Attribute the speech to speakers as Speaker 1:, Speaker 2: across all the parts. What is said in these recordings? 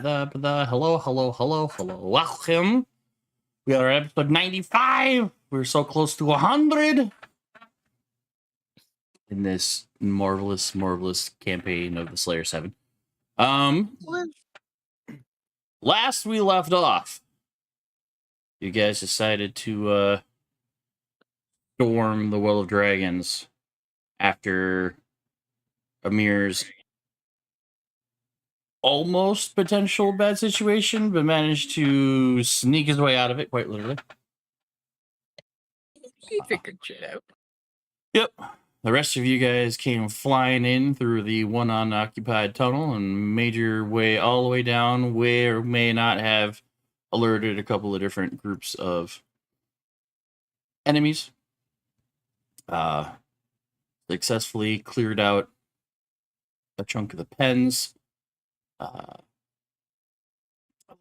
Speaker 1: Hello. Welcome. We are at episode 95. We're so close to 100 in this marvelous campaign of the Slayer 7. Last we left off, you guys decided to storm the Well of Dragons after Amir's almost potential bad situation, but managed to sneak his way out of it, quite literally.
Speaker 2: He figured shit out.
Speaker 1: Yep. The rest of you guys came flying in through the one unoccupied tunnel and made your way all the way down, where may not have alerted a couple of different groups of enemies. Successfully cleared out a chunk of the pens.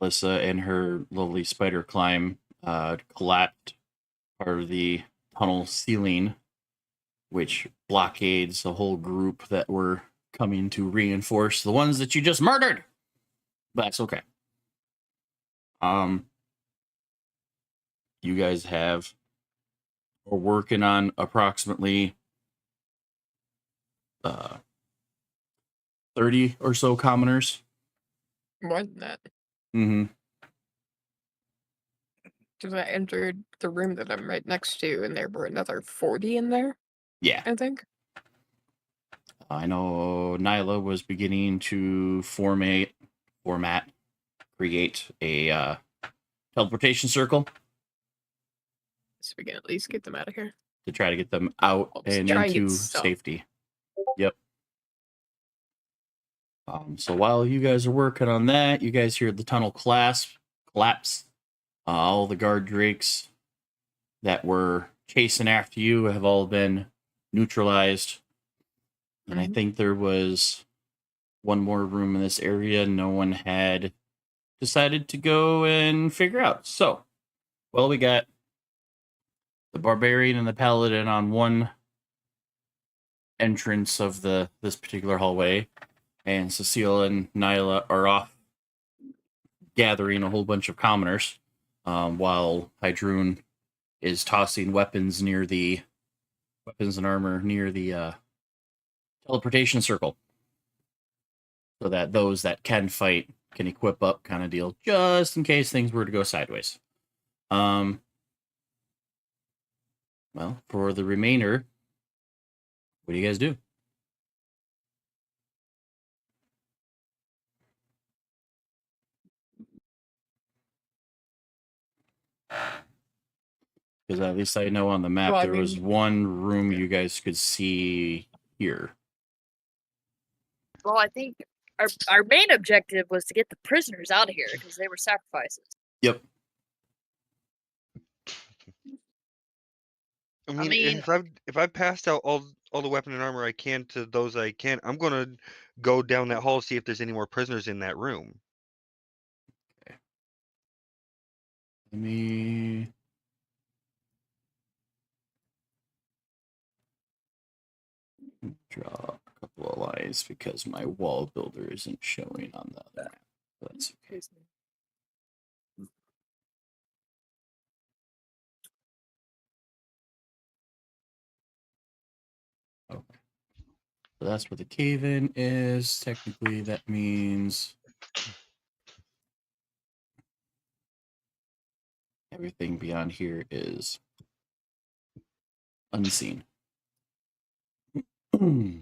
Speaker 1: Alyssa and her lovely spider climb collapsed part of the tunnel ceiling, which blockades the whole group that were coming to reinforce the ones that you just murdered. But that's okay. You guys are working on approximately 30 or so commoners.
Speaker 2: More than that.
Speaker 1: Mm-hmm.
Speaker 2: Because I entered the room that I'm right next to, and there were another 40 in there.
Speaker 1: Yeah.
Speaker 2: I think.
Speaker 1: I know Nyla was beginning to create a teleportation circle.
Speaker 2: So we can at least get them out of here.
Speaker 1: To try to get them out and into safety. Yep. So while you guys are working on that, you guys hear the tunnel collapse. All the guard drakes that were chasing after you have all been neutralized. And I think there was one more room in this area no one had decided to go and figure out. So, well, we got the barbarian and the paladin on one entrance of this particular hallway, and Cecile and Nyla are off gathering a whole bunch of commoners, while Hydrun is tossing weapons and armor near the teleportation circle, so that those that can fight can equip up, kind of deal, just in case things were to go sideways. Well, for the remainder, what do you guys do? Because at least I know on the map there was one room you guys could see here.
Speaker 3: Well, I think our main objective was to get the prisoners out of here because they were sacrifices.
Speaker 1: Yep.
Speaker 4: I mean, if I've passed out all the weapon and armor I can to those I can, I'm gonna go down that hall, see if there's any more prisoners in that room.
Speaker 1: Okay. Let me draw a couple of lines because my wall builder isn't showing on the other map. So that's okay. Okay. So that's where the cave-in is. Technically, that means everything beyond here is unseen. All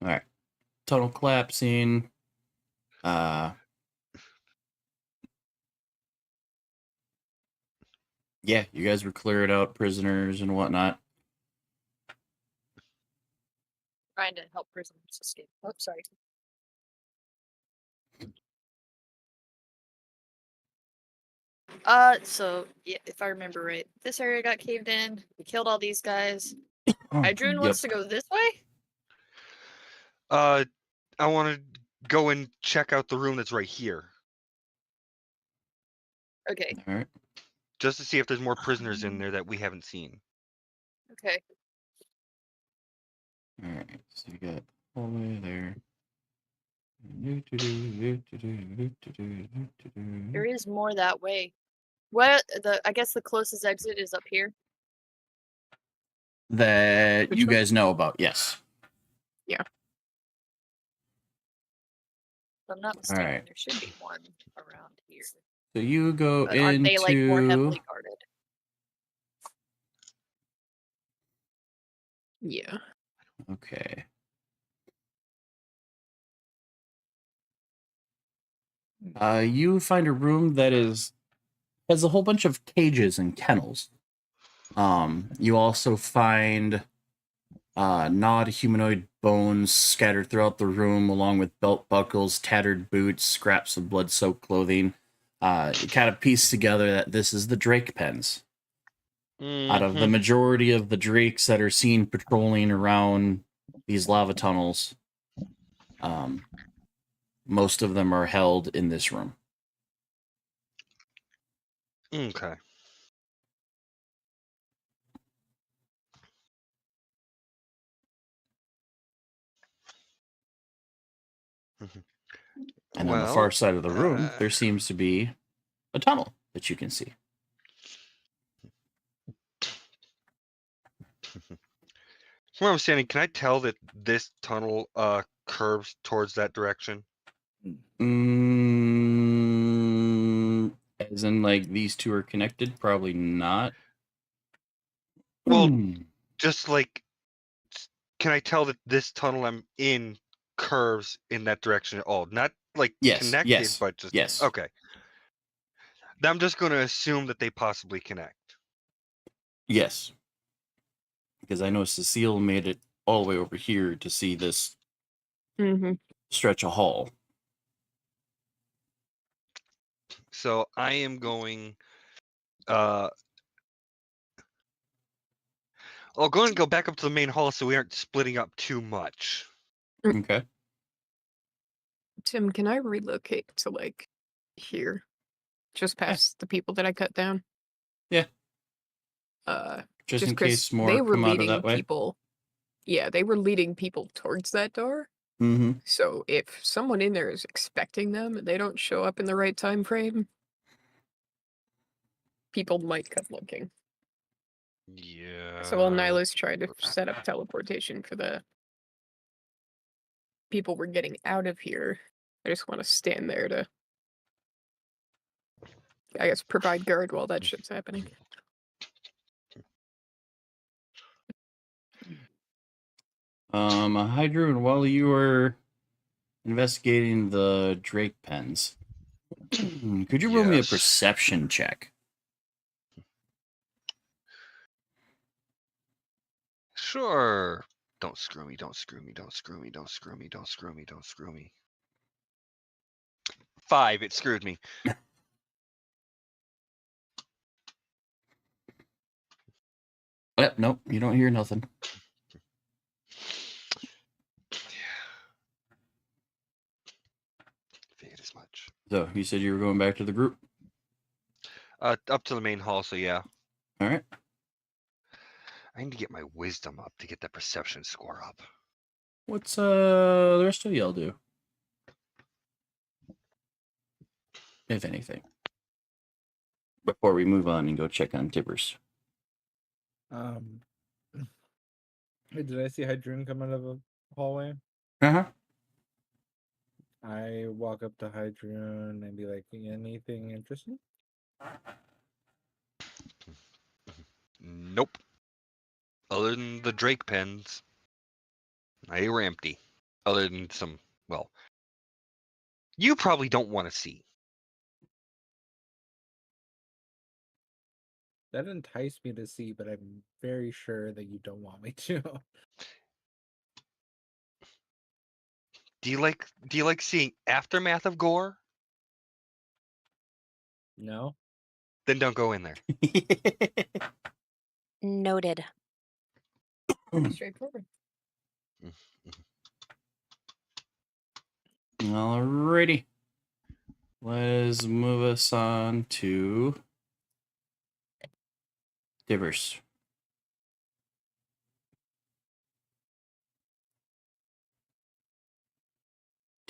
Speaker 1: right. Tunnel collapsing. Yeah, you guys were clearing out prisoners and whatnot.
Speaker 3: Trying to help prisoners escape. Oh, sorry. So yeah, if I remember right, this area got caved in. We killed all these guys. Hydrun wants to go this way?
Speaker 4: I want to go and check out the room that's right here.
Speaker 3: Okay.
Speaker 1: All right.
Speaker 4: Just to see if there's more prisoners in there that we haven't seen.
Speaker 3: Okay.
Speaker 1: All right. So you got hallway there.
Speaker 3: There is more that way. What I guess the closest exit is up here.
Speaker 1: That
Speaker 2: Which
Speaker 1: you
Speaker 2: one?
Speaker 1: guys know about, yes.
Speaker 3: If I'm not mistaken,
Speaker 1: right.
Speaker 3: there should be one around here.
Speaker 1: So you go
Speaker 3: But aren't they like more
Speaker 1: into
Speaker 3: heavily guarded?
Speaker 2: Yeah.
Speaker 1: okay. You find a room that has a whole bunch of cages and kennels. You also find gnawed humanoid bones scattered throughout the room, along with belt buckles, tattered boots, scraps of blood-soaked clothing. You kind of piece together that this is the Drake pens. Out of the
Speaker 4: Mhm.
Speaker 1: majority of the drakes that are seen patrolling around these lava tunnels, most of them are held in this room.
Speaker 4: Okay.
Speaker 1: And on the far
Speaker 4: Well,
Speaker 1: side of the room, there seems to be a tunnel that you can see.
Speaker 4: from what I'm standing, can I tell that this tunnel curves towards that direction?
Speaker 1: As in, like, these two are connected? Probably not.
Speaker 4: Well,
Speaker 1: Hmm.
Speaker 4: just like, can I tell that this tunnel I'm in curves in that direction at all? Not like
Speaker 1: Yes,
Speaker 4: connected,
Speaker 1: yes,
Speaker 4: but just
Speaker 1: yes.
Speaker 4: okay. Then I'm just going to assume that they possibly connect.
Speaker 1: Yes. Because I know Cecile made it all the way over here to see this
Speaker 2: Mm-hmm.
Speaker 1: stretch of hall.
Speaker 4: So I am going. I'll go and go back up to the main hall so we aren't splitting up too much.
Speaker 1: Okay.
Speaker 2: Tim, can I relocate to like here? Just past the people that I cut down?
Speaker 1: Yeah.
Speaker 2: Uh
Speaker 1: Just in
Speaker 2: because
Speaker 1: case more
Speaker 2: they were
Speaker 1: come out of
Speaker 2: leading
Speaker 1: that way.
Speaker 2: people. Yeah, they were leading people towards that door.
Speaker 1: Mm-hmm.
Speaker 2: So if someone in there is expecting them and they don't show up in the right time frame, people might come looking.
Speaker 4: Yeah.
Speaker 2: So while Nyla's trying to set up teleportation for the people we're getting out of here, I just want to stand there to, I guess, provide guard while that shit's happening.
Speaker 1: Hydra, and while you were investigating the Drake pens, could you roll me a
Speaker 4: Yes.
Speaker 1: perception check?
Speaker 4: Sure. Don't screw me, don't screw me, don't screw me, don't screw me, don't screw me, don't screw me. 5, it screwed me.
Speaker 1: Yep, nope, you don't hear nothing.
Speaker 4: Figured as much.
Speaker 1: So, you said you were going back to the group?
Speaker 4: Up to the main hall, so yeah.
Speaker 1: All right.
Speaker 4: I need to get my wisdom up to get that perception score up.
Speaker 1: What's the rest of y'all do? If anything. Before we move on and go check on Tibbers.
Speaker 5: Hey, did I see Hydroon come out of a hallway?
Speaker 1: Uh-huh.
Speaker 5: I walk up to Hydroon and be like, anything interesting?
Speaker 4: Nope. Other than the Drake pens, they were empty. Other than some, well, you probably don't want to see.
Speaker 5: That enticed me to see, but I'm very sure that you don't want me to.
Speaker 4: Do you like seeing aftermath of gore?
Speaker 5: No?
Speaker 4: Then don't go in there.
Speaker 6: Noted.
Speaker 2: Straightforward.
Speaker 1: Alrighty. Let's move us on to Tibbers.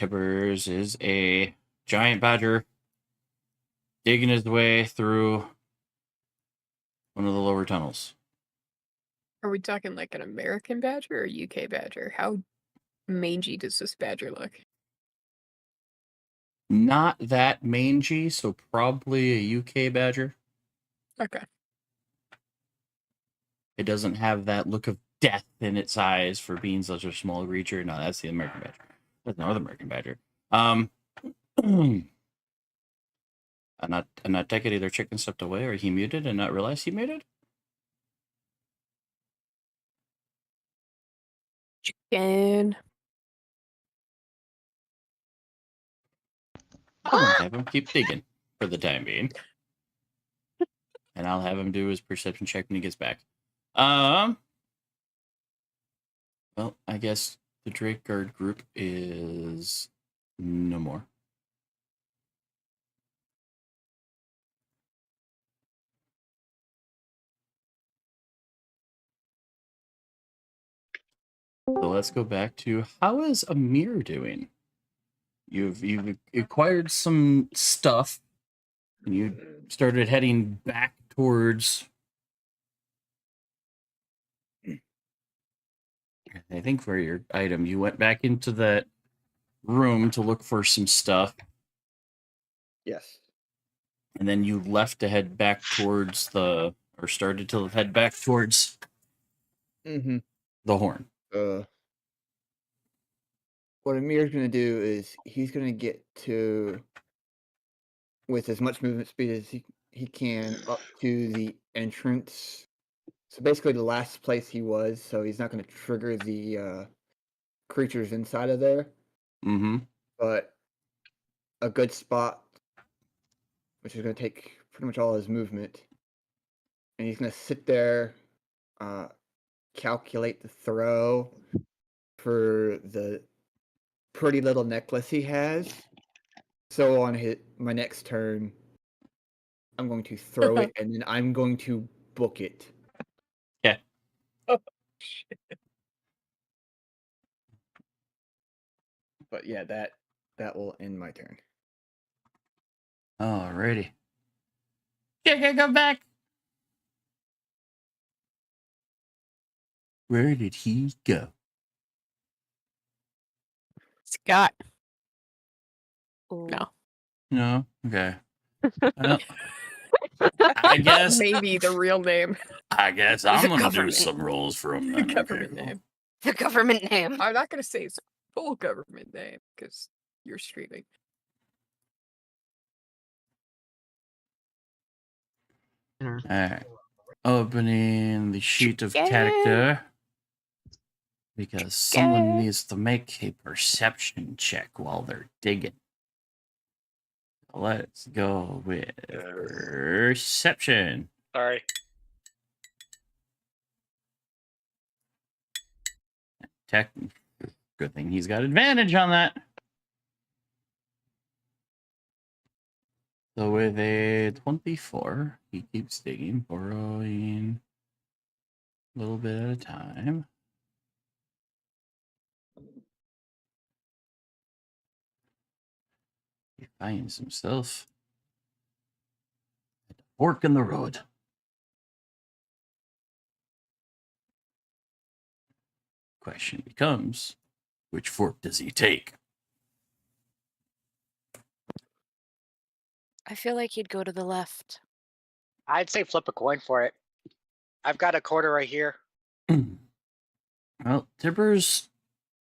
Speaker 1: Tibbers is a giant badger digging his way through one of the lower tunnels.
Speaker 2: Are we talking like an American badger or UK badger? How mangy does this badger look?
Speaker 1: Not that mangy, so probably a UK badger.
Speaker 2: Okay.
Speaker 1: It doesn't have that look of death in its eyes for being such a small creature. No, that's the American badger. That's North American badger. I'm not taking either chicken stepped away or he muted and not realize he muted.
Speaker 2: Chicken.
Speaker 1: I'm gonna have him keep digging for the time being. And I'll have him do his perception check when he gets back. Well, I guess the Drake Guard group is no more. So let's go back to how is Amir doing? You've acquired some stuff, and you started heading back towards. I think for your item, you went back into that room to look for some stuff,
Speaker 6: Yes.
Speaker 1: and then you left to head back towards or started to head back towards
Speaker 6: Mm-hmm.
Speaker 1: the horn.
Speaker 6: What Amir's gonna do is he's gonna get to with as much movement speed as he can up to the entrance. So basically the last place he was, so he's not gonna trigger the creatures inside of there.
Speaker 1: Mm-hmm.
Speaker 6: But a good spot, which is gonna take pretty much all his movement. And he's gonna sit there, calculate the throw for the pretty little necklace he has. So on my next turn, I'm going to throw it and then I'm going to book it.
Speaker 1: Yeah.
Speaker 2: Oh, shit.
Speaker 6: But yeah, that will end my turn.
Speaker 1: Alrighty. Yeah, go back. Where did he go?
Speaker 2: Scott.
Speaker 7: Ooh.
Speaker 2: No.
Speaker 1: No? Okay. Well, I guess
Speaker 2: Maybe the real name.
Speaker 1: I'm
Speaker 7: The
Speaker 1: gonna do
Speaker 7: government.
Speaker 1: some rolls from them.
Speaker 2: Government name.
Speaker 7: The government name.
Speaker 2: I'm not gonna say his full government name because you're streaming.
Speaker 1: Alright. Opening the sheet of
Speaker 7: Yeah.
Speaker 1: character. Because someone needs to make a perception check while they're digging. Let's go with perception.
Speaker 8: Sorry.
Speaker 1: Tech. Good thing he's got advantage on that. So with a 24, he keeps digging, borrowing a little bit at a time. He finds himself at a fork in the road. Question becomes, which fork does he take?
Speaker 7: I feel like he'd go to the left.
Speaker 8: I'd say flip a coin for it. I've got a quarter right here.
Speaker 1: Well, Tibbers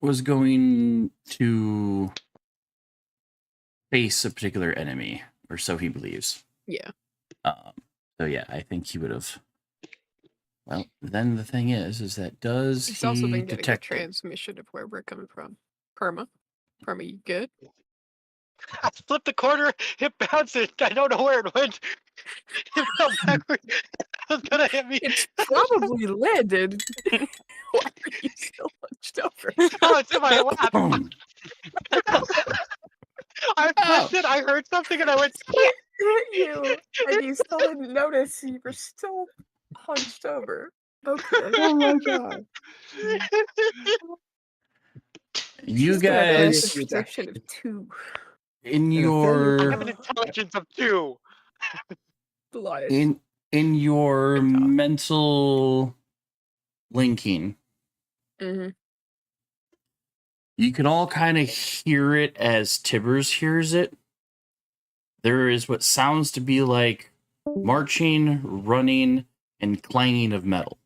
Speaker 1: was going to face a particular enemy, or so he believes.
Speaker 2: Yeah.
Speaker 1: So yeah, I think he would have. Well, then the thing is that does
Speaker 2: He's
Speaker 1: he
Speaker 2: also been getting a
Speaker 1: detect it?
Speaker 2: transmission of where we're coming from. Perma, you good?
Speaker 8: I flipped the quarter, it bounced it. I don't know where it went. It fell backward. It was gonna hit me.
Speaker 2: It's probably landed. Why are you still hunched over?
Speaker 8: Oh, it's in my lap.
Speaker 1: Boom.
Speaker 8: I flipped it. I heard something and I went.
Speaker 2: Hit you, and you still didn't notice. You were still hunched over. Okay.
Speaker 6: Oh my god.
Speaker 1: You
Speaker 2: She's got a
Speaker 1: guys
Speaker 2: passive perception of 2.
Speaker 1: in
Speaker 5: And a
Speaker 8: I have an
Speaker 1: your
Speaker 8: intelligence of 2.
Speaker 2: Blood.
Speaker 1: in your
Speaker 2: Good talk.
Speaker 1: mental linking,
Speaker 2: Mm-hmm.
Speaker 1: you can all kind of hear it as Tibbers hears it. There is what sounds to be like marching, running, and clanging of metal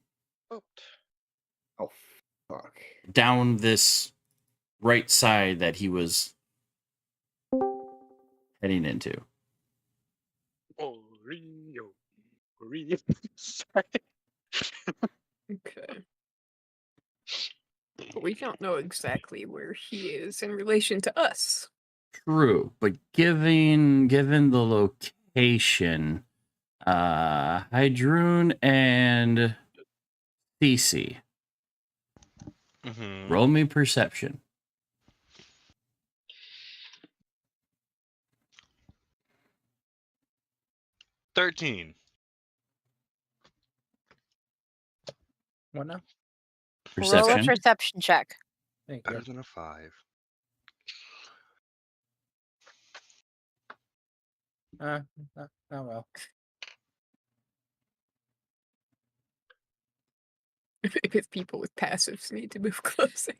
Speaker 6: Oh fuck.
Speaker 1: down this right side that he was heading into.
Speaker 8: Oh, Rio. Rio. Sorry.
Speaker 2: Okay. But we don't know exactly where he is in relation to us.
Speaker 1: True, but given the location, Hydrune and Cece,
Speaker 4: Mhm.
Speaker 1: roll me perception.
Speaker 4: $13.
Speaker 5: What now?
Speaker 7: Roll a
Speaker 1: Perception.
Speaker 7: perception check.
Speaker 5: Thank you.
Speaker 4: Better than a 5.
Speaker 5: Oh well.
Speaker 2: If people with passives need to move closer.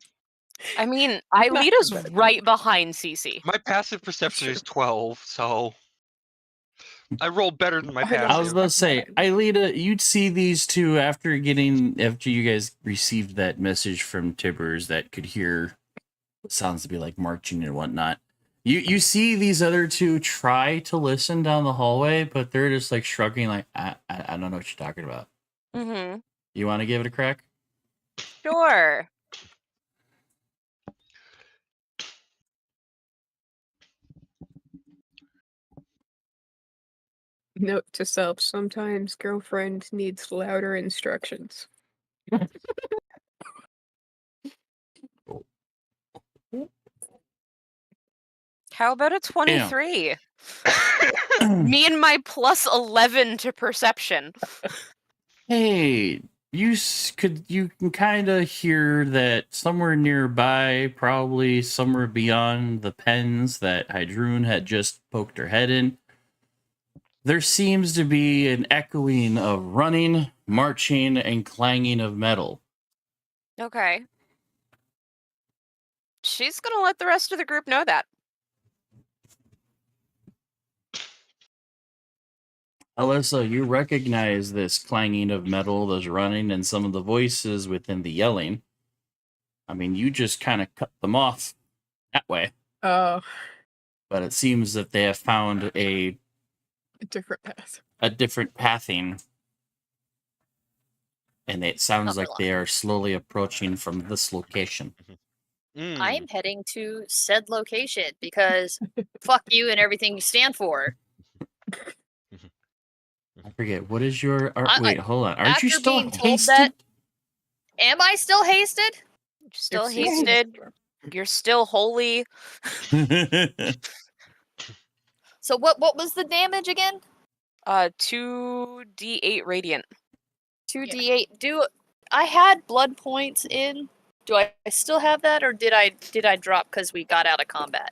Speaker 7: I mean,
Speaker 2: Not
Speaker 7: Aelita's
Speaker 2: bad.
Speaker 7: right behind Cece.
Speaker 4: My passive perception
Speaker 2: Sure.
Speaker 4: is 12, so I rolled better than my
Speaker 2: I know.
Speaker 1: I was
Speaker 4: passive.
Speaker 1: about to say, Aelita, you'd see these two after you guys received that message from Tibbers that could hear what sounds to be like marching and whatnot. You see these other two try to listen down the hallway, but they're just like shrugging, like I don't know what you're talking about.
Speaker 7: Mm-hmm.
Speaker 1: You want to give it a crack?
Speaker 7: Sure.
Speaker 2: Note to self, sometimes girlfriend needs louder instructions.
Speaker 7: How about a 23? Me and my plus 11 to perception.
Speaker 1: Hey, you can kind of hear that somewhere nearby, probably somewhere beyond the pens that Hydrune had just poked her head in, there seems to be an echoing of running, marching, and clanging of metal.
Speaker 7: Okay. She's gonna let the rest of the group know that.
Speaker 1: Alyssa, you recognize this clanging of metal, this running, and some of the voices within the yelling. I mean, you just kind of cut them off that way.
Speaker 2: Oh,
Speaker 1: But it seems that they have found a
Speaker 2: a different path.
Speaker 1: different pathing. And it sounds like
Speaker 3: Another
Speaker 1: they are slowly approaching from this location.
Speaker 3: I am heading to said location because fuck you and everything you stand for.
Speaker 1: I forget, what is your... wait, hold on. Aren't
Speaker 3: after
Speaker 1: you still
Speaker 3: being told
Speaker 1: hasted?
Speaker 3: that- Am I still hasted?
Speaker 7: You're still
Speaker 2: If Cece-
Speaker 7: hasted. You're still holy.
Speaker 3: So what was the damage again?
Speaker 7: 2d8 radiant.
Speaker 3: 2d8. Do I had blood points in? Do I still have that, or did I drop because we got out of combat?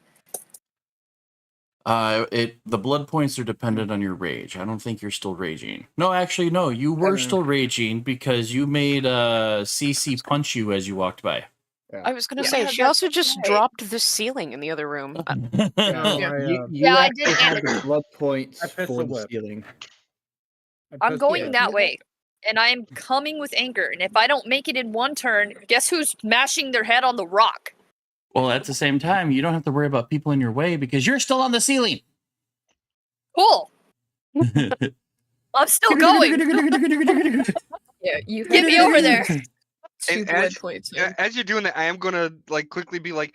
Speaker 1: The blood points are dependent on your rage. I don't think you're still raging. No, actually, no. You were still raging because you made CC punch you as you walked by.
Speaker 7: I was gonna
Speaker 2: Yeah,
Speaker 7: say, she
Speaker 3: that's
Speaker 7: also just
Speaker 3: right.
Speaker 7: dropped the ceiling in the other room.
Speaker 5: No,
Speaker 2: Yeah.
Speaker 5: I,
Speaker 3: Yeah, I did
Speaker 6: actually have
Speaker 3: damage.
Speaker 6: the blood points
Speaker 5: I pistol
Speaker 6: for the
Speaker 5: whip.
Speaker 6: ceiling.
Speaker 3: I'm going
Speaker 2: Yeah.
Speaker 3: that way, and I am coming with anger. And if I don't make it in one turn, guess who's smashing their head on the rock?
Speaker 1: Well, at the same time, you don't have to worry about people in your way because you're still on the ceiling.
Speaker 3: Cool. I'm still going.
Speaker 2: Yeah, you
Speaker 3: Get me over there.
Speaker 2: 2
Speaker 4: And
Speaker 2: blood
Speaker 4: as-
Speaker 2: points.
Speaker 4: Yeah,
Speaker 2: in.
Speaker 4: as you're doing that, I am gonna like quickly be like,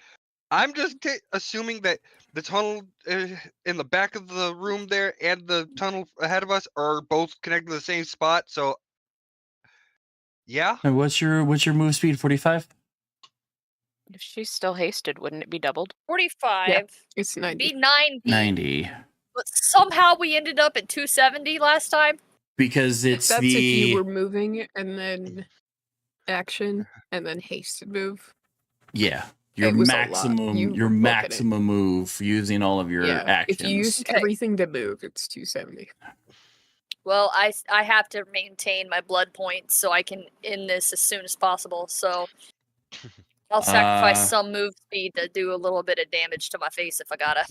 Speaker 4: I'm just assuming that the tunnel in the back of the room there and the tunnel ahead of us are both connected to the same spot. So, yeah,
Speaker 1: And what's your move speed? 45?
Speaker 7: If she's still hasted, wouldn't it be doubled?
Speaker 3: 45.
Speaker 2: It's 90.
Speaker 3: Be 90.
Speaker 1: 90.
Speaker 3: But somehow we ended up at 270 last time.
Speaker 1: Because it's
Speaker 2: That's
Speaker 1: the...
Speaker 2: if you were moving and then action and then hasted move.
Speaker 1: Yeah. your
Speaker 2: It was a lot.
Speaker 1: maximum
Speaker 2: You
Speaker 1: your
Speaker 2: look at it.
Speaker 1: maximum move using all of your
Speaker 2: Yeah,
Speaker 1: actions.
Speaker 2: if you use
Speaker 3: Okay.
Speaker 2: everything to move, it's 270.
Speaker 3: Well, I have to maintain my blood points so I can end this as soon as possible. So I'll sacrifice
Speaker 1: Uh,
Speaker 3: some move speed to do a little bit of damage to my face if I gotta.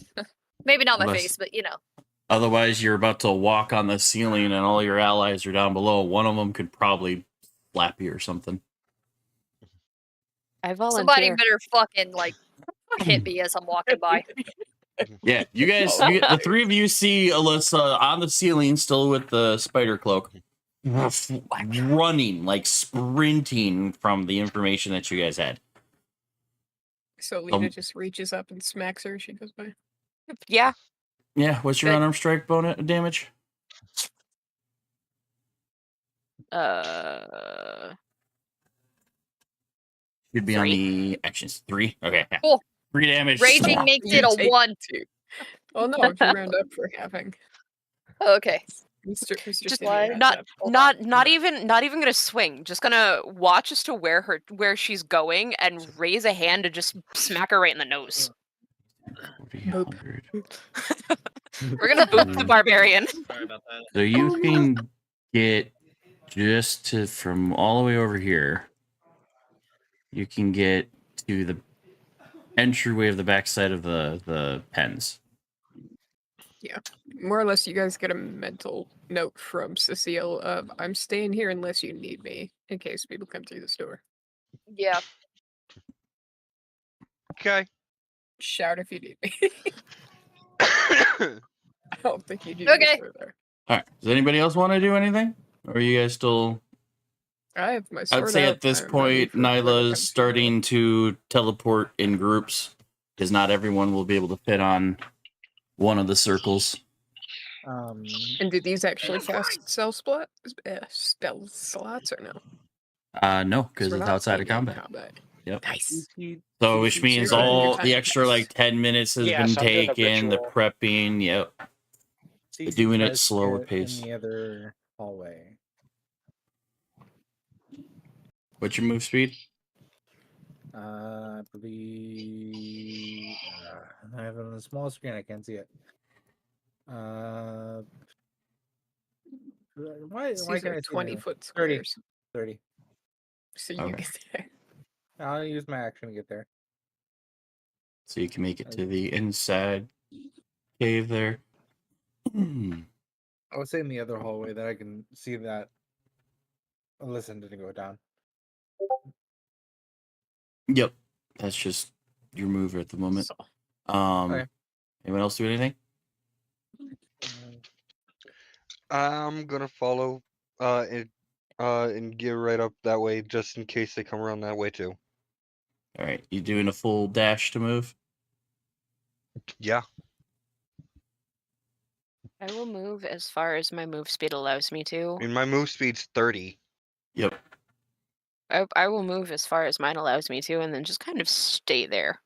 Speaker 3: Maybe not my
Speaker 1: Unless-
Speaker 3: face, but you know.
Speaker 1: Otherwise, you're about to walk on the ceiling and all your allies are down below. One of them could probably slap you or something.
Speaker 7: I volunteer.
Speaker 3: Somebody better fucking like hit me as I'm walking by.
Speaker 1: Yeah, you guys, the three of you see Alyssa on the ceiling, still with the spider cloak, running, like sprinting from the information that you guys had.
Speaker 2: So Lita just reaches up and smacks her as she goes by.
Speaker 7: Yeah.
Speaker 1: Yeah, what's your
Speaker 7: Good.
Speaker 1: unarmed strike bonus damage? Should be on
Speaker 7: 3?
Speaker 1: the actions. 3. Okay. Yeah.
Speaker 3: Cool.
Speaker 1: 3 damage.
Speaker 3: Raging makes it
Speaker 2: You
Speaker 3: a
Speaker 2: take
Speaker 3: 1.
Speaker 2: 2. Oh no, if you round up for having.
Speaker 3: Okay.
Speaker 2: Mr.
Speaker 7: Just
Speaker 2: Senior has
Speaker 7: not
Speaker 2: that.
Speaker 3: Hold
Speaker 7: not even gonna swing. Just gonna watch as to where she's going and raise a hand to just smack her right in the nose.
Speaker 2: Boop.
Speaker 1: 300.
Speaker 7: We're gonna boop the barbarian.
Speaker 8: Sorry about that.
Speaker 1: So you can get just to from all the way over here. You can get to the entryway of the backside of the pens.
Speaker 2: More or less, you guys get a mental note from Cecile of "I'm staying here unless you need me," in case people come through this door.
Speaker 3: Yeah.
Speaker 4: Okay.
Speaker 2: Shout if you need me. I don't think you need me
Speaker 3: Okay.
Speaker 2: further.
Speaker 1: All right. Does anybody else want to do anything? Or are you guys still?
Speaker 2: I have my sword
Speaker 1: I'd say
Speaker 2: out,
Speaker 1: at this
Speaker 2: I'm ready
Speaker 1: point,
Speaker 2: for whoever
Speaker 1: Nyla's
Speaker 2: comes through.
Speaker 1: starting to teleport in groups because not everyone will be able to fit on one of the circles.
Speaker 2: And do these actually cast spell slots or no?
Speaker 1: No,
Speaker 2: 'Cause
Speaker 1: because
Speaker 2: we're
Speaker 1: it's
Speaker 2: not
Speaker 1: outside of
Speaker 2: in
Speaker 1: combat. Yep.
Speaker 2: Nice.
Speaker 1: So, which means
Speaker 2: you're doing your
Speaker 1: all
Speaker 2: time
Speaker 1: the extra
Speaker 2: test.
Speaker 1: like 10 minutes has
Speaker 8: Yeah,
Speaker 1: been
Speaker 8: so I'm doing the
Speaker 1: taken. The
Speaker 8: ritual.
Speaker 1: prepping. Yep.
Speaker 5: CC
Speaker 1: doing it
Speaker 5: does
Speaker 1: slower
Speaker 5: sit
Speaker 1: pace.
Speaker 5: in the other hallway.
Speaker 1: What's your move speed?
Speaker 5: I believe I have it on the small screen. I can't see it. Why
Speaker 2: These
Speaker 5: can't I
Speaker 2: are
Speaker 5: see
Speaker 2: 20-foot
Speaker 5: 30.
Speaker 2: squares.
Speaker 5: 30.
Speaker 2: So you
Speaker 1: Okay.
Speaker 2: get there.
Speaker 5: I'll use my action to get there.
Speaker 1: So you can make it to the inside cave there.
Speaker 5: I would say in the other hallway that I can see that. Listen, didn't go down.
Speaker 1: Yep. That's just your move at the moment.
Speaker 2: So,
Speaker 5: Okay.
Speaker 1: Anyone else do anything?
Speaker 4: I'm gonna follow and get right up that way just in case they come around that way too.
Speaker 1: All right. You doing a full dash to move?
Speaker 4: Yeah.
Speaker 7: I will move as far as my move speed allows me to.
Speaker 4: And my move speed's 30.
Speaker 1: Yep.
Speaker 7: I will move as far as mine allows me to, and then just kind of stay there.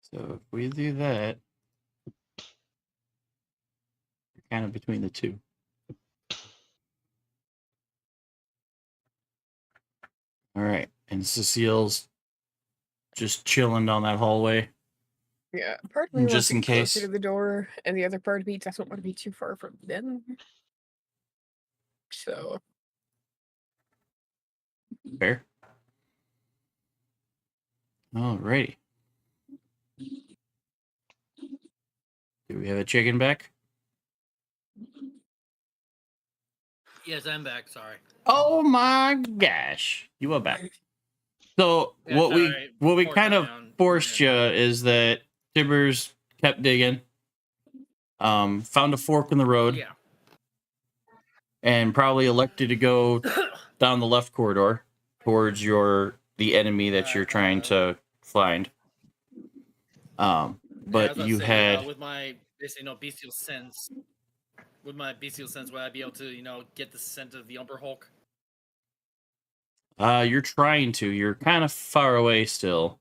Speaker 1: So if we do that, you're kind of between the two. All right. And Cecile's just chilling down that hallway.
Speaker 2: yeah, part of me wants
Speaker 1: Just
Speaker 2: to
Speaker 1: in
Speaker 2: get closer
Speaker 1: case.
Speaker 2: to the door, and the other part of me doesn't want to be too far from them. So
Speaker 1: Fair. Alrighty. Do we have a chicken back?
Speaker 9: Yes, I'm back. Sorry.
Speaker 1: Oh my gosh. You are back. So
Speaker 9: Yeah,
Speaker 1: what we
Speaker 9: sorry.
Speaker 1: what we
Speaker 9: Fork
Speaker 1: kind of
Speaker 9: down.
Speaker 1: forced you is that Tibbers kept digging. Found a fork in the road
Speaker 9: Yeah.
Speaker 1: and probably elected to go down the left corridor towards the enemy that you're trying to find.
Speaker 9: Yeah, I was
Speaker 1: But
Speaker 9: about to
Speaker 1: you
Speaker 9: say,
Speaker 1: had
Speaker 9: with my bestial sense. With my bestial sense, would I be able to get the scent of the Umber Hulk?
Speaker 1: you're trying to. You're kind of far away still.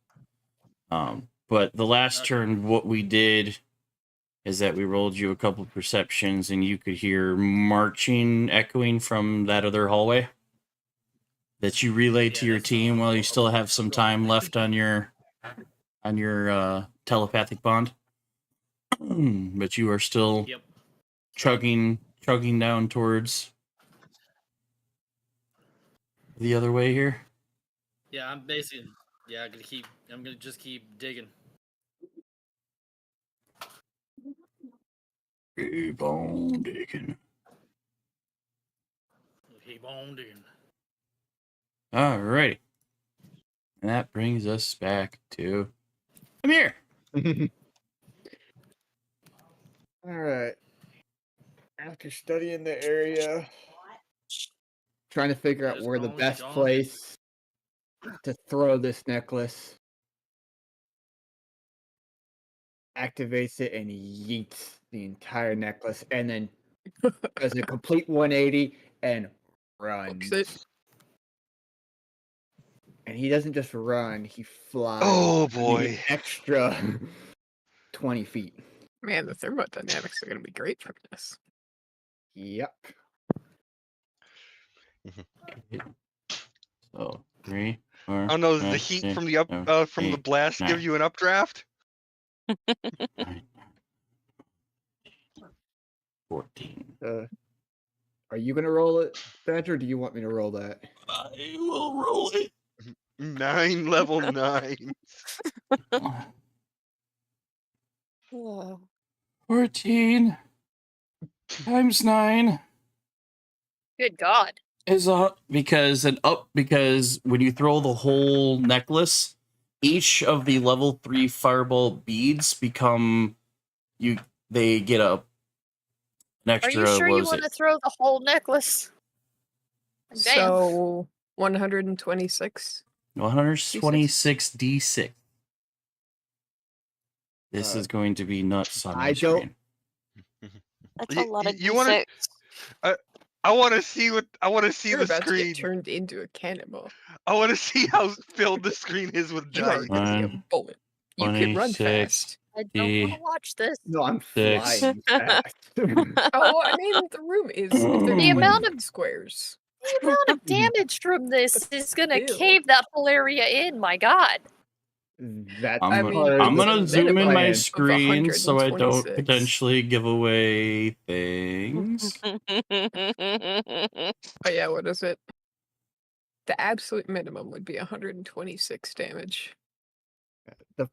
Speaker 1: But the last
Speaker 9: Okay.
Speaker 1: turn, what we did is that we rolled you a couple perceptions, and you could hear marching echoing from that other hallway. that you relay
Speaker 9: Yeah,
Speaker 1: to your
Speaker 9: that's
Speaker 1: team
Speaker 9: not-
Speaker 1: while you still have some time left on your telepathic bond. But you are still
Speaker 9: Yep.
Speaker 1: chugging down towards the other way here.
Speaker 9: Yeah, I'm basically. Yeah, I'm gonna just keep digging.
Speaker 1: Keep on digging.
Speaker 9: Keep on digging.
Speaker 1: Alrighty. And that brings us back to Amir.
Speaker 6: All right. After studying the area, trying to figure out
Speaker 9: Just
Speaker 6: where the
Speaker 9: going,
Speaker 6: best
Speaker 9: going.
Speaker 6: place to throw this necklace, activates it and yeets the entire necklace, and then does a complete 180 and runs.
Speaker 2: it.
Speaker 6: And he doesn't just run; he flies.
Speaker 4: Oh
Speaker 6: an even
Speaker 4: boy.
Speaker 6: extra 20 feet.
Speaker 2: Man, the thermodynamics are going to be great from this.
Speaker 6: Yep.
Speaker 1: So 3, 4.
Speaker 4: Oh no, does the
Speaker 1: 5,
Speaker 4: heat
Speaker 1: 6,
Speaker 4: from the
Speaker 1: 7,
Speaker 4: from the
Speaker 1: 8,
Speaker 4: blast give
Speaker 1: 9.
Speaker 4: you an updraft?
Speaker 1: 14.
Speaker 6: Are you gonna roll it, Badger? Or do you want me to roll that?
Speaker 1: I will roll it.
Speaker 4: 9 level 9.
Speaker 1: 14 times 9
Speaker 3: Good God.
Speaker 1: is up because when you throw the whole necklace, each of the level 3 fireball beads become they get an
Speaker 3: Are
Speaker 1: extra.
Speaker 3: you sure
Speaker 1: what
Speaker 3: you
Speaker 1: was
Speaker 3: want to
Speaker 1: it?
Speaker 3: throw the whole necklace? Damn.
Speaker 2: So 126.
Speaker 1: 126 d6. This is going to be nuts on my
Speaker 6: I don't-
Speaker 1: screen.
Speaker 7: That's
Speaker 4: Y-
Speaker 7: a lot
Speaker 4: y-
Speaker 7: of
Speaker 4: you wanna-
Speaker 7: D6.
Speaker 4: I want to see the
Speaker 2: You're about to
Speaker 4: screen.
Speaker 2: get turned into a cannonball.
Speaker 4: I want to see how filled the screen is with
Speaker 2: You are
Speaker 4: dice.
Speaker 2: going to be a
Speaker 1: One,
Speaker 2: bullet. You can run
Speaker 1: 26.
Speaker 2: fast.
Speaker 3: I don't want
Speaker 1: D-
Speaker 3: to watch this.
Speaker 6: No, I'm
Speaker 1: 6.
Speaker 6: flying fast.
Speaker 2: Oh, I mean, the room is
Speaker 3: The amount of
Speaker 2: squares.
Speaker 3: The amount of damage from this is gonna
Speaker 2: Ew.
Speaker 3: cave that whole area in. My God.
Speaker 6: That's
Speaker 1: I'm,
Speaker 2: I
Speaker 1: gonna-
Speaker 2: mean,
Speaker 6: part of
Speaker 1: I'm
Speaker 6: the
Speaker 1: gonna
Speaker 2: it's a
Speaker 1: zoom in
Speaker 2: minimum
Speaker 1: my
Speaker 2: of
Speaker 1: screen so I don't
Speaker 2: 126.
Speaker 1: potentially give away things.
Speaker 2: Oh yeah, what is it? The absolute minimum would be 126 damage.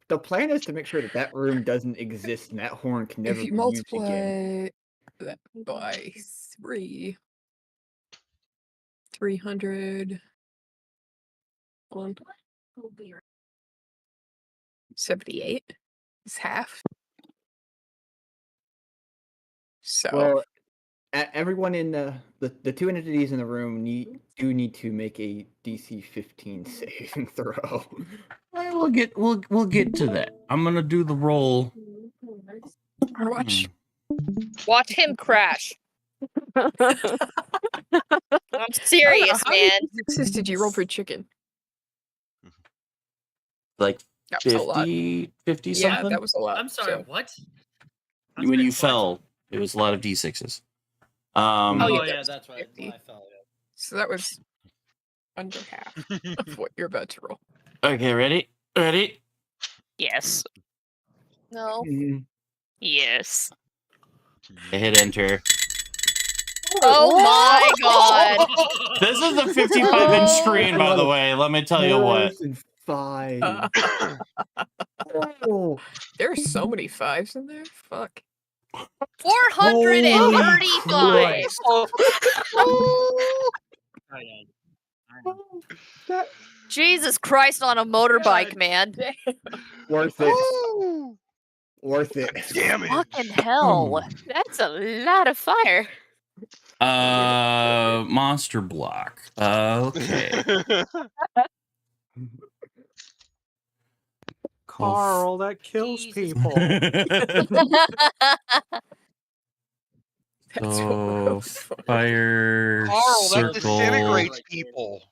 Speaker 6: the plan is to make sure that that room doesn't exist and that horn can never
Speaker 2: If you
Speaker 6: be used again.
Speaker 2: multiply that by 3, 300. 78 is half. So
Speaker 6: Well, everyone in the two entities in the room need to make a DC 15 saving throw.
Speaker 1: We'll get to that. I'm gonna do the roll.
Speaker 2: watch.
Speaker 3: Watch him crash. I'm serious,
Speaker 2: How many
Speaker 3: man.
Speaker 2: sixes did you roll for chicken?
Speaker 1: Like
Speaker 2: That was a lot.
Speaker 1: 50
Speaker 2: Yeah,
Speaker 1: something.
Speaker 2: that was a lot.
Speaker 9: I'm sorry.
Speaker 2: so-
Speaker 9: What?
Speaker 1: When you fell, it was a lot of d6s.
Speaker 2: Oh,
Speaker 9: Oh
Speaker 2: yeah,
Speaker 9: yeah,
Speaker 2: that was
Speaker 9: that's right.
Speaker 2: 50.
Speaker 9: I fell. Yeah.
Speaker 2: So that was under half of what you're about to roll.
Speaker 1: Okay, ready?
Speaker 7: Yes.
Speaker 3: No.
Speaker 6: Mhm.
Speaker 7: Yes.
Speaker 1: I hit enter.
Speaker 3: Oh my God.
Speaker 1: This is a 55-inch screen, by the way. Let me tell you what.
Speaker 6: 4s and 5.
Speaker 2: Oh, there's so many 5s in there. Fuck.
Speaker 3: 435.
Speaker 9: I know.
Speaker 6: That-
Speaker 3: Jesus Christ on a motorbike, man.
Speaker 6: worth it.
Speaker 4: Woo!
Speaker 6: Worth it.
Speaker 4: Damn it.
Speaker 7: Fucking hell. That's a lot of fire.
Speaker 1: Monster block. Okay.
Speaker 5: Carl, that kills
Speaker 3: Jesus.
Speaker 5: people.
Speaker 2: That's
Speaker 1: So,
Speaker 2: what was fun.
Speaker 1: fire
Speaker 4: Carl, that
Speaker 1: circle.
Speaker 4: disintegrates people.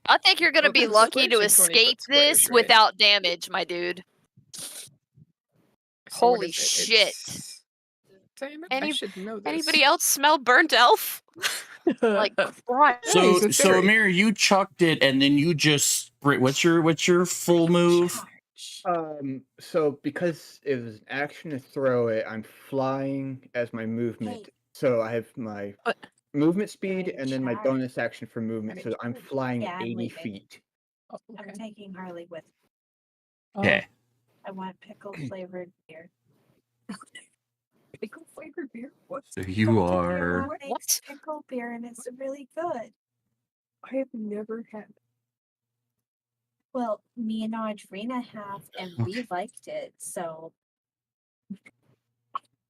Speaker 3: I think you're gonna
Speaker 2: Oh,
Speaker 3: be
Speaker 2: the
Speaker 3: lucky to
Speaker 2: squares are 20
Speaker 3: escape
Speaker 2: foot squares,
Speaker 3: this
Speaker 2: right?
Speaker 3: without damage, my dude.
Speaker 2: So what
Speaker 3: Holy
Speaker 2: is it?
Speaker 3: shit.
Speaker 2: It's Damn it,
Speaker 7: Any-
Speaker 2: I should know this.
Speaker 7: Anybody else smell burnt elf?
Speaker 3: Like, right.
Speaker 1: So
Speaker 2: he's a
Speaker 1: so
Speaker 2: fairy.
Speaker 1: Amir, you chucked it and then you just what's your full move?
Speaker 6: So because it was an action to throw it, I'm flying as my movement. So I have my
Speaker 2: What?
Speaker 6: movement speed
Speaker 10: Very
Speaker 6: and then my
Speaker 10: shy.
Speaker 6: bonus action for movement.
Speaker 2: Very
Speaker 6: So I'm flying
Speaker 10: Yeah, I'm
Speaker 6: 80
Speaker 10: leaving.
Speaker 6: feet.
Speaker 2: Oh,
Speaker 10: I'm
Speaker 2: okay.
Speaker 10: taking Harley with.
Speaker 1: Okay.
Speaker 10: I want pickle flavored beer.
Speaker 2: Pickle flavored beer? What?
Speaker 1: So you
Speaker 10: Dr.
Speaker 1: are
Speaker 10: Pierrot makes
Speaker 3: What?
Speaker 10: pickle beer and it's really good.
Speaker 2: I have never had.
Speaker 10: Well, me and Audrina have, and we liked it. So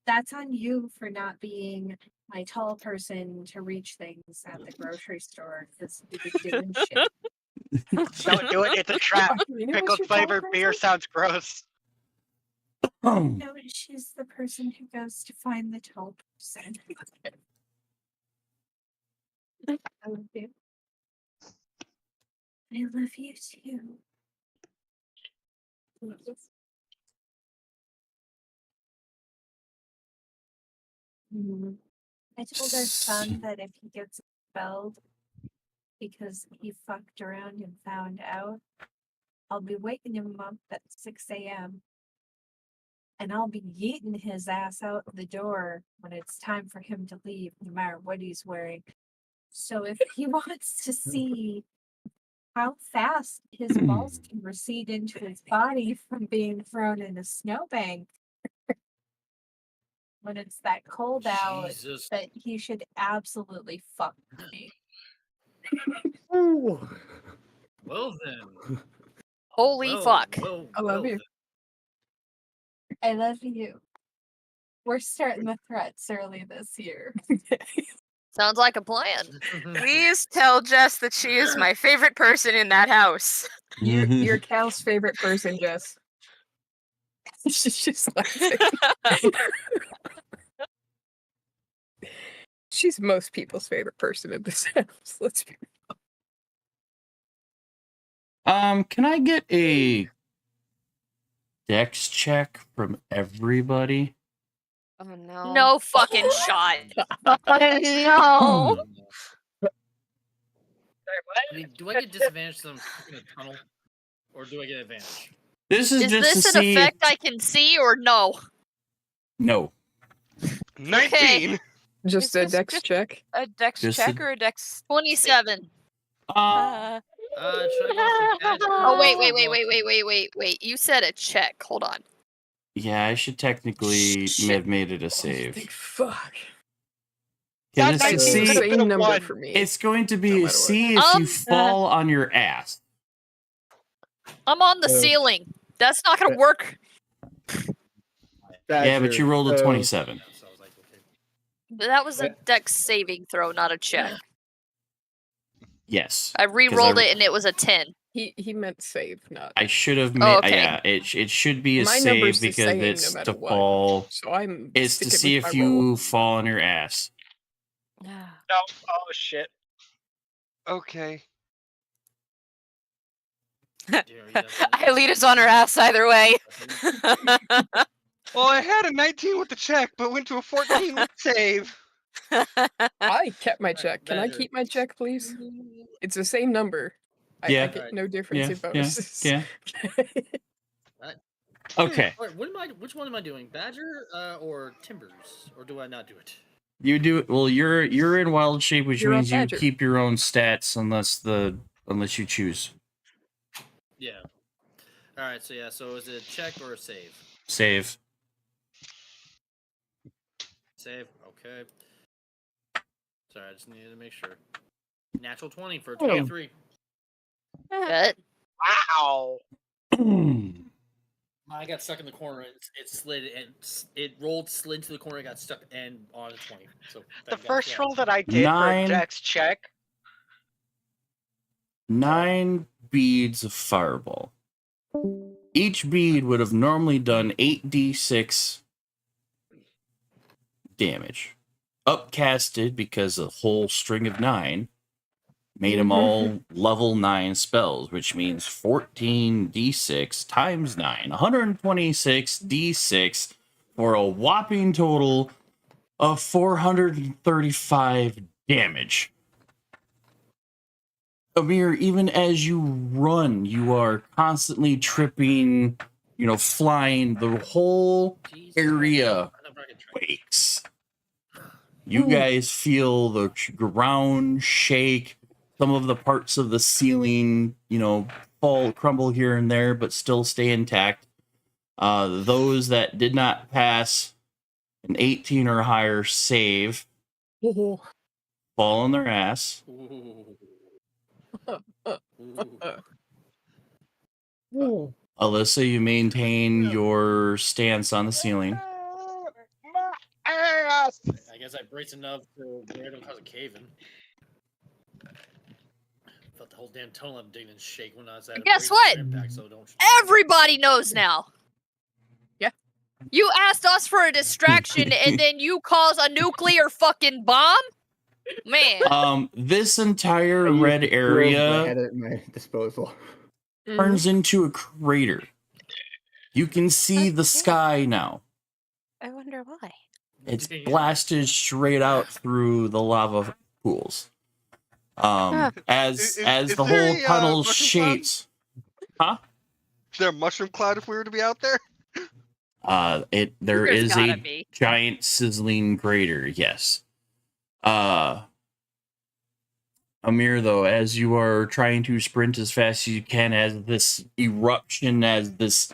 Speaker 10: that's on you for not being my tall person to reach things at the grocery store because you've been doing shit.
Speaker 8: Don't do it. It's a trap.
Speaker 2: Audrina was
Speaker 8: Pickled
Speaker 2: your tall
Speaker 8: flavored beer
Speaker 2: person?
Speaker 8: sounds gross.
Speaker 10: No, she's the person who goes to find the tall person. I love you. I love you too. I told our son that if he gets expelled because he fucked around and found out, I'll be waking him up at 6 a.m. and I'll be yeeting his ass out the door when it's time for him to leave, no matter what he's wearing. So if he wants to see how fast his balls can recede into his body from being thrown in a snowbank when it's that cold out,
Speaker 9: Jesus.
Speaker 10: that he should absolutely fuck me.
Speaker 6: Ooh.
Speaker 9: Well then.
Speaker 3: Holy
Speaker 9: Well,
Speaker 3: fuck.
Speaker 9: well,
Speaker 2: I love
Speaker 9: well
Speaker 2: you.
Speaker 10: I love you. We're starting the threats early this year.
Speaker 3: Sounds like a plan.
Speaker 9: then.
Speaker 7: Please tell Jess that she is my favorite person in that house.
Speaker 2: You're Cal's favorite person, Jess. She's just laughing. She's most people's favorite person in this house. Let's be
Speaker 1: Can I get a dex check from everybody?
Speaker 7: Oh no.
Speaker 3: No fucking shot.
Speaker 7: No.
Speaker 1: Oh.
Speaker 9: I mean, do I get disadvantage since I'm in a tunnel? Or do I get advantage?
Speaker 1: This is
Speaker 3: Is
Speaker 1: just
Speaker 3: this
Speaker 1: to
Speaker 3: an
Speaker 1: see.
Speaker 3: effect I can see or no?
Speaker 1: No.
Speaker 4: 19.
Speaker 2: just
Speaker 7: Is
Speaker 2: a
Speaker 7: this
Speaker 2: dex
Speaker 7: just-
Speaker 2: check.
Speaker 7: A dex
Speaker 1: Just
Speaker 7: check
Speaker 1: a-
Speaker 7: or a dex?
Speaker 3: 27.
Speaker 9: Should I go off the badge?
Speaker 3: Oh wait,
Speaker 9: Or
Speaker 3: wait,
Speaker 9: go
Speaker 3: wait,
Speaker 9: off
Speaker 3: wait,
Speaker 9: the-
Speaker 3: wait, wait, wait, wait. You said a check. Hold on.
Speaker 1: Yeah, I should technically
Speaker 3: Shit.
Speaker 1: have made it a
Speaker 2: Oh,
Speaker 1: save.
Speaker 2: thank fuck.
Speaker 1: Yeah,
Speaker 8: That
Speaker 1: this
Speaker 2: I
Speaker 1: is,
Speaker 8: 19
Speaker 2: see
Speaker 8: could've
Speaker 1: see,
Speaker 8: been
Speaker 2: same
Speaker 8: a
Speaker 2: number
Speaker 8: one.
Speaker 2: for me.
Speaker 1: it's going to
Speaker 2: No
Speaker 1: be
Speaker 2: matter what.
Speaker 1: see if you fall on your ass.
Speaker 3: I'm on the
Speaker 6: Uh,
Speaker 3: ceiling. That's not gonna
Speaker 6: but-
Speaker 3: work.
Speaker 1: Yeah, but you rolled a
Speaker 6: So-
Speaker 1: 27.
Speaker 9: So I was like, okay.
Speaker 3: That was a
Speaker 6: Yeah.
Speaker 3: dex saving throw, not a check.
Speaker 1: Yes.
Speaker 3: I re-rolled
Speaker 1: I-
Speaker 3: it and it was a 10.
Speaker 2: He meant save, not.
Speaker 1: I should have made.
Speaker 3: Oh, okay.
Speaker 1: Yeah, it should be a
Speaker 2: My
Speaker 1: save
Speaker 2: number's the
Speaker 1: because
Speaker 2: same
Speaker 1: it's
Speaker 2: no matter
Speaker 1: to
Speaker 2: what.
Speaker 1: fall.
Speaker 2: So I'm.
Speaker 1: It's to
Speaker 2: sticking
Speaker 1: see
Speaker 2: with
Speaker 1: if
Speaker 2: my
Speaker 1: you
Speaker 2: roll.
Speaker 1: fall on your ass.
Speaker 8: No. Oh shit.
Speaker 4: Okay.
Speaker 7: Aelita's on her ass either way.
Speaker 4: Well, I had a 19 with the check, but went to a 14 with save.
Speaker 2: I kept my check. Can I
Speaker 9: Badger.
Speaker 2: keep my check, please? It's the same number. I
Speaker 1: Yeah.
Speaker 2: get no difference
Speaker 1: Yeah,
Speaker 2: in
Speaker 1: yeah,
Speaker 2: bonuses.
Speaker 1: yeah. Okay,
Speaker 9: Alright, which one am I doing? Badger or Timbers? Or do I not do it?
Speaker 1: you do it. Well, you're in wild shape, which
Speaker 2: You're a
Speaker 1: means you
Speaker 2: badger.
Speaker 1: keep your own stats unless you choose
Speaker 9: Yeah. Alright, so yeah, so is it a check or a save?
Speaker 1: save.
Speaker 9: Save, okay. Sorry, I just needed to make sure. Natural 20 for
Speaker 1: Oh.
Speaker 9: 23.
Speaker 3: Good.
Speaker 8: Wow.
Speaker 9: I got stuck in the corner. It slid and it rolled, slid to the corner, got stuck and on a 20. So
Speaker 8: The
Speaker 9: that got
Speaker 8: first
Speaker 9: that.
Speaker 8: roll that I did for
Speaker 1: Nine.
Speaker 8: a dex check.
Speaker 1: 9 beads of fireball. Each bead would have normally done 8d6 damage. Upcasted because a whole string of 9 made them all level 9 spells, which means 14d6 times 9, 126d6 for a whopping total of 435 damage. Amir, even as you run, you are constantly tripping, flying. The whole area quakes. You guys feel the ground shake. Some of the parts of the ceiling, crumble here and there, but still stay intact. Those that did not pass an 18 or higher save fall on their ass. Alyssa, you maintain your stance on the ceiling.
Speaker 9: I guess I braced enough to where it cause a cave in. Felt the whole damn tunnel I'm digging shake when I was at.
Speaker 3: Guess what?
Speaker 9: So don't.
Speaker 3: Everybody knows now.
Speaker 2: Yeah.
Speaker 3: You asked us for a distraction, and then you cause a nuclear fucking bomb. Man.
Speaker 1: This entire
Speaker 6: I used
Speaker 1: red
Speaker 6: the tools I
Speaker 1: area
Speaker 6: had at my disposal.
Speaker 1: turns into a crater. You can see the sky now.
Speaker 7: I wonder why.
Speaker 1: It's blasted straight out through the lava pools. As
Speaker 4: Is
Speaker 1: the
Speaker 4: there
Speaker 1: whole
Speaker 4: a,
Speaker 1: tunnel
Speaker 4: mushroom cloud?
Speaker 1: shapes. Huh?
Speaker 4: Is there a mushroom cloud if we were to be out there?
Speaker 1: There
Speaker 3: There's
Speaker 1: is
Speaker 3: gotta
Speaker 1: a
Speaker 3: be.
Speaker 1: giant sizzling crater, yes. Amir, though, as you are trying to sprint as fast as you can, as this eruption, as this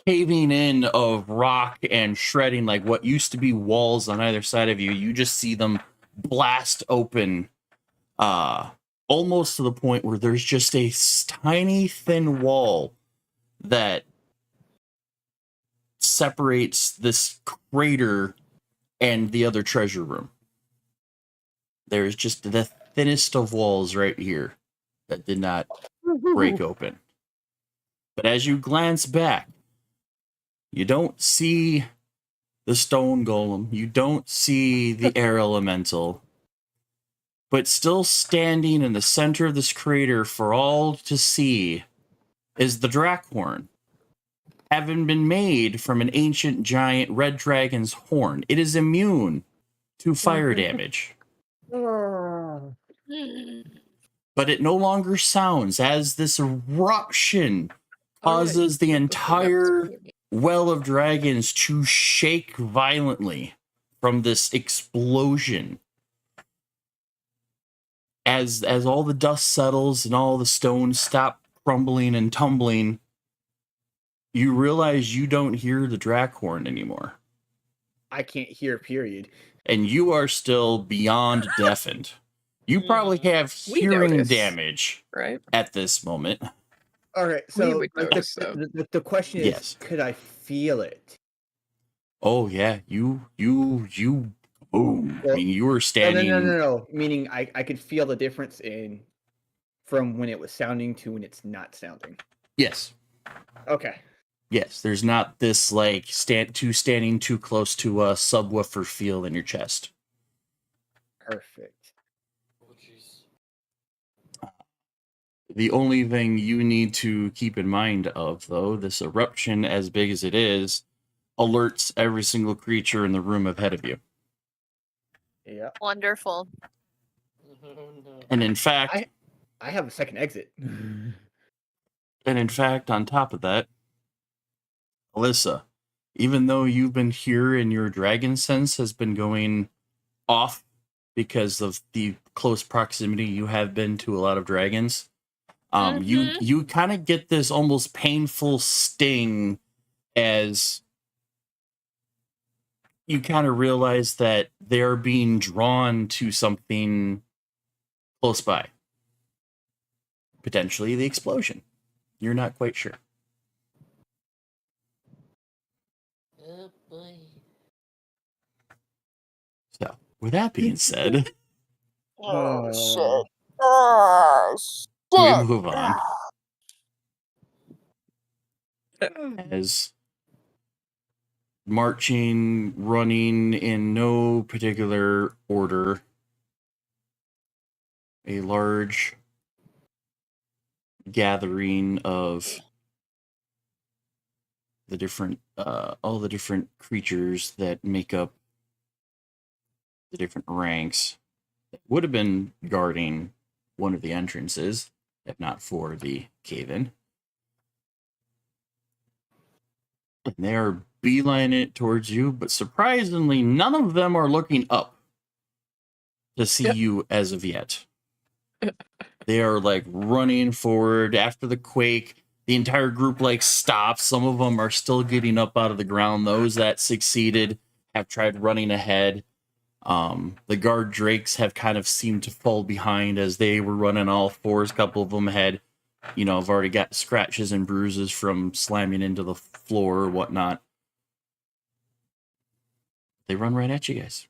Speaker 1: caving in of rock and shredding, like what used to be walls on either side of you, you just see them blast open, almost to the point where there's just a tiny thin wall that separates this crater and the other treasure room. There's just the thinnest of walls right here that did not break open. But as you glance back, you don't see the stone golem. You don't see the air elemental. But still standing in the center of this crater for all to see is the Drakhorn, having been made from an ancient giant red dragon's horn. It is immune to fire damage. But it no longer sounds, as this eruption causes the entire well of dragons to shake violently from this explosion. As all the dust settles and all the stones stop crumbling and tumbling, you realize you don't hear the Drakhorn anymore.
Speaker 6: I can't hear, period.
Speaker 1: And you are still beyond deafened. You probably have
Speaker 2: We
Speaker 1: hearing
Speaker 2: notice,
Speaker 1: damage
Speaker 2: right?
Speaker 1: at this moment.
Speaker 6: All right,
Speaker 2: We
Speaker 6: so
Speaker 2: would notice, though.
Speaker 6: the question is,
Speaker 1: Yes.
Speaker 6: could I feel it?
Speaker 1: Oh yeah, you boom. I
Speaker 6: Well,
Speaker 1: mean, you were
Speaker 6: No,
Speaker 1: standing.
Speaker 6: no. Meaning I could feel the difference from when it was sounding to when it's not sounding.
Speaker 1: Yes,
Speaker 6: Okay.
Speaker 1: yes. There's not this like standing too close to a subwoofer feel in your chest.
Speaker 6: Perfect.
Speaker 1: The only thing you need to keep in mind of, though, this eruption, as big as it is, alerts every single creature in the room ahead of you.
Speaker 6: Yeah.
Speaker 3: Wonderful.
Speaker 1: And in fact,
Speaker 6: I have a second exit.
Speaker 1: on top of that, Alyssa, even though you've been here and your dragon sense has been going off because of the close proximity you have been to a lot of dragons, you kind of get this almost painful sting as you kind of realize that they're being drawn to something close by. Potentially the explosion. You're not quite sure.
Speaker 9: Oh boy.
Speaker 1: So, with that being said,
Speaker 6: Oh,
Speaker 3: shit.
Speaker 1: we move on. As marching, running in no particular order, a large gathering of the different all the different creatures that make up the different ranks that would have been guarding one of the entrances, if not for the cave-in. And they are beelining it towards you, but surprisingly, none of them are looking up to see you as of yet. They are like running forward after the quake. The entire group like stops. Some of them are still getting up out of the ground. Those that succeeded have tried running ahead. The guard drakes have kind of seemed to fall behind as they were running all fours. A couple of them had, have already got scratches and bruises from slamming into the floor or whatnot. They run right at you guys.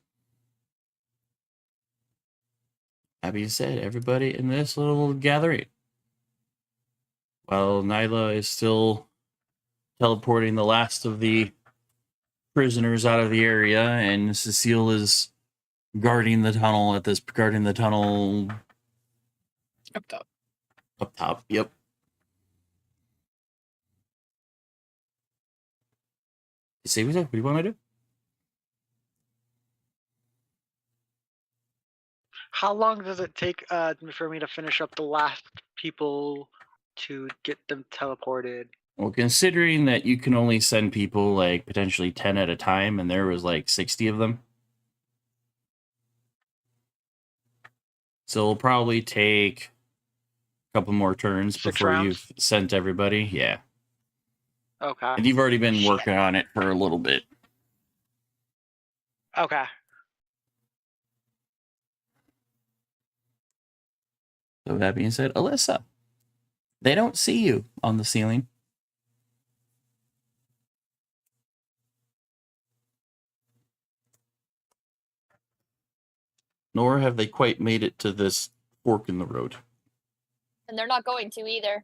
Speaker 1: That being said, everybody in this little gathering, while Nyla is still teleporting the last of the prisoners out of the area, and Cecile is guarding the tunnel up
Speaker 2: top.
Speaker 1: Up top, yep. Say what do you want to do?
Speaker 8: How long does it take for me to finish up the last people to get them teleported?
Speaker 1: Well, considering that you can only send people like potentially 10 at a time, and there was like 60 of them. So it'll probably take a couple more turns
Speaker 8: 6
Speaker 1: before
Speaker 8: rounds?
Speaker 1: you've sent everybody. Yeah.
Speaker 8: Okay.
Speaker 1: And you've already been working on it for a little bit.
Speaker 8: Okay.
Speaker 1: So that being said, Alyssa, they don't see you on the ceiling. Nor have they quite made it to this fork in the road.
Speaker 3: And they're not going to either.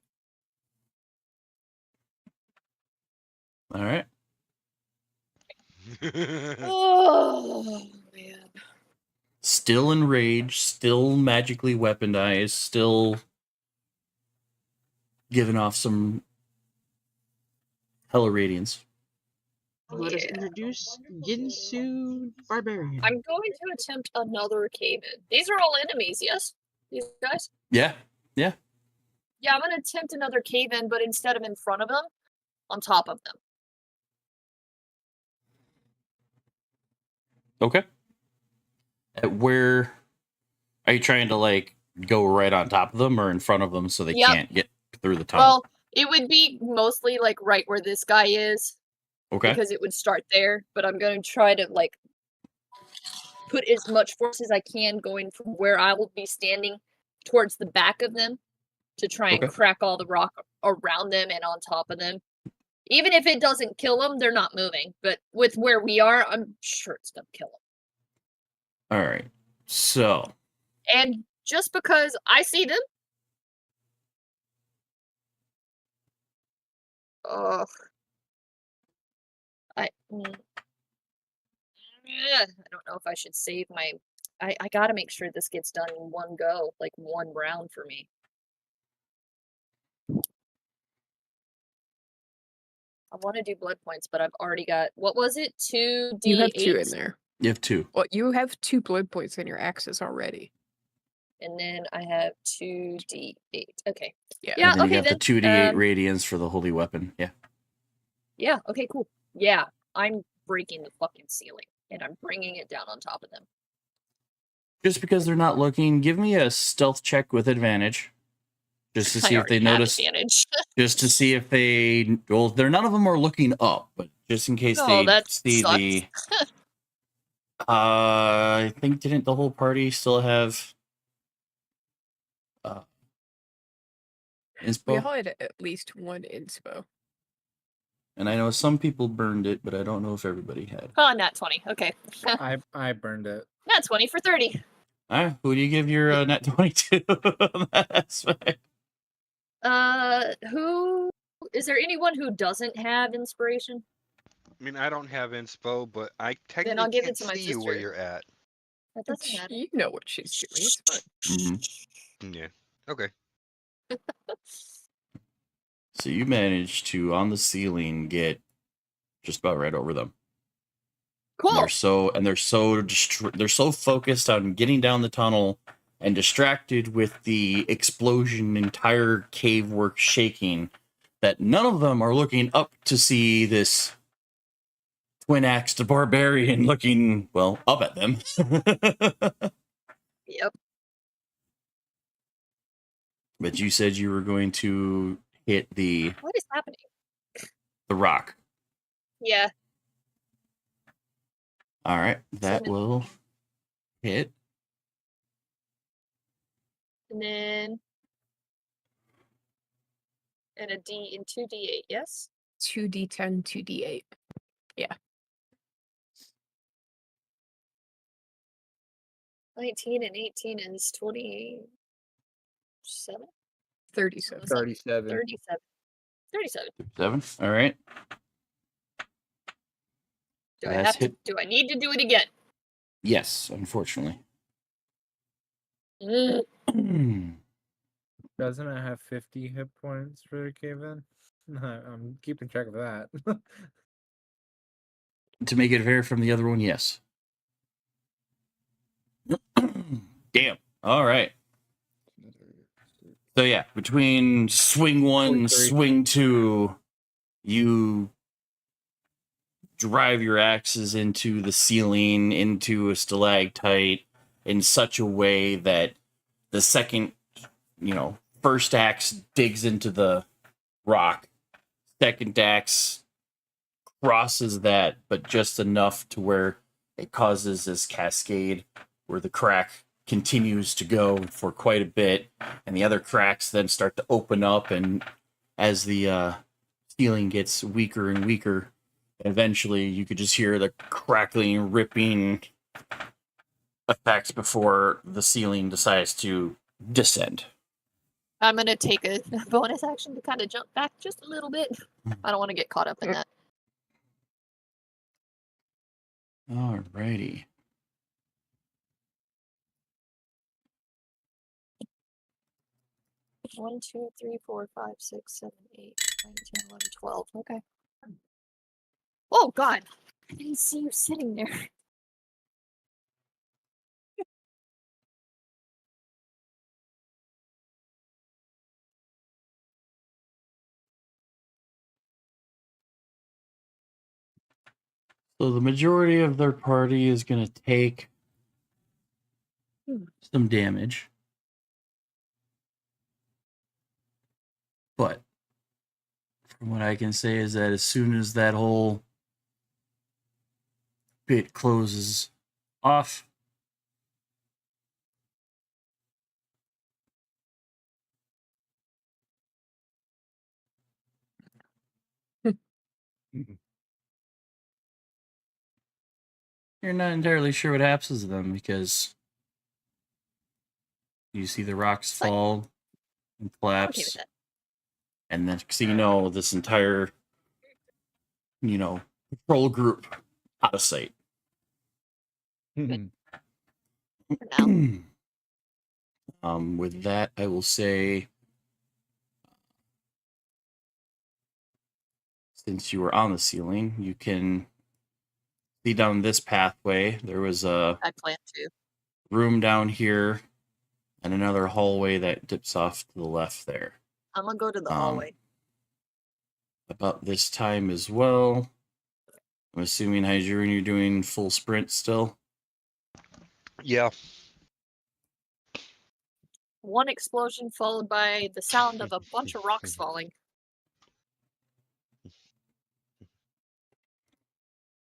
Speaker 1: All right.
Speaker 3: Oh, man.
Speaker 1: Still enraged, still magically weaponized, still giving off some hella radiance.
Speaker 11: Let us introduce Ginsu Barbarian.
Speaker 3: I'm going to attempt another cave-in. These are all enemies, yes? These guys?
Speaker 1: Yeah, yeah.
Speaker 3: Yeah, I'm going to attempt another cave-in, but instead of in front of them, on top of them.
Speaker 1: Okay. Where are you trying to like go right on top of them or in front of them so they
Speaker 3: Yep.
Speaker 1: can't get through the tunnel?
Speaker 3: Well, it would be mostly like right where this guy is.
Speaker 1: Okay.
Speaker 3: Because it would start there, but I'm going to try to like put as much force as I can going from where I will be standing towards the back of them to try and
Speaker 1: Okay.
Speaker 3: crack all the rock around them and on top of them. Even if it doesn't kill them, they're not moving. But with where we are, I'm sure it's going to kill them.
Speaker 1: All right. So,
Speaker 3: And just because I see them. I don't know if I should save my. I gotta make sure this gets done in one go, like one round for me. I want to do blood points, but I've already got. What was it? 2d8.
Speaker 2: You have 2 in there.
Speaker 1: you have 2.
Speaker 2: Well, you have 2 blood points in your axes already.
Speaker 3: And then I have 2d8. Okay.
Speaker 2: Yeah.
Speaker 3: Yeah.
Speaker 1: And then
Speaker 3: Okay.
Speaker 1: you got
Speaker 3: Then.
Speaker 1: the 2d8 radiance for the holy weapon. Yeah.
Speaker 3: Yeah. Okay. Cool. Yeah. I'm breaking the fucking ceiling, and I'm bringing it down on top of them.
Speaker 1: Just because they're not looking, give me a stealth check with advantage. Just to
Speaker 3: I
Speaker 1: see if they
Speaker 3: already have
Speaker 1: notice.
Speaker 3: advantage.
Speaker 1: Just to see if they. Well, they're none of them are looking up, but just in case
Speaker 3: Oh,
Speaker 1: they
Speaker 3: that
Speaker 1: see
Speaker 3: sucks.
Speaker 1: the. I think didn't the whole party still have
Speaker 2: We
Speaker 1: inspo?
Speaker 2: all had at least 1 inspo.
Speaker 1: And I know some people burned it, but I don't know if everybody had.
Speaker 3: Oh, nat 20. Okay.
Speaker 5: I burned it.
Speaker 3: Nat 20 for 30.
Speaker 1: All right, who do you give your nat 22 on that aspect?
Speaker 3: Who is there anyone who doesn't have inspiration?
Speaker 4: I mean, I don't have inspo, but I
Speaker 3: I'll
Speaker 4: technically
Speaker 3: give it
Speaker 4: can't
Speaker 3: to my
Speaker 4: see you where
Speaker 3: sister.
Speaker 4: you're at.
Speaker 3: That doesn't matter.
Speaker 2: You know what she's doing. It's fine.
Speaker 1: Mhm.
Speaker 4: Yeah. Okay.
Speaker 1: So you managed to, on the ceiling, get just about right over them.
Speaker 3: Cool.
Speaker 1: And they're so focused on getting down the tunnel and distracted with the explosion, entire cave work shaking, that none of them are looking up to see this twin-axed barbarian looking, well, up at them.
Speaker 3: Yep.
Speaker 1: But you said you were going to hit the
Speaker 3: What is happening?
Speaker 1: rock.
Speaker 3: Yeah.
Speaker 1: All right, that
Speaker 3: Seven.
Speaker 1: will hit.
Speaker 3: And then and a D in 2d8, yes?
Speaker 2: 2d10, 2d8.
Speaker 3: 19 and 18 is 27?
Speaker 2: 37.
Speaker 6: 37.
Speaker 3: 37. 37.
Speaker 1: 7. All right.
Speaker 3: Do I
Speaker 1: That's
Speaker 3: have to
Speaker 1: hit.
Speaker 3: do I need to do it again?
Speaker 1: Yes, unfortunately.
Speaker 3: Mm.
Speaker 5: Doesn't it have 50 hit points for the cave-in? I'm keeping track of that.
Speaker 1: To make it fair from the other one, yes. Damn. All right. So yeah, between swing 1,
Speaker 5: 43.
Speaker 1: swing 2, you drive your axes into the ceiling, into a stalactite in such a way that the second, first axe digs into the rock. Second axe crosses that, but just enough to where it causes this cascade where the crack continues to go for quite a bit, and the other cracks then start to open up, and as the ceiling gets weaker and weaker, eventually you could just hear the crackling, ripping effects before the ceiling decides to descend.
Speaker 3: I'm gonna take a bonus action to kind of jump back just a little bit. I don't want to get caught up in that.
Speaker 1: Alrighty.
Speaker 3: One, 2, 3, 4, 5, 6, 7, 8, 9, 10, 11, 12. Okay. Oh God! I didn't see you sitting there.
Speaker 1: So the majority of their party is going to take some damage. But from what I can say is that as soon as that whole bit closes off, you're not entirely sure what happens to them because you see the rocks
Speaker 3: Fine.
Speaker 1: fall and
Speaker 3: I'm okay with
Speaker 1: collapse.
Speaker 3: that.
Speaker 1: And then, so you know, this entire, patrol group out of sight.
Speaker 3: For now.
Speaker 1: With that, I will say, since you were on the ceiling, you can see down this pathway. There was a
Speaker 3: I plan to.
Speaker 1: room down here and another hallway that dips off to the left there.
Speaker 3: I'm gonna go to the hallway.
Speaker 1: About this time as well, I'm assuming, Hyjurian, you're doing full sprint still?
Speaker 4: Yeah.
Speaker 3: One explosion followed by the sound of a bunch of rocks falling.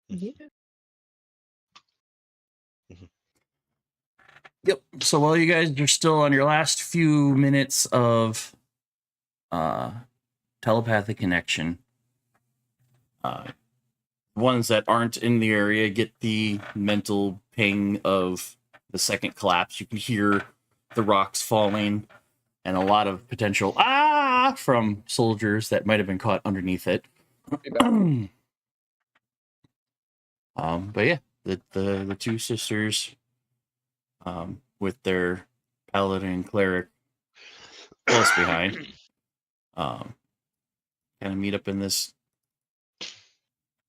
Speaker 2: Yeah.
Speaker 1: Yep. So while you guys are still on your last few minutes of telepathic connection, ones that aren't in the area get the mental ping of the second collapse. You can hear the rocks falling and a lot of potential from soldiers that might have been caught underneath it. But yeah, the two sisters, with their paladin and cleric close behind, kind of meet up in this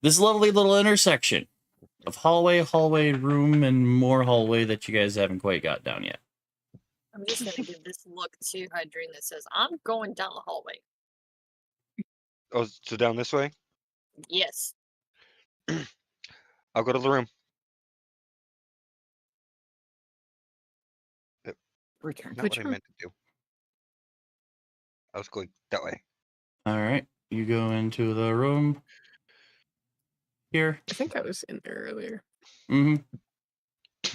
Speaker 1: this lovely little intersection of hallway, room, and more hallway that you guys haven't quite got down yet.
Speaker 3: I'm just gonna give this look to Hydrine that says, I'm going down the hallway.
Speaker 4: Oh, so down this way?
Speaker 3: Yes.
Speaker 4: I'll go to the room.
Speaker 6: Return.
Speaker 4: Not
Speaker 2: Which
Speaker 4: what I
Speaker 2: room?
Speaker 4: meant to do. I was going that way.
Speaker 1: All right, you go into the room here.
Speaker 2: I think I was in there earlier.
Speaker 1: And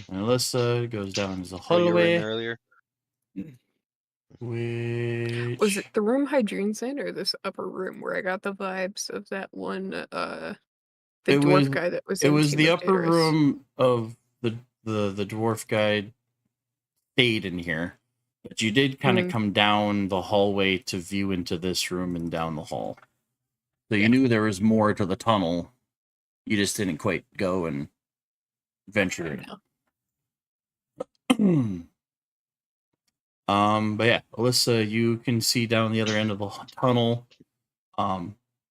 Speaker 1: Alyssa goes down to the
Speaker 4: Oh, you were in
Speaker 1: hallway.
Speaker 4: there earlier?
Speaker 1: Which
Speaker 2: Was it the room Hydrine's in or this upper room where I got the vibes of that one the
Speaker 1: It
Speaker 2: dwarf
Speaker 1: was-
Speaker 2: guy that was
Speaker 1: It
Speaker 2: in
Speaker 1: was
Speaker 2: Team
Speaker 1: the
Speaker 2: of
Speaker 1: upper
Speaker 2: Daedalus?
Speaker 1: room of the dwarf guy stayed in here, but you did kind of
Speaker 2: Mhm.
Speaker 1: come down the hallway to view into this room and down the hall. So you knew there was more to the tunnel. You just didn't quite go and venture in. But yeah, Alyssa, you can see down the other end of the tunnel.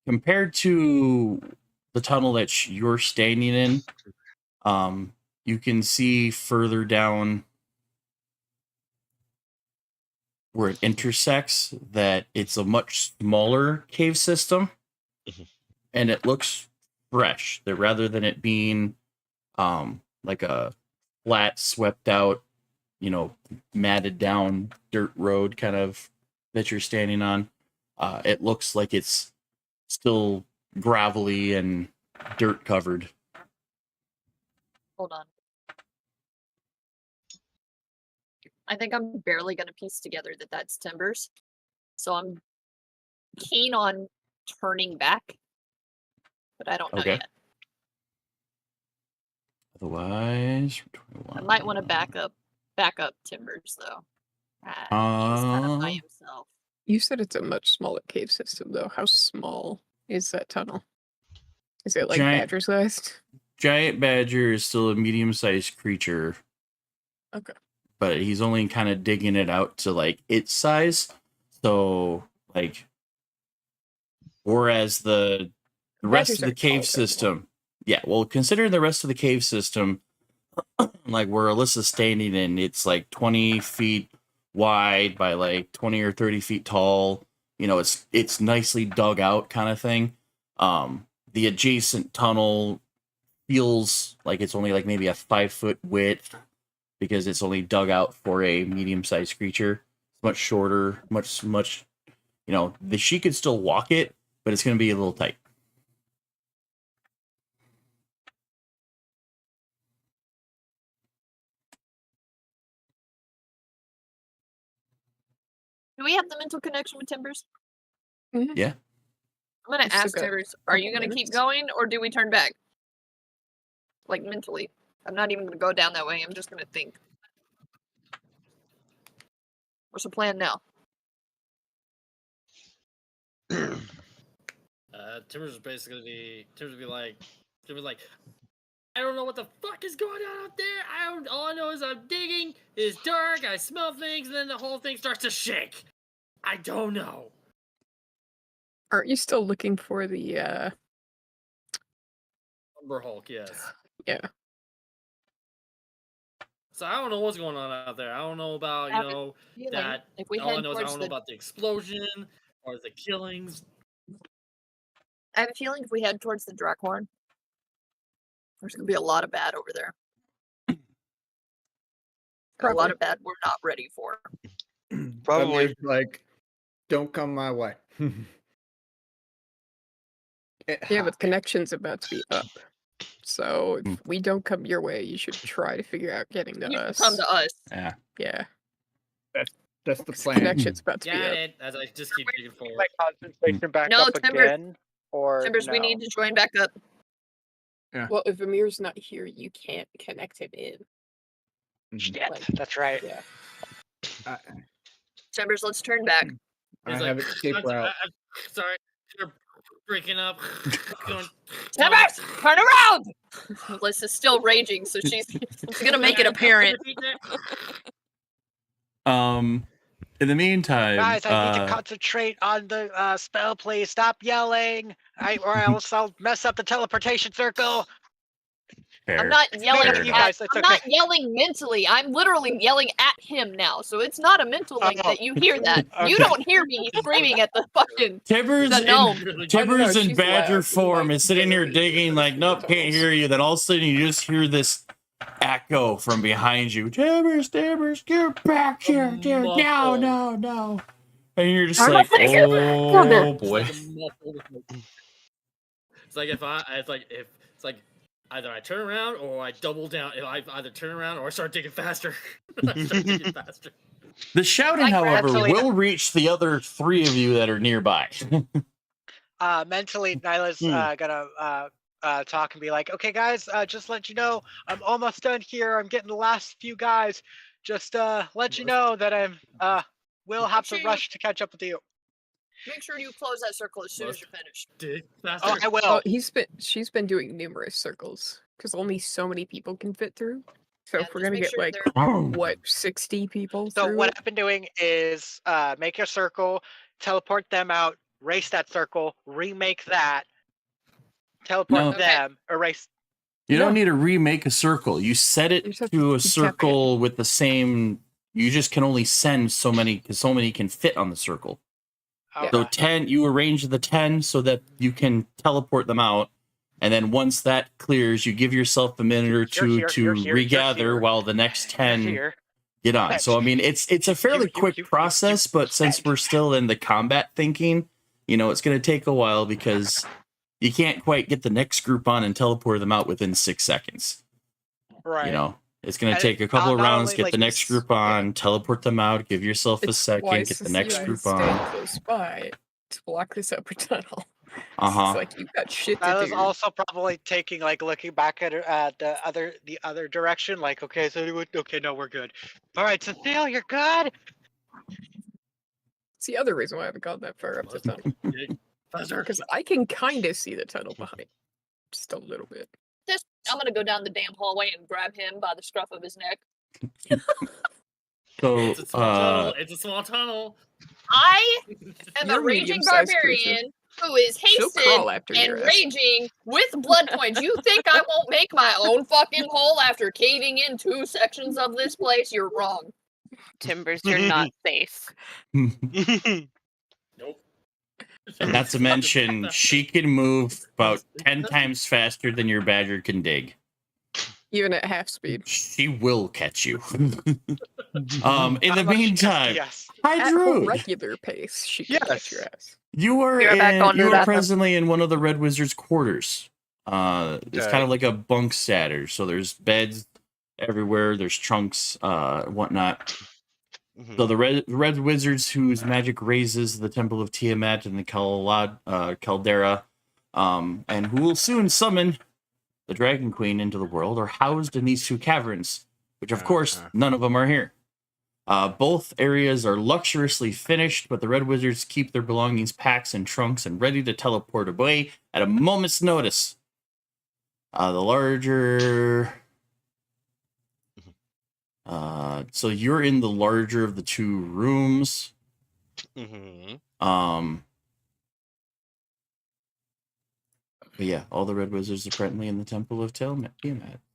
Speaker 1: Compared to the tunnel that you're standing in, you can see further down where it intersects that it's a much smaller cave system, and it looks fresh. That rather than it being like a flat, swept out, matted down dirt road kind of that you're standing on, it looks like it's still gravelly and dirt covered.
Speaker 3: Hold on. I think I'm barely gonna piece together that that's Timbers. So I'm keen on turning back, but I don't know
Speaker 1: Okay.
Speaker 3: yet.
Speaker 1: Otherwise,
Speaker 3: I might want to back up Timbers though. He's kind of by himself.
Speaker 2: You said it's a much smaller cave system though. How small is that tunnel? Is it like
Speaker 1: Giant-
Speaker 2: badger sized?
Speaker 1: Giant badger is still a medium-sized creature,
Speaker 2: Okay.
Speaker 1: but he's only kind of digging it out to like its size. So like, whereas the rest of
Speaker 2: Badgers
Speaker 1: the
Speaker 2: are
Speaker 1: cave
Speaker 2: taller.
Speaker 1: system, yeah, well, considering the rest of the cave system, like where Alyssa's standing in, it's like 20 feet wide by like 20 or 30 feet tall. It's nicely dug out kind of thing. The adjacent tunnel feels like it's only like maybe a 5-foot width because it's only dug out for a medium-sized creature. It's much shorter, much. She could still walk it, but it's going to be a little tight.
Speaker 3: Do we have the mental connection with Timbers?
Speaker 1: Yeah.
Speaker 3: I'm gonna
Speaker 2: We've still
Speaker 3: ask
Speaker 2: got
Speaker 3: Timbers, are you
Speaker 2: couple
Speaker 3: gonna keep
Speaker 2: minutes.
Speaker 3: going or do we turn back? Like mentally. I'm not even gonna go down that way, I'm just gonna think. What's the plan now?
Speaker 9: Timbers would be like, I don't know what the fuck is going on out there. All I know is I'm digging. It's dark. I smell things, and then the whole thing starts to shake. I don't know.
Speaker 2: Aren't you still looking for the
Speaker 9: Umber Hulk, yes.
Speaker 2: yeah.
Speaker 9: So I don't know what's going on out there. I don't know about
Speaker 3: Feeling
Speaker 9: that.
Speaker 3: if we
Speaker 9: All I
Speaker 3: head
Speaker 9: know is I
Speaker 3: towards
Speaker 9: don't know
Speaker 3: the
Speaker 9: about the explosion or the killings.
Speaker 3: I have a feeling if we head towards the Drakhorn, there's gonna be a lot of bad over there. A lot of bad we're not ready for.
Speaker 4: Probably.
Speaker 6: Amir's like, don't come my way.
Speaker 2: Yeah, but the connection's about to be up. So if we don't come your way, you should try to figure out getting to
Speaker 3: You
Speaker 2: us.
Speaker 3: come to us.
Speaker 1: Yeah.
Speaker 2: Yeah.
Speaker 6: That's the
Speaker 2: 'cause
Speaker 6: plan.
Speaker 2: Connection's about to be
Speaker 9: Got
Speaker 2: up.
Speaker 9: it. As I just keep digging forward.
Speaker 5: My concentration back
Speaker 3: No,
Speaker 5: up
Speaker 3: Timbers.
Speaker 5: again, or
Speaker 3: Timbers, we
Speaker 5: no?
Speaker 3: need to join back up.
Speaker 2: Well, if Amir's not here, you can't connect him in.
Speaker 5: Shit,
Speaker 2: Like,
Speaker 5: that's right.
Speaker 2: Yeah.
Speaker 3: Timbers, let's turn back.
Speaker 6: I
Speaker 9: He's
Speaker 6: have
Speaker 9: like,
Speaker 6: escape
Speaker 9: I'm
Speaker 6: route.
Speaker 9: sorry. You're breaking up. Going,
Speaker 3: Timbers, turn around! Alyssa's still raging, so she's gonna make it apparent.
Speaker 1: In the meantime,
Speaker 5: Guys, I need to concentrate on the spell, please. Stop yelling.
Speaker 8: or else I'll mess up the teleportation circle.
Speaker 1: Fair.
Speaker 3: I'm not yelling
Speaker 1: Fair
Speaker 3: at
Speaker 8: you
Speaker 1: enough.
Speaker 8: guys, it's
Speaker 3: I'm
Speaker 8: okay.
Speaker 3: not yelling mentally. I'm literally yelling at him now. So it's not a mental link
Speaker 8: Oh,
Speaker 3: that you hear that. You
Speaker 8: okay.
Speaker 3: don't hear me screaming at the fucking
Speaker 1: Tibbers
Speaker 3: the
Speaker 1: in,
Speaker 3: gnome.
Speaker 1: Tibbers in
Speaker 2: she's
Speaker 1: Badger
Speaker 2: loud.
Speaker 1: form
Speaker 2: Like,
Speaker 1: is sitting here
Speaker 2: very
Speaker 1: digging like, nope, can't
Speaker 2: tunnels.
Speaker 1: hear you. Then all of a sudden you just hear this echo from behind you. Tibbers, get back here. Dude. No. And you're just like, oh boy.
Speaker 9: It's like if it's like either I turn around or I double down. If I either turn around or I start digging faster. I start digging faster.
Speaker 1: The shouting,
Speaker 3: Like,
Speaker 1: however,
Speaker 8: mentally-
Speaker 1: will reach the other 3 of you that are nearby.
Speaker 8: Mentally, Nyla's gonna talk and be like, "Okay, guys, just let you know, I'm almost done here. I'm getting the last few guys. Just let you know that I'm will have to
Speaker 3: Sure you-
Speaker 8: rush to catch up with you."
Speaker 3: Make sure you close that circle as soon as you're finished.
Speaker 9: Dig faster.
Speaker 8: Oh, I will.
Speaker 2: Well, she's been doing numerous circles because only so many people can fit through. So
Speaker 3: Yeah,
Speaker 2: if we're
Speaker 3: just
Speaker 2: gonna
Speaker 3: make
Speaker 2: get
Speaker 3: sure
Speaker 2: like
Speaker 3: they're-
Speaker 2: what 60 people
Speaker 8: So
Speaker 2: through
Speaker 8: what
Speaker 2: it?
Speaker 8: I've been doing is make a circle, teleport them out, race that circle, remake that, teleport
Speaker 1: No.
Speaker 8: them, erase.
Speaker 1: You don't
Speaker 2: No.
Speaker 1: need to remake a circle. You set
Speaker 2: You
Speaker 1: it
Speaker 2: just have
Speaker 1: to a
Speaker 2: to keep tapping it.
Speaker 1: circle with the same. You just can only send so many because so many can fit on the circle.
Speaker 8: Okay.
Speaker 1: So 10, you arrange the 10 so that you can teleport them out. And then once that clears, you give yourself a minute or
Speaker 8: You're
Speaker 1: two
Speaker 8: here,
Speaker 1: to
Speaker 8: you're here, you're
Speaker 1: regather
Speaker 8: here.
Speaker 1: while the next 10
Speaker 8: Here.
Speaker 1: get on. So I mean, it's a fairly quick process, but since we're still in the combat thinking, it's going to take a while because you can't quite get the next group on and teleport them out within 6 seconds.
Speaker 8: Right.
Speaker 1: It's going to
Speaker 8: And
Speaker 1: take a couple of
Speaker 8: not
Speaker 1: rounds,
Speaker 8: only,
Speaker 1: get
Speaker 8: like,
Speaker 1: the next group on, teleport them out, give yourself a
Speaker 2: It's
Speaker 1: second,
Speaker 2: wise
Speaker 1: get
Speaker 2: to
Speaker 1: the
Speaker 2: see
Speaker 1: next
Speaker 2: you
Speaker 1: group
Speaker 2: stay
Speaker 1: on.
Speaker 2: close by to block this upper tunnel.
Speaker 1: Uh-huh.
Speaker 2: It's like you've got shit
Speaker 8: I
Speaker 2: to
Speaker 8: was
Speaker 2: do.
Speaker 8: also probably taking looking back at the other direction. Like, okay, so okay, no, we're good. All right, Cecile, you're good.
Speaker 2: It's the other reason why I haven't gone that far up the tunnel.
Speaker 9: Dig faster.
Speaker 2: Because I can kind of see the tunnel behind. Just a little bit.
Speaker 3: I'm gonna go down the damn hallway and grab him by the scruff of his neck.
Speaker 1: So,
Speaker 9: It's a small tunnel. It's a small tunnel.
Speaker 3: I am
Speaker 2: You're
Speaker 3: a
Speaker 2: a
Speaker 3: raging
Speaker 2: medium-sized creature.
Speaker 3: barbarian who is
Speaker 2: She'll
Speaker 3: hasted
Speaker 2: crawl after
Speaker 3: and
Speaker 2: your ass.
Speaker 3: raging with blood points. You think I won't make my own fucking hole after caving in 2 sections of this place? You're wrong.
Speaker 7: Timbers, you're not safe.
Speaker 1: and
Speaker 9: Nope.
Speaker 1: not to mention, she can move about 10 times faster than your badger can dig.
Speaker 2: Even at half speed.
Speaker 1: She will catch you. In the
Speaker 8: How much-
Speaker 1: meantime,
Speaker 8: yes.
Speaker 1: hi
Speaker 2: At her
Speaker 1: Drew.
Speaker 2: regular pace, she can catch your ass.
Speaker 1: You are
Speaker 7: Be right back, going to
Speaker 1: you
Speaker 7: the
Speaker 1: are
Speaker 7: bathroom.
Speaker 1: presently in one of the Red Wizard's quarters. It's
Speaker 4: Okay.
Speaker 1: kind of like a bunk statter. So there's beds everywhere. There's trunks, whatnot.
Speaker 4: Mhm.
Speaker 1: So the Red Wizards, whose magic raises the Temple of Tiamat and the Caldera, and who will soon summon the Dragon Queen into the world, are housed in these 2 caverns, which of course none of them are here. Both areas are luxuriously finished, but the Red Wizards keep their belongings packed in trunks and ready to teleport away at a moment's notice. The larger... so you're in the larger of the 2 rooms.
Speaker 4: Mhm.
Speaker 1: But yeah, all the Red Wizards are currently in the Temple of Tiamat. So,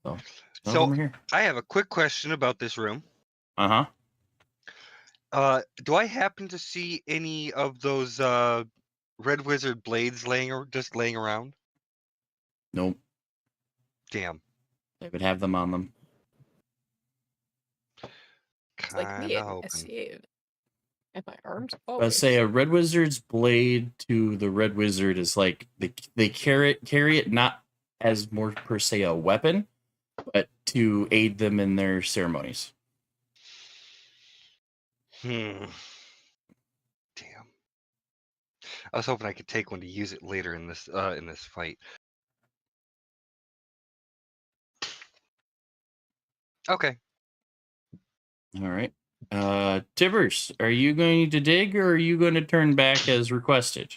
Speaker 1: none of
Speaker 4: So
Speaker 1: them are here.
Speaker 4: I have a quick question about this room.
Speaker 1: Uh-huh.
Speaker 4: Do I happen to see any of those Red Wizard blades just laying around?
Speaker 1: Nope.
Speaker 4: Damn.
Speaker 1: They would have them on them.
Speaker 2: It's like me
Speaker 4: Kinda
Speaker 2: at
Speaker 4: hoping.
Speaker 2: SCA. And my arms
Speaker 1: I
Speaker 2: always.
Speaker 1: say a Red Wizard's blade to the Red Wizard is like they carry it not as more per se a weapon, but to aid them in their ceremonies.
Speaker 4: Damn. I was hoping I could take one to use it later in this fight. Okay.
Speaker 1: All right. Tibbers, are you going to dig or are you going to turn back as requested?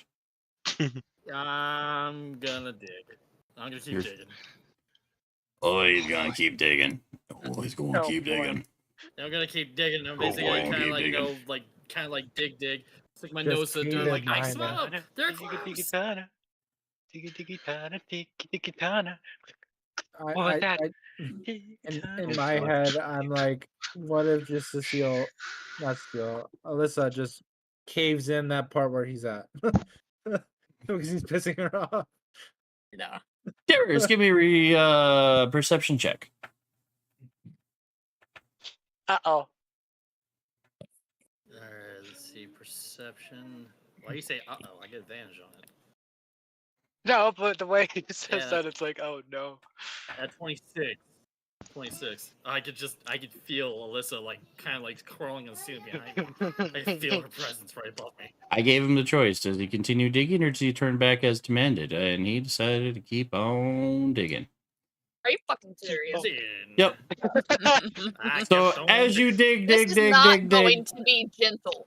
Speaker 9: I'm gonna dig. I'm gonna keep
Speaker 1: You're-
Speaker 9: digging.
Speaker 1: Oh, he's gonna keep digging. Oh, he's gonna
Speaker 8: Oh,
Speaker 1: keep
Speaker 8: boy.
Speaker 1: digging.
Speaker 9: I'm gonna keep digging. I'm
Speaker 1: Oh,
Speaker 9: basically
Speaker 1: boy,
Speaker 9: kind of
Speaker 1: keep
Speaker 9: like
Speaker 1: digging.
Speaker 9: kind of like dig. Stick my
Speaker 5: Just
Speaker 9: nose to the
Speaker 5: keep
Speaker 9: dirt, like
Speaker 5: in
Speaker 9: I
Speaker 5: mind
Speaker 9: smell
Speaker 5: that-
Speaker 9: them. They're close.
Speaker 8: Tiki tiki tana, tiki tiki tana.
Speaker 5: I,
Speaker 8: Want
Speaker 5: I,
Speaker 8: that?
Speaker 5: I
Speaker 8: Tiki
Speaker 5: in
Speaker 8: tana.
Speaker 5: my head, I'm like, what if just Alyssa just caves in that part where he's at because he's pissing her off.
Speaker 1: Nah. Darius, give me a perception check.
Speaker 8: Uh-oh.
Speaker 9: Alright, let's see. Perception. Why you say uh-oh? I get advantage on it.
Speaker 8: No, but the way he says
Speaker 9: Yeah.
Speaker 8: that, it's like, oh no.
Speaker 9: At 26. 26. I could feel Alyssa like kind of like crawling and ceiling behind me. I feel her presence right above me.
Speaker 1: I gave him the choice. Does he continue digging or does he turn back as demanded? And he decided to keep on digging.
Speaker 3: Are you fucking serious?
Speaker 1: Yep.
Speaker 9: I
Speaker 1: So
Speaker 9: kept on
Speaker 1: as you dig,
Speaker 3: This
Speaker 1: dig,
Speaker 3: is
Speaker 1: dig,
Speaker 3: not
Speaker 1: dig,
Speaker 3: going
Speaker 1: dig,
Speaker 3: to be gentle.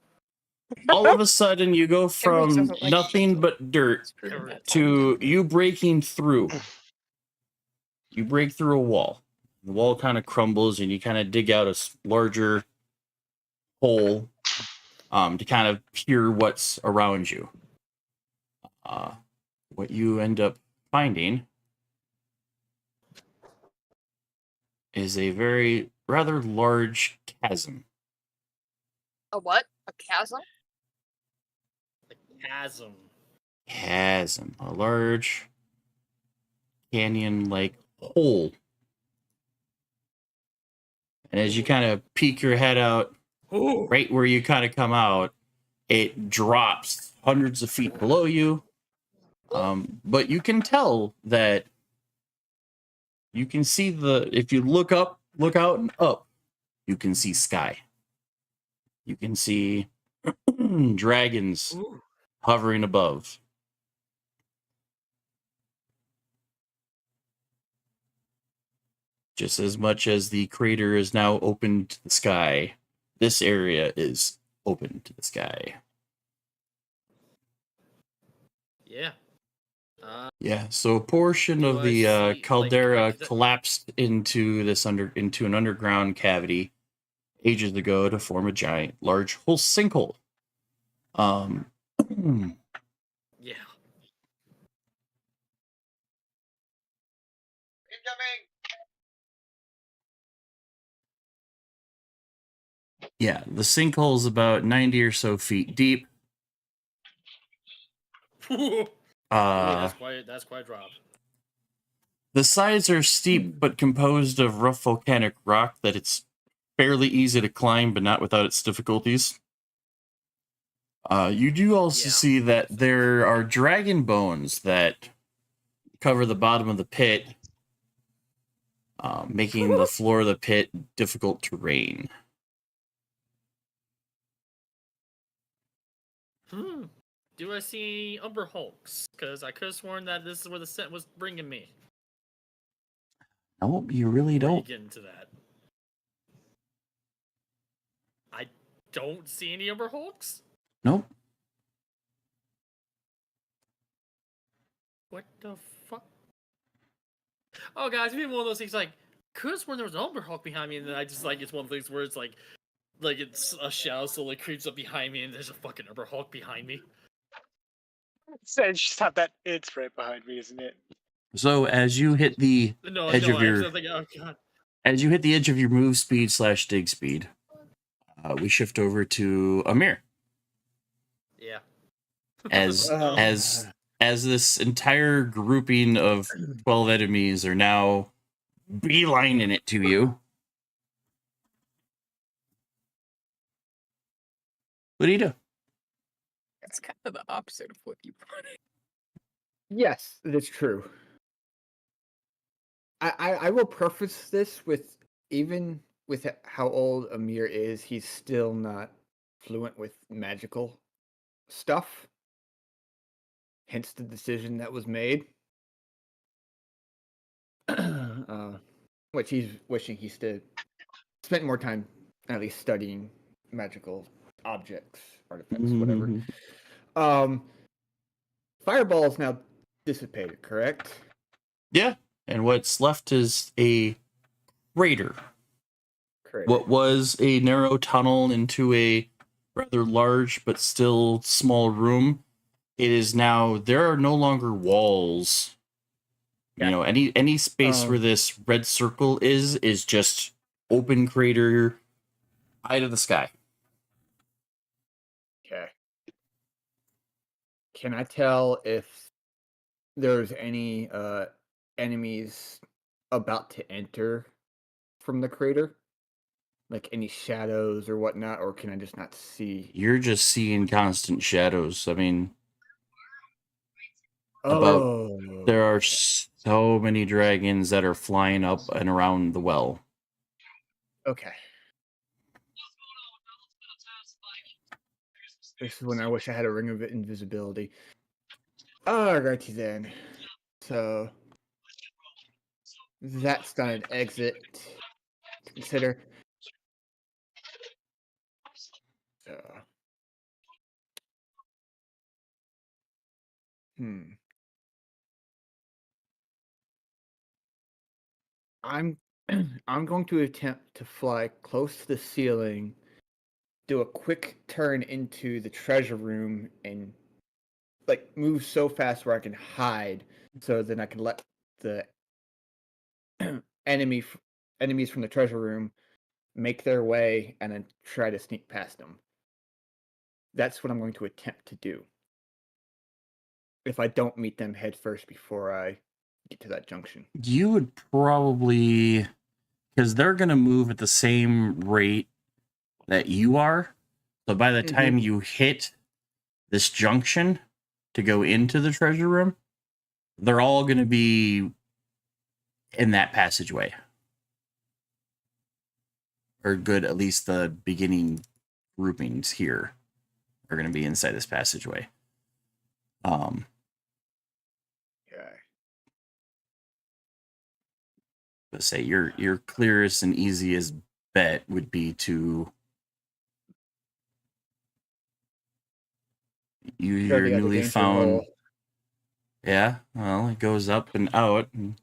Speaker 1: all of a sudden you go from
Speaker 2: doesn't like
Speaker 1: nothing
Speaker 2: gentle.
Speaker 1: but dirt
Speaker 2: It's proven that
Speaker 1: to you breaking through. You break through a wall. The wall kind of crumbles and you kind of dig out a larger hole to kind of hear what's around you. What you end up finding is a rather large chasm.
Speaker 3: A what? A chasm?
Speaker 9: Chasm.
Speaker 1: Chasm. A large canyon-like hole. And as you kind of peek your head out, right where you kind of come out, it drops hundreds of feet below you. But you can tell that you can see if you look out and up, you can see sky. You can see dragons hovering above. Just as much as the crater is now open to the sky, this area is open to the sky.
Speaker 9: Yeah.
Speaker 1: Yeah, so a portion
Speaker 9: Do
Speaker 1: of
Speaker 9: I
Speaker 1: the
Speaker 9: see, like,
Speaker 1: caldera
Speaker 9: is it-
Speaker 1: collapsed into into an underground cavity ages ago to form a giant, large whole sinkhole.
Speaker 9: Yeah.
Speaker 1: Yeah, the sinkhole is about 90 or so feet deep.
Speaker 9: That's quite a drop.
Speaker 1: The sides are steep but composed of rough volcanic rock that it's fairly easy to climb, but not without its difficulties. You do also see that there are dragon bones that cover the bottom of the pit, making the floor of the pit difficult terrain.
Speaker 9: Do I see any Umber Hulks? Because I could have sworn that this is where the scent was bringing me.
Speaker 1: Nope, you really
Speaker 9: Before you
Speaker 1: don't.
Speaker 9: get into that. I don't see any Umber Hulks?
Speaker 1: Nope.
Speaker 9: What the fuck? Oh, guys, it's been one of those things like, could have sworn there was an Umber Hulk behind me, and then I just like, it's one of those things where it's like it's a shadow slowly creeps up behind me, and there's a fucking Umber Hulk behind me.
Speaker 8: So just have that. It's right behind me, isn't it?
Speaker 1: So as you hit the edge of your
Speaker 9: oh god.
Speaker 1: as you hit the edge of your move speed / dig speed, we shift over to Amir.
Speaker 9: Yeah.
Speaker 1: As this entire grouping of 12 enemies are now beelining it to you. What do you do?
Speaker 2: It's kind of the opposite of what you wanted.
Speaker 6: Yes, that's true. I will preface this with, even with how old Amir is, he's still not fluent with magical stuff. Hence the decision that was made. Which he's wishing he spent more time at least studying magical objects, artifacts, whatever. Fireball is now dissipated, correct?
Speaker 1: Yeah, and what's left is a crater. What was a narrow tunnel into a rather large but still small room it is now there are no longer walls.
Speaker 6: Yeah.
Speaker 1: You know, any space where this red circle is just open crater, eye to the sky.
Speaker 6: Okay. Can I tell if there's any enemies about to enter from the crater? Like any shadows or whatnot, or can I just not see?
Speaker 1: You're just seeing constant shadows. I mean,
Speaker 6: Oh,
Speaker 1: there are so many dragons that are flying up and around the well.
Speaker 6: okay. This is when I wish I had a ring of invisibility. Alrighty then. So that's not an exit to consider. So, I'm I'm going to attempt to fly close to the ceiling, do a quick turn into the treasure room, and like move so fast where I can hide, so then I can let the enemies from the treasure room make their way and then try to sneak past them. That's what I'm going to attempt to do. If I don't meet them head first before I get to that junction.
Speaker 1: You would probably, because they're going to move at the same rate that you are. So by the time you hit this junction to go into the treasure room, they're all going to be in that passageway. Or good, at least the beginning groupings here are going to be inside this passageway.
Speaker 6: Okay.
Speaker 1: Let's say your clearest and easiest bet would be to use your newly found. Yeah, well, it goes up and out. And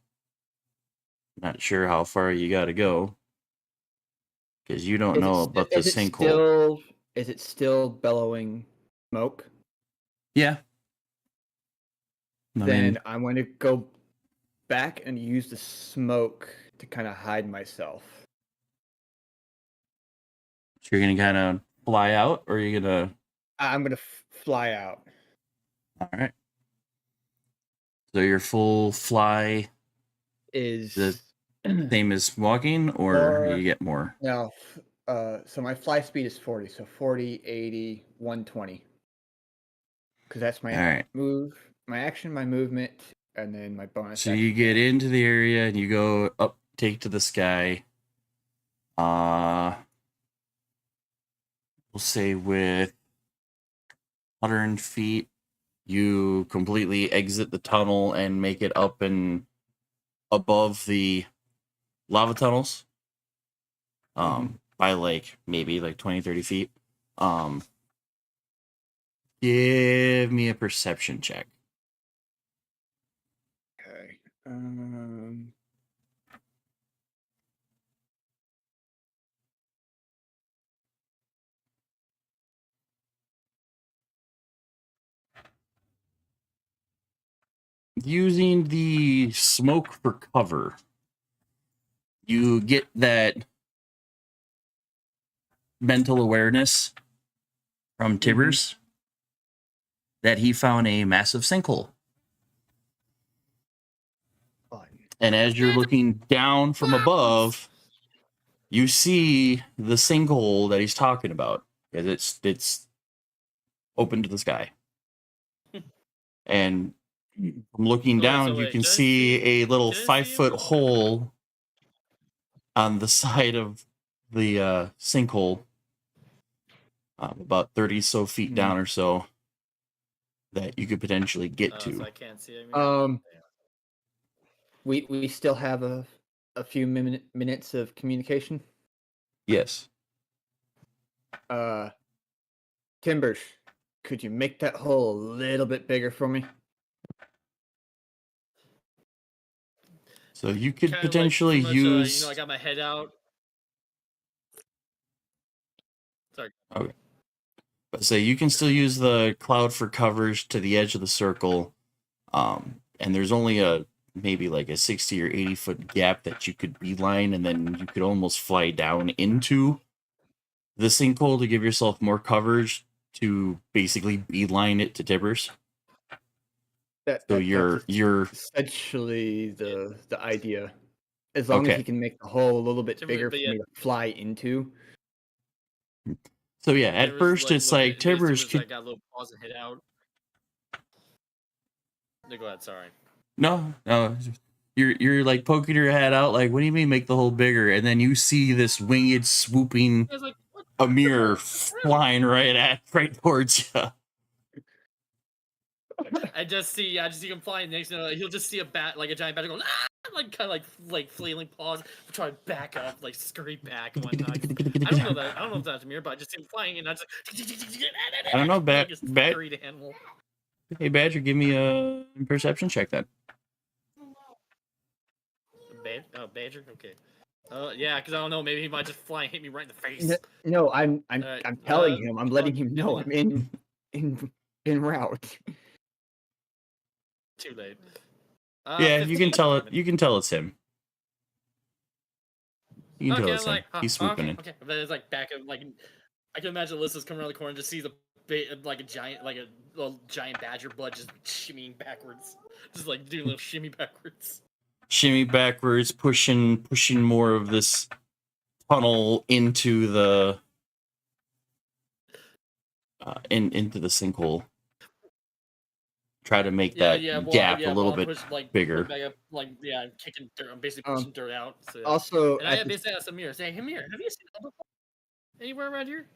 Speaker 1: not sure how far you got to go because you don't know about the sinkhole.
Speaker 6: Is it still bellowing smoke?
Speaker 1: Yeah.
Speaker 6: Then I'm going to go back and use the smoke to kind of hide myself.
Speaker 1: So you're going to kind of fly out, or are you going to...
Speaker 6: I'm going to fly out.
Speaker 1: All right. So your full fly
Speaker 6: is
Speaker 1: the same as walking, or you get more?
Speaker 6: No. So my fly speed is 40. So 40, 80, 120. Because that's my move, my action, my movement, and then my bonus.
Speaker 1: So you get into the area and you go up, take to the sky. We'll say with 100 feet, you completely exit the tunnel and make it up and above the lava tunnels. By like maybe like 20, 30 feet. Give me a perception check.
Speaker 6: Okay.
Speaker 1: Using the smoke for cover, you get that mental awareness from Tibbers that he found a massive sinkhole. And as you're looking down from above, you see the sinkhole that he's talking about, because it's open to the sky. And from looking down, you can see a little 5-foot hole on the side of the sinkhole, about 30 so feet down or so, that you could potentially get to.
Speaker 9: So I can't see it.
Speaker 6: We still have a few minutes of communication.
Speaker 1: Yes.
Speaker 6: Timbers, could you make that hole a little bit bigger for me?
Speaker 1: So you could
Speaker 9: Kinda
Speaker 1: potentially
Speaker 9: like,
Speaker 1: use.
Speaker 9: I got my head out. Sorry.
Speaker 1: Okay. But say you can still use the cloud for coverage to the edge of the circle. And there's only a maybe like a 60 or 80-foot gap that you could beeline, and then you could almost fly down into the sinkhole to give yourself more coverage to basically beeline it to Tibbers. So you're
Speaker 6: essentially the idea. As long as
Speaker 1: Okay.
Speaker 6: he can make the hole a little bit
Speaker 9: Tibbers-
Speaker 6: bigger for
Speaker 9: but yeah.
Speaker 6: me to fly into.
Speaker 1: So yeah, at
Speaker 9: Tibbers,
Speaker 1: first it's
Speaker 9: look
Speaker 1: like
Speaker 9: at- these
Speaker 1: Tibbers
Speaker 9: Tibbers,
Speaker 1: could
Speaker 9: like, got a little pause and hit out. No, go ahead. Sorry.
Speaker 1: no. You're like poking your head out like, what do you mean make the hole bigger? And then you see this winged swooping
Speaker 9: I was like, what?
Speaker 1: Amir flying right towards you.
Speaker 9: I just see him flying next. He'll just see a bat, like a giant bat, going like kind of like flailing paws, try to back up, like scurry back and whatnot. I don't know if that's Amir, but I just see him flying, and I just
Speaker 1: I don't know,
Speaker 9: like a
Speaker 1: Bat.
Speaker 9: scurried animal.
Speaker 1: Hey Badger, give me a perception check then.
Speaker 9: Badger. Okay. Yeah, because I don't know. Maybe he might just fly and hit me right in the face.
Speaker 6: No, I'm
Speaker 9: Alright,
Speaker 6: telling him. I'm letting him know I'm in route.
Speaker 9: Too late.
Speaker 1: Yeah, you
Speaker 9: 15.
Speaker 1: can tell it. You can tell it's him. You can tell
Speaker 9: Okay,
Speaker 1: it's
Speaker 9: I'm
Speaker 1: him.
Speaker 9: like,
Speaker 1: He's swooping
Speaker 9: okay,
Speaker 1: in.
Speaker 9: okay. But it's like back of like, I can imagine Alyssa's coming around the corner and just sees like a little giant badger blood just shimmying backwards, just like doing a little shimmy backwards.
Speaker 1: Shimmy backwards, pushing more of this tunnel into the into the sinkhole. Try to make that gap a little bit bigger.
Speaker 9: Back up, I'm kicking dirt. I'm basically pushing dirt out. So.
Speaker 6: Also,
Speaker 9: and I basically asked Amir, say, hey, Amir, have you seen that before? Anywhere around here?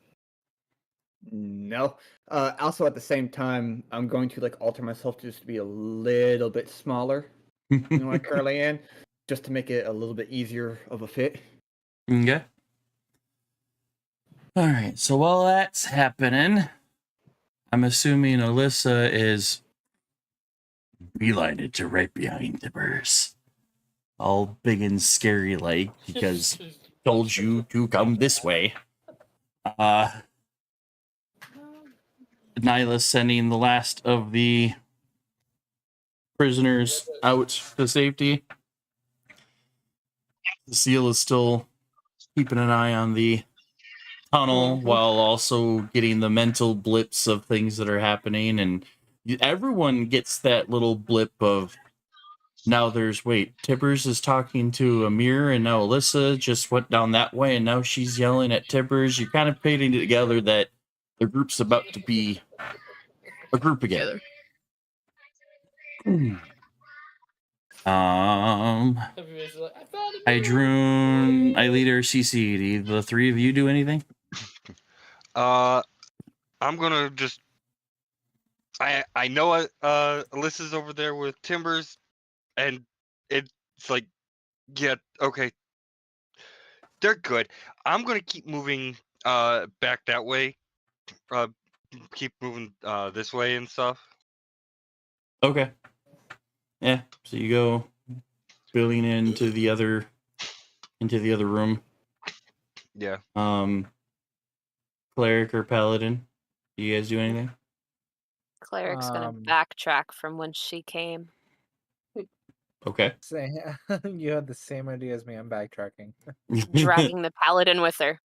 Speaker 6: No. Also, at the same time, I'm going to like alter myself to just be a little bit smaller than what I currently am, just to make it a little bit easier of a fit.
Speaker 1: Okay. All right. So while that's happening, I'm assuming Alyssa is beelined to right behind Tibbers, all big and scary like, because told you to come this way. Nyla's sending the last of the prisoners out to safety. The seal is still keeping an eye on the tunnel while also getting the mental blips of things that are happening, and everyone gets that little blip of now Tibbers is talking to Amir, and now Alyssa just went down that way, and now she's yelling at Tibbers. You're kind of putting it together that the group's about to be a group again. Hydroon, Ilita, or CC, do the three of you do anything?
Speaker 4: I'm gonna just. I know Alyssa's over there with Timbers, and it's like, yeah, okay, they're good. I'm gonna keep moving back that way. Keep moving this way and stuff.
Speaker 1: Okay. Yeah. So you go spilling into the other room.
Speaker 4: Yeah.
Speaker 1: Cleric or paladin, do you guys do anything?
Speaker 7: Cleric's gonna backtrack from when she came.
Speaker 1: Okay.
Speaker 5: You had the same idea as me. I'm backtracking.
Speaker 7: Dragging the paladin with her.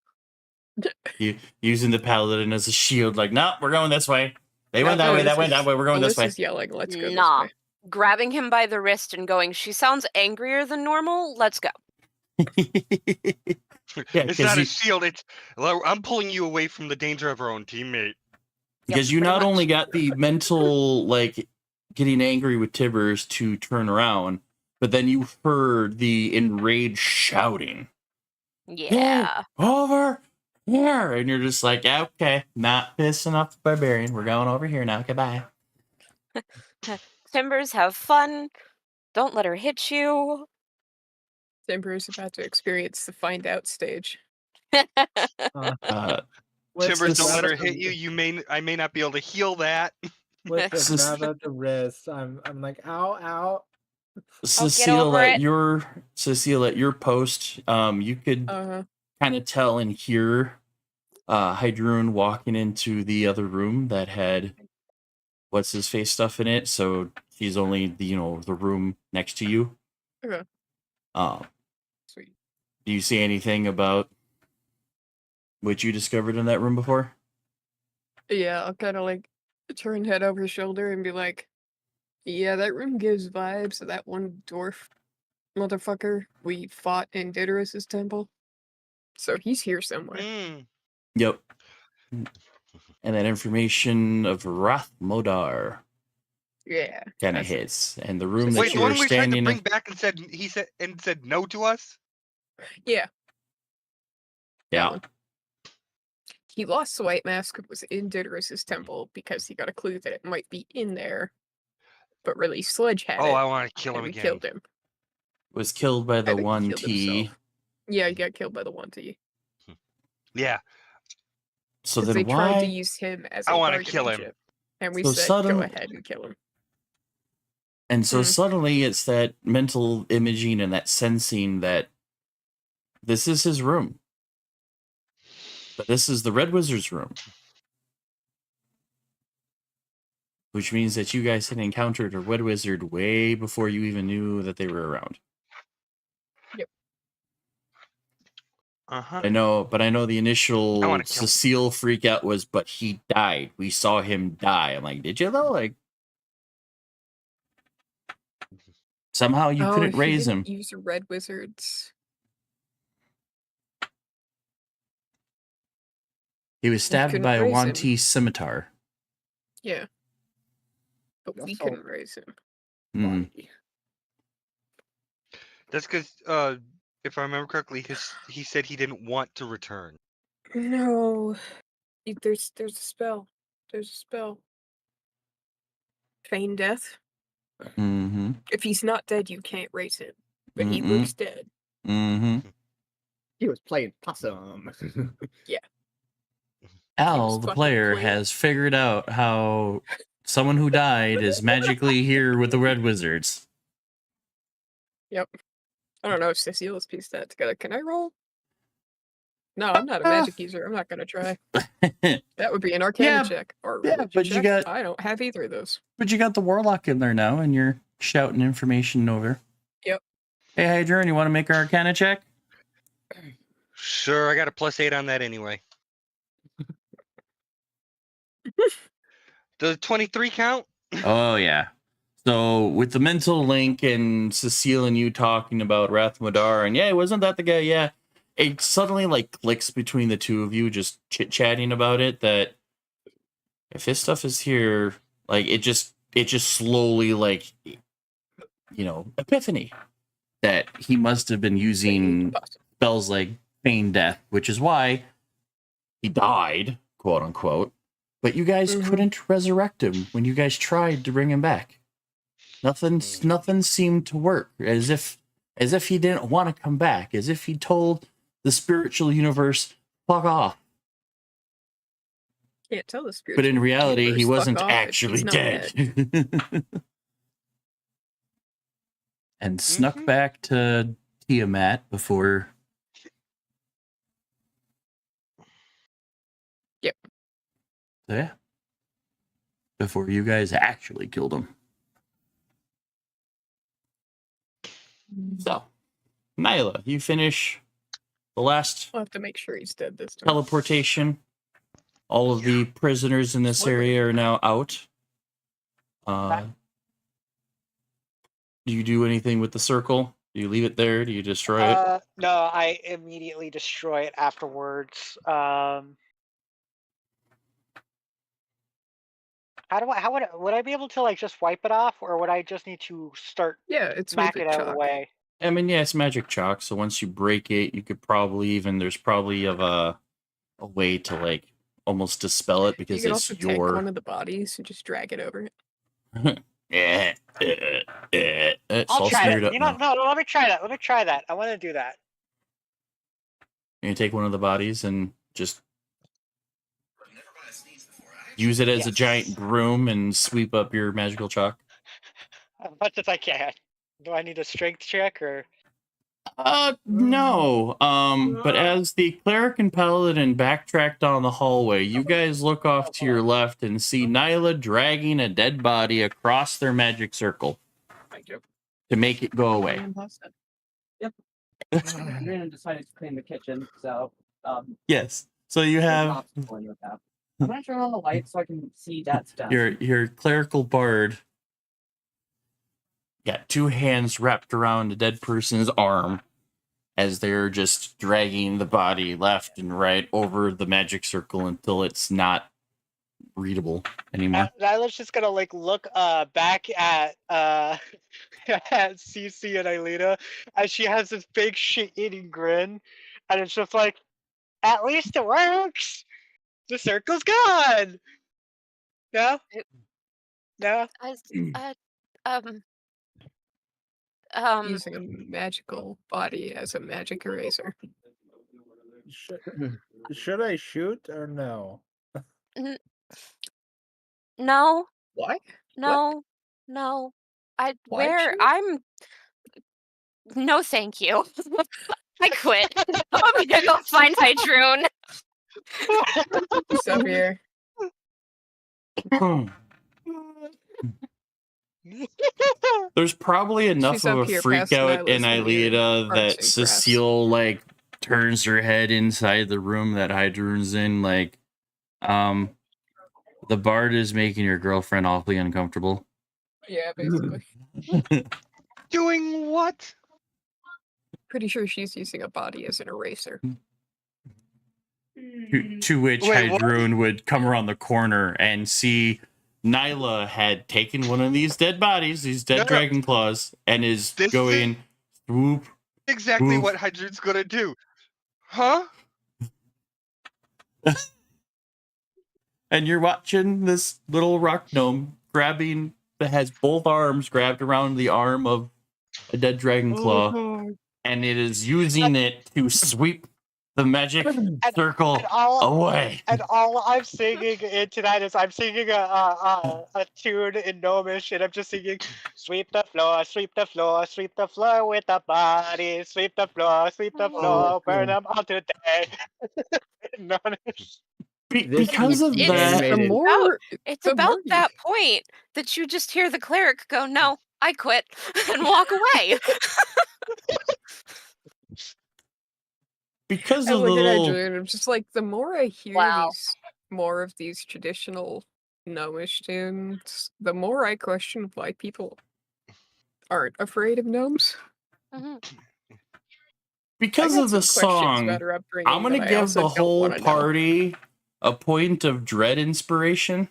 Speaker 1: You using the paladin as a shield, like, no, we're going this way. They went that way, that went that way, we're going this way.
Speaker 2: Alyssa's yelling, let's go
Speaker 7: Nah.
Speaker 2: this way.
Speaker 7: Grabbing him by the wrist and going, she sounds angrier than normal. Let's go.
Speaker 1: Yeah,
Speaker 4: It's not a shield. I'm pulling you away from the danger of our own teammate.
Speaker 1: Because you not only got the mental, like, getting angry with Tibbers to turn around, but then you heard the enraged shouting.
Speaker 7: Yeah.
Speaker 1: Over here! And you're just like, yeah, okay, not pissing off the barbarian. We're going over here now. Goodbye.
Speaker 7: Timbers, have fun. Don't let her hit you.
Speaker 2: Timbers about to experience the find out stage.
Speaker 4: Timbers, don't let her hit you. I may not be able to heal that.
Speaker 5: With the grab at the wrist, I'm like, ow.
Speaker 1: Cecile, at your post, you could kind of tell and hear Hydrune walking into the other room that had what's his face stuff in it. So he's only the the room next to you.
Speaker 2: Okay. Sweet.
Speaker 1: Do you see anything about what you discovered in that room before?
Speaker 2: Yeah, I'll kind of like turn head over shoulder and be like, yeah, that room gives vibes of that one dwarf motherfucker we fought in Didorus's temple. So he's here somewhere.
Speaker 4: Mm.
Speaker 1: Yep. And that information of Rathmodar
Speaker 2: Yeah.
Speaker 1: kind of
Speaker 2: that's it.
Speaker 1: hits. And the room
Speaker 4: Wait,
Speaker 1: that
Speaker 4: the
Speaker 1: you
Speaker 4: one
Speaker 1: were
Speaker 4: we tried to
Speaker 1: standing
Speaker 4: bring
Speaker 1: in.
Speaker 4: back and said no to us?
Speaker 2: Yeah.
Speaker 1: Yeah.
Speaker 2: one. He lost the white mask, was in Didorus's temple because he got a clue that it might be in there. But really, Sledge had
Speaker 4: Oh,
Speaker 2: it.
Speaker 4: I want to kill him
Speaker 2: and we
Speaker 4: again.
Speaker 2: killed him.
Speaker 1: Was killed by
Speaker 2: I
Speaker 1: the
Speaker 2: think he
Speaker 1: one
Speaker 2: killed
Speaker 1: T.
Speaker 2: himself. Yeah, he got killed by the 1T.
Speaker 4: Yeah,
Speaker 1: So
Speaker 2: Because
Speaker 1: then
Speaker 2: they tried to
Speaker 1: why?
Speaker 2: use him as
Speaker 4: I
Speaker 2: a
Speaker 4: wanna
Speaker 2: bargaining
Speaker 4: kill him.
Speaker 2: chip. And we
Speaker 1: So
Speaker 2: said,
Speaker 1: sudden-
Speaker 2: go ahead and kill him.
Speaker 1: And so
Speaker 2: Mm.
Speaker 1: suddenly it's that mental imaging and that sensing that this is his room. But this is the Red Wizard's room. Which means that you guys had encountered a Red Wizard way before you even knew that they were around.
Speaker 4: Uh-huh.
Speaker 1: I know the
Speaker 4: I
Speaker 1: initial
Speaker 4: wanna kill him.
Speaker 1: Cecile freak out was, but he died. We saw him die. I'm like, did you though? Like, somehow you couldn't
Speaker 2: if he
Speaker 1: raise him.
Speaker 2: didn't use Red Wizards.
Speaker 1: He was stabbed
Speaker 2: couldn't
Speaker 1: by a
Speaker 2: raise him.
Speaker 1: 1T scimitar.
Speaker 2: Yeah. But we
Speaker 6: Also-
Speaker 2: couldn't raise him.
Speaker 1: Mhm.
Speaker 6: Body.
Speaker 4: That's because, if I remember correctly, he said he didn't want to return.
Speaker 2: No. There's a spell. There's a spell. Feign death.
Speaker 1: Mm-hmm.
Speaker 2: If he's not dead, you can't raise him. But he
Speaker 1: Mm-mm.
Speaker 2: looks dead.
Speaker 1: Mm-hmm.
Speaker 6: He was playing possum.
Speaker 1: Al,
Speaker 2: was
Speaker 1: the
Speaker 2: fucking
Speaker 1: player,
Speaker 2: playing.
Speaker 1: has figured out how someone who died is magically here with the Red Wizards.
Speaker 2: Yep. I don't know if Cecile's pieced that together. Can I roll? No, I'm not a magic user. I'm not gonna try. That would be an arcana
Speaker 1: Yeah,
Speaker 2: check. Or
Speaker 1: yeah,
Speaker 2: religion
Speaker 1: but you
Speaker 2: check.
Speaker 1: got-
Speaker 2: I don't have either of those.
Speaker 1: But you got the Warlock in there now, and you're shouting information over.
Speaker 2: Yep.
Speaker 1: Hey, Hydrune, you want to make our Arcana check?
Speaker 4: Sure, I got a +8 on that anyway. Does 23 count?
Speaker 1: Oh, yeah. So, with the mental link and Cecile and you talking about Rathmodar, and yeah, wasn't that the guy? Yeah. It suddenly, like, clicks between the two of you, just chit-chatting about it, that if his stuff is here, like, it just slowly, like, epiphany. That he must have been using spells like feign death, which is why he died, quote unquote. But you guys couldn't resurrect him when you guys tried to bring him back. Nothing seemed to work. As if he didn't want to come back. As if he told the spiritual universe, "Fuck off."
Speaker 2: Can't tell the spiritual.
Speaker 1: But in reality, he
Speaker 2: universe, fuck
Speaker 1: wasn't
Speaker 2: off if
Speaker 1: actually
Speaker 2: he's not
Speaker 1: dead. And snuck back to Tiamat before.
Speaker 2: Yep.
Speaker 1: Yeah. Before you guys actually killed him. So, Nyla, you finish the last
Speaker 2: I'll have to make sure he's dead this time.
Speaker 1: teleportation. All of the prisoners in this area are now out. Do you do anything with the circle? Do you leave it there? Do you destroy it?
Speaker 8: No, I immediately destroy it afterwards. How would I be able to like just wipe it off, or would I just need to start
Speaker 2: Yeah, it's
Speaker 8: smack
Speaker 2: magic
Speaker 8: it out of the
Speaker 2: chalk.
Speaker 8: way?
Speaker 1: I mean, yeah, it's magic chalk. So once you break it, you could probably there's probably a way to like almost dispel it
Speaker 2: You
Speaker 1: because
Speaker 2: can
Speaker 1: it's
Speaker 2: also take
Speaker 1: your.
Speaker 2: one of the bodies and just drag it over it.
Speaker 1: It's
Speaker 8: I'll
Speaker 1: all
Speaker 8: try
Speaker 1: smeared
Speaker 8: that.
Speaker 1: up
Speaker 8: You know,
Speaker 1: now.
Speaker 8: no, let me try that. Let me try that. I want to do that.
Speaker 1: You take one of the bodies and just use it as a giant broom and sweep up your magical chalk.
Speaker 8: As much as I can. Do I need a strength check or?
Speaker 1: No. But as the cleric and paladin backtrack down the hallway, you guys look off to your left and see Nyla dragging a dead body across their magic circle
Speaker 12: Thank you.
Speaker 1: to make it go away.
Speaker 12: Yep. Brandon decided to clean the kitchen, so
Speaker 1: Yes. So you
Speaker 12: there's an
Speaker 1: have
Speaker 12: obstacle in with that. I'm gonna turn on the light so I can see Dad's desk.
Speaker 1: your clerical bard got two hands wrapped around a dead person's arm as they're just dragging the body left and right over the magic circle until it's not readable anymore.
Speaker 8: Nyla's just gonna like look back at at Cece and Aelita as she has this big shit-eating grin, and it's just like, at least it works. The circle's gone. No. No.
Speaker 2: Using a magical body as a magic eraser.
Speaker 5: Should I shoot or no?
Speaker 7: No.
Speaker 2: Why?
Speaker 7: No. No.
Speaker 2: Why
Speaker 7: Where
Speaker 2: shoot?
Speaker 7: I'm. No, thank you. I quit. I'm gonna go find Hydroon.
Speaker 2: What's up here?
Speaker 1: There's probably enough
Speaker 2: She's
Speaker 1: of
Speaker 2: up
Speaker 1: a
Speaker 2: here
Speaker 1: freak
Speaker 2: past
Speaker 1: out in
Speaker 2: Nyla's weird
Speaker 1: Aelita
Speaker 2: arts
Speaker 1: that
Speaker 2: and crafts.
Speaker 1: Cecile like turns her head inside the room that Hydroon's in. Like, the bard is making your girlfriend awfully uncomfortable.
Speaker 2: Yeah, basically.
Speaker 4: Doing what?
Speaker 2: Pretty sure she's using a body as an eraser.
Speaker 1: To which
Speaker 4: Wait, what?
Speaker 1: Hydroon would come around the corner and see Nyla had taken one of these dead bodies, these dead
Speaker 4: No.
Speaker 1: dragon claws, and is
Speaker 4: This is
Speaker 1: going swoop.
Speaker 4: Exactly
Speaker 1: Oof.
Speaker 4: what Hydroon's gonna do. Huh?
Speaker 1: And you're watching this little rock gnome grabbing that has both arms grabbed around the arm of a dead dragon claw, and it is using it to sweep the magic circle
Speaker 8: And all,
Speaker 1: away.
Speaker 8: and all I'm singing in tonight is I'm singing a tune in Gnomish, and I'm just singing, sweep the floor, sweep the floor, sweep the floor with the body, sweep the floor, burn them all today. In Gnomish.
Speaker 1: Because of
Speaker 7: It's
Speaker 1: that,
Speaker 2: The
Speaker 6: animated.
Speaker 2: more,
Speaker 7: It's
Speaker 2: the
Speaker 7: about
Speaker 2: more you-
Speaker 7: that point that you just hear the cleric go, "No, I quit," and walk away.
Speaker 1: because
Speaker 2: I
Speaker 1: of the
Speaker 2: look at
Speaker 1: little
Speaker 2: Adrian, and I'm just like, the more I hear
Speaker 3: Wow.
Speaker 2: more of these traditional gnomish tunes, the more I question why people aren't afraid of gnomes.
Speaker 7: Mhm.
Speaker 1: because
Speaker 2: I got
Speaker 1: of the
Speaker 2: some questions
Speaker 1: song,
Speaker 2: about her upbringing,
Speaker 1: I'm gonna
Speaker 2: but I
Speaker 1: give
Speaker 2: also
Speaker 1: the
Speaker 2: don't
Speaker 1: whole
Speaker 2: wanna know.
Speaker 1: party a point of dread inspiration.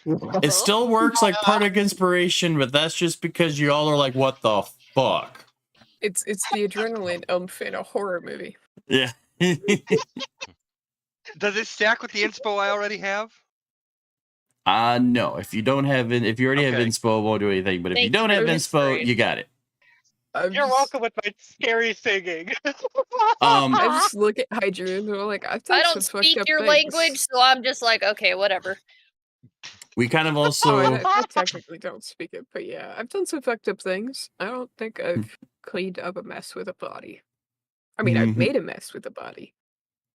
Speaker 1: It still works like part of inspiration, but that's just because you all are like, "What the fuck?"
Speaker 2: It's the adrenaline umph in a horror movie.
Speaker 1: Yeah.
Speaker 4: Does it stack with the inspo I already have?
Speaker 1: No. If you don't have if you already have
Speaker 4: Okay.
Speaker 1: inspo, it won't do anything. But if you
Speaker 3: Thank
Speaker 1: don't
Speaker 3: you
Speaker 1: have
Speaker 3: for
Speaker 1: inspo,
Speaker 3: inspiration.
Speaker 1: you got it.
Speaker 8: You're welcome with my scary singing.
Speaker 2: I just look at Hydra and they're like, I've done
Speaker 3: I
Speaker 2: some
Speaker 3: don't
Speaker 2: fucked
Speaker 3: speak
Speaker 2: up
Speaker 3: your
Speaker 2: things.
Speaker 3: language, so I'm just like, okay, whatever.
Speaker 1: We kind of
Speaker 2: Oh,
Speaker 1: also
Speaker 2: and I technically don't speak it, but yeah, I've done some fucked up things. I don't think I've cleaned up a mess with a body. I mean, I've
Speaker 1: Mhm.
Speaker 2: made a mess with a body,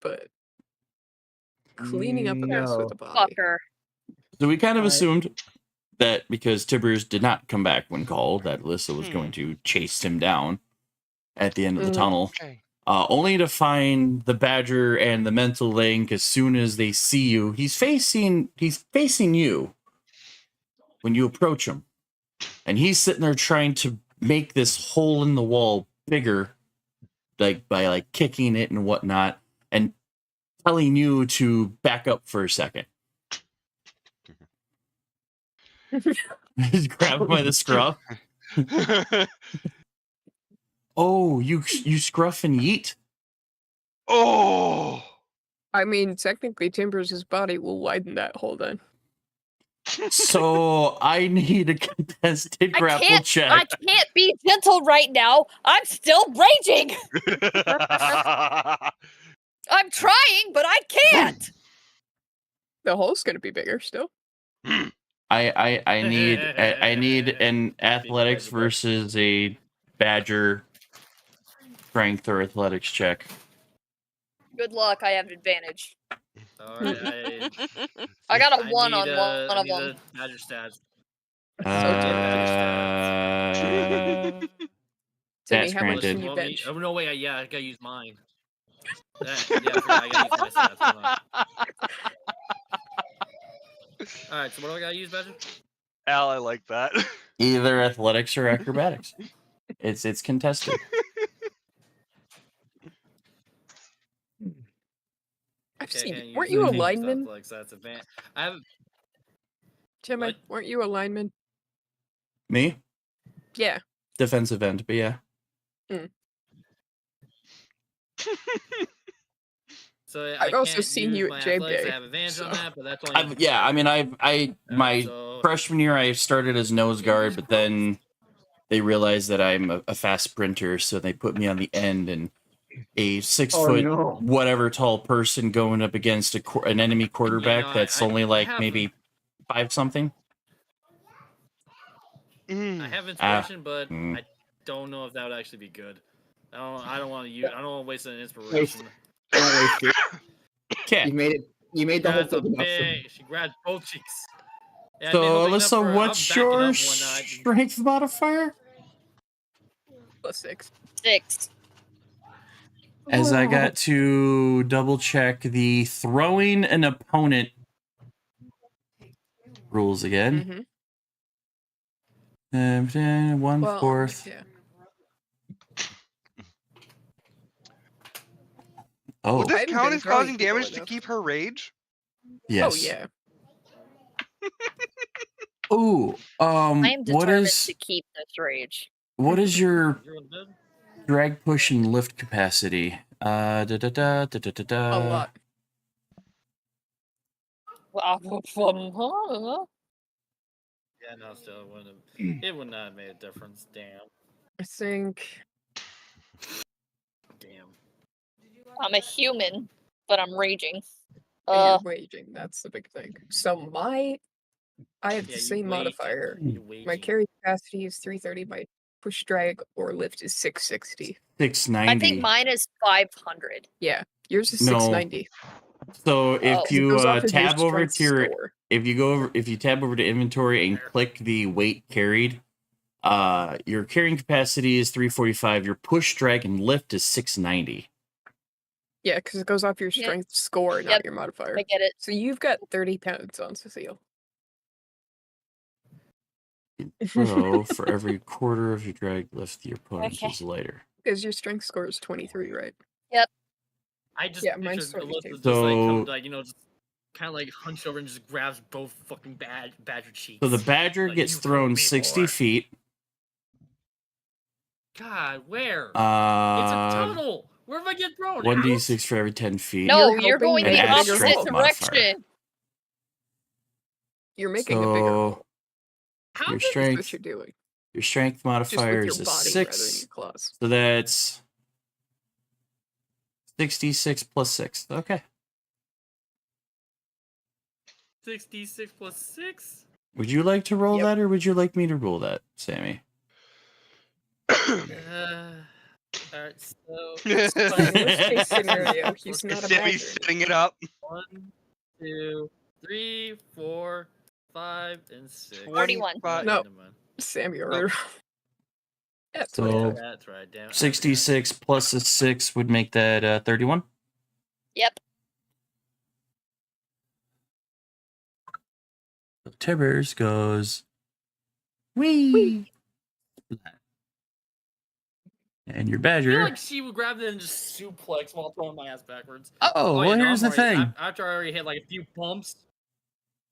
Speaker 2: but cleaning up a mess with
Speaker 5: No.
Speaker 2: a body.
Speaker 3: Fucker.
Speaker 1: so we kind of
Speaker 5: I-
Speaker 1: assumed that because Tibbers did not come back when called, that Alyssa was going to chase him down at the end of the
Speaker 2: Mhm.
Speaker 1: tunnel.
Speaker 4: Okay.
Speaker 1: Only to find the Badger and the Mental Link as soon as they see you. He's facing you when you approach him, and he's sitting there trying to make this hole in the wall bigger, like by like kicking it and whatnot, and telling you to back up for a second. He's grabbed by the scruff. Oh, you scruff and yeet.
Speaker 4: Oh.
Speaker 2: I mean, technically, Timbers' body will widen that hole then.
Speaker 1: So I need a contested grapple
Speaker 3: I
Speaker 1: check.
Speaker 3: can't be gentle right now. I'm still raging. I'm trying, but I can't.
Speaker 2: The hole's gonna be bigger still.
Speaker 1: I need an athletics versus a Badger strength or athletics check.
Speaker 3: Good luck. I have advantage.
Speaker 9: Alright,
Speaker 3: I got a
Speaker 9: I
Speaker 3: 1
Speaker 9: need,
Speaker 3: on one of
Speaker 9: I need
Speaker 3: them.
Speaker 9: the Badger stats.
Speaker 2: Timmy,
Speaker 1: That's
Speaker 2: how much
Speaker 1: granted.
Speaker 2: can you bench?
Speaker 9: Oh no, wait, yeah, I gotta use mine. Yeah, I forgot, I gotta use my stats. Hold on. Alright, so what do I gotta use, Badger?
Speaker 4: Al, I like that.
Speaker 1: Either athletics or acrobatics. It's contested.
Speaker 2: I've
Speaker 9: Okay, I
Speaker 2: seen.
Speaker 9: can't use-
Speaker 2: Weren't
Speaker 9: I
Speaker 2: you a
Speaker 9: can't use
Speaker 2: lineman,
Speaker 9: athletics, that's advanced. I have
Speaker 2: Timmy?
Speaker 9: What?
Speaker 2: Weren't you a lineman?
Speaker 1: Me?
Speaker 2: Yeah.
Speaker 1: Defensive end, but yeah.
Speaker 9: So
Speaker 2: I've
Speaker 9: I
Speaker 2: also
Speaker 9: can't
Speaker 2: seen
Speaker 9: use
Speaker 2: you
Speaker 9: my
Speaker 2: at Jam
Speaker 9: athletics,
Speaker 2: Day,
Speaker 9: I have advantage on
Speaker 2: so-
Speaker 9: that, but that's only.
Speaker 1: Yeah, I mean, my
Speaker 9: so-
Speaker 1: freshman year I started as nose guard, but then they realized that I'm a fast sprinter, so they put me on the end, and a 6 foot whatever tall person going up against an enemy quarterback
Speaker 9: no,
Speaker 1: that's
Speaker 9: I
Speaker 1: only like
Speaker 9: have-
Speaker 1: maybe 5 something.
Speaker 9: I have inspiration, but I don't know if that would actually be good. I don't want to use. I don't want to waste an inspiration.
Speaker 6: Don't waste it.
Speaker 1: Okay.
Speaker 6: You made it. You made the whole
Speaker 9: That's a
Speaker 6: thing enough.
Speaker 9: big. She grabbed both cheeks. Yeah, I've been
Speaker 1: So,
Speaker 9: hoping enough
Speaker 1: Alyssa,
Speaker 9: for- I'm
Speaker 1: what's
Speaker 9: backing
Speaker 1: your
Speaker 9: up one night.
Speaker 1: strength modifier?
Speaker 2: +6.
Speaker 3: 6.
Speaker 1: As I got to double check the throwing an opponent rules again.
Speaker 2: Mm-hmm.
Speaker 1: 1/4.
Speaker 2: Yeah.
Speaker 1: Oh,
Speaker 4: Would this
Speaker 2: hadn't
Speaker 4: count
Speaker 2: been
Speaker 4: as
Speaker 2: throwing
Speaker 4: causing
Speaker 2: people
Speaker 4: damage to
Speaker 2: enough.
Speaker 4: keep her rage?
Speaker 1: yes.
Speaker 2: Oh yeah.
Speaker 1: Ooh,
Speaker 3: I am
Speaker 1: what
Speaker 3: determined
Speaker 1: is
Speaker 3: to keep this rage.
Speaker 1: what is your
Speaker 9: You're in bed?
Speaker 1: drag, push, and lift capacity?
Speaker 2: A lot.
Speaker 9: Yeah, no, still, it would not have made a difference. Damn.
Speaker 2: I think.
Speaker 9: Damn.
Speaker 3: I'm a human, but I'm raging.
Speaker 2: And you're waging. That's the big thing. So I have
Speaker 9: Yeah,
Speaker 2: the
Speaker 9: you
Speaker 2: same
Speaker 9: wage.
Speaker 2: modifier.
Speaker 9: You
Speaker 2: My
Speaker 9: waging.
Speaker 2: carry capacity is 330. My push, drag, or lift is 660.
Speaker 1: 690.
Speaker 3: I think mine is 500.
Speaker 2: Yeah, yours is
Speaker 1: No.
Speaker 2: 690.
Speaker 1: So
Speaker 3: Oh.
Speaker 1: if
Speaker 2: It
Speaker 1: you
Speaker 2: goes off of your
Speaker 1: tab over
Speaker 2: strength
Speaker 1: to your
Speaker 2: score.
Speaker 1: if you tab over to inventory and click the weight carried, your carrying capacity is 345. Your push, drag, and lift is 690.
Speaker 2: Yeah, because it goes off your
Speaker 3: Yeah.
Speaker 2: strength score, not
Speaker 3: Yep,
Speaker 2: your modifier.
Speaker 3: I get it.
Speaker 2: So you've got 30 pounds on Cecile.
Speaker 1: So for every quarter of your drag lift, your opponent
Speaker 3: Okay.
Speaker 1: is lighter.
Speaker 2: Because your strength score is 23, right?
Speaker 9: I just
Speaker 2: Yeah, mine's
Speaker 9: pictured Alyssa
Speaker 2: 22.
Speaker 9: just like,
Speaker 1: So-
Speaker 9: just kind of like hunched over and just grabs both fucking badger cheeks.
Speaker 1: So the badger
Speaker 9: Like,
Speaker 1: gets
Speaker 9: you
Speaker 1: thrown
Speaker 9: hurt me
Speaker 1: 60
Speaker 9: more.
Speaker 1: feet.
Speaker 9: God, where? It's a
Speaker 1: Uh,
Speaker 9: tunnel. Where if I get thrown?
Speaker 1: 1d6 for every 10 feet.
Speaker 3: No,
Speaker 2: You're
Speaker 3: you're
Speaker 2: helping
Speaker 3: going
Speaker 1: make
Speaker 3: the
Speaker 1: a bigger
Speaker 3: opposite
Speaker 1: hole. modifier.
Speaker 3: direction.
Speaker 2: You're making a bigger hole.
Speaker 1: So
Speaker 9: How
Speaker 1: your
Speaker 9: big is
Speaker 2: That's
Speaker 1: strength,
Speaker 2: what you're doing.
Speaker 1: your strength
Speaker 2: Just
Speaker 1: modifier
Speaker 2: with your
Speaker 1: is a
Speaker 2: body rather than
Speaker 1: 6.
Speaker 2: your claws.
Speaker 1: So that's 66 plus 6. Okay.
Speaker 9: 66 plus 6?
Speaker 1: Would you like to roll
Speaker 2: Yep.
Speaker 1: that, or would you like me to roll that, Sammy?
Speaker 9: Alright, so.
Speaker 2: It's fine. Worst case scenario, he's not a
Speaker 4: Sammy's
Speaker 2: badger.
Speaker 4: setting it up.
Speaker 9: 1, 2, 3, 4, 5, and 6.
Speaker 3: 41.
Speaker 9: Alright,
Speaker 2: No.
Speaker 9: never mind.
Speaker 2: Sam, you're
Speaker 4: Oh.
Speaker 2: right. That's
Speaker 1: So-
Speaker 2: what
Speaker 9: That's right. Damn it.
Speaker 1: 66 plus a 6 would make that 31.
Speaker 3: Yep.
Speaker 1: Tibbers goes, wee. And your
Speaker 9: I feel
Speaker 1: badger.
Speaker 9: like she would grab it and just suplex while throwing my ass backwards.
Speaker 1: Oh, well,
Speaker 9: yeah, no,
Speaker 1: here's the
Speaker 9: I'm already-
Speaker 1: thing.
Speaker 9: After I already hit like a few bumps.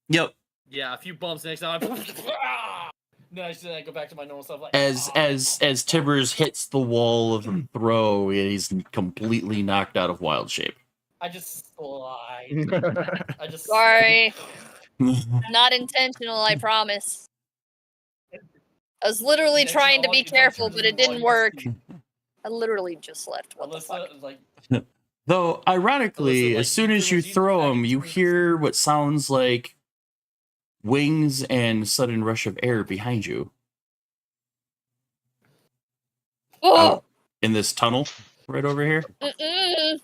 Speaker 1: Yep.
Speaker 9: Yeah, a few bumps. Next time I. Next time I go back to my normal stuff. Like,
Speaker 1: As Tibbers hits the wall of the throw, he's completely knocked out of wild shape.
Speaker 9: I just slide. I just.
Speaker 3: Sorry. Not intentional, I promise. I was literally
Speaker 9: Next
Speaker 3: trying to
Speaker 9: all
Speaker 3: be
Speaker 9: you can
Speaker 3: careful,
Speaker 9: turn
Speaker 3: but
Speaker 9: is
Speaker 3: it didn't
Speaker 9: one
Speaker 3: work.
Speaker 9: speed.
Speaker 3: I literally just left. What the fuck?
Speaker 9: Alyssa is like.
Speaker 1: Though, ironically,
Speaker 9: Alyssa, like,
Speaker 1: as soon
Speaker 9: you
Speaker 1: as
Speaker 9: do
Speaker 1: you
Speaker 9: what you
Speaker 1: throw
Speaker 9: do,
Speaker 1: him, you hear what sounds like wings and sudden rush of air behind you.
Speaker 3: Oh!
Speaker 1: in this tunnel right over here
Speaker 3: Mm-mm.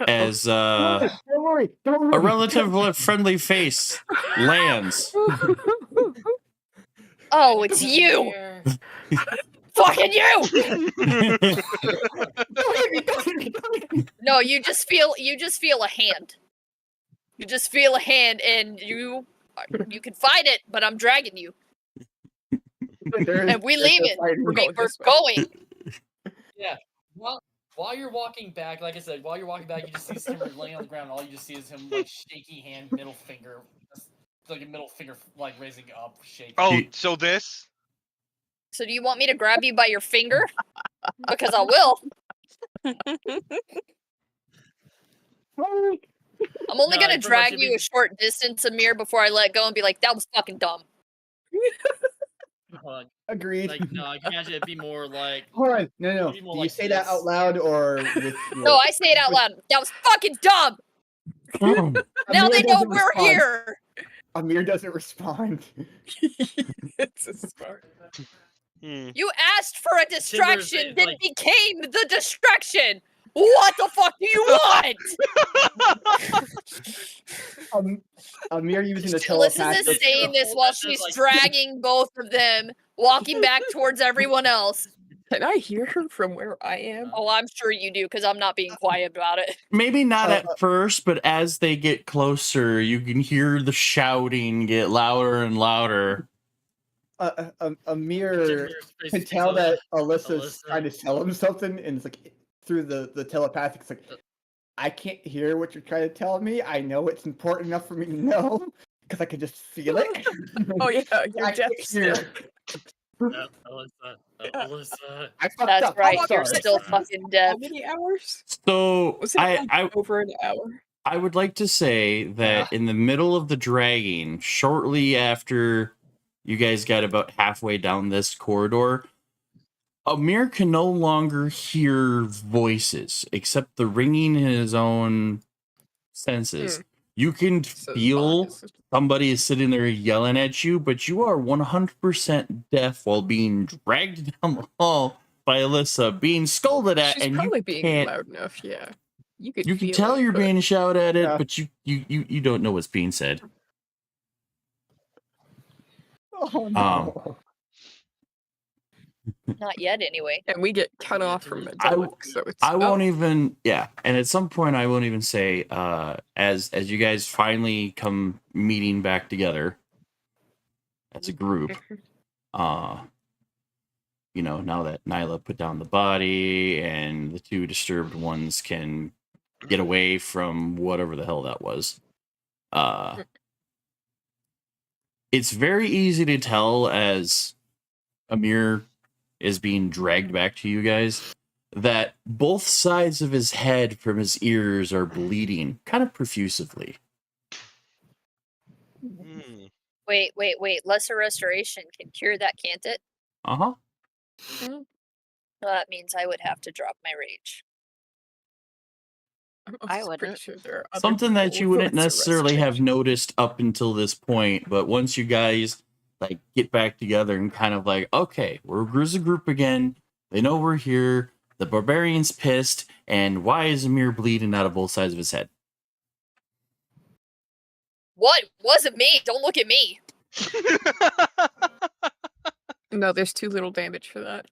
Speaker 1: as
Speaker 6: Don't worry.
Speaker 1: a relative friendly face lands.
Speaker 3: Oh, it's you! Fucking you! No, you just feel a hand. You just feel a hand, and you can fight it, but I'm dragging you, and we leaving. We're going.
Speaker 9: Yeah. While you're walking back, like I said, while you're walking back, you just see Simmer laying on the ground. And all you just see is him like shaky hand, middle finger, like a middle finger, like raising up, shaking.
Speaker 4: Oh, so this?
Speaker 3: So do you want me to grab you by your finger? Because I will. I'm only
Speaker 9: No,
Speaker 3: gonna
Speaker 9: you pretty much
Speaker 3: drag
Speaker 9: should
Speaker 3: you
Speaker 9: be-
Speaker 3: a short distance, Amir, before I let go and be like, that was fucking dumb.
Speaker 6: Agreed.
Speaker 9: Like no, I can imagine it'd be more like.
Speaker 6: Hold on. No.
Speaker 9: Maybe more
Speaker 6: Do you
Speaker 9: like
Speaker 6: say that
Speaker 9: this.
Speaker 6: out loud or with
Speaker 3: No, I say it out loud. That was fucking dumb. Now
Speaker 6: Amir
Speaker 3: they know
Speaker 6: doesn't
Speaker 3: we're
Speaker 6: respond.
Speaker 3: here.
Speaker 6: Amir doesn't respond.
Speaker 2: It's a smart.
Speaker 3: You asked for a distraction, then
Speaker 9: like-
Speaker 3: became the distraction. What the fuck do you want?
Speaker 6: Amir using the
Speaker 3: Alyssa
Speaker 6: telepathy.
Speaker 3: is saying this while she's dragging both of them, walking back towards everyone else.
Speaker 2: Can I hear her from where I am?
Speaker 3: Oh, I'm sure you do, because I'm not being quiet about it.
Speaker 1: Maybe not at first, but as they get closer, you can hear the shouting get louder and louder.
Speaker 6: Amir can tell that Alyssa's trying to tell him something, and it's like through the telepathic. It's like, I can't hear what you're trying to tell me. I know it's important enough for me to know because I can just feel it.
Speaker 2: Oh yeah, you're
Speaker 6: I
Speaker 2: deaf
Speaker 6: can't hear.
Speaker 9: Alyssa.
Speaker 6: I fucked
Speaker 3: That's
Speaker 6: up.
Speaker 3: right,
Speaker 6: I'm
Speaker 3: you're
Speaker 6: sorry.
Speaker 3: still fucking deaf.
Speaker 2: How many hours?
Speaker 1: So
Speaker 2: Was it like over an hour?
Speaker 1: I would like to say that in the middle of the dragging, shortly after you guys got about halfway down this corridor, Amir can no longer hear voices except the ringing in his own senses. You can feel somebody is sitting there yelling at you, but you are 100% deaf while being dragged down the hall by Alyssa, being scolded at,
Speaker 2: She's
Speaker 1: and
Speaker 2: probably
Speaker 1: you
Speaker 2: being
Speaker 1: can't.
Speaker 2: loud enough. Yeah, you can.
Speaker 1: You can
Speaker 2: feel
Speaker 1: tell
Speaker 2: it,
Speaker 1: you're
Speaker 2: but-
Speaker 1: being shouted at it, but you don't know what's being said.
Speaker 6: Oh, no.
Speaker 3: Not yet, anyway.
Speaker 2: And we get cut off from the
Speaker 1: I
Speaker 2: dog, so it's.
Speaker 1: I won't even, yeah. And at some point, I won't even say, as you guys finally come meeting back together as a group, you know, now that Nyla put down the body and the two disturbed ones can get away from whatever the hell that was, it's very easy to tell as Amir is being dragged back to you guys that both sides of his head from his ears are bleeding kind of profusively.
Speaker 3: Wait. Lesser restoration can cure that, can't it?
Speaker 1: Uh-huh.
Speaker 3: Well, that means I would have to drop my rage.
Speaker 2: I wouldn't. Sure there are other
Speaker 1: Something that
Speaker 2: people
Speaker 1: you
Speaker 2: with
Speaker 1: wouldn't
Speaker 2: lesser
Speaker 1: necessarily have noticed up until this point, but once you guys like get back together and kind of like, okay, we're as a group again. They know we're here. The barbarian's pissed, and why is Amir bleeding out of both sides of his head?
Speaker 3: What? Wasn't me. Don't look at me.
Speaker 2: No, there's too little damage for that.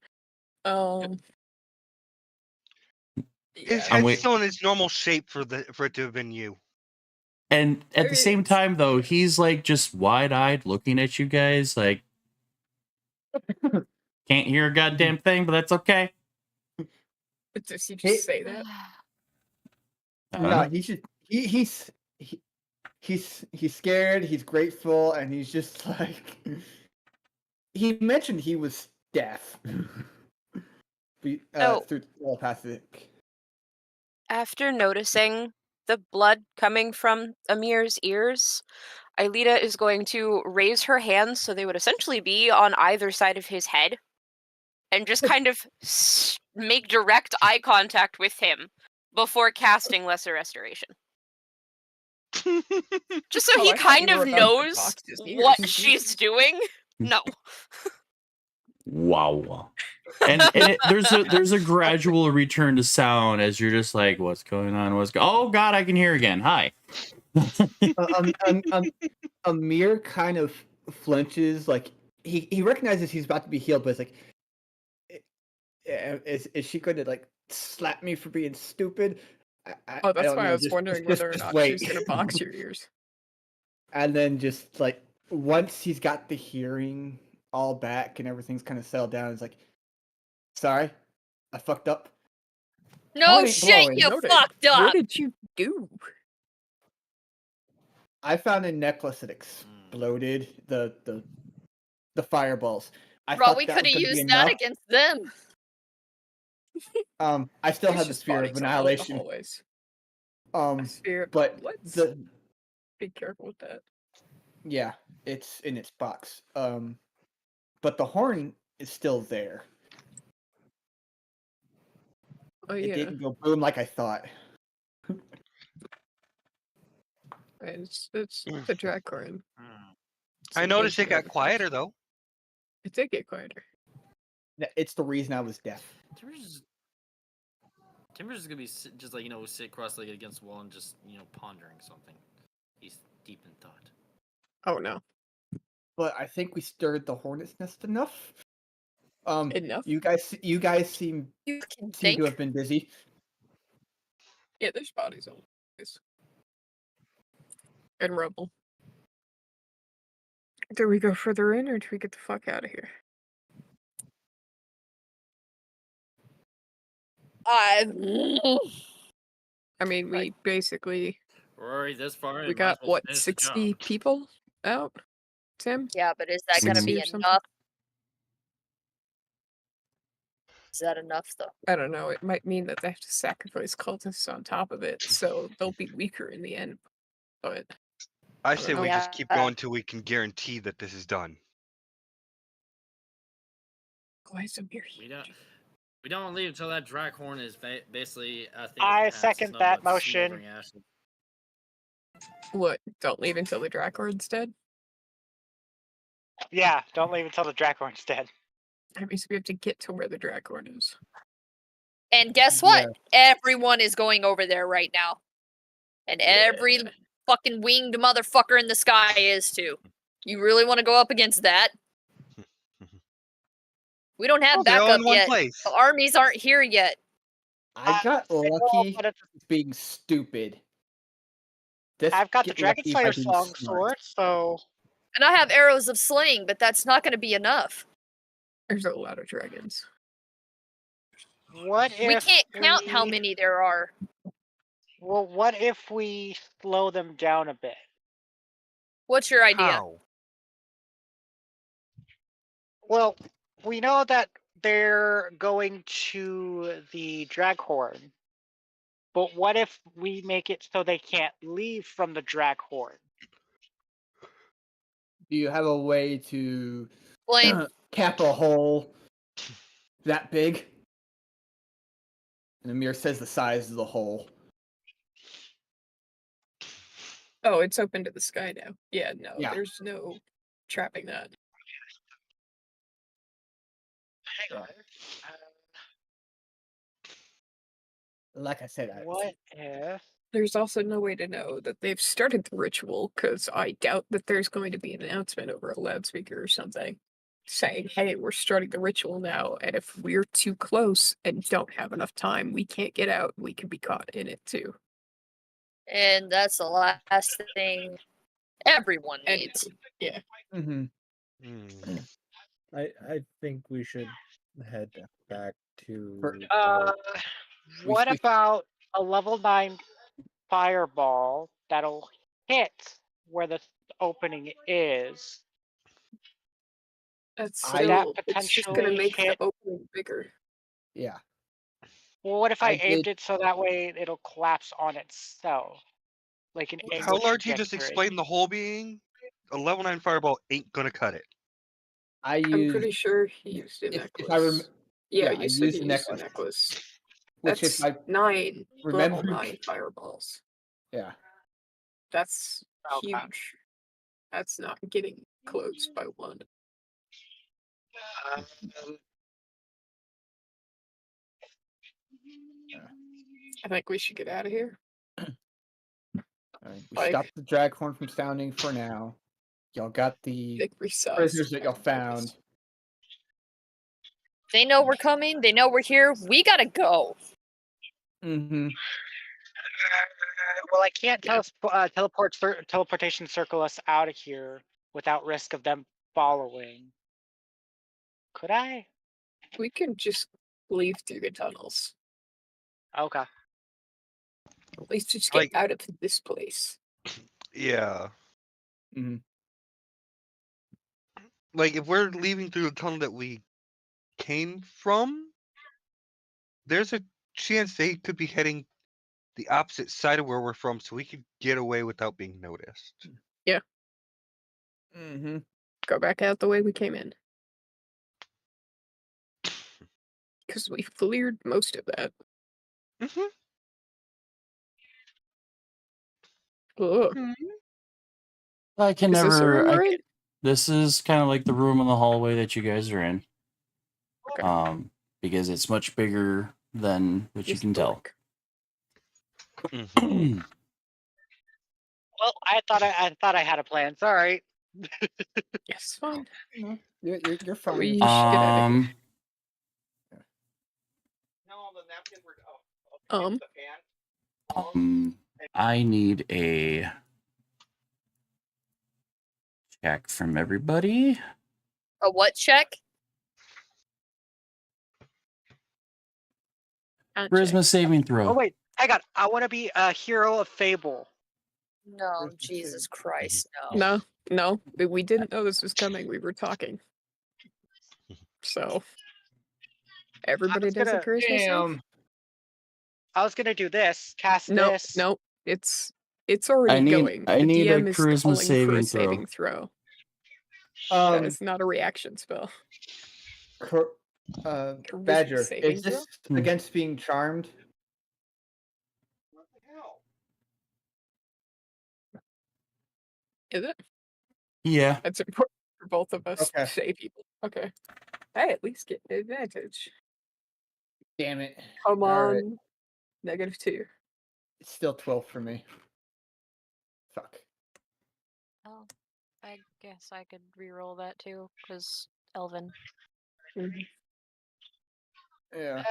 Speaker 4: His
Speaker 1: I'm
Speaker 4: head's
Speaker 1: wait-
Speaker 4: still in its normal shape for it to have been you.
Speaker 1: And at the same time, though, he's like just wide-eyed looking at you guys, like can't hear a goddamn thing, but that's okay.
Speaker 2: Does he just say that?
Speaker 6: No, he should. He's scared. He's grateful, and he's just like. He mentioned he was deaf. Through telepathic.
Speaker 7: After noticing the blood coming from Amir's ears, Aelita is going to raise her hands so they would essentially be on either side of his head and just kind of make direct eye contact with him before casting Lesser Restoration. Just so
Speaker 2: Oh,
Speaker 7: he
Speaker 2: I thought
Speaker 7: kind
Speaker 2: you were
Speaker 7: of
Speaker 2: about to
Speaker 7: knows
Speaker 2: box his
Speaker 7: what
Speaker 2: ears.
Speaker 7: she's doing. No.
Speaker 1: Wow. and there's a gradual return to sound as you're just like, what's going on? Oh God, I can hear again. Hi.
Speaker 6: Amir kind of flinches, like he recognizes he's about to be healed, but it's like, is she going to like slap me for being stupid?
Speaker 2: Oh, that's
Speaker 6: don't
Speaker 2: why
Speaker 6: know,
Speaker 2: I was
Speaker 6: just-
Speaker 2: wondering
Speaker 6: just-
Speaker 2: whether or
Speaker 6: just
Speaker 2: not
Speaker 6: wait.
Speaker 2: she's gonna box your ears.
Speaker 6: And then just like once he's got the hearing all back and everything's kind of settled down, it's like, sorry, I fucked up.
Speaker 3: No
Speaker 6: ain't
Speaker 3: shit,
Speaker 6: blowing.
Speaker 3: you
Speaker 2: Noted.
Speaker 3: fucked
Speaker 2: What
Speaker 3: up.
Speaker 2: did you do?
Speaker 6: I found a necklace that exploded the fireballs. I
Speaker 3: Bro,
Speaker 6: thought
Speaker 3: we
Speaker 6: that
Speaker 3: could
Speaker 6: was
Speaker 3: have
Speaker 6: gonna be
Speaker 3: used that
Speaker 6: enough.
Speaker 3: against them.
Speaker 6: I still
Speaker 2: There's
Speaker 6: have the
Speaker 2: just
Speaker 6: sphere of
Speaker 2: bodies all over the
Speaker 6: annihilation.
Speaker 2: hallways. A sphere.
Speaker 6: But
Speaker 2: Let's
Speaker 6: the
Speaker 2: be careful with that.
Speaker 6: yeah, it's in its box. But the horn is still there.
Speaker 2: Oh
Speaker 6: It
Speaker 2: yeah.
Speaker 6: didn't go boom like I thought.
Speaker 2: It's the Dracorin. It's
Speaker 4: I
Speaker 2: an
Speaker 4: noticed it
Speaker 2: ancient
Speaker 4: got
Speaker 2: artifact.
Speaker 4: quieter though.
Speaker 2: It did get quieter.
Speaker 6: It's the reason I was deaf.
Speaker 9: Timber's just gonna be just like sit cross-legged against the wall and just pondering something. He's deep in thought.
Speaker 2: Oh no.
Speaker 6: But I think we stirred the hornet's nest enough.
Speaker 2: Enough?
Speaker 6: You guys seem
Speaker 3: can
Speaker 6: to
Speaker 3: think.
Speaker 6: have been busy.
Speaker 2: Yeah, there's bodies all over the place. And rubble. Do we go further in or do we get the fuck out of here? I mean, we basically
Speaker 9: Rory, this far in,
Speaker 2: we
Speaker 9: might
Speaker 2: got
Speaker 9: as well
Speaker 2: what,
Speaker 9: finish the
Speaker 2: 60
Speaker 9: job.
Speaker 2: people out? Tim?
Speaker 3: Yeah, but is that gonna
Speaker 2: 60
Speaker 3: be
Speaker 2: or something?
Speaker 3: enough? Is that enough though?
Speaker 2: I don't know. It might mean that they have to sacrifice cultists on top of it, so they'll be weaker in the end. But
Speaker 4: I
Speaker 2: don't
Speaker 4: say we
Speaker 2: know.
Speaker 4: just keep going till we can guarantee that this is done.
Speaker 2: Why is Amir
Speaker 9: We don't leave until that Draghorn is basically a thing.
Speaker 8: I
Speaker 9: of past. It's
Speaker 8: second
Speaker 9: nothing
Speaker 8: that
Speaker 9: but
Speaker 8: motion.
Speaker 9: smoldering ashes.
Speaker 2: What? Don't leave until the Dracorin's dead?
Speaker 8: Yeah, don't leave until the Draghorn's dead.
Speaker 2: That means we have to get to where the Dracorin is.
Speaker 3: And guess what? Everyone is going over there right now. And every fucking winged motherfucker in the sky is too. You really want to go up against that? We don't have
Speaker 4: They're all
Speaker 3: backup
Speaker 4: in one
Speaker 3: yet.
Speaker 4: place.
Speaker 3: The armies aren't here yet.
Speaker 6: I got lucky being stupid.
Speaker 8: I've got the
Speaker 6: Get lucky by
Speaker 8: Dragon Slayer
Speaker 6: being
Speaker 8: song
Speaker 6: smart.
Speaker 8: sword, so
Speaker 3: And I have arrows of slaying, but that's not going to be enough.
Speaker 2: There's a lot of dragons.
Speaker 8: what if
Speaker 3: We can't count how
Speaker 8: we-
Speaker 3: many there are.
Speaker 8: Well, what if we slow them down a bit?
Speaker 3: What's your idea?
Speaker 4: How?
Speaker 8: Well, we know that they're going to the Draghorn. But what if we make it so they can't leave from the Draghorn?
Speaker 6: Do you have a way to
Speaker 3: Blame.
Speaker 6: cap a hole that big? And Amir says the size of the hole.
Speaker 2: Oh, it's open to the sky now. Yeah, no,
Speaker 6: Yeah.
Speaker 2: there's no trapping that.
Speaker 8: Hang on.
Speaker 6: Like I said,
Speaker 8: What if?
Speaker 2: There's also no way to know that they've started the ritual, because I doubt that there's going to be an announcement over a loudspeaker or something saying, hey, we're starting the ritual now, and if we're too close and don't have enough time, we can't get out, we could be caught in it too.
Speaker 3: And that's the last thing everyone needs.
Speaker 2: Yeah.
Speaker 6: Mm-hmm.
Speaker 5: I think we should head back to.
Speaker 8: What about a level 9 fireball that'll hit where the opening is?
Speaker 2: That's
Speaker 8: Would
Speaker 2: still,
Speaker 8: that
Speaker 2: it's just gonna
Speaker 8: potentially
Speaker 2: make
Speaker 8: hit?
Speaker 2: the opening bigger.
Speaker 6: Yeah.
Speaker 8: Well, what if
Speaker 6: I
Speaker 8: I aimed
Speaker 6: did-
Speaker 8: it so that way it'll collapse on itself? Like an
Speaker 4: How
Speaker 8: angled
Speaker 4: large you just
Speaker 8: trajectory.
Speaker 4: explained the hole being? A level 9 fireball ain't gonna cut it.
Speaker 6: I
Speaker 2: I'm
Speaker 6: used,
Speaker 2: pretty sure he used a
Speaker 6: if
Speaker 2: necklace.
Speaker 6: I rem-
Speaker 2: yeah,
Speaker 6: yeah, I
Speaker 2: you said
Speaker 6: used
Speaker 2: he
Speaker 6: a
Speaker 2: used a
Speaker 6: necklace.
Speaker 2: necklace.
Speaker 6: which
Speaker 2: That's
Speaker 6: if I
Speaker 2: 9 level
Speaker 6: remember,
Speaker 2: 9 fireballs.
Speaker 6: yeah,
Speaker 2: That's
Speaker 8: Okay.
Speaker 2: huge. That's not getting close by one. I think we should get out of here.
Speaker 6: Alright, we
Speaker 2: Like-
Speaker 6: stopped the draghorn from sounding for now. Y'all got the
Speaker 2: Think we saw
Speaker 6: prisoners that y'all
Speaker 2: something like
Speaker 6: found.
Speaker 2: this.
Speaker 3: They know we're coming. They know we're here. We gotta go.
Speaker 6: Mm-hmm.
Speaker 8: Well, I can't teleportation circle us out of here without risk of them following. Could I?
Speaker 2: We can just leave through the tunnels.
Speaker 8: Okay.
Speaker 2: At least just get
Speaker 4: Like-
Speaker 2: out of this place.
Speaker 4: Yeah.
Speaker 6: Mhm.
Speaker 4: Like if we're leaving through the tunnel that we came from, there's a chance they could be heading the opposite side of where we're from, so we could get away without being noticed.
Speaker 6: Mm-hmm.
Speaker 2: Go back out the way we came in. Because we cleared most of that.
Speaker 4: Mm-hmm.
Speaker 2: Ugh.
Speaker 1: I can
Speaker 2: Is this the room
Speaker 1: never.
Speaker 2: we're in?
Speaker 1: This is kind of like the room in the hallway that you guys are in.
Speaker 2: Okay.
Speaker 1: Because it's much bigger than what you
Speaker 2: Just
Speaker 1: can tell.
Speaker 4: Mm-hmm.
Speaker 8: Well, I thought I had a plan. Sorry.
Speaker 2: Yes, fine.
Speaker 6: No, you're fine.
Speaker 2: We should get out of here.
Speaker 1: I need a check from everybody.
Speaker 3: A what check?
Speaker 1: Charisma saving
Speaker 8: Oh
Speaker 1: throw.
Speaker 8: wait, I want to be a hero of Fable.
Speaker 3: No, Jesus Christ, no.
Speaker 2: No, but we didn't know this was coming. We were talking. So everybody does a charisma save?
Speaker 6: Damn.
Speaker 8: I was gonna do this. Cast
Speaker 2: No,
Speaker 8: this.
Speaker 2: no, it's already going.
Speaker 1: I
Speaker 2: The
Speaker 1: need a
Speaker 2: DM is
Speaker 1: charisma
Speaker 2: calling for
Speaker 1: saving
Speaker 2: a saving
Speaker 1: throw.
Speaker 2: throw. That is not a reaction spell.
Speaker 6: Badger,
Speaker 2: saving
Speaker 6: is this
Speaker 1: throw?
Speaker 6: against being charmed?
Speaker 2: Is it?
Speaker 1: Yeah.
Speaker 2: That's important for both of us
Speaker 6: Okay.
Speaker 2: to save people. Okay. I at least get an advantage.
Speaker 6: Damn it.
Speaker 2: Come
Speaker 6: Alright.
Speaker 2: on. -2.
Speaker 6: It's still 12 for me. Fuck.
Speaker 7: Oh, I guess I could re-roll that too, because Elvin.
Speaker 6: Yeah.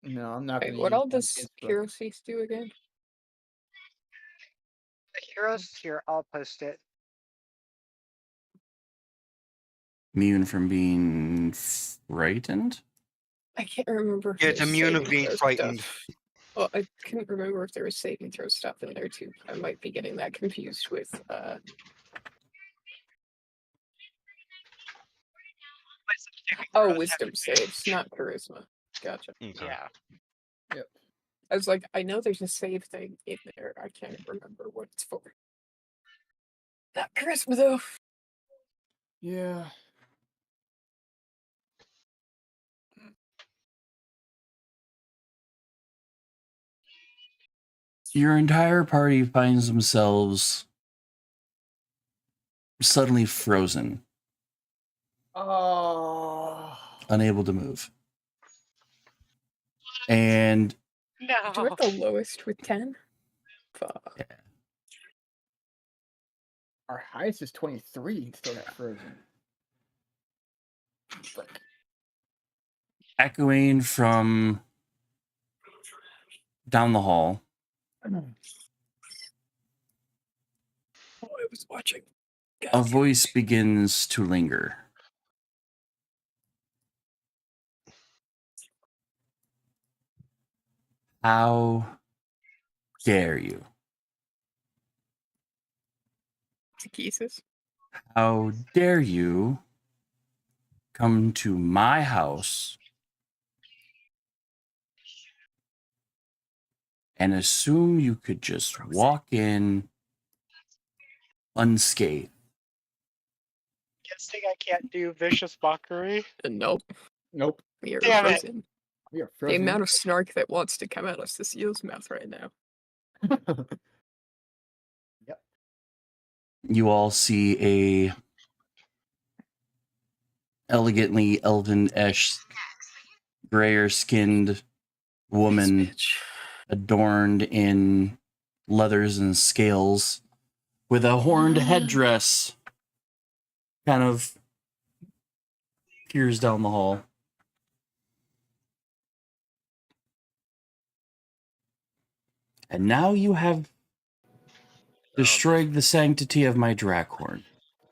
Speaker 6: No, I'm not
Speaker 2: Wait,
Speaker 6: gonna
Speaker 2: what
Speaker 6: use
Speaker 2: all
Speaker 6: one
Speaker 2: does
Speaker 6: against the-
Speaker 2: Hero Cease do again?
Speaker 8: The heroes here. I'll post it.
Speaker 1: Immune from being frightened?
Speaker 2: I can't remember. If
Speaker 4: Yeah, it's
Speaker 2: there's
Speaker 4: immune of
Speaker 2: saving
Speaker 4: being
Speaker 2: throw
Speaker 4: frightened.
Speaker 2: stuff. Well, I couldn't remember if there was saving throw stuff in there too. I might be getting that confused with Oh, wisdom saves, not charisma. Gotcha.
Speaker 8: Yeah.
Speaker 6: Yep.
Speaker 2: I was like, I know there's a save thing in there. I can't remember what it's for. Not charisma though.
Speaker 6: Yeah.
Speaker 1: Your entire party finds themselves suddenly frozen,
Speaker 6: Oh.
Speaker 1: unable to move. And
Speaker 8: No.
Speaker 2: You're at the lowest with 10? Fuck.
Speaker 6: Our highest is 23 and still got frozen. Fuck.
Speaker 1: echoing from down the hall,
Speaker 2: Oh, I was watching.
Speaker 1: a voice begins to linger. How dare you?
Speaker 2: Jesus.
Speaker 1: How dare you come to my house and assume you could just walk in unscathed?
Speaker 8: Guessing I can't do vicious mockery.
Speaker 2: Nope.
Speaker 6: Nope.
Speaker 2: We are
Speaker 8: Damn it.
Speaker 2: frozen.
Speaker 6: We are
Speaker 2: The
Speaker 6: frozen.
Speaker 2: amount of snark that wants to come out of Cecile's mouth right now.
Speaker 6: Yep.
Speaker 1: you all see a elegantly elven-esque, grayer-skinned woman adorned in leathers and scales with a horned headdress kind of peers down the hall. And now you have destroyed the sanctity of my Drakhorn.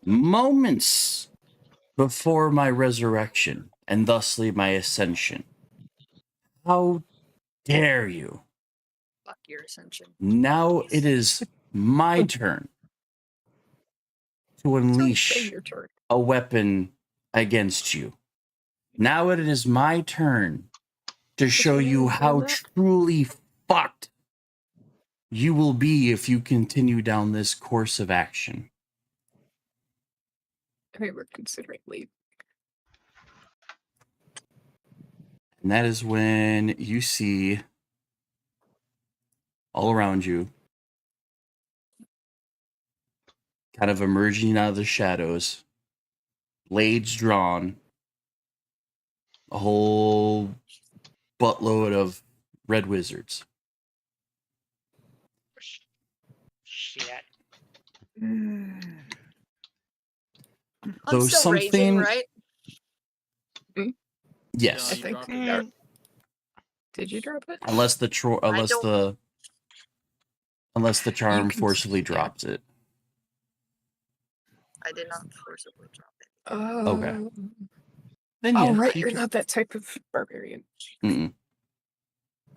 Speaker 1: Moments before my resurrection, and thusly my ascension. How dare you?
Speaker 3: Fuck your ascension.
Speaker 1: Now it is my turn to unleash
Speaker 2: Your turn.
Speaker 1: a weapon against you. Now it is my turn to show you how truly fucked you will be if you continue down this course of action.
Speaker 2: I mean, we're considering leave.
Speaker 1: And that is when you see all around you, kind of emerging out of the shadows, blades drawn, a whole buttload of red wizards.
Speaker 8: Shit.
Speaker 3: I'm
Speaker 1: Though
Speaker 3: still raging,
Speaker 1: something-
Speaker 3: right?
Speaker 1: Yes,
Speaker 2: I think. Did you drop it?
Speaker 1: unless the charm
Speaker 2: can
Speaker 1: forcibly
Speaker 2: yeah.
Speaker 1: drops it.
Speaker 3: I did not forcibly drop it.
Speaker 2: Oh.
Speaker 1: Then
Speaker 2: Oh,
Speaker 1: yeah,
Speaker 2: right.
Speaker 1: you
Speaker 2: You're
Speaker 1: can-
Speaker 2: not that type of barbarian.
Speaker 1: Mm-mm.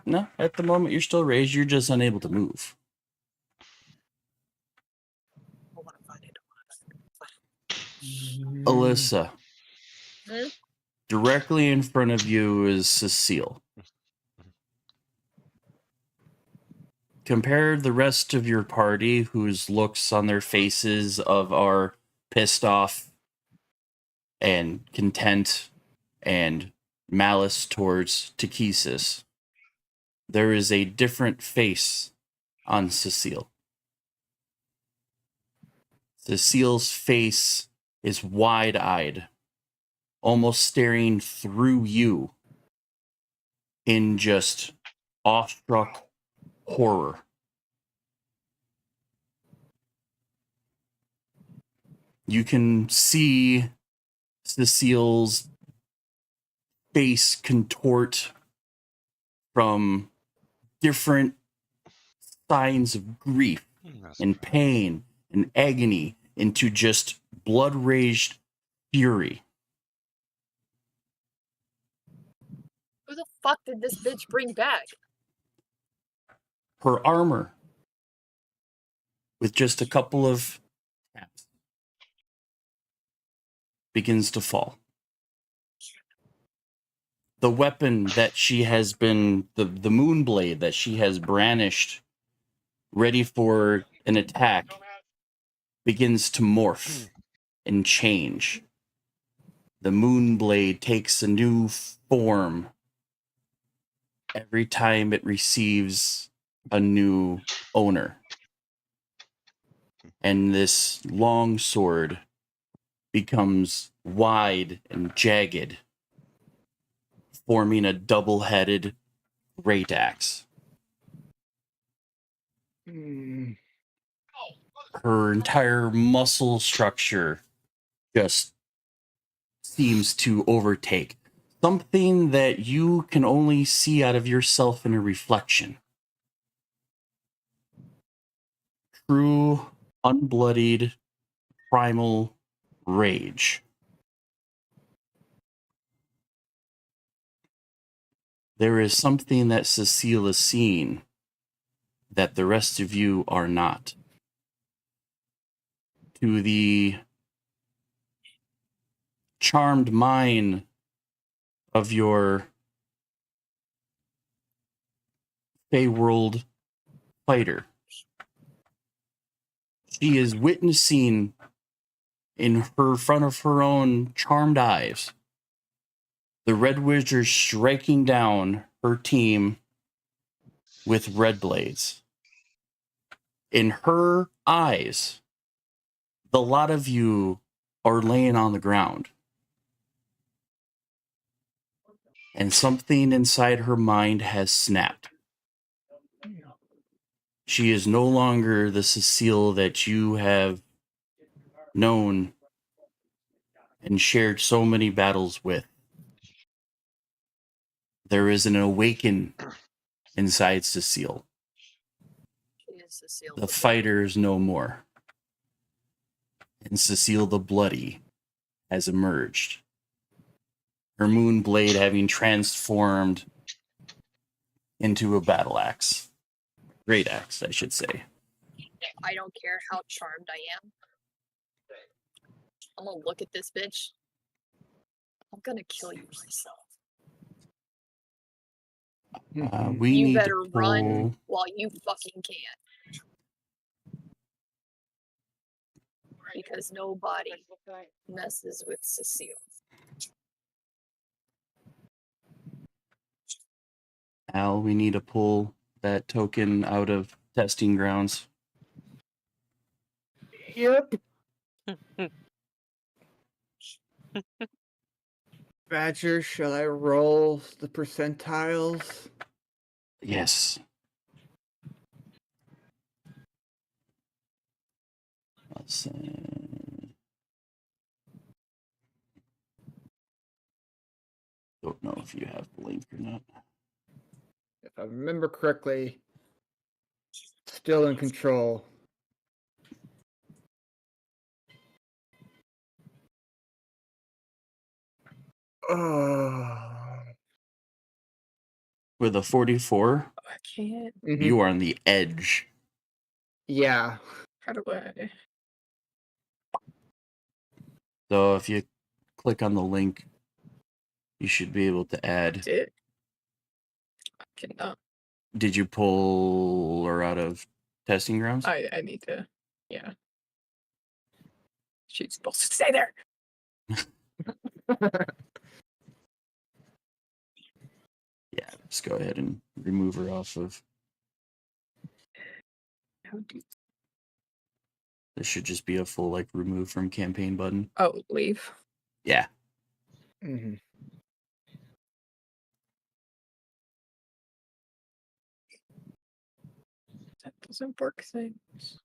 Speaker 1: No, at the moment you're still raised. You're just unable to move. Alyssa,
Speaker 3: Hmm?
Speaker 1: directly in front of you is Cecile. Compare the rest of your party, whose looks on their faces are pissed off and content and malice towards Takesis. There is a different face on Cecile. Cecile's face is wide-eyed, almost staring through you in just awestruck horror. You can see Cecile's face contort from different signs of grief and pain and agony into just blood-raged fury.
Speaker 3: Who the fuck did this bitch bring back?
Speaker 1: Her armor, with just a couple of taps, begins to fall. The weapon that she has been, the moon blade that she has brandished, ready for an attack, begins to morph and change. The moon blade takes a new form every time it receives a new owner. And this long sword becomes wide and jagged, forming a double-headed great axe. Her entire muscle structure just seems to overtake. Something that you can only see out of yourself in a reflection. True, unbloodied, primal rage. There is something that Cecile is seeing that the rest of you are not. To the charmed mind of your Feyworld fighter, she is witnessing in her front of her own charmed eyes the Red Wizards striking down her team with red blades. In her eyes, the lot of you are laying on the ground. And something inside her mind has snapped. She is no longer the Cecile that you have known and shared so many battles with. There is an awaken inside Cecile.
Speaker 3: She is Cecile.
Speaker 1: The fighter is no more. And Cecile the Bloody has emerged. Her moon blade having transformed into a battle axe. Great axe, I should say.
Speaker 3: I don't care how charmed I am. I'm gonna look at this bitch. I'm gonna kill you myself.
Speaker 1: We
Speaker 3: You
Speaker 1: need
Speaker 3: better
Speaker 1: to
Speaker 3: run
Speaker 1: pull...
Speaker 3: while you fucking can. Because nobody messes with Cecile.
Speaker 1: Al, we need to pull that token out of testing grounds.
Speaker 6: Yep. Badger, shall I roll the percentiles?
Speaker 1: Yes. Let's see. Don't know if you have the link or not.
Speaker 6: If I remember correctly, still in control.
Speaker 1: With a 44,
Speaker 2: I can't.
Speaker 1: you are on the edge.
Speaker 6: Yeah.
Speaker 2: How do I?
Speaker 1: So if you click on the link, you should be able to add.
Speaker 2: Did I cannot.
Speaker 1: Did you pull her out of testing grounds?
Speaker 2: I need to. Yeah. She's supposed to stay there.
Speaker 1: Yeah, just go ahead and remove her off of.
Speaker 2: How do?
Speaker 1: This should just be a full like remove from campaign button.
Speaker 2: Oh, leave.
Speaker 1: Yeah.
Speaker 6: Mm-hmm.
Speaker 2: That doesn't work things.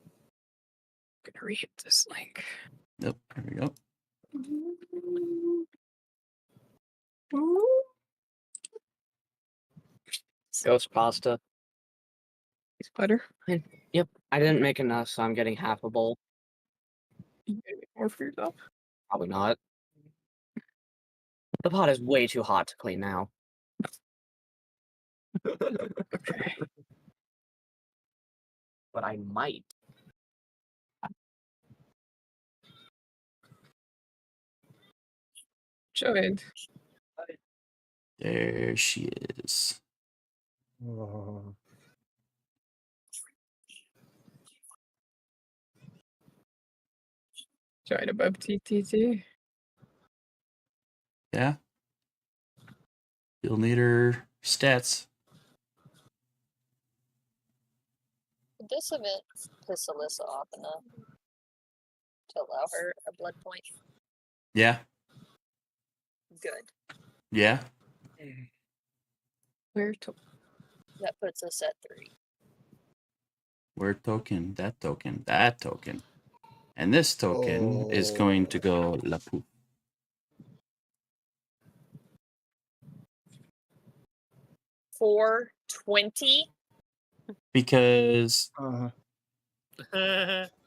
Speaker 2: I'm gonna read this link.
Speaker 1: Yep. There we go.
Speaker 12: Ghost pasta.
Speaker 2: It's butter.
Speaker 12: Yep, I didn't make enough, so I'm getting half a bowl.
Speaker 2: You get more for yourself.
Speaker 12: Probably not. The pot is way too hot to clean now.
Speaker 2: Okay.
Speaker 12: But I might.
Speaker 2: Joined.
Speaker 1: There she is.
Speaker 6: Oh.
Speaker 2: Join above TTT.
Speaker 1: Yeah. You'll need her stats.
Speaker 3: Would this event piss Alyssa off enough to allow her a blood point?
Speaker 1: Yeah.
Speaker 3: Good.
Speaker 1: Yeah.
Speaker 2: Where to?
Speaker 3: That puts us at 3.
Speaker 1: Where token, that token, that token. And this token is going to go La Pou.
Speaker 3: $420.
Speaker 1: Because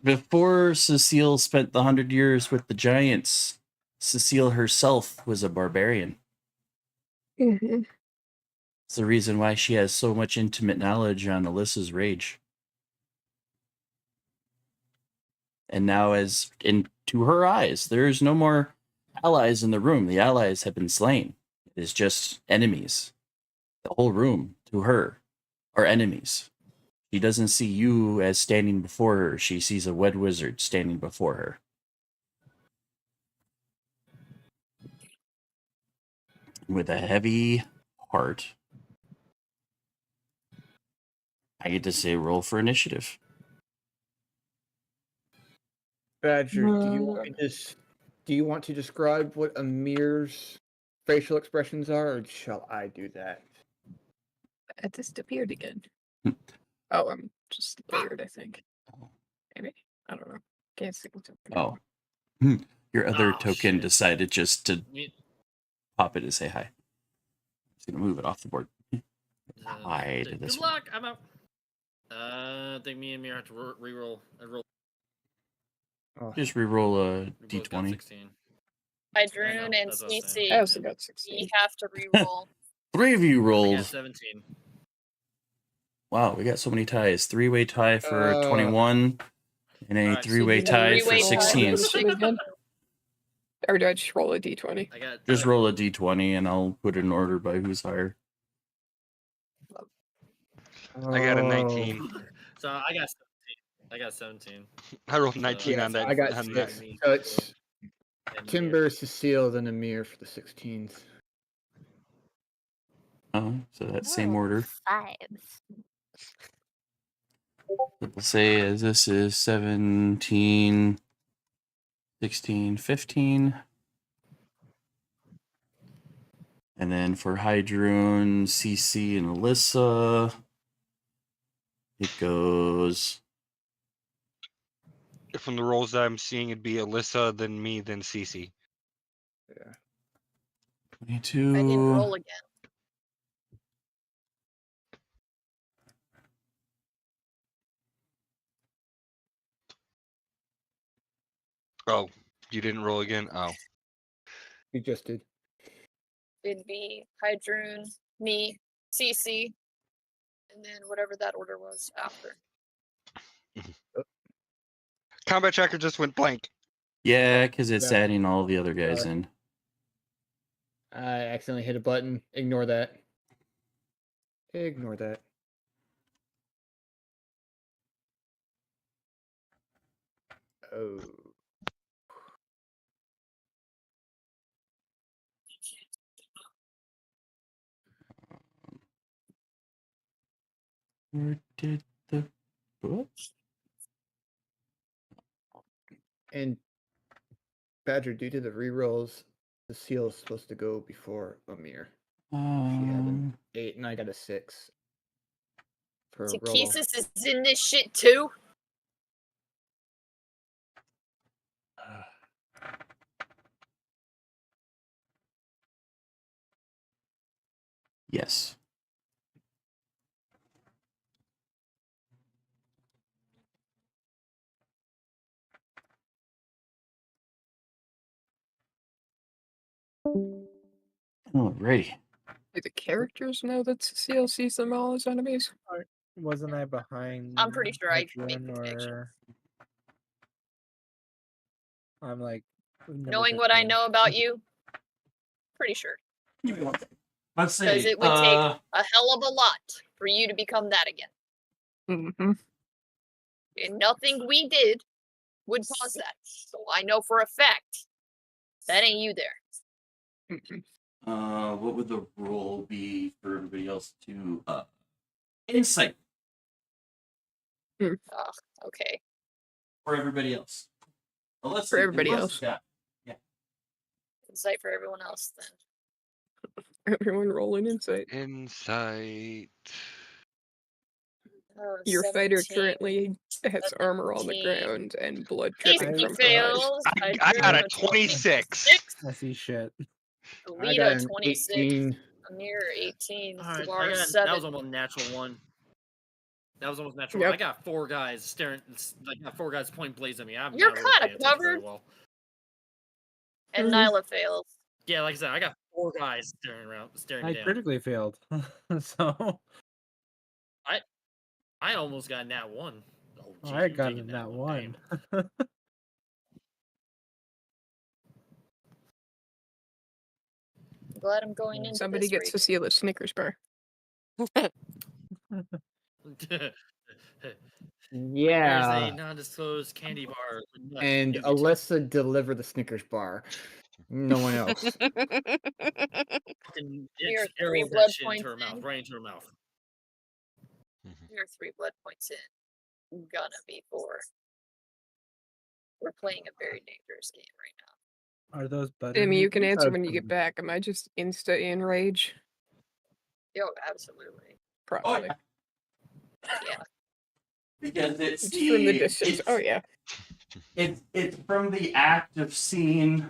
Speaker 1: before Cecile spent the 100 years with the giants, Cecile herself was a barbarian.
Speaker 2: Mm-hmm.
Speaker 1: It's the reason why she has so much intimate knowledge on Alyssa's rage. And now, as into her eyes, there is no more allies in the room. The allies have been slain. It is just enemies. The whole room, to her, are enemies. She doesn't see you as standing before her. She sees a wed wizard standing before her. With a heavy heart, I get to say roll for initiative.
Speaker 6: Badger, do you want to describe what Amir's facial expressions are, or shall I do that?
Speaker 2: It disappeared again. Oh, I'm just layered, I think. Maybe. I don't know. Can't see what's up there.
Speaker 1: Oh. Your other
Speaker 9: Oh,
Speaker 1: token
Speaker 9: shit.
Speaker 1: decided just to
Speaker 9: Me-
Speaker 1: pop it to say hi. Just gonna move it off the board. Hi to
Speaker 9: Good
Speaker 1: this one.
Speaker 9: luck. I'm out. I think me and Mir have to reroll. I roll.
Speaker 1: Just reroll a
Speaker 9: We both got
Speaker 1: d20.
Speaker 9: 16.
Speaker 3: Hydroon and
Speaker 9: that's what I was
Speaker 3: CC.
Speaker 9: saying.
Speaker 2: I also got 16.
Speaker 3: We have to reroll.
Speaker 1: 3 of you
Speaker 9: I got
Speaker 1: rolled.
Speaker 9: 17.
Speaker 1: Wow, we got so many ties. 3-way tie for
Speaker 6: Uh,
Speaker 1: 21, and a
Speaker 9: Alright,
Speaker 1: 3-way
Speaker 9: so
Speaker 1: tie for
Speaker 3: three-way tie.
Speaker 1: 16s.
Speaker 2: Or do I just roll a d20?
Speaker 9: I got.
Speaker 1: Just roll a d20, and I'll put it in order by who's higher.
Speaker 4: I got a 19.
Speaker 9: So I got 17. I got 17.
Speaker 4: I rolled 19 on that.
Speaker 6: I got
Speaker 4: on
Speaker 6: 6.
Speaker 4: that.
Speaker 6: So it's
Speaker 9: And
Speaker 6: Timber, Cecile, then Amir for the 16th.
Speaker 1: Oh, so that same order.
Speaker 7: 5.
Speaker 1: We'll say as this is 17, 16, 15. And then for Hydroon, CC, and Alyssa, it goes
Speaker 4: From the rolls that I'm seeing, it'd be Alyssa, then me, then Cece.
Speaker 6: Yeah.
Speaker 1: 22.
Speaker 3: I didn't roll again.
Speaker 4: Oh, you didn't roll again? Oh.
Speaker 6: You just did.
Speaker 3: It'd be Hydroon, me, CC, and then whatever that order was after.
Speaker 4: Combat tracker just went blank.
Speaker 1: Yeah, because it's
Speaker 6: Yeah.
Speaker 1: adding all the other guys in.
Speaker 6: I accidentally hit a button. Ignore that. Ignore that. Oh.
Speaker 1: Where did the whoops?
Speaker 6: And Badger, due to the rerolls, the seal is supposed to go before Amir. She had an 8 and I got a 6. For a roll.
Speaker 3: Takesis is in this shit too.
Speaker 1: Yes. Alrighty.
Speaker 2: Do the characters know that Cecile sees them all as enemies?
Speaker 5: Wasn't I behind?
Speaker 3: I'm pretty sure I
Speaker 5: Hydroon,
Speaker 3: made the connection.
Speaker 5: or I'm like
Speaker 3: Knowing what I know about you, pretty sure.
Speaker 1: Let's
Speaker 3: Because it would take a hell of a lot for you to become that again.
Speaker 2: Mm-hmm.
Speaker 3: And nothing we did would cause that. So I know for a fact that ain't you there.
Speaker 1: What would the roll be for everybody else to insight
Speaker 3: Ugh, okay.
Speaker 1: for everybody else? Well, let's
Speaker 2: For
Speaker 1: see,
Speaker 2: everybody
Speaker 1: Alyssa
Speaker 2: else.
Speaker 1: got-
Speaker 3: Insight for everyone else then.
Speaker 2: Everyone roll an insight.
Speaker 4: Insight.
Speaker 2: Your fighter
Speaker 3: 17.
Speaker 2: currently has armor on the
Speaker 3: 17.
Speaker 2: ground and blood dripping
Speaker 3: Casey
Speaker 2: from her eyes.
Speaker 3: fails.
Speaker 4: I got a 26.
Speaker 5: I see shit.
Speaker 6: I got
Speaker 3: Alita
Speaker 6: an
Speaker 3: 26.
Speaker 6: 18.
Speaker 3: Amir 18.
Speaker 9: Alright,
Speaker 3: Guar
Speaker 9: that
Speaker 3: 7.
Speaker 9: was almost natural one. That was almost natural.
Speaker 2: Yep.
Speaker 9: I got 4 guys staring. I got 4 guys point blaze at me. I'm
Speaker 3: You're
Speaker 9: not really
Speaker 3: kinda
Speaker 9: paying attention very
Speaker 3: covered.
Speaker 9: well.
Speaker 3: And
Speaker 2: Mhm.
Speaker 3: Nyla fails.
Speaker 9: Yeah, like I said, I got 4 guys staring
Speaker 5: I
Speaker 9: me down.
Speaker 5: critically failed. So
Speaker 9: I almost got nat 1. Oh, gee,
Speaker 5: I
Speaker 9: you
Speaker 5: got
Speaker 9: taking
Speaker 5: that
Speaker 9: damn.
Speaker 5: one.
Speaker 3: I'm glad I'm going into
Speaker 2: Somebody
Speaker 3: this
Speaker 2: gets Cecile a Snickers bar.
Speaker 6: Yeah.
Speaker 9: There's a non-disclosed candy bar. with nuts
Speaker 6: And
Speaker 9: you get to-
Speaker 6: Alyssa delivered the Snickers bar. No one else.
Speaker 9: fucking
Speaker 3: You're
Speaker 9: it's
Speaker 3: 3
Speaker 9: arrows
Speaker 3: blood
Speaker 9: that shit into her
Speaker 3: points
Speaker 9: mouth,
Speaker 3: in.
Speaker 9: right into her mouth.
Speaker 3: You're 3 blood points in. Gonna be 4. We're playing a very dangerous game right now.
Speaker 5: Are those butter?
Speaker 2: Amy, you can
Speaker 5: noodles?
Speaker 2: answer when you get back. Am I just insta in rage?
Speaker 3: Yo, absolutely.
Speaker 2: Probably.
Speaker 3: Yeah.
Speaker 1: Because it's
Speaker 2: Just from the
Speaker 1: the-
Speaker 2: distance. Oh yeah.
Speaker 1: It's from the act of seeing.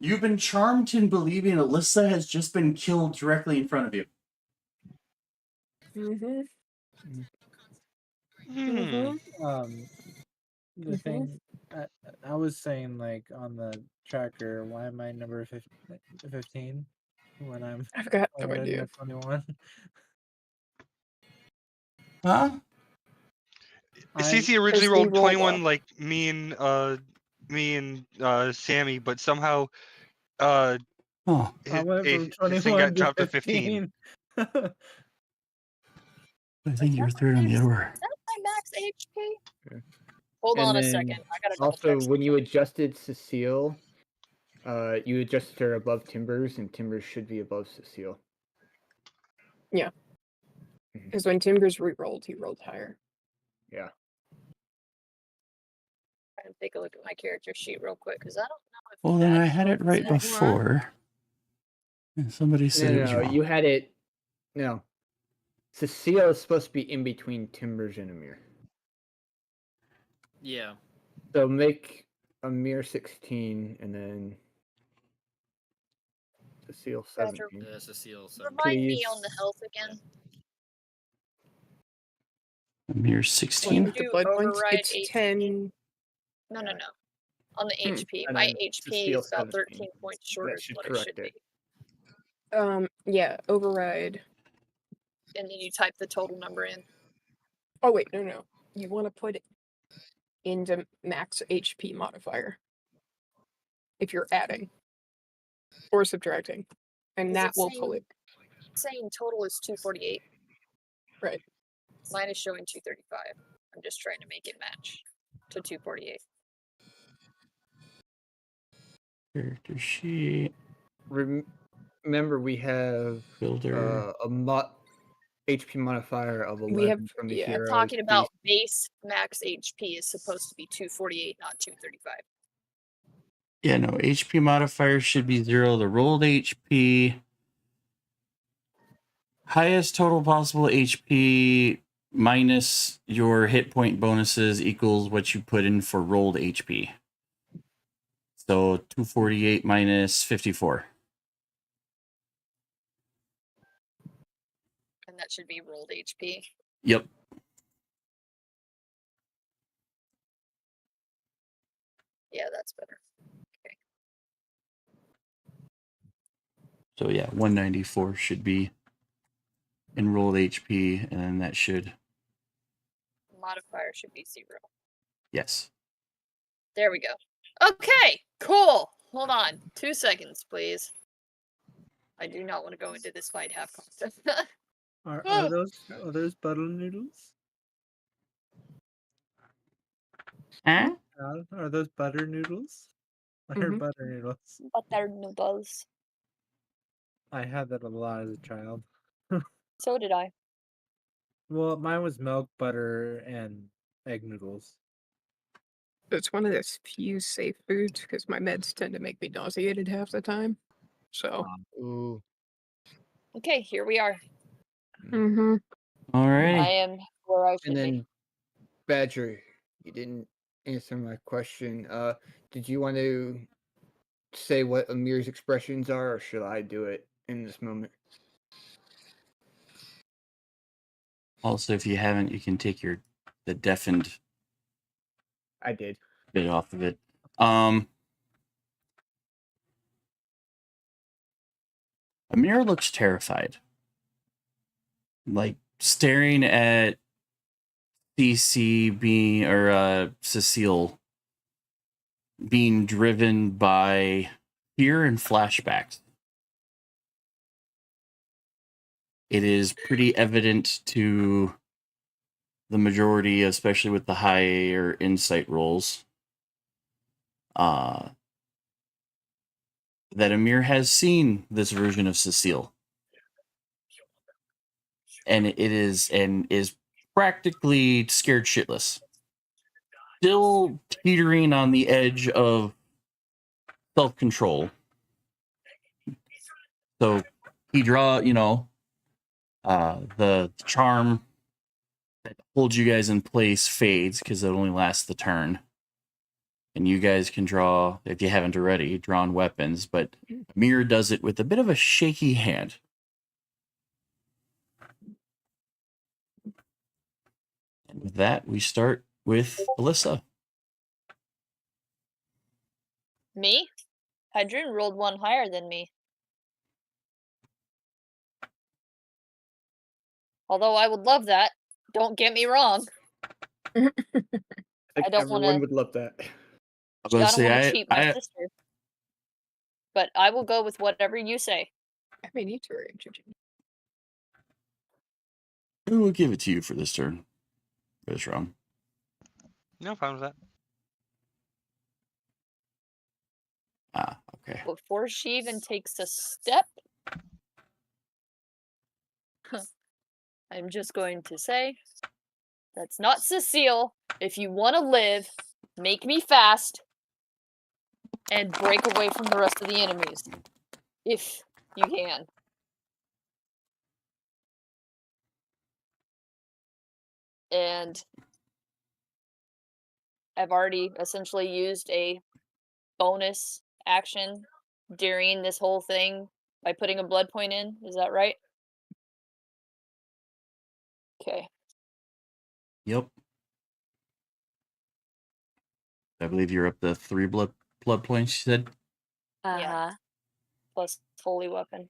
Speaker 1: You've been charmed in believing Alyssa has just been killed directly in front of you.
Speaker 2: Mm-hmm.
Speaker 5: The thing I was saying, like on the tracker, why am I number 15 when I'm
Speaker 2: I've got no
Speaker 5: already
Speaker 2: idea.
Speaker 5: at 21?
Speaker 1: Huh?
Speaker 4: CC originally
Speaker 2: As we
Speaker 4: rolled
Speaker 2: rolled
Speaker 4: 21
Speaker 2: up.
Speaker 4: like me and Sammy, but somehow
Speaker 1: Oh.
Speaker 5: I went from
Speaker 4: his thing
Speaker 5: 21
Speaker 4: got dropped to 15.
Speaker 5: 15.
Speaker 1: I think you're third on the order.
Speaker 3: Is that my max HP? Hold
Speaker 6: And
Speaker 3: on a
Speaker 6: then
Speaker 3: second. I gotta double
Speaker 6: also,
Speaker 3: check.
Speaker 6: when you adjusted Cecile, you adjusted her above Timbers, and Timbers should be above Cecile.
Speaker 2: Yeah. Because when Timbers re-rolled, he rolled higher.
Speaker 6: Yeah.
Speaker 3: Try and take a look at my character sheet real quick because I don't know if.
Speaker 1: Well, then
Speaker 3: that
Speaker 1: I had it right
Speaker 3: shows
Speaker 1: before. And somebody said it was
Speaker 6: No,
Speaker 1: wrong.
Speaker 6: you had it. No. Cecile is supposed to be in between Timbers and Amir.
Speaker 9: Yeah.
Speaker 6: So make Amir 16 and then Cecile
Speaker 3: Roger.
Speaker 6: 17.
Speaker 9: Yeah, Cecile.
Speaker 3: Remind me
Speaker 6: Please.
Speaker 3: on the health again.
Speaker 1: Amir 16.
Speaker 2: With the blood points,
Speaker 3: override
Speaker 2: it's
Speaker 3: HP.
Speaker 2: 10.
Speaker 3: No. On the
Speaker 2: Hmm.
Speaker 3: HP.
Speaker 6: And
Speaker 3: My
Speaker 6: then
Speaker 3: HP
Speaker 6: Cecile
Speaker 3: is about
Speaker 6: 17.
Speaker 3: 13 points shorter
Speaker 6: That
Speaker 3: than
Speaker 6: should
Speaker 3: what it
Speaker 6: correct
Speaker 3: should
Speaker 6: it.
Speaker 3: be.
Speaker 2: Yeah, override.
Speaker 3: And then you type the total number in.
Speaker 2: Oh wait, no. You want to put it into max HP modifier. If you're adding. Or subtracting. And
Speaker 3: Is
Speaker 2: that
Speaker 3: it
Speaker 2: will
Speaker 3: saying-
Speaker 2: pull it.
Speaker 3: Saying total is 248.
Speaker 2: Right.
Speaker 3: Mine is showing 235. I'm just trying to make it match to 248.
Speaker 1: Character sheet.
Speaker 6: Remember, we have
Speaker 1: Builder.
Speaker 6: a HP modifier of 11
Speaker 2: We have-
Speaker 6: from the
Speaker 2: yeah.
Speaker 6: hero.
Speaker 3: Talking about base max HP is supposed to be 248, not 235.
Speaker 1: Yeah, no. HP modifier should be 0. The rolled HP. Highest total possible HP minus your hit point bonuses equals what you put in for rolled HP. So 248 minus 54.
Speaker 3: And that should be rolled HP.
Speaker 1: Yep.
Speaker 3: Yeah, that's better.
Speaker 1: So yeah, 194 should be enrolled HP, and then that should,
Speaker 3: Modifier should be 0.
Speaker 1: yes.
Speaker 3: There we go. Okay, cool. Hold on. 2 seconds, please. I do not want to go into this fight half confident.
Speaker 5: Are those butter noodles?
Speaker 1: Huh?
Speaker 5: Al, are those butter noodles? What are
Speaker 2: Mhm.
Speaker 5: butter noodles?
Speaker 3: Butter noodles.
Speaker 5: I had that a lot as a child.
Speaker 3: So did I.
Speaker 5: Well, mine was milk, butter, and egg noodles.
Speaker 2: It's one of those few safe foods because my meds tend to make me nauseated half the time. So.
Speaker 6: Ooh.
Speaker 3: Okay, here we are.
Speaker 2: Mm-hmm.
Speaker 1: All
Speaker 3: I
Speaker 1: right.
Speaker 3: am where I should
Speaker 6: And
Speaker 3: be.
Speaker 6: then, Badger, you didn't answer my question. Did you want to say what Amir's expressions are, or should I do it in this moment?
Speaker 1: Also, if you haven't, you can take the deafened
Speaker 6: I did.
Speaker 1: bit off of it. Amir looks terrified. Like staring at Cecile being driven by fear and flashbacks. It is pretty evident to the majority, especially with the higher insight rolls, that Amir has seen this version of Cecile. And is practically scared shitless. still teetering on the edge of self-control. So he the charm that holds you guys in place fades because it only lasts the turn. And you guys can draw, if you haven't already, drawn weapons, but Mir does it with a bit of a shaky hand. And with that, we start with Alyssa.
Speaker 3: Me? Hydrin rolled one higher than me. Although I would love that. Don't get me wrong. I don't
Speaker 6: Everyone
Speaker 3: want to.
Speaker 6: would love that.
Speaker 1: I was gonna
Speaker 3: I don't want to
Speaker 1: say
Speaker 3: cheat my sister. But I will go with whatever you say.
Speaker 2: I mean, you two are interchangeable.
Speaker 1: I will give it to you for this turn. For this round.
Speaker 4: No, fine with that.
Speaker 1: Ah, okay.
Speaker 3: Before she even takes a step, I'm just going to say, that's not Cecile. If you want to live, make me fast and break away from the rest of the enemies. If you can. And I've already essentially used a bonus action during this whole thing by putting a blood point in. Is that right? Okay.
Speaker 1: Yep. I believe you're up to 3 blood points, you said?
Speaker 3: Yeah. Plus holy weapon.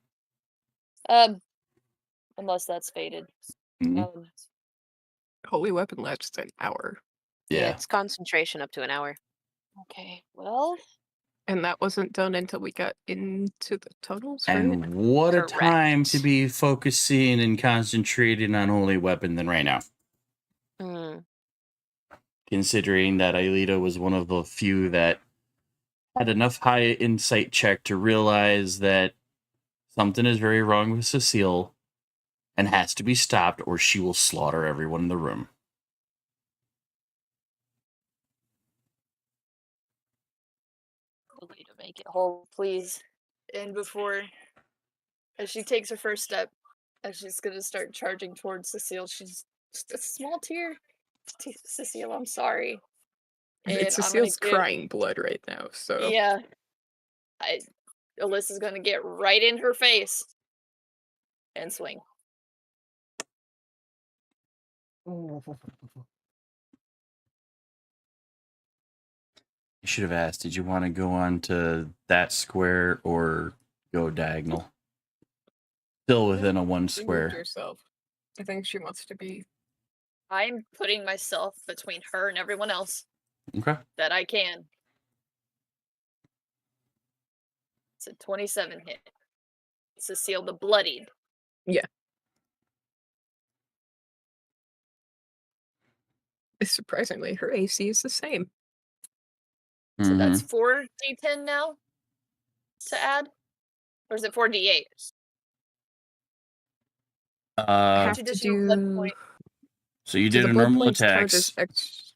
Speaker 3: Unless that's faded.
Speaker 1: Mhm.
Speaker 2: Holy weapon lasts an hour.
Speaker 7: Yeah,
Speaker 1: Yeah.
Speaker 7: it's concentration up to an hour.
Speaker 3: Okay, well.
Speaker 2: And that wasn't done until we got into the tunnels, right?
Speaker 1: And what a time to be focusing and concentrating on holy weapon than right now.
Speaker 7: Mm.
Speaker 1: Considering that Aelita was one of the few that had enough high insight check to realize that something is very wrong with Cecile and has to be stopped or she will slaughter everyone in the room.
Speaker 3: Okay, to make it whole, please. And before, as she takes her first step, as she's gonna start charging towards Cecile, she's just a small tear. Cecile, I'm sorry. And
Speaker 2: It's
Speaker 3: I'm gonna
Speaker 2: Cecile's
Speaker 3: give,
Speaker 2: crying blood right now, so.
Speaker 3: yeah. Alyssa's gonna get right in her face and swing.
Speaker 1: I should have asked, did you want to go on to that square or go diagonal? Still within a 1
Speaker 2: You moved
Speaker 1: square.
Speaker 2: yourself. I think she wants to be.
Speaker 3: I'm putting myself between her and everyone else
Speaker 1: Okay.
Speaker 3: that I can. It's a 27 hit. Cecile the Bloodied.
Speaker 2: Yeah. Surprisingly, her AC is the same.
Speaker 3: So that's 4d10 now to add? Or is it 4d8?
Speaker 2: Have to
Speaker 3: Additional blood
Speaker 2: do.
Speaker 3: point.
Speaker 1: So you
Speaker 2: So
Speaker 1: did
Speaker 2: the
Speaker 1: a
Speaker 2: blood
Speaker 1: normal
Speaker 2: points count as
Speaker 1: attacks.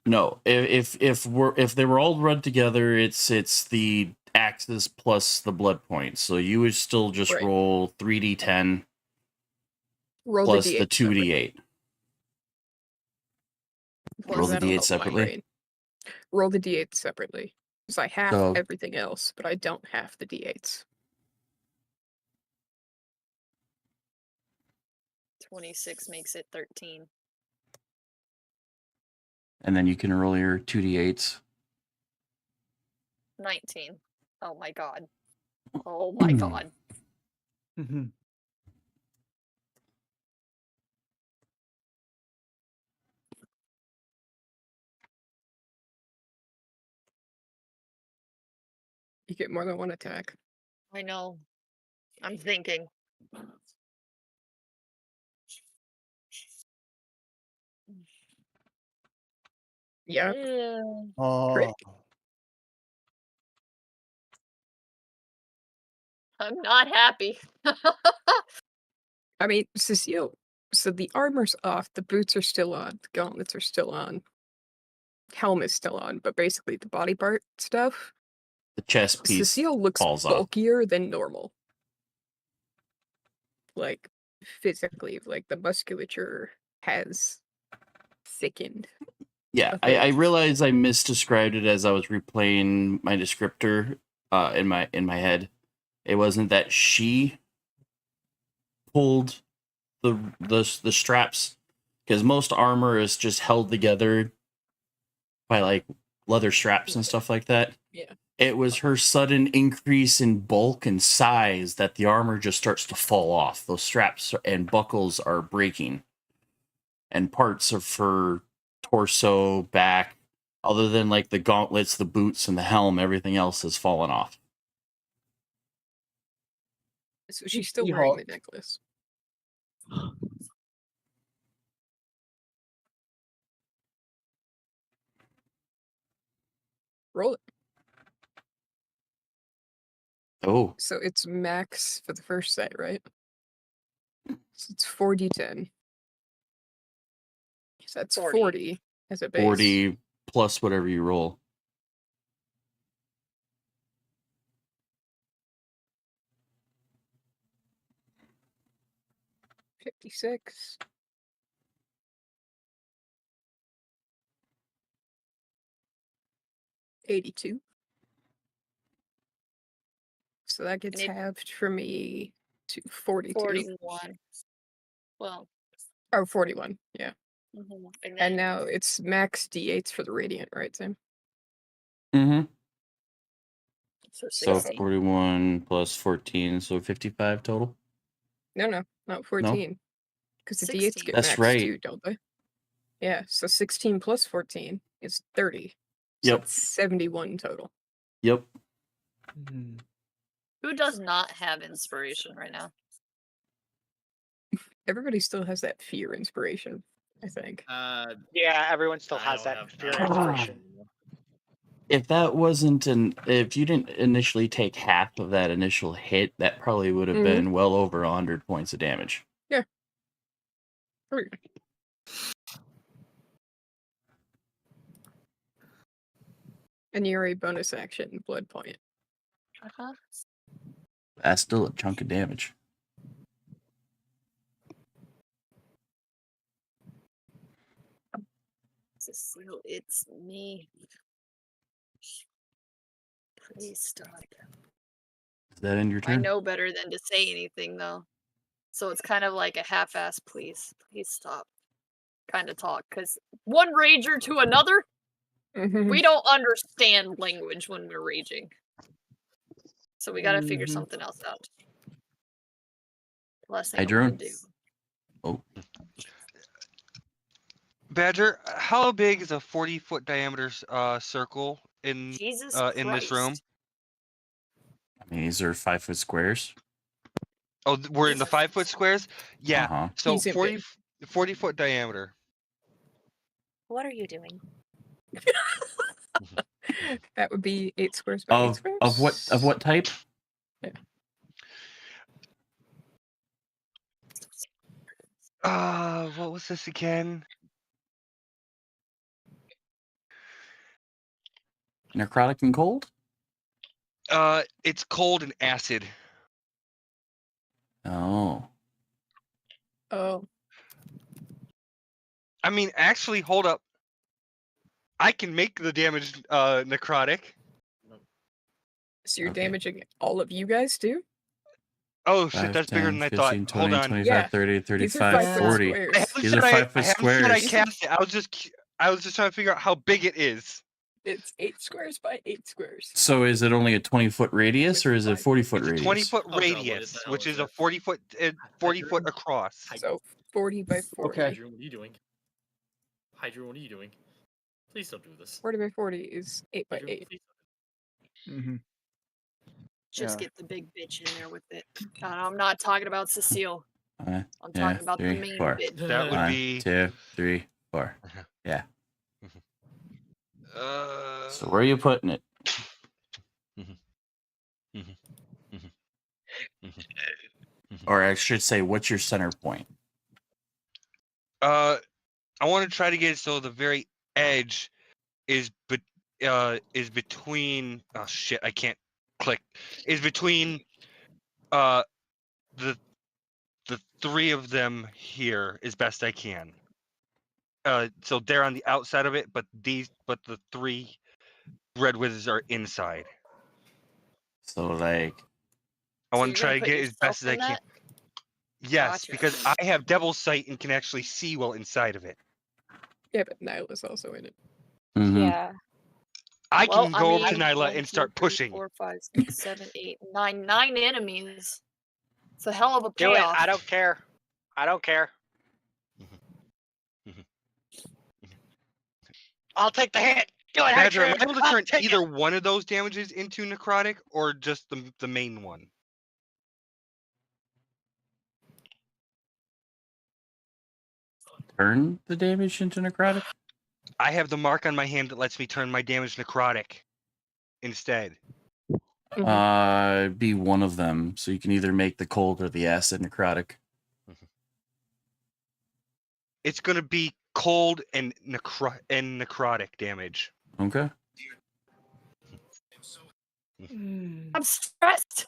Speaker 1: No, if they were all run together, it's the axis plus the blood points. So you would still just
Speaker 2: Right.
Speaker 1: roll 3d10
Speaker 2: Roll
Speaker 1: plus
Speaker 2: the
Speaker 1: the
Speaker 2: D8
Speaker 1: 2d8. Roll the
Speaker 2: That'll
Speaker 1: d8
Speaker 2: help my
Speaker 1: separately.
Speaker 2: brain. Roll the D8 separately. Because I have
Speaker 1: So-
Speaker 2: everything else, but I don't have the D8s.
Speaker 3: 26 makes it 13.
Speaker 1: And then you can roll your 2d8s.
Speaker 3: 19. Oh my god. Oh my god.
Speaker 2: You get more than one attack.
Speaker 3: I know. I'm thinking.
Speaker 2: Yeah.
Speaker 6: Oh.
Speaker 3: I'm not happy.
Speaker 2: I mean, Cecile. So the armor's off, the boots are still on, the gauntlets are still on. helm is still on, but basically the body part stuff.
Speaker 1: The chest piece
Speaker 2: Cecile looks
Speaker 1: falls off.
Speaker 2: bulkier than normal. Like physically, like the musculature has thickened.
Speaker 1: Yeah,
Speaker 2: a bit.
Speaker 1: I realized I misdescribed it as I was replaying my descriptor in my head. It wasn't that she pulled the straps, because most armor is just held together by like leather straps and stuff like that.
Speaker 2: Yeah.
Speaker 1: It was her sudden increase in bulk and size that the armor just starts to fall off. Those straps and buckles are breaking. And parts of her torso, back, other than like the gauntlets, the boots, and the helm, everything else has fallen off.
Speaker 2: So she's still
Speaker 5: She-Hulk.
Speaker 2: wearing the necklace. Roll it.
Speaker 1: Oh,
Speaker 2: So it's max for the first set, right? So it's 4d10. So that's 40 as a base.
Speaker 1: 40 plus whatever you roll.
Speaker 2: $56. $82. So that gets
Speaker 3: it-
Speaker 2: halved for me to 42.
Speaker 3: 41. Well,
Speaker 2: Oh, 41. Yeah.
Speaker 3: mhm,
Speaker 2: And
Speaker 3: then
Speaker 2: now it's max d8s for the radiant, right, Sam?
Speaker 1: Mm-hmm.
Speaker 3: so
Speaker 1: So
Speaker 3: 60.
Speaker 1: 41 plus 14, so 55 total.
Speaker 2: No, not 14. Because the d8s
Speaker 3: 16.
Speaker 2: get
Speaker 1: That's
Speaker 2: max
Speaker 1: right.
Speaker 2: too, don't they? Yeah, so 16 plus 14 is 30. So
Speaker 1: Yep.
Speaker 2: it's 71 total.
Speaker 1: Yep.
Speaker 3: Who does not have inspiration right now?
Speaker 2: Everybody still has that fear inspiration, I think.
Speaker 8: Yeah, everyone still
Speaker 9: I
Speaker 8: has
Speaker 9: don't
Speaker 8: that
Speaker 9: have-
Speaker 8: fear
Speaker 9: I don't have
Speaker 8: inspiration.
Speaker 1: If that wasn't if you didn't initially take half of that initial hit, that probably would have
Speaker 2: Mhm.
Speaker 1: been well over 100 points of damage.
Speaker 2: Okay. And you're a bonus action blood point.
Speaker 3: Uh-huh.
Speaker 1: That's still a chunk of damage.
Speaker 3: Cecile, it's me. Please stop.
Speaker 1: Is that in your
Speaker 3: I
Speaker 1: turn?
Speaker 3: know better than to say anything though. So it's kind of like a half-ass please stop kind of talk. Because one rager to another,
Speaker 2: Mhm.
Speaker 3: we don't understand language when we're raging. So we gotta figure
Speaker 5: Mhm.
Speaker 3: something else out. Last thing
Speaker 1: Hey,
Speaker 3: I want
Speaker 1: Jerome.
Speaker 3: to do.
Speaker 1: Oh,
Speaker 4: Badger, how big is a 40-foot diameter circle in
Speaker 3: Jesus
Speaker 4: in this room?
Speaker 3: Christ.
Speaker 1: I mean, these are 5-foot squares.
Speaker 4: Oh, we're in the 5-foot squares? Yeah.
Speaker 1: Uh-huh.
Speaker 4: So
Speaker 2: He's in
Speaker 4: 40-foot diameter.
Speaker 7: What are you doing?
Speaker 2: That would be 8 squares by 8 squares.
Speaker 1: Of what type?
Speaker 4: What was this again?
Speaker 1: Necrotic and cold?
Speaker 4: It's cold and acid.
Speaker 1: Oh.
Speaker 2: Oh,
Speaker 4: I mean, actually, hold up. I can make the damage necrotic.
Speaker 2: so you're
Speaker 1: Okay.
Speaker 2: damaging all of you guys too?
Speaker 4: Oh shit,
Speaker 1: 5,
Speaker 4: that's bigger
Speaker 1: 10,
Speaker 4: than I
Speaker 1: 15,
Speaker 4: thought.
Speaker 1: 20,
Speaker 4: Hold on.
Speaker 1: 25,
Speaker 2: Yeah,
Speaker 1: 30,
Speaker 2: These are
Speaker 1: 35,
Speaker 2: 5-foot
Speaker 1: 40.
Speaker 2: squares.
Speaker 4: I haven't
Speaker 1: These
Speaker 4: said
Speaker 1: are
Speaker 4: I
Speaker 1: 5-foot
Speaker 4: haven't said I
Speaker 1: squares.
Speaker 4: cast it. I was just trying to figure out how big it is.
Speaker 2: It's 8 squares by 8 squares.
Speaker 1: So is it only a 20-foot radius or is it a 40-foot
Speaker 4: It's a
Speaker 1: radius?
Speaker 4: 20-foot
Speaker 9: Oh, God, what
Speaker 4: radius,
Speaker 9: the hell
Speaker 4: which
Speaker 9: is
Speaker 4: is a
Speaker 9: that?
Speaker 4: 40-foot across.
Speaker 2: So 40 by 40.
Speaker 5: Okay.
Speaker 9: Hydra, what are you doing? Hydra, what are you doing? Please don't do this.
Speaker 2: 40 by 40 is 8 by
Speaker 9: Hydra,
Speaker 2: 8.
Speaker 9: please
Speaker 5: Mm-hmm.
Speaker 3: Just
Speaker 5: Yeah.
Speaker 3: get the big bitch in there with it. I'm not talking about Cecile. I'm
Speaker 1: Yeah,
Speaker 3: talking about the
Speaker 1: 3,
Speaker 3: main
Speaker 1: 4.
Speaker 3: bitch.
Speaker 4: That would
Speaker 1: 1,
Speaker 4: be
Speaker 1: 2, 3, 4. Yeah.
Speaker 4: uh
Speaker 1: So where are you putting it? Or I should say, what's your center point?
Speaker 4: I want to try to get it so the very edge is between. Oh shit! I can't click. Is between the three of them here as best I can. So they're on the outside of it, but the three red wizards are inside.
Speaker 1: So like,
Speaker 4: I
Speaker 3: So
Speaker 4: want
Speaker 3: you're
Speaker 4: to
Speaker 3: gonna
Speaker 4: try to
Speaker 3: put
Speaker 4: get as
Speaker 3: yourself
Speaker 4: best as I
Speaker 3: in
Speaker 4: can.
Speaker 3: that?
Speaker 4: Yes,
Speaker 3: Gotcha.
Speaker 4: because I have devil's sight and can actually see well inside of it.
Speaker 2: Yeah, but Nyla's also in it.
Speaker 1: mhm.
Speaker 7: Yeah.
Speaker 4: I
Speaker 3: Well,
Speaker 4: can go over to
Speaker 3: mean,
Speaker 4: Nyla
Speaker 3: 1,
Speaker 4: and
Speaker 3: 2,
Speaker 4: start
Speaker 3: 3,
Speaker 4: pushing.
Speaker 3: 4, 5, 6, 7, 8, 9. 9 enemies. It's a hell of a
Speaker 8: Do it.
Speaker 3: payoff.
Speaker 8: I don't care. I don't care. I'll take the hit. Do it,
Speaker 4: Badger, am I
Speaker 8: Hatred.
Speaker 4: able to
Speaker 8: I'll
Speaker 4: turn
Speaker 8: take
Speaker 4: either
Speaker 8: it.
Speaker 4: one of those damages into necrotic, or just the main one?
Speaker 1: Turn the damage into necrotic.
Speaker 4: I have the mark on my hand that lets me turn my damage necrotic instead.
Speaker 1: Be one of them. So you can either make the cold or the acid necrotic.
Speaker 4: It's gonna be cold and necrotic damage.
Speaker 1: Okay.
Speaker 3: I'm stressed.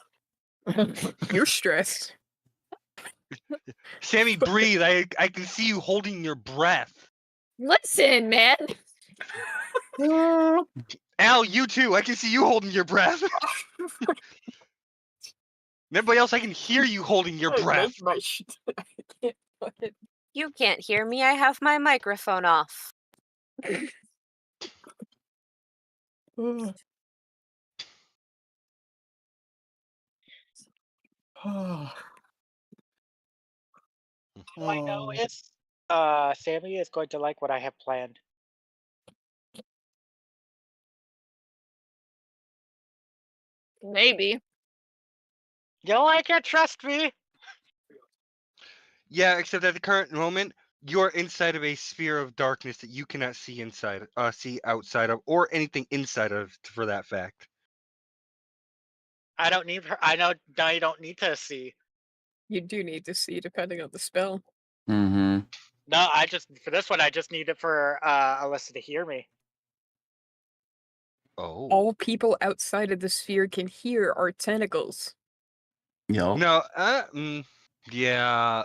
Speaker 2: You're stressed.
Speaker 4: Sammy, breathe. I can see you holding your breath.
Speaker 3: Listen, man.
Speaker 4: Al, you too. I can see you holding your breath. Everybody else, I can hear you holding your breath.
Speaker 7: You can't hear me. I have my microphone off.
Speaker 8: All I know is, Sammy is going to like what I have planned.
Speaker 3: Maybe.
Speaker 8: You'll like it, trust me.
Speaker 4: Yeah, except at the current moment, you're inside of a sphere of darkness that you cannot see outside of, or anything inside of, for that fact.
Speaker 8: I don't need her. I know now you don't need to see.
Speaker 2: You do need to see, depending on the spell.
Speaker 1: Mm-hmm.
Speaker 8: No, for this one, I just need it for Alyssa to hear me.
Speaker 4: Oh.
Speaker 2: All people outside of the sphere can hear are tentacles.
Speaker 1: Yo.
Speaker 4: No, yeah.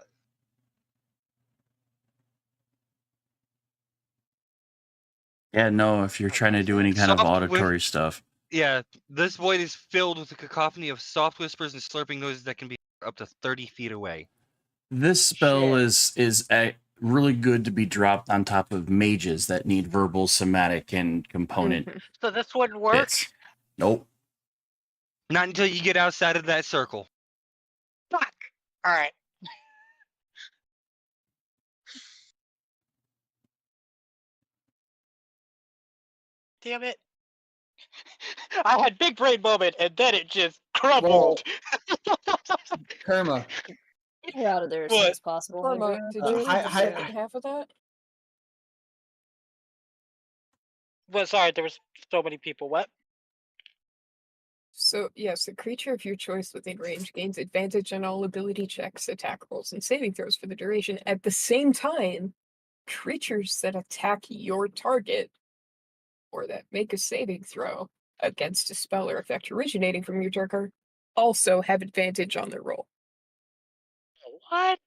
Speaker 1: Yeah, no, if you're trying to do any kind of auditory stuff.
Speaker 4: Yeah, this void is filled with a cacophony of soft whispers and slurping noises that can be up to 30 feet away.
Speaker 1: This spell is really good to be dropped on top of mages that need verbal, somatic, and component
Speaker 8: So this wouldn't work.
Speaker 1: bits. Nope.
Speaker 4: Not until you get outside of that circle.
Speaker 8: Fuck. All right. Damn it. I had big brain moment and then it just crumbled.
Speaker 6: Karma.
Speaker 3: Get her out of there as soon
Speaker 8: What?
Speaker 3: as possible.
Speaker 2: Karma,
Speaker 3: Andrea.
Speaker 2: did you
Speaker 6: hi-
Speaker 2: read the
Speaker 6: hi-
Speaker 2: second half of that?
Speaker 8: Well, sorry, there was so many people. What?
Speaker 2: So, yes, the creature of your choice within range gains advantage on all ability checks, attack rolls, and saving throws for the duration. At the same time, creatures that attack your target or that make a saving throw against a spell or effect originating from your target also have advantage on their roll.
Speaker 8: What?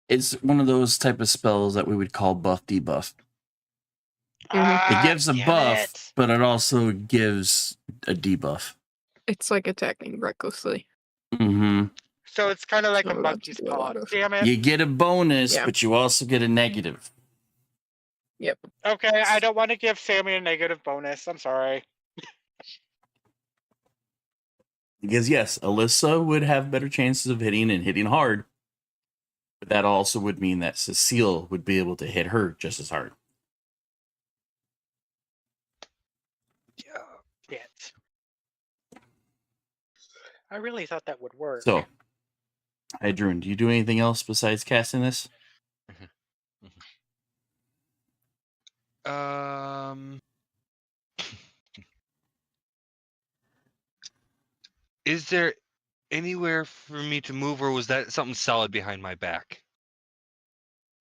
Speaker 1: It's one of those type of spells that we would call buff debuff. It gives a buff, but it also gives a debuff.
Speaker 2: It's like attacking recklessly.
Speaker 1: Mm-hmm.
Speaker 8: So it's kind of like
Speaker 2: not
Speaker 8: a
Speaker 2: allowed
Speaker 8: monkey's
Speaker 2: to do a lot
Speaker 8: paw.
Speaker 2: of-
Speaker 8: Damn it.
Speaker 1: You get a bonus,
Speaker 2: Yeah.
Speaker 1: but you also get a negative.
Speaker 2: Yep.
Speaker 8: Okay, I don't want to give Sammy a negative bonus. I'm sorry.
Speaker 1: Because yes, Alyssa would have better chances of hitting and hitting hard. But that also would mean that Cecile would be able to hit her just as hard.
Speaker 8: Shit. I really thought that would work.
Speaker 1: So, Idrun, do you do anything else besides casting this?
Speaker 4: Is there anywhere for me to move, or was that something solid behind my back?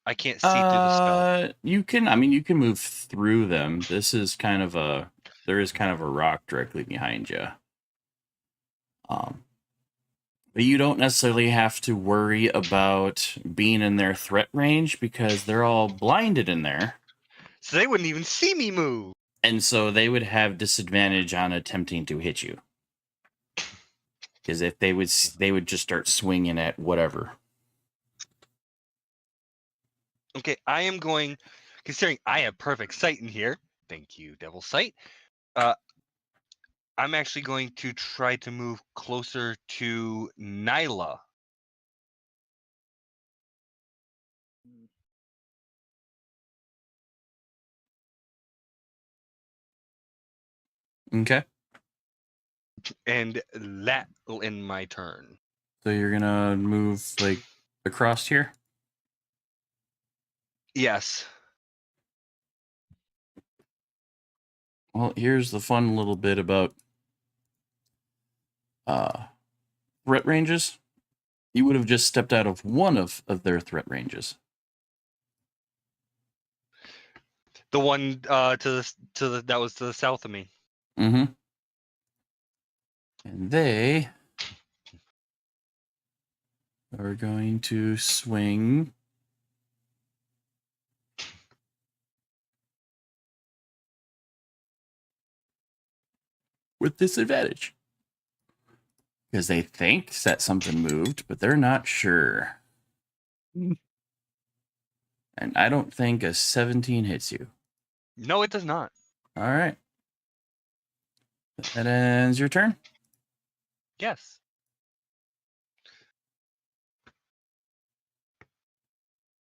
Speaker 4: I can't see through the spell.
Speaker 1: You can. I mean, you can move through them. This is kind of a. There is kind of a rock directly behind you. But you don't necessarily have to worry about being in their threat range because they're all blinded in there.
Speaker 4: So they wouldn't even see me move.
Speaker 1: And so they would have disadvantage on attempting to hit you. Because if they would just start swinging at whatever.
Speaker 4: Okay, I am going, considering I have perfect sight in here. Thank you, Devil Sight. I'm actually going to try to move closer to Nyla.
Speaker 1: Okay.
Speaker 4: And that will end my turn.
Speaker 1: So you're gonna move like across here?
Speaker 4: Yes.
Speaker 1: Well, here's the fun little bit about threat ranges. You would have just stepped out of one of their threat ranges.
Speaker 4: The one to the that was to the south of me.
Speaker 1: Mm-hmm. And they are going to swing with disadvantage. Because they think that something moved, but they're not sure. And I don't think a 17 hits you.
Speaker 4: No, it does not.
Speaker 1: All right. That ends your turn.
Speaker 4: Yes.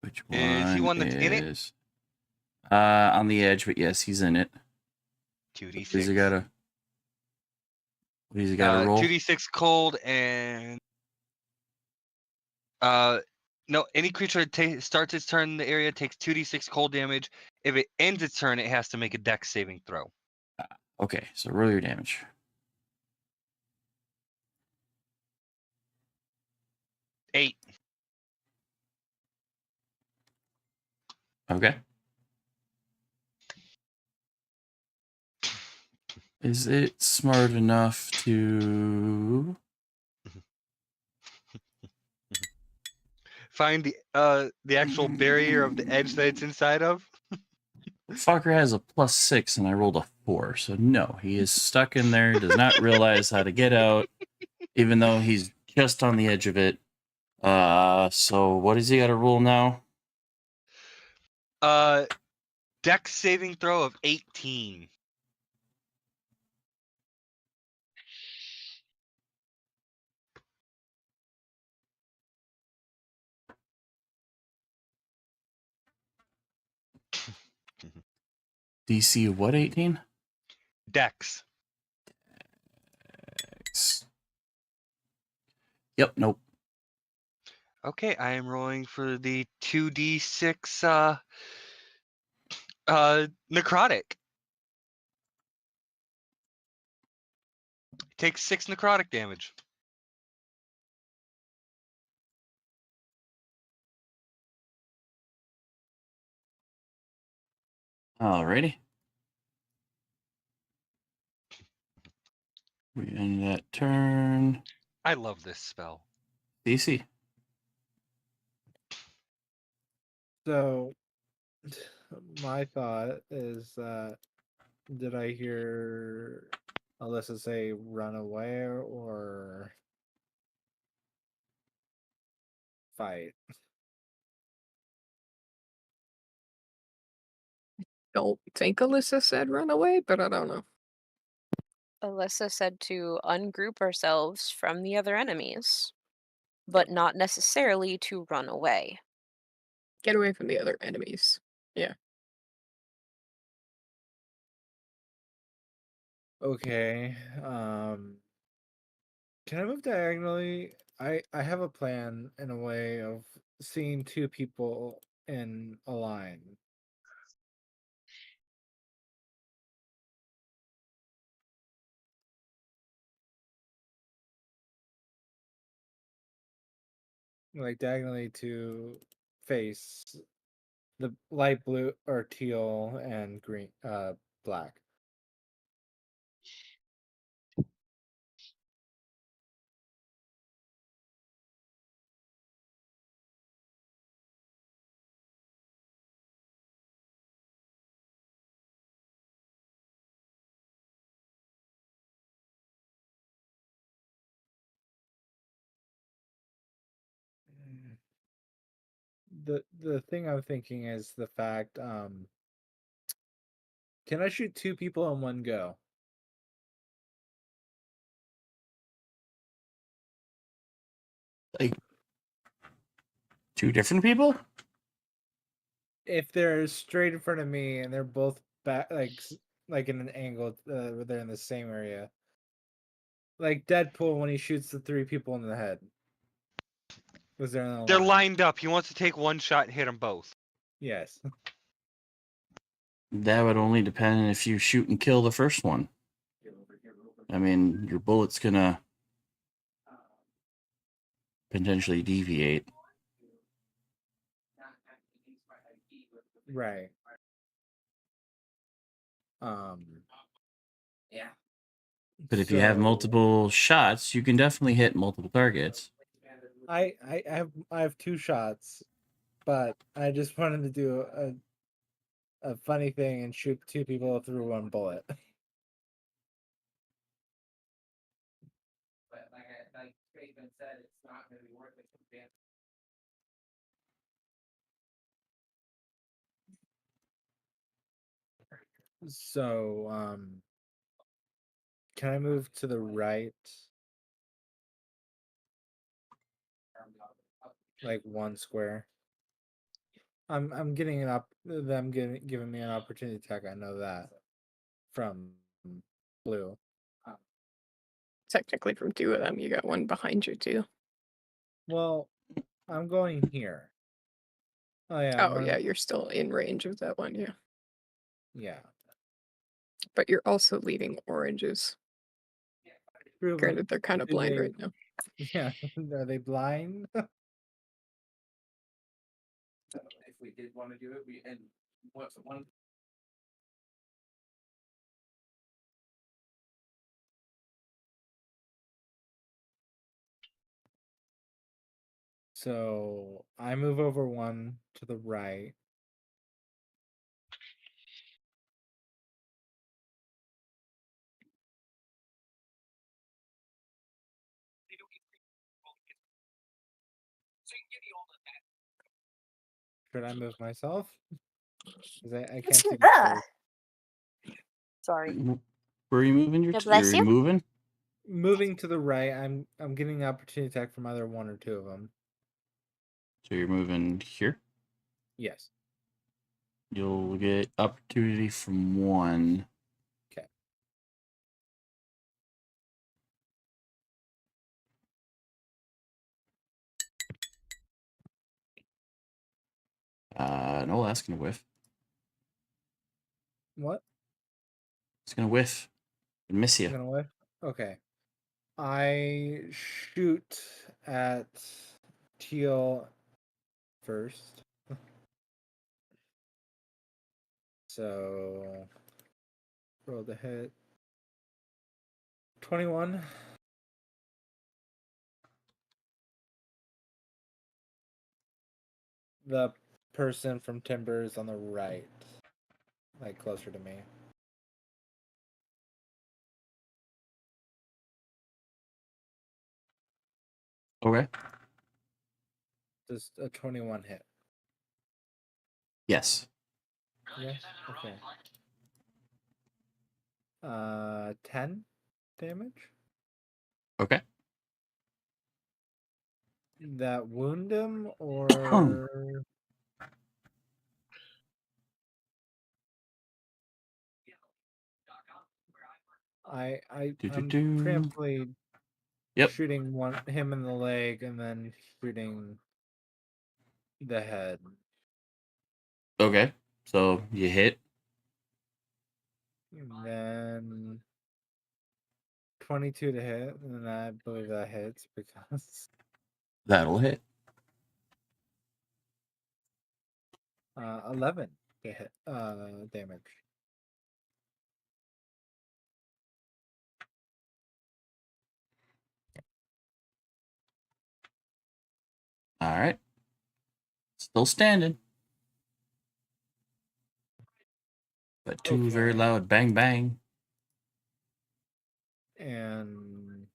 Speaker 1: Which one
Speaker 4: Is he one that's in it?
Speaker 1: is on the edge, but yes, he's in it.
Speaker 4: 2d6.
Speaker 1: He's got a. What has he got to roll?
Speaker 4: 2d6 cold and no, any creature that starts its turn in the area takes 2d6 cold damage. If it ends its turn, it has to make a dex saving throw.
Speaker 1: Okay, so roll your damage.
Speaker 4: Eight.
Speaker 1: Okay. Is it smart enough to
Speaker 4: Find the actual barrier of the edge that it's inside of?
Speaker 1: Fucker has a +6 and I rolled a 4, so no, he is stuck in there, does not realize how to get out, even though he's just on the edge of it. So what does he got to roll now?
Speaker 4: Dex saving throw of 18.
Speaker 1: DC what 18?
Speaker 4: Dex.
Speaker 1: Yep, nope.
Speaker 4: Okay, I am rolling for the 2d6 necrotic. Takes 6 necrotic damage.
Speaker 1: Alrighty. We end that turn.
Speaker 4: I love this spell.
Speaker 1: DC.
Speaker 5: So, my thought is that did I hear Alyssa say run away or fight?
Speaker 2: Don't think Alyssa said run away, but I don't know.
Speaker 7: Alyssa said to ungroup ourselves from the other enemies, but not necessarily to run away.
Speaker 2: Get away from the other enemies. Yeah.
Speaker 5: Okay. Can I move diagonally? I have a plan in a way of seeing two people in a line. Like diagonally to face The light blue or teal and green, black. The thing I'm thinking is the fact, can I shoot 2 people in one go?
Speaker 1: Like 2 different people?
Speaker 5: If they're straight in front of me and they're both back, like in an angle, where they're in the same area. Like Deadpool when he shoots the 3 people in the head. Was there in a
Speaker 4: They're
Speaker 5: line?
Speaker 4: lined up. He wants to take one shot and hit them both.
Speaker 5: Yes.
Speaker 1: That would only depend if you shoot and kill the first one. I mean, your bullet's gonna potentially deviate.
Speaker 5: Right.
Speaker 10: Yeah.
Speaker 1: But if you have
Speaker 5: So,
Speaker 1: multiple shots, you can definitely hit multiple targets.
Speaker 5: I have 2 shots, but I just wanted to do a funny thing and shoot 2 people through 1 bullet.
Speaker 12: But like Craven said, it's not going to be worth it.
Speaker 5: So, can I move to the right? Like 1 square. I'm getting them giving me an opportunity attack. I know that from blue.
Speaker 2: Technically, from 2 of them, you got one behind you too.
Speaker 5: Well, I'm going here. Oh yeah.
Speaker 2: Oh yeah, you're still in range of that one, yeah.
Speaker 5: Yeah.
Speaker 2: But you're also leaving oranges.
Speaker 5: True, but
Speaker 2: Granted, they're kind of
Speaker 5: do
Speaker 2: blind
Speaker 5: they-
Speaker 2: right now.
Speaker 5: Yeah. Are they blind?
Speaker 12: If we did want to do it, what's one?
Speaker 5: So I move over 1 to the right. Should I move myself? 'Cause I can't see the
Speaker 7: Ah!
Speaker 5: space.
Speaker 7: Sorry.
Speaker 1: Where are you moving?
Speaker 7: God bless
Speaker 1: You're
Speaker 7: you.
Speaker 1: moving?
Speaker 5: Moving to the right, I'm getting an opportunity attack from either 1 or 2 of them.
Speaker 1: So you're moving here?
Speaker 5: Yes.
Speaker 1: You'll get opportunity from 1.
Speaker 5: Okay.
Speaker 1: No, that's gonna whiff.
Speaker 5: What?
Speaker 1: It's gonna whiff. And miss
Speaker 5: I'm
Speaker 1: you.
Speaker 5: gonna whiff? Okay. I shoot at teal first. So roll the hit. 21. The person from Timber is on the right, like closer to me.
Speaker 1: Okay.
Speaker 5: Just a 21 hit.
Speaker 1: Yes.
Speaker 5: Yes. Okay. 10 damage.
Speaker 1: Okay.
Speaker 5: That wound him or I'm
Speaker 1: Do-do-do.
Speaker 5: preemptively
Speaker 1: Yep.
Speaker 5: shooting him in the leg and then shooting the head.
Speaker 1: Okay. So you hit.
Speaker 5: And then 22 to hit, and I believe that hits because
Speaker 1: That'll hit.
Speaker 5: 11 to hit damage.
Speaker 1: All right. Still standing. But two very
Speaker 5: Okay.
Speaker 1: loud bang bang.
Speaker 5: And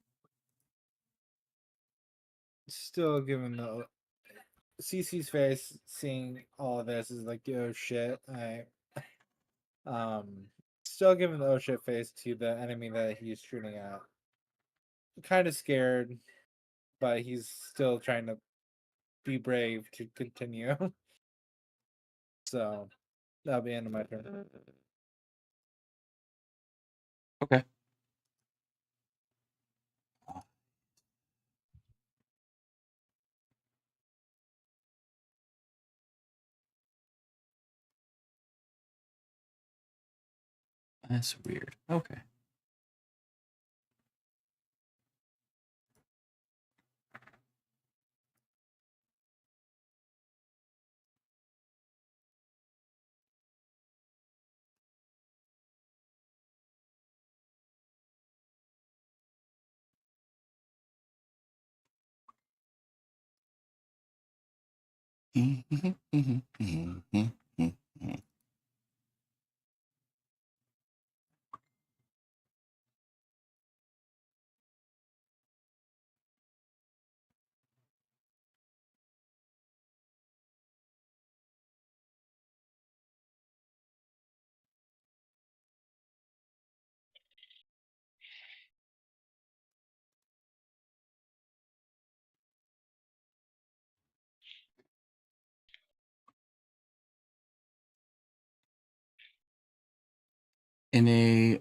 Speaker 5: still giving the CC's face, seeing all of this is like, oh shit. Still giving the oh shit face to the enemy that he's shooting at. Kind of scared, but he's still trying to be brave to continue. So that'll be the end of my turn.
Speaker 1: Okay. That's weird. Okay. In a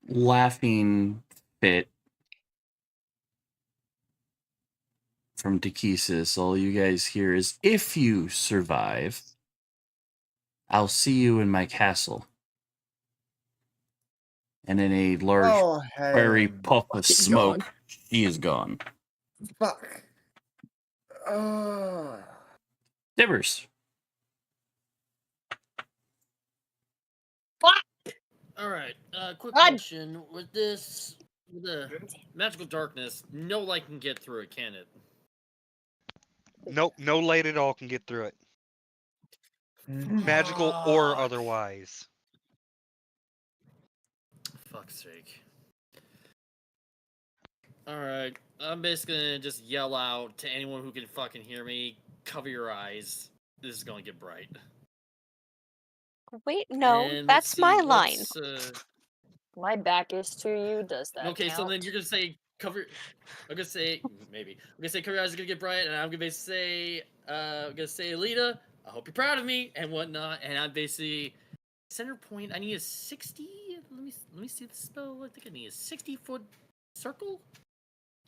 Speaker 1: laughing fit from Dekesis, all you guys hear is, if you survive, I'll see you in my castle. And in a large, fiery puff of
Speaker 2: Fucking
Speaker 1: smoke,
Speaker 2: gone.
Speaker 1: she is gone.
Speaker 6: Fuck.
Speaker 1: Dibbers.
Speaker 9: All right. Quick
Speaker 3: God.
Speaker 9: question: with this, with the magical darkness, no light can get through it, can it?
Speaker 4: Nope, no light at all can get through it. Magical or otherwise.
Speaker 9: Fuck's sake. Alright, I'm basically gonna just yell out to anyone who can fucking hear me, cover your eyes. This is gonna get bright.
Speaker 7: Wait, no,
Speaker 9: And let's
Speaker 7: that's
Speaker 9: see,
Speaker 7: my line.
Speaker 3: My back is to you. Does that
Speaker 9: Okay, so
Speaker 3: count?
Speaker 9: then you're gonna say cover. I'm gonna say maybe. I'm gonna say cover your eyes is gonna get bright, and I'm gonna say Alita, I hope you're proud of me and whatnot. And I'm basically center point. I need a 60. Let me see the spell. I think I need a 60-foot circle.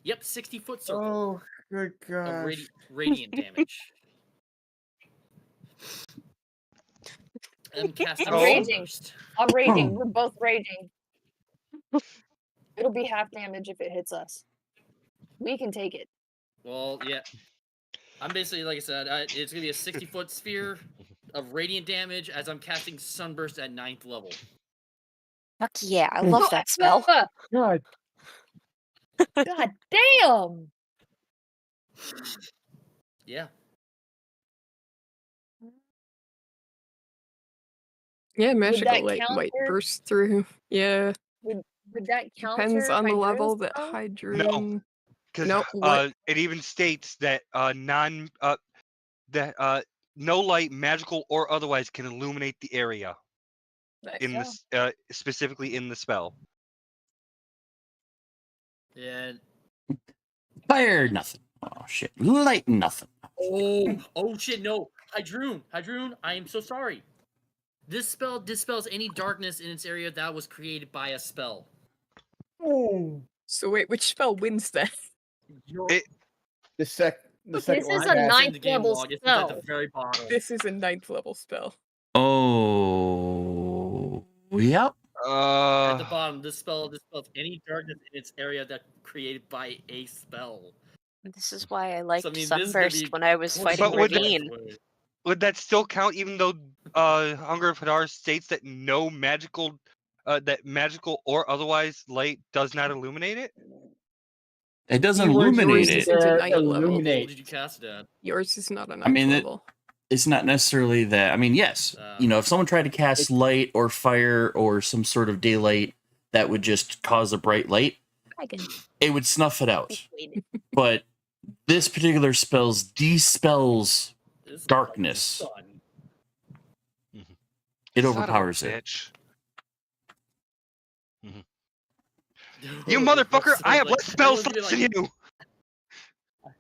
Speaker 9: Yep, 60-foot circle
Speaker 6: Oh, good
Speaker 9: of
Speaker 6: gosh.
Speaker 9: radiant damage. And cast
Speaker 3: I'm
Speaker 9: a
Speaker 3: raging.
Speaker 9: sunburst.
Speaker 3: I'm raging. We're both raging. It'll be half damage if it hits us. We can take it.
Speaker 9: Well, yeah. I'm basically, like I said, it's gonna be a 60-foot sphere of radiant damage as I'm casting Sunburst at 9th level.
Speaker 7: Fuck yeah, I love that spell.
Speaker 6: God.
Speaker 3: God damn!
Speaker 9: Yeah.
Speaker 2: Yeah,
Speaker 3: Would
Speaker 2: magical
Speaker 3: that
Speaker 2: light might
Speaker 3: counter?
Speaker 2: burst through. Yeah,
Speaker 3: Would that counter?
Speaker 2: depends on the
Speaker 3: Hydro's
Speaker 2: level that
Speaker 3: spell?
Speaker 2: Hydroon.
Speaker 4: Because
Speaker 2: No, what?
Speaker 4: it even states that no light, magical or otherwise, can illuminate the area in
Speaker 3: Yeah.
Speaker 4: this specifically in the spell.
Speaker 9: Yeah.
Speaker 1: Fire, nothing. Oh, shit. Light, nothing.
Speaker 9: Oh shit, no. Hydroon, I am so sorry. This spell dispels any darkness in its area that was created by a spell.
Speaker 2: So wait, which spell wins that?
Speaker 6: The second
Speaker 3: This
Speaker 6: one.
Speaker 3: is
Speaker 9: I
Speaker 3: a
Speaker 9: didn't send
Speaker 3: ninth
Speaker 9: the game
Speaker 3: level
Speaker 9: log. It's at the
Speaker 3: spell.
Speaker 9: very bottom.
Speaker 2: This is a 9th level spell.
Speaker 1: Oh, yep.
Speaker 9: At the bottom, this spell dispels any darkness in its area that created by a spell.
Speaker 7: This is why I liked
Speaker 9: So, I mean, this is gonna
Speaker 7: Sunburst
Speaker 9: be
Speaker 7: when I was
Speaker 9: 40
Speaker 7: fighting
Speaker 4: But would-
Speaker 7: Ravine.
Speaker 4: would that still count even though Hunger of Hadar states that no magical that magical or otherwise light does not illuminate it?
Speaker 1: It doesn't
Speaker 12: Keywords
Speaker 1: illuminate
Speaker 2: Yours
Speaker 1: it.
Speaker 2: isn't a night
Speaker 9: How
Speaker 2: level.
Speaker 9: old
Speaker 12: illuminate.
Speaker 9: did you cast it at?
Speaker 2: Yours is not a night
Speaker 1: I mean,
Speaker 2: level.
Speaker 1: it's not necessarily that. I mean, yes, you know, if someone tried to cast light or fire or some sort of daylight that would just cause a bright light, it would snuff it out. But this particular spell dispels
Speaker 9: This is
Speaker 1: darkness.
Speaker 9: sun.
Speaker 1: It
Speaker 4: Son of a
Speaker 1: overpowers it.
Speaker 4: bitch. You motherfucker! I have less spell
Speaker 9: Everyone's gonna be
Speaker 4: slots than
Speaker 9: like,
Speaker 4: you.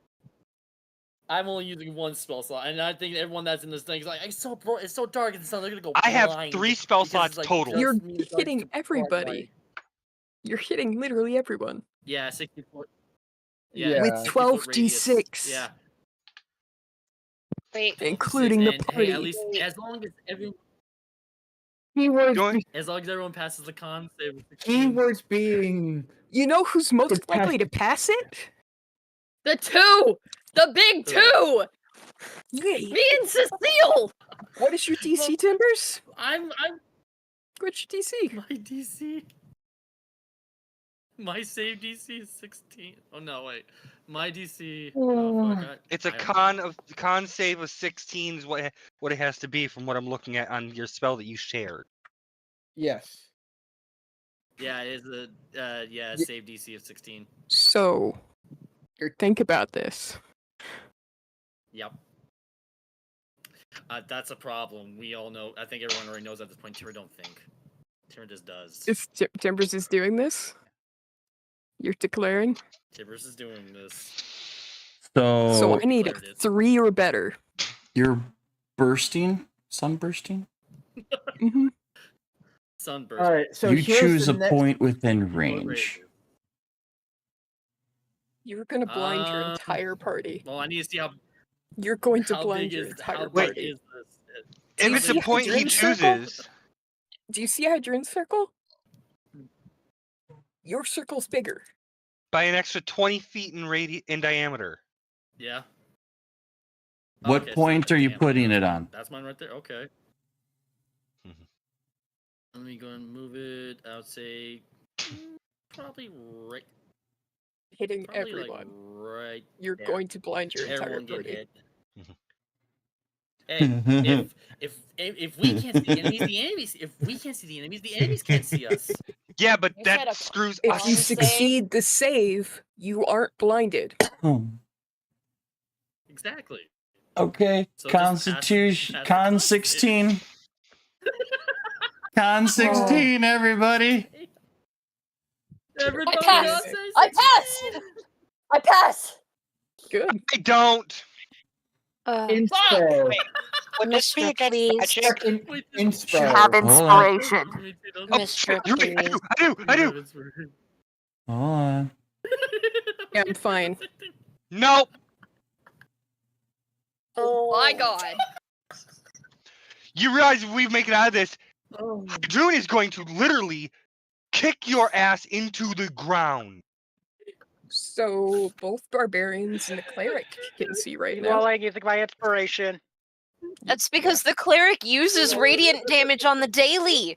Speaker 9: I'm only using one spell slot, and I think everyone that's in this thing is like, it's so dark in the sun. They're gonna go.
Speaker 4: I have
Speaker 9: blind
Speaker 4: 3 spell
Speaker 9: because
Speaker 4: slots
Speaker 9: it's, like,
Speaker 4: total.
Speaker 9: just
Speaker 2: You're
Speaker 9: me, it's, like,
Speaker 2: hitting
Speaker 9: super bright
Speaker 2: everybody.
Speaker 9: light.
Speaker 2: You're hitting literally everyone.
Speaker 9: Yeah, 60 foot.
Speaker 5: Yeah.
Speaker 2: With
Speaker 9: 60 foot
Speaker 2: 12
Speaker 9: radius.
Speaker 2: d6.
Speaker 9: Yeah.
Speaker 7: Wait,
Speaker 2: Including the
Speaker 9: And,
Speaker 2: party.
Speaker 9: Hey, at least as long as everyone,
Speaker 6: Keywords,
Speaker 9: as long as everyone passes the con save. with 16.
Speaker 6: keywords being
Speaker 2: You know who's most
Speaker 6: Could pass-
Speaker 2: likely to pass it?
Speaker 3: The two! The big two!
Speaker 2: Me.
Speaker 3: Me and Cecile!
Speaker 2: What is your DC, Timbers?
Speaker 9: I'm
Speaker 2: What's your DC?
Speaker 9: my DC. My save DC is 16. Oh no, wait. My DC. Oh, fuck,
Speaker 4: It's a
Speaker 9: I-
Speaker 4: con save of 16 is what it has to be from what I'm looking at on your spell that you shared.
Speaker 6: yes.
Speaker 9: Yeah, it is a
Speaker 6: Ye-
Speaker 9: save DC of 16.
Speaker 2: So, think about this.
Speaker 9: Yep. That's a problem. We all know. I think everyone already knows at this point. Tira don't think. Tira just does.
Speaker 2: If Timbers is doing this, you're declaring.
Speaker 9: Tibbers is doing this.
Speaker 2: So I need a
Speaker 9: Declared it.
Speaker 2: 3 or better.
Speaker 1: You're bursting, sunbursting.
Speaker 2: hmm
Speaker 9: Sunburst.
Speaker 5: All right, so
Speaker 1: You
Speaker 5: here's
Speaker 1: choose
Speaker 5: the
Speaker 1: a
Speaker 5: next-
Speaker 1: point within
Speaker 9: What
Speaker 1: range.
Speaker 9: radius?
Speaker 2: You're gonna blind your
Speaker 9: Um,
Speaker 2: entire party.
Speaker 9: Well, I need to see how
Speaker 2: You're going to
Speaker 9: how
Speaker 2: blind
Speaker 9: big
Speaker 2: your
Speaker 9: is
Speaker 2: entire
Speaker 9: how big
Speaker 2: party.
Speaker 9: is this?
Speaker 2: Do
Speaker 4: If
Speaker 2: you
Speaker 4: it's
Speaker 2: see
Speaker 4: a point he
Speaker 2: Hadron's circle?
Speaker 4: chooses,
Speaker 2: Do you see Hadron's circle? Your circle's bigger.
Speaker 4: by an extra 20 feet in diameter.
Speaker 9: Yeah.
Speaker 1: What
Speaker 9: Okay, so
Speaker 1: point
Speaker 9: that's
Speaker 1: are you
Speaker 9: damn-
Speaker 1: putting it on?
Speaker 9: That's mine right there. Okay. Let me go and move it. I would say probably right.
Speaker 2: Hitting
Speaker 9: Probably
Speaker 2: everyone.
Speaker 9: like right.
Speaker 2: You're
Speaker 9: there.
Speaker 2: going to blind your entire
Speaker 9: Everyone get
Speaker 2: party.
Speaker 9: hit. Hey, if we can't see the enemies, if we can't see the enemies can't see us.
Speaker 4: Yeah, but
Speaker 3: You said
Speaker 4: that
Speaker 3: a
Speaker 4: screws
Speaker 2: If
Speaker 4: us.
Speaker 2: you
Speaker 3: Con save?
Speaker 2: succeed the save, you aren't blinded.
Speaker 9: Exactly.
Speaker 1: Okay,
Speaker 9: So just
Speaker 1: Constitution,
Speaker 9: pass the
Speaker 1: Con
Speaker 9: con
Speaker 1: 16. Con 16, everybody.
Speaker 9: Everybody
Speaker 3: pass.
Speaker 9: else says
Speaker 3: I pass! I pass!
Speaker 2: Good.
Speaker 4: I don't.
Speaker 6: Inspo.
Speaker 8: Wait, would this be
Speaker 7: Mr.
Speaker 8: against
Speaker 7: Please.
Speaker 8: magic?
Speaker 9: Wait,
Speaker 6: Inspo.
Speaker 7: Have
Speaker 1: Hold on.
Speaker 7: inspiration.
Speaker 4: Oh,
Speaker 7: Mr.
Speaker 4: you're right.
Speaker 7: Please.
Speaker 4: I do.
Speaker 1: Hold on.
Speaker 2: Yeah, I'm fine.
Speaker 4: No.
Speaker 3: Oh my god.
Speaker 4: You realize if we make it out of this,
Speaker 12: Oh.
Speaker 4: June is going to literally kick your ass into the ground.
Speaker 2: So both barbarians and the cleric can see right
Speaker 8: Well,
Speaker 2: now.
Speaker 8: I'm using my inspiration.
Speaker 7: That's because the cleric uses radiant damage on the daily.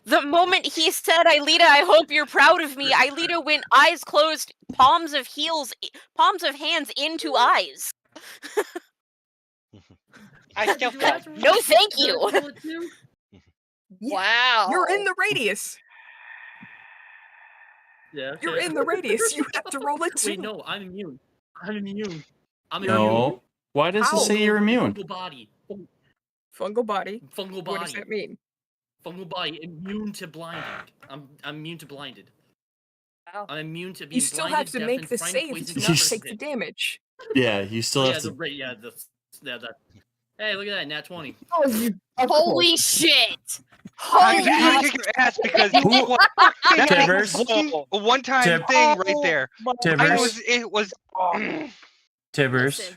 Speaker 7: The moment he said, Aelita, I hope you're proud of me, Aelita went eyes closed, palms of hands into eyes.
Speaker 8: I still failed.
Speaker 7: No, thank you.
Speaker 3: Wow.
Speaker 2: You're in the radius.
Speaker 9: Yeah.
Speaker 2: You're in the radius. You have to roll it too.
Speaker 9: Wait, no, I'm immune. I'm immune. I'm
Speaker 1: No.
Speaker 9: immune.
Speaker 1: Why does
Speaker 2: How?
Speaker 1: it say you're immune?
Speaker 9: Fungal body.
Speaker 2: Fungal body.
Speaker 9: Fungal
Speaker 2: What does
Speaker 9: body.
Speaker 2: that mean?
Speaker 9: Fungal body. Immune to blinded. I'm immune to blinded.
Speaker 3: Wow.
Speaker 9: I'm immune to being
Speaker 2: You still have
Speaker 9: blinded,
Speaker 2: to
Speaker 9: deaf,
Speaker 2: make
Speaker 9: and
Speaker 2: the
Speaker 9: frightened,
Speaker 2: save
Speaker 9: poisoned,
Speaker 2: to
Speaker 9: and
Speaker 2: not
Speaker 1: Yes.
Speaker 2: take the
Speaker 9: sick.
Speaker 2: damage.
Speaker 1: Yeah, you still
Speaker 9: Yeah,
Speaker 1: have
Speaker 9: the
Speaker 1: to.
Speaker 9: rate. Yeah, that. Hey, look at that. Nat 20.
Speaker 6: Oh, you. of
Speaker 3: Holy
Speaker 6: course.
Speaker 3: shit!
Speaker 4: I'm
Speaker 3: Holy
Speaker 4: gonna kick your ass because
Speaker 1: Who-
Speaker 4: that
Speaker 1: Tibbers?
Speaker 4: was a one-time
Speaker 1: Tib-
Speaker 4: thing right there.
Speaker 1: Tibbers?
Speaker 4: It was
Speaker 1: Tibbers?
Speaker 3: Listen.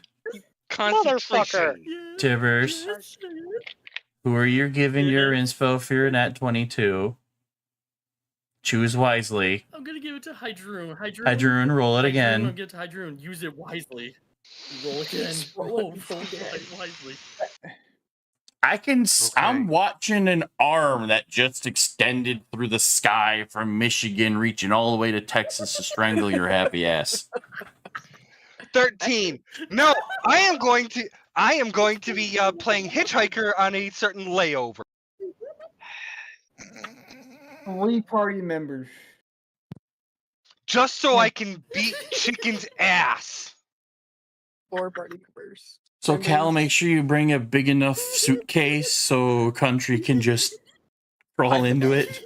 Speaker 4: concentration.
Speaker 1: Tibbers? Who are you giving your inspo for your nat 22? Choose wisely.
Speaker 9: I'm gonna give it to Hydroon.
Speaker 1: Hydroon, roll it
Speaker 9: I'm
Speaker 1: again.
Speaker 9: gonna give it to Hydroon. Use it wisely. Roll again.
Speaker 2: Roll
Speaker 9: Roll wisely.
Speaker 1: I'm watching an arm that just extended through the sky from Michigan, reaching all the way to Texas to strangle your happy ass.
Speaker 4: 13. No, I am going to be playing hitchhiker on a certain layover.
Speaker 6: 3 party members.
Speaker 4: Just so I can beat Chicken's ass.
Speaker 2: 4 party members.
Speaker 1: So, Cal, make sure you bring a big enough suitcase so Country can just crawl into it.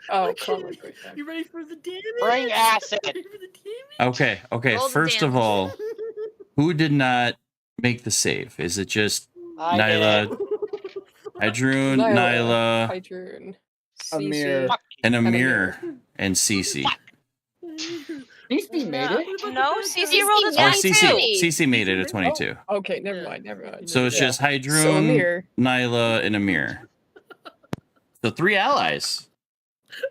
Speaker 2: Oh, come on.
Speaker 9: You ready for the damage?
Speaker 8: Bring acid.
Speaker 9: Ready for the damage?
Speaker 1: Okay.
Speaker 3: Roll the
Speaker 1: First of
Speaker 3: damage.
Speaker 1: all, who did not make the save? Is it just
Speaker 8: I
Speaker 1: Nyla, Hadroon, Nyla,
Speaker 2: Hydroon,
Speaker 6: Amir.
Speaker 1: and Amir, and Cece?
Speaker 6: Cece made it.
Speaker 7: No, CC rolled a
Speaker 1: Oh,
Speaker 7: 22.
Speaker 1: Cece made it a 22.
Speaker 2: Okay, never mind.
Speaker 1: So it's just
Speaker 2: So
Speaker 1: Hadroon,
Speaker 2: Amir.
Speaker 1: Nyla, and Amir. So 3 allies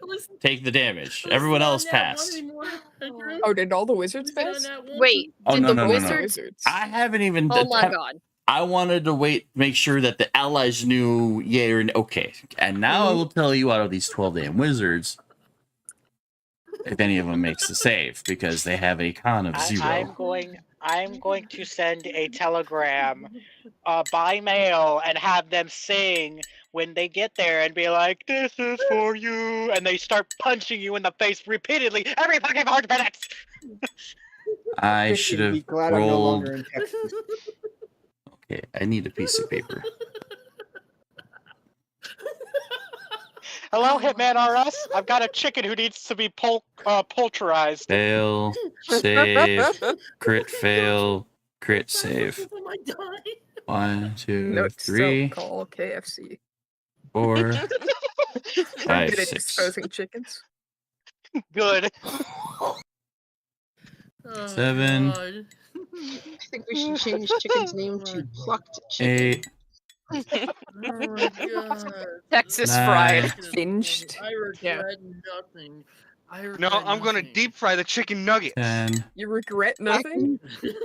Speaker 9: Listen,
Speaker 1: take the damage.
Speaker 9: listen,
Speaker 1: Everyone
Speaker 9: not
Speaker 1: else
Speaker 9: that one
Speaker 1: passed.
Speaker 9: anymore, Hadroon.
Speaker 2: Oh, did all the wizards
Speaker 9: Listen,
Speaker 2: pass?
Speaker 9: not that one.
Speaker 3: Wait,
Speaker 1: Oh,
Speaker 3: did
Speaker 1: no,
Speaker 3: the
Speaker 1: no, no, no.
Speaker 3: wizard?
Speaker 2: Wizards.
Speaker 1: I haven't even.
Speaker 3: Oh my god.
Speaker 1: I wanted to make sure that the allies knew yay or okay. And now I will tell you, out of these 12 damn wizards, if any of them makes the save, because they have a con of 0.
Speaker 8: I'm going to send a telegram by mail and have them sing when they get there and be like, "This is for you," and they start punching you in the face repeatedly every fucking 5 minutes.
Speaker 1: I should
Speaker 6: Be
Speaker 1: have
Speaker 6: glad I'm no
Speaker 1: rolled.
Speaker 6: longer in Texas.
Speaker 1: Okay, I need a piece of paper.
Speaker 8: Hello, Hitman RS. I've got a chicken who needs to be poulterized.
Speaker 1: Fail, save, crit fail, crit save.
Speaker 9: Oh my god.
Speaker 1: 1, 2,
Speaker 2: Note to
Speaker 1: 3,
Speaker 2: self, call KFC.
Speaker 1: 4,
Speaker 2: I'm
Speaker 1: 5,
Speaker 2: good at
Speaker 1: 6.
Speaker 2: disposing chickens.
Speaker 8: Good.
Speaker 9: Oh,
Speaker 1: 7,
Speaker 9: God.
Speaker 11: I think we should change Chicken's name to Plucked Chicken.
Speaker 1: 8,
Speaker 9: Oh my god.
Speaker 7: Texas
Speaker 1: 9,
Speaker 7: fried.
Speaker 2: Singed.
Speaker 9: I regret nothing.
Speaker 4: No, I'm gonna deep fry the chicken nugget.
Speaker 1: 10,
Speaker 2: You regret nothing?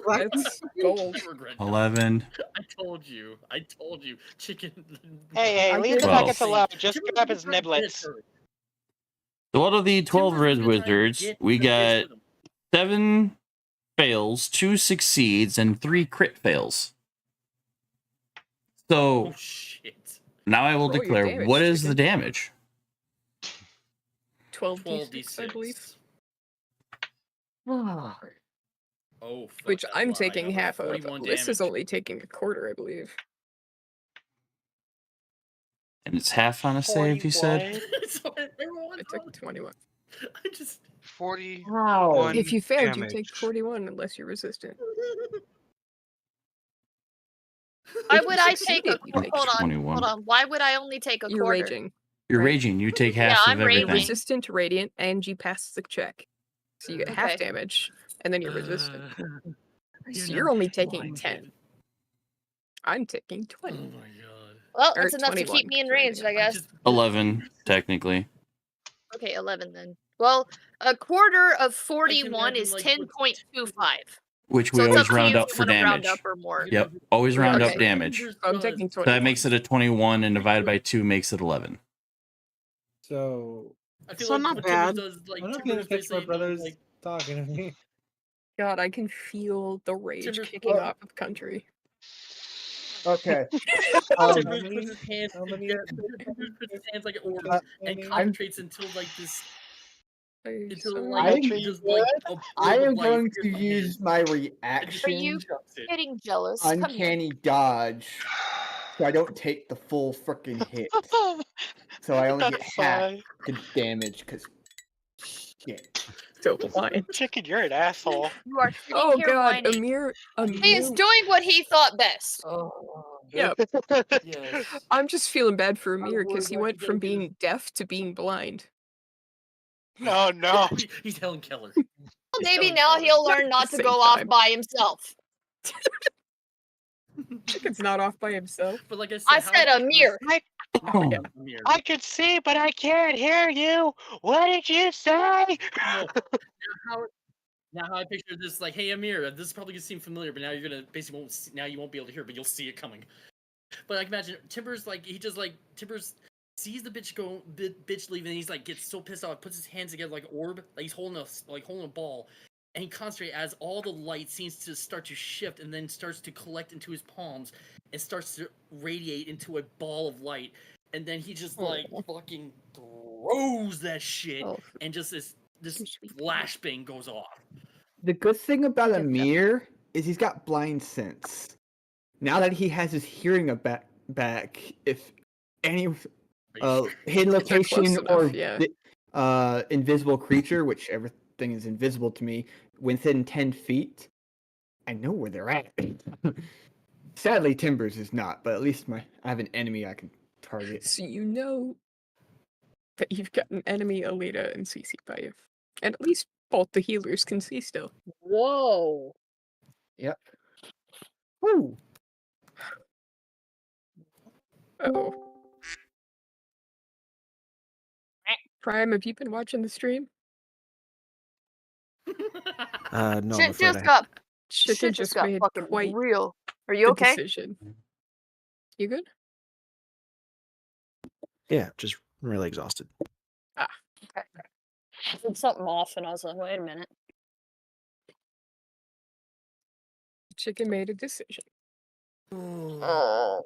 Speaker 2: That's gold.
Speaker 1: 11.
Speaker 9: I told you. Chicken.
Speaker 8: Hey, leave the
Speaker 1: 12.
Speaker 8: nuggets alone. Just grab his niblets.
Speaker 1: So out of the 12 red wizards, we got 7 fails, 2 succeeds, and 3 crit fails. So
Speaker 9: Oh shit.
Speaker 1: now I will
Speaker 2: Roll your
Speaker 1: declare
Speaker 2: damage,
Speaker 1: what is the
Speaker 2: chicken.
Speaker 1: damage.
Speaker 2: 12
Speaker 9: 12
Speaker 2: d6, I believe.
Speaker 9: Oh, fuck,
Speaker 2: Which
Speaker 9: that's
Speaker 2: I'm
Speaker 9: a lot. I
Speaker 2: taking
Speaker 9: got
Speaker 2: half of.
Speaker 9: 41
Speaker 2: This is
Speaker 9: damage.
Speaker 2: only taking a quarter, I believe.
Speaker 1: And it's half on a save, you said?
Speaker 9: So everyone,
Speaker 2: I took 21.
Speaker 9: I just
Speaker 4: 40.
Speaker 6: Wow.
Speaker 2: If you failed, you
Speaker 4: damage.
Speaker 2: take 41 unless you're resistant.
Speaker 3: Why
Speaker 2: If
Speaker 3: would
Speaker 2: you
Speaker 3: I take
Speaker 2: succeeded,
Speaker 3: a
Speaker 2: you
Speaker 3: quarter?
Speaker 2: take
Speaker 3: Hold on,
Speaker 1: 21.
Speaker 3: hold on. Why would I only take a
Speaker 2: You're
Speaker 3: quarter?
Speaker 2: raging.
Speaker 1: You're
Speaker 2: Right.
Speaker 1: raging. You take half
Speaker 3: Yeah,
Speaker 1: of
Speaker 3: I'm
Speaker 1: everything.
Speaker 3: raging.
Speaker 2: Resistant to radiant, and you pass the check. So you get half
Speaker 3: Okay.
Speaker 2: damage, and then you're resistant.
Speaker 9: You're
Speaker 2: So you're
Speaker 9: not
Speaker 2: only taking
Speaker 9: blinded.
Speaker 2: 10. I'm taking
Speaker 9: Oh
Speaker 2: 20.
Speaker 9: my god.
Speaker 3: Well,
Speaker 2: Or
Speaker 3: that's enough to
Speaker 2: 21,
Speaker 3: keep me in
Speaker 2: 'cause I
Speaker 3: range, I
Speaker 2: didn't-
Speaker 3: guess.
Speaker 9: Just
Speaker 1: 11, technically.
Speaker 3: Okay, 11 then. Well, a quarter of 41
Speaker 9: imagine,
Speaker 3: is
Speaker 9: like,
Speaker 3: 10.25.
Speaker 1: Which
Speaker 3: So
Speaker 1: we
Speaker 3: it's
Speaker 1: always
Speaker 3: up to
Speaker 1: round
Speaker 3: you
Speaker 1: up
Speaker 3: if you
Speaker 1: for
Speaker 3: want to round
Speaker 1: damage.
Speaker 3: up or more.
Speaker 1: Yep, always round up
Speaker 2: Okay.
Speaker 1: damage.
Speaker 2: I'm taking
Speaker 1: So
Speaker 2: 21.
Speaker 1: that makes it a 21, and divided by 2 makes it 11.
Speaker 5: So
Speaker 9: I feel
Speaker 11: So
Speaker 9: like
Speaker 11: not
Speaker 9: what
Speaker 11: bad.
Speaker 9: Timbers does, like,
Speaker 5: I'm not
Speaker 9: Timbers
Speaker 5: paying attention to my
Speaker 9: basically,
Speaker 5: brothers
Speaker 9: like,
Speaker 5: talking to me.
Speaker 2: God, I can feel the rage
Speaker 9: Timbers-
Speaker 2: kicking off of country.
Speaker 6: Okay.
Speaker 9: Timbers puts his hands,
Speaker 5: how many-
Speaker 9: Timbers puts his hands like an order
Speaker 5: Uh,
Speaker 9: and
Speaker 5: I'm-
Speaker 9: concentrates until like this,
Speaker 2: I'm
Speaker 9: until
Speaker 2: sorry.
Speaker 9: like
Speaker 6: I'm
Speaker 9: just like a
Speaker 6: I
Speaker 9: bulb
Speaker 6: am
Speaker 9: of light
Speaker 6: going to
Speaker 9: hits my
Speaker 6: use
Speaker 9: hand.
Speaker 6: my
Speaker 3: Are
Speaker 6: reaction
Speaker 3: you getting jealous? Come here.
Speaker 6: uncanny dodge so I don't take the full freaking hit. So I only get
Speaker 8: That's
Speaker 6: half
Speaker 8: fine.
Speaker 6: the damage because shit.
Speaker 2: So blind.
Speaker 8: Chicken, you're an asshole.
Speaker 3: You are sitting
Speaker 2: Oh
Speaker 3: here
Speaker 2: god,
Speaker 3: whining.
Speaker 2: Amir.
Speaker 3: He is doing what he thought best.
Speaker 12: Oh,
Speaker 2: Yeah,
Speaker 12: yes.
Speaker 2: I'm just feeling bad for Amir
Speaker 12: would
Speaker 2: because he
Speaker 12: like
Speaker 2: went
Speaker 12: to
Speaker 2: from
Speaker 12: get
Speaker 2: being deaf to being blind.
Speaker 8: No, no.
Speaker 9: He's Helen Keller.
Speaker 3: Well, maybe now he'll learn not to
Speaker 2: Same
Speaker 3: go off
Speaker 2: time.
Speaker 3: by himself.
Speaker 2: Chicken's not off by himself.
Speaker 9: But like
Speaker 3: I
Speaker 9: how
Speaker 3: said
Speaker 9: does-
Speaker 3: Amir.
Speaker 1: Oh,
Speaker 9: Amir.
Speaker 8: I could see, but I can't hear you. What did you say?
Speaker 9: No. Now how I picture this, like, hey Amir, this is probably gonna seem familiar, but now you're gonna basically now you won't be able to hear, but you'll see it coming. But like, imagine Timbers Timbers sees the bitch leave, and he's like gets so pissed off, puts his hands together like orb, like he's holding a ball, and he concentrates as all the light seems to start to shift, and then starts to collect into his palms, and starts to radiate into a ball of light, and then he just like fucking throws that shit, and just this flashbang goes off.
Speaker 6: The good thing about Amir is he's got blind sense. Now that he has his hearing back, if any hidden location or invisible creature, which everything is invisible to me, within 10 feet, I know where they're at. Sadly, Timbers is not, but at least I have an enemy I can target.
Speaker 2: So you know that you've got an enemy, Alita, and CC by you. And at least both the healers can see still.
Speaker 3: Whoa.
Speaker 6: Yep. Woo.
Speaker 2: Oh. Prime, have you been watching the stream?
Speaker 13: No.
Speaker 3: Shit just got
Speaker 2: made
Speaker 3: fucking
Speaker 2: quite
Speaker 3: real. Are you
Speaker 2: the
Speaker 3: okay?
Speaker 2: decision. You good?
Speaker 13: Yeah, just really exhausted.
Speaker 2: Ah.
Speaker 3: Okay. I did something off, and I was like, wait a minute.
Speaker 2: Chicken made a decision.
Speaker 3: A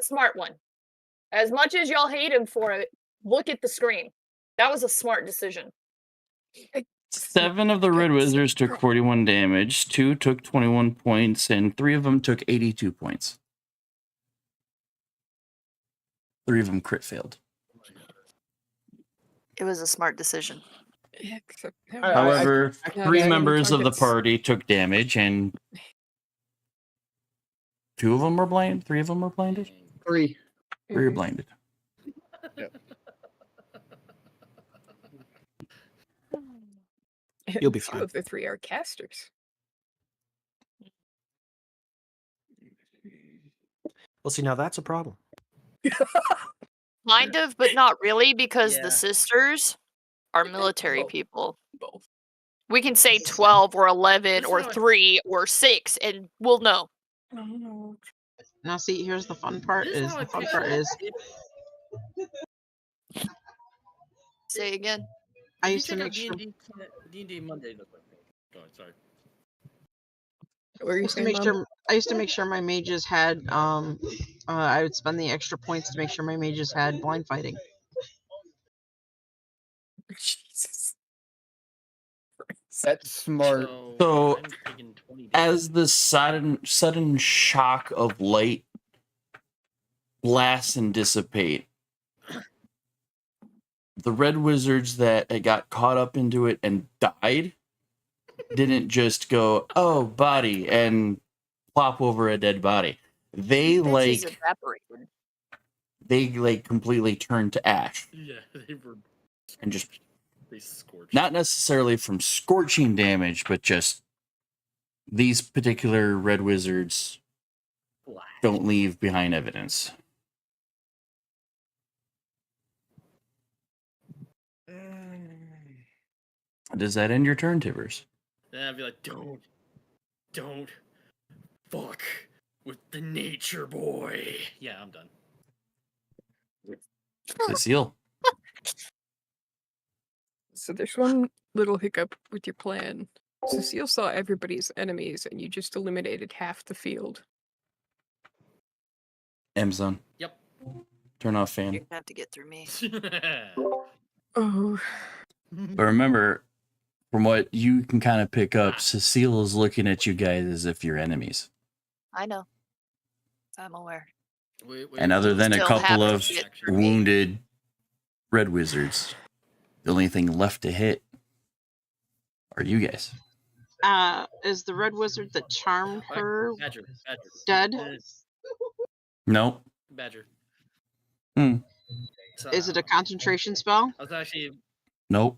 Speaker 3: smart one. As much as y'all hate him for it, look at the screen. That was a smart decision.
Speaker 1: 7 of the Red Wizards took 41 damage, 2 took 21 points, and 3 of them took 82 points. 3 of them crit failed.
Speaker 3: It was a smart decision.
Speaker 2: Yeah, except
Speaker 1: However, 3 members of the party took damage, and 2 of them were blinded. 3 of them were blinded.
Speaker 6: 3.
Speaker 1: 3 are blinded.
Speaker 13: You'll be
Speaker 2: 2
Speaker 13: fine.
Speaker 2: of the 3 are casters.
Speaker 13: Well, see, now that's a problem.
Speaker 3: Kind of, but not really, because
Speaker 9: Yeah.
Speaker 3: the sisters are military
Speaker 2: Both.
Speaker 3: people.
Speaker 2: Both.
Speaker 3: We can say 12 or 11
Speaker 9: That's
Speaker 3: or
Speaker 9: not-
Speaker 3: 3 or 6, and we'll know.
Speaker 2: No.
Speaker 11: Now, see, here's the fun part.
Speaker 9: This is how I
Speaker 11: The fun
Speaker 9: picture
Speaker 11: part is
Speaker 3: Say again.
Speaker 11: I
Speaker 9: You
Speaker 11: used to
Speaker 9: check out
Speaker 11: make sure.
Speaker 9: D&D Monday. Go ahead, sorry.
Speaker 2: What were you saying, Mom?
Speaker 11: I used to make sure my mages had I would spend the extra points to make sure my mages had blind fighting.
Speaker 2: Jesus.
Speaker 6: That's smart.
Speaker 1: So,
Speaker 9: I'm taking 20
Speaker 1: as the sudden shock of light blasts and dissipate, the Red Wizards that had got caught up into it and died didn't just go, oh, body, and plop over a dead body. They
Speaker 3: Bitches evaporated.
Speaker 1: completely turned to ash.
Speaker 9: Yeah, they were.
Speaker 1: And just
Speaker 9: They scorched.
Speaker 1: not necessarily from scorching damage, but just these particular Red Wizards don't leave behind evidence. Does that end your turn, Tibbers?
Speaker 9: Then I'd be like, don't fuck with the nature boy. Yeah, I'm done.
Speaker 1: Cecile.
Speaker 2: So there's one little hiccup with your plan. Cecile saw everybody's enemies, and you just eliminated half the field.
Speaker 1: Amazon.
Speaker 9: Yep.
Speaker 1: Turn off fan.
Speaker 3: You're gonna have to get through me.
Speaker 2: Oh.
Speaker 1: But remember, from what you can kind of pick up, Cecile is looking at you guys as if you're enemies.
Speaker 3: I know. I'm aware.
Speaker 1: And other than a
Speaker 3: Still
Speaker 1: couple
Speaker 3: haven't
Speaker 1: of
Speaker 3: hit for me.
Speaker 1: wounded Red Wizards, the only thing left to hit are you guys.
Speaker 11: Is the red wizard that charmed her
Speaker 9: Badger.
Speaker 11: dead?
Speaker 1: Nope.
Speaker 9: Badger.
Speaker 1: Hmm.
Speaker 11: Is it a concentration spell?
Speaker 9: I was actually.
Speaker 1: Nope.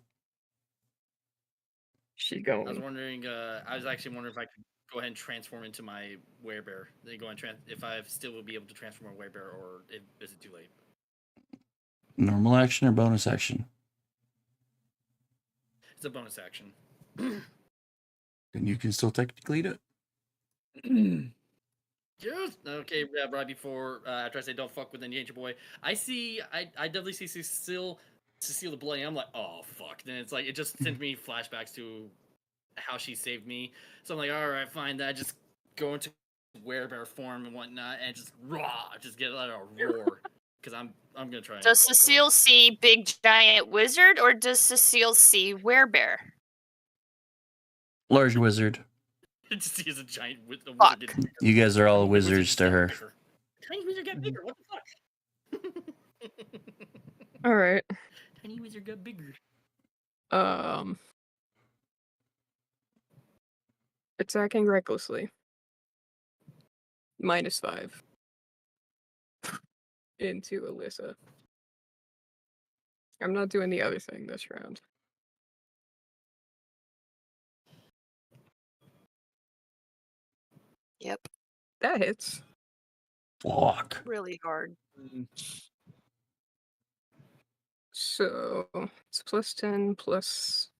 Speaker 2: She
Speaker 9: I was
Speaker 2: going.
Speaker 9: wondering. I was actually wondering if I could go ahead and transform into my werebear. Then go and if I still will be able to transform a werebear, or is it too late?
Speaker 1: Normal action or bonus action?
Speaker 9: It's a bonus action.
Speaker 1: Then you can still technically do it.
Speaker 9: Yes. Okay. Yeah. Right before after I say don't fuck with the Nature Boy, I definitely see Cecile the bloody. I'm like, oh fuck. Then it's like it just sends me flashbacks to how she saved me. So I'm like, all right, fine. Then I just go into werebear form and whatnot, and just just get out a roar because I'm gonna try.
Speaker 3: Does Cecile see big giant wizard or does Cecile see werebear?
Speaker 1: Large wizard.
Speaker 9: Just see as a giant wizard.
Speaker 1: You guys are all wizards to her.
Speaker 9: Tiny wizard got bigger. What the fuck?
Speaker 2: All right.
Speaker 9: Tiny wizard got bigger.
Speaker 2: Attacking recklessly. -5. Into Alyssa. I'm not doing the other thing this round.
Speaker 3: Yep.
Speaker 2: That hits.
Speaker 1: Fuck.
Speaker 3: Really hard.
Speaker 2: So it's +10 plus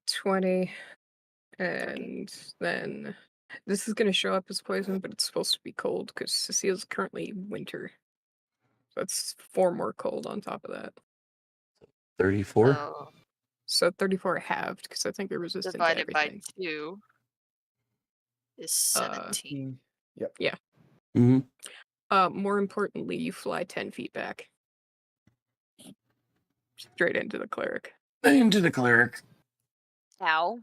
Speaker 2: 20. And then this is going to show up as poison, but it's supposed to be cold because Cecile's currently winter. That's 4 more cold on top of that.
Speaker 1: 34.
Speaker 2: So 34 halved because I think they're resistant
Speaker 3: Divided
Speaker 2: to
Speaker 3: by
Speaker 2: everything.
Speaker 3: 2 is 17.
Speaker 6: Yep.
Speaker 2: Yeah.
Speaker 1: Mm-hmm.
Speaker 2: More importantly, you fly 10 feet back. Straight into the cleric.
Speaker 1: Into the cleric.
Speaker 3: Ow.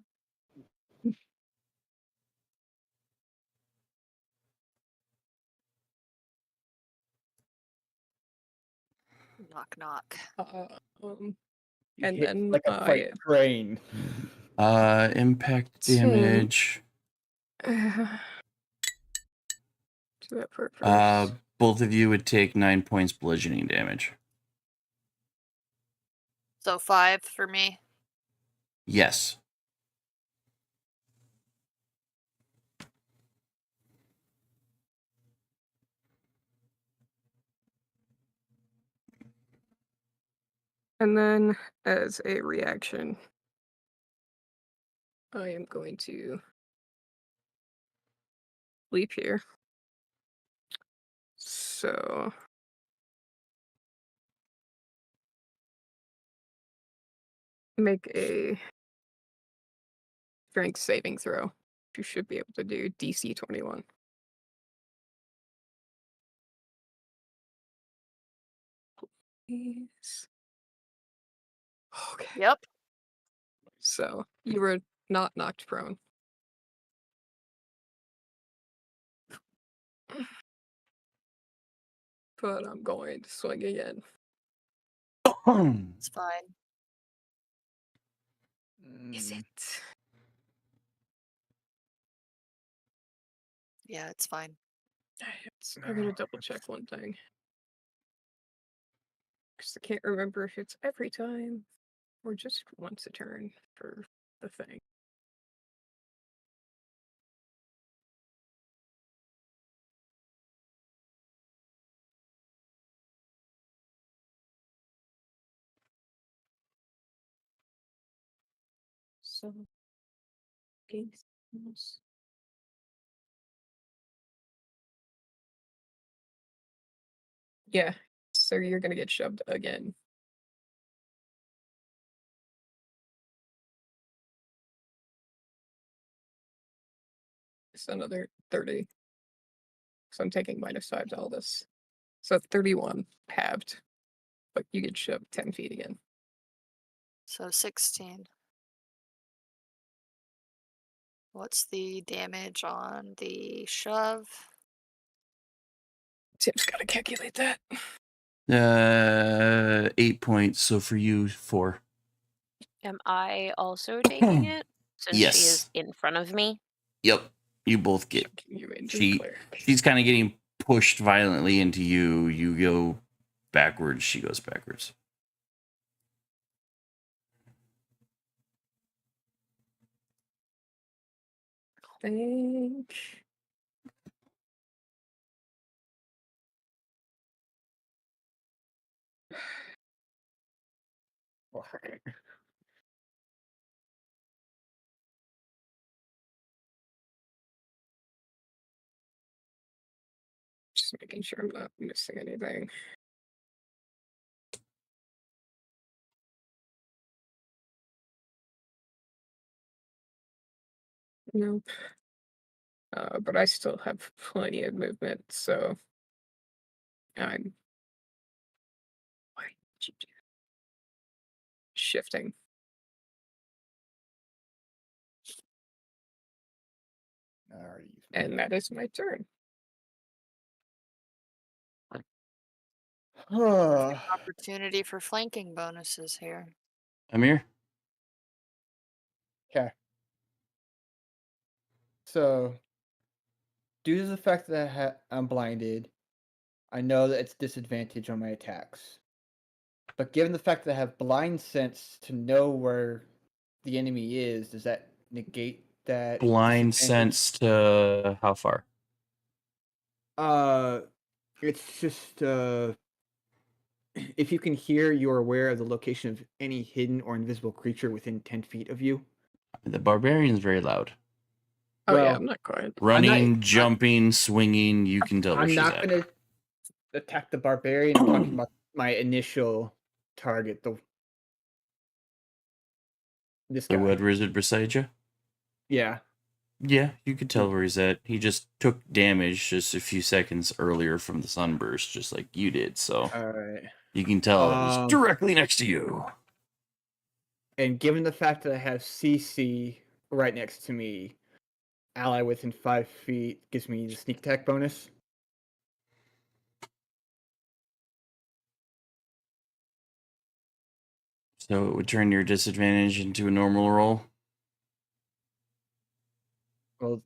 Speaker 3: Knock knock.
Speaker 2: And
Speaker 6: Hit
Speaker 2: then
Speaker 6: like a freight train.
Speaker 1: Impact damage.
Speaker 2: Do that for first.
Speaker 1: Both of you would take 9 points bludgeoning damage.
Speaker 3: So 5 for me.
Speaker 1: Yes.
Speaker 2: And then, as a reaction, I am going to leap here. So make a strength saving throw. You should be able to do DC 21. Please. Okay.
Speaker 3: Yep.
Speaker 2: So you were not knocked prone. But I'm going to swing again.
Speaker 3: It's fine.
Speaker 2: Is it?
Speaker 3: Yeah, it's fine.
Speaker 2: I'm gonna double check one thing. Because I can't remember if it's every time or just once a turn for the thing. So, games. Yeah, so you're gonna get shoved again. It's another 30. So I'm taking -5 to all this. So 31 halved, but you get shoved 10 feet again.
Speaker 3: So 16. What's the damage on the shove?
Speaker 2: Tim's gotta calculate that.
Speaker 1: 8 points. So for you, 4.
Speaker 7: Am I also taking it? Since she
Speaker 1: Yes.
Speaker 7: is in front of me?
Speaker 1: Yep. You both get.
Speaker 2: You into
Speaker 1: She
Speaker 2: cleric.
Speaker 1: she's kind of getting pushed violently into you. You go backwards. She goes backwards.
Speaker 2: Think. Just making sure I'm not missing anything. Nope. But I still have plenty of movement, so I'm. Why did you do that? Shifting. And that is my turn.
Speaker 3: Opportunity for flanking bonuses here.
Speaker 1: Amir?
Speaker 6: Okay. So, due to the fact that I'm blinded, I know that it's disadvantage on my attacks. But given the fact that I have blind sense to know where the enemy is, does that negate that
Speaker 1: Blind
Speaker 6: disadvantage?
Speaker 1: sense to how far?
Speaker 6: It's just if you can hear, you're aware of the location of any hidden or invisible creature within 10 feet of you.
Speaker 1: The barbarian's very loud.
Speaker 2: Oh yeah,
Speaker 6: Well,
Speaker 2: I'm not going.
Speaker 1: Running, jumping, swinging, you can tell where
Speaker 6: I'm
Speaker 1: she's
Speaker 6: not
Speaker 1: at.
Speaker 6: gonna attack the barbarian. I'm talking about my initial target, this
Speaker 1: The
Speaker 6: guy.
Speaker 1: wood wizard beside you?
Speaker 6: Yeah.
Speaker 1: Yeah, you could tell where he's at. He just took damage just a few seconds earlier from the sunburst, just like you did. So
Speaker 6: Alright.
Speaker 1: you can tell it was directly next to you.
Speaker 6: And given the fact that I have CC right next to me, ally within 5 feet gives me the sneak attack bonus.
Speaker 1: So it would turn your disadvantage into a normal roll.
Speaker 6: Well,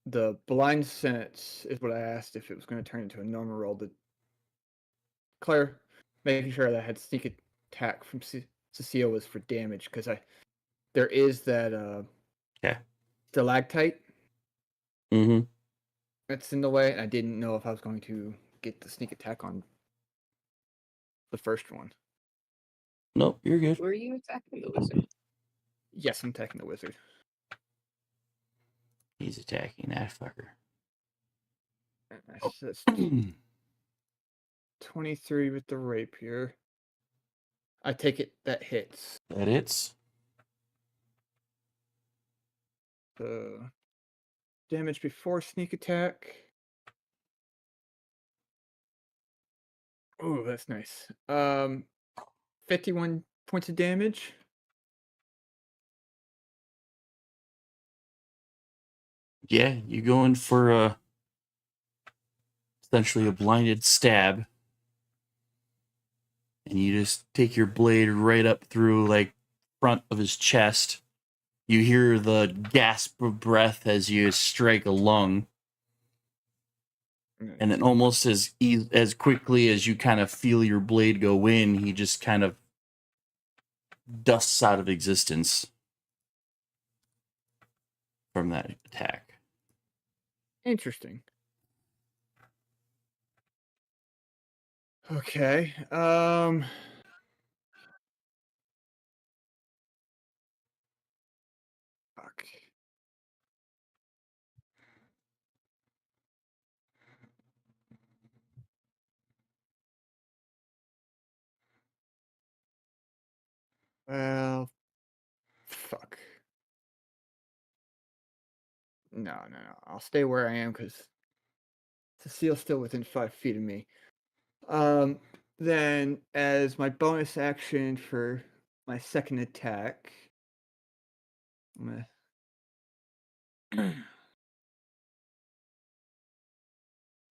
Speaker 6: the blind sense is what I asked if it was going to turn into a normal roll. Claire, making sure that I had sneak attack from Cecile was for damage because there is that stalactite.
Speaker 1: Mm-hmm.
Speaker 6: That's in the way. I didn't know if I was going to get the sneak attack on the first one.
Speaker 1: Nope, you're good.
Speaker 2: Were you attacking the wizard?
Speaker 6: Yes, I'm attacking the wizard.
Speaker 1: He's attacking that fucker.
Speaker 6: That's 23 with the rapier. I take it that hits.
Speaker 1: That hits.
Speaker 6: The damage before sneak attack. Oh, that's nice. 51 points of damage.
Speaker 1: Yeah, you go in for essentially a blinded stab. And you just take your blade right up through like front of his chest. You hear the gasp of breath as you strike a lung. And then almost as quickly as you kind of feel your blade go in, he just kind of dusts out of existence from that attack.
Speaker 6: Interesting. Okay. Fuck. Well, fuck. No. I'll stay where I am because Cecile's still within 5 feet of me. Then as my bonus action for my second attack, I'm gonna...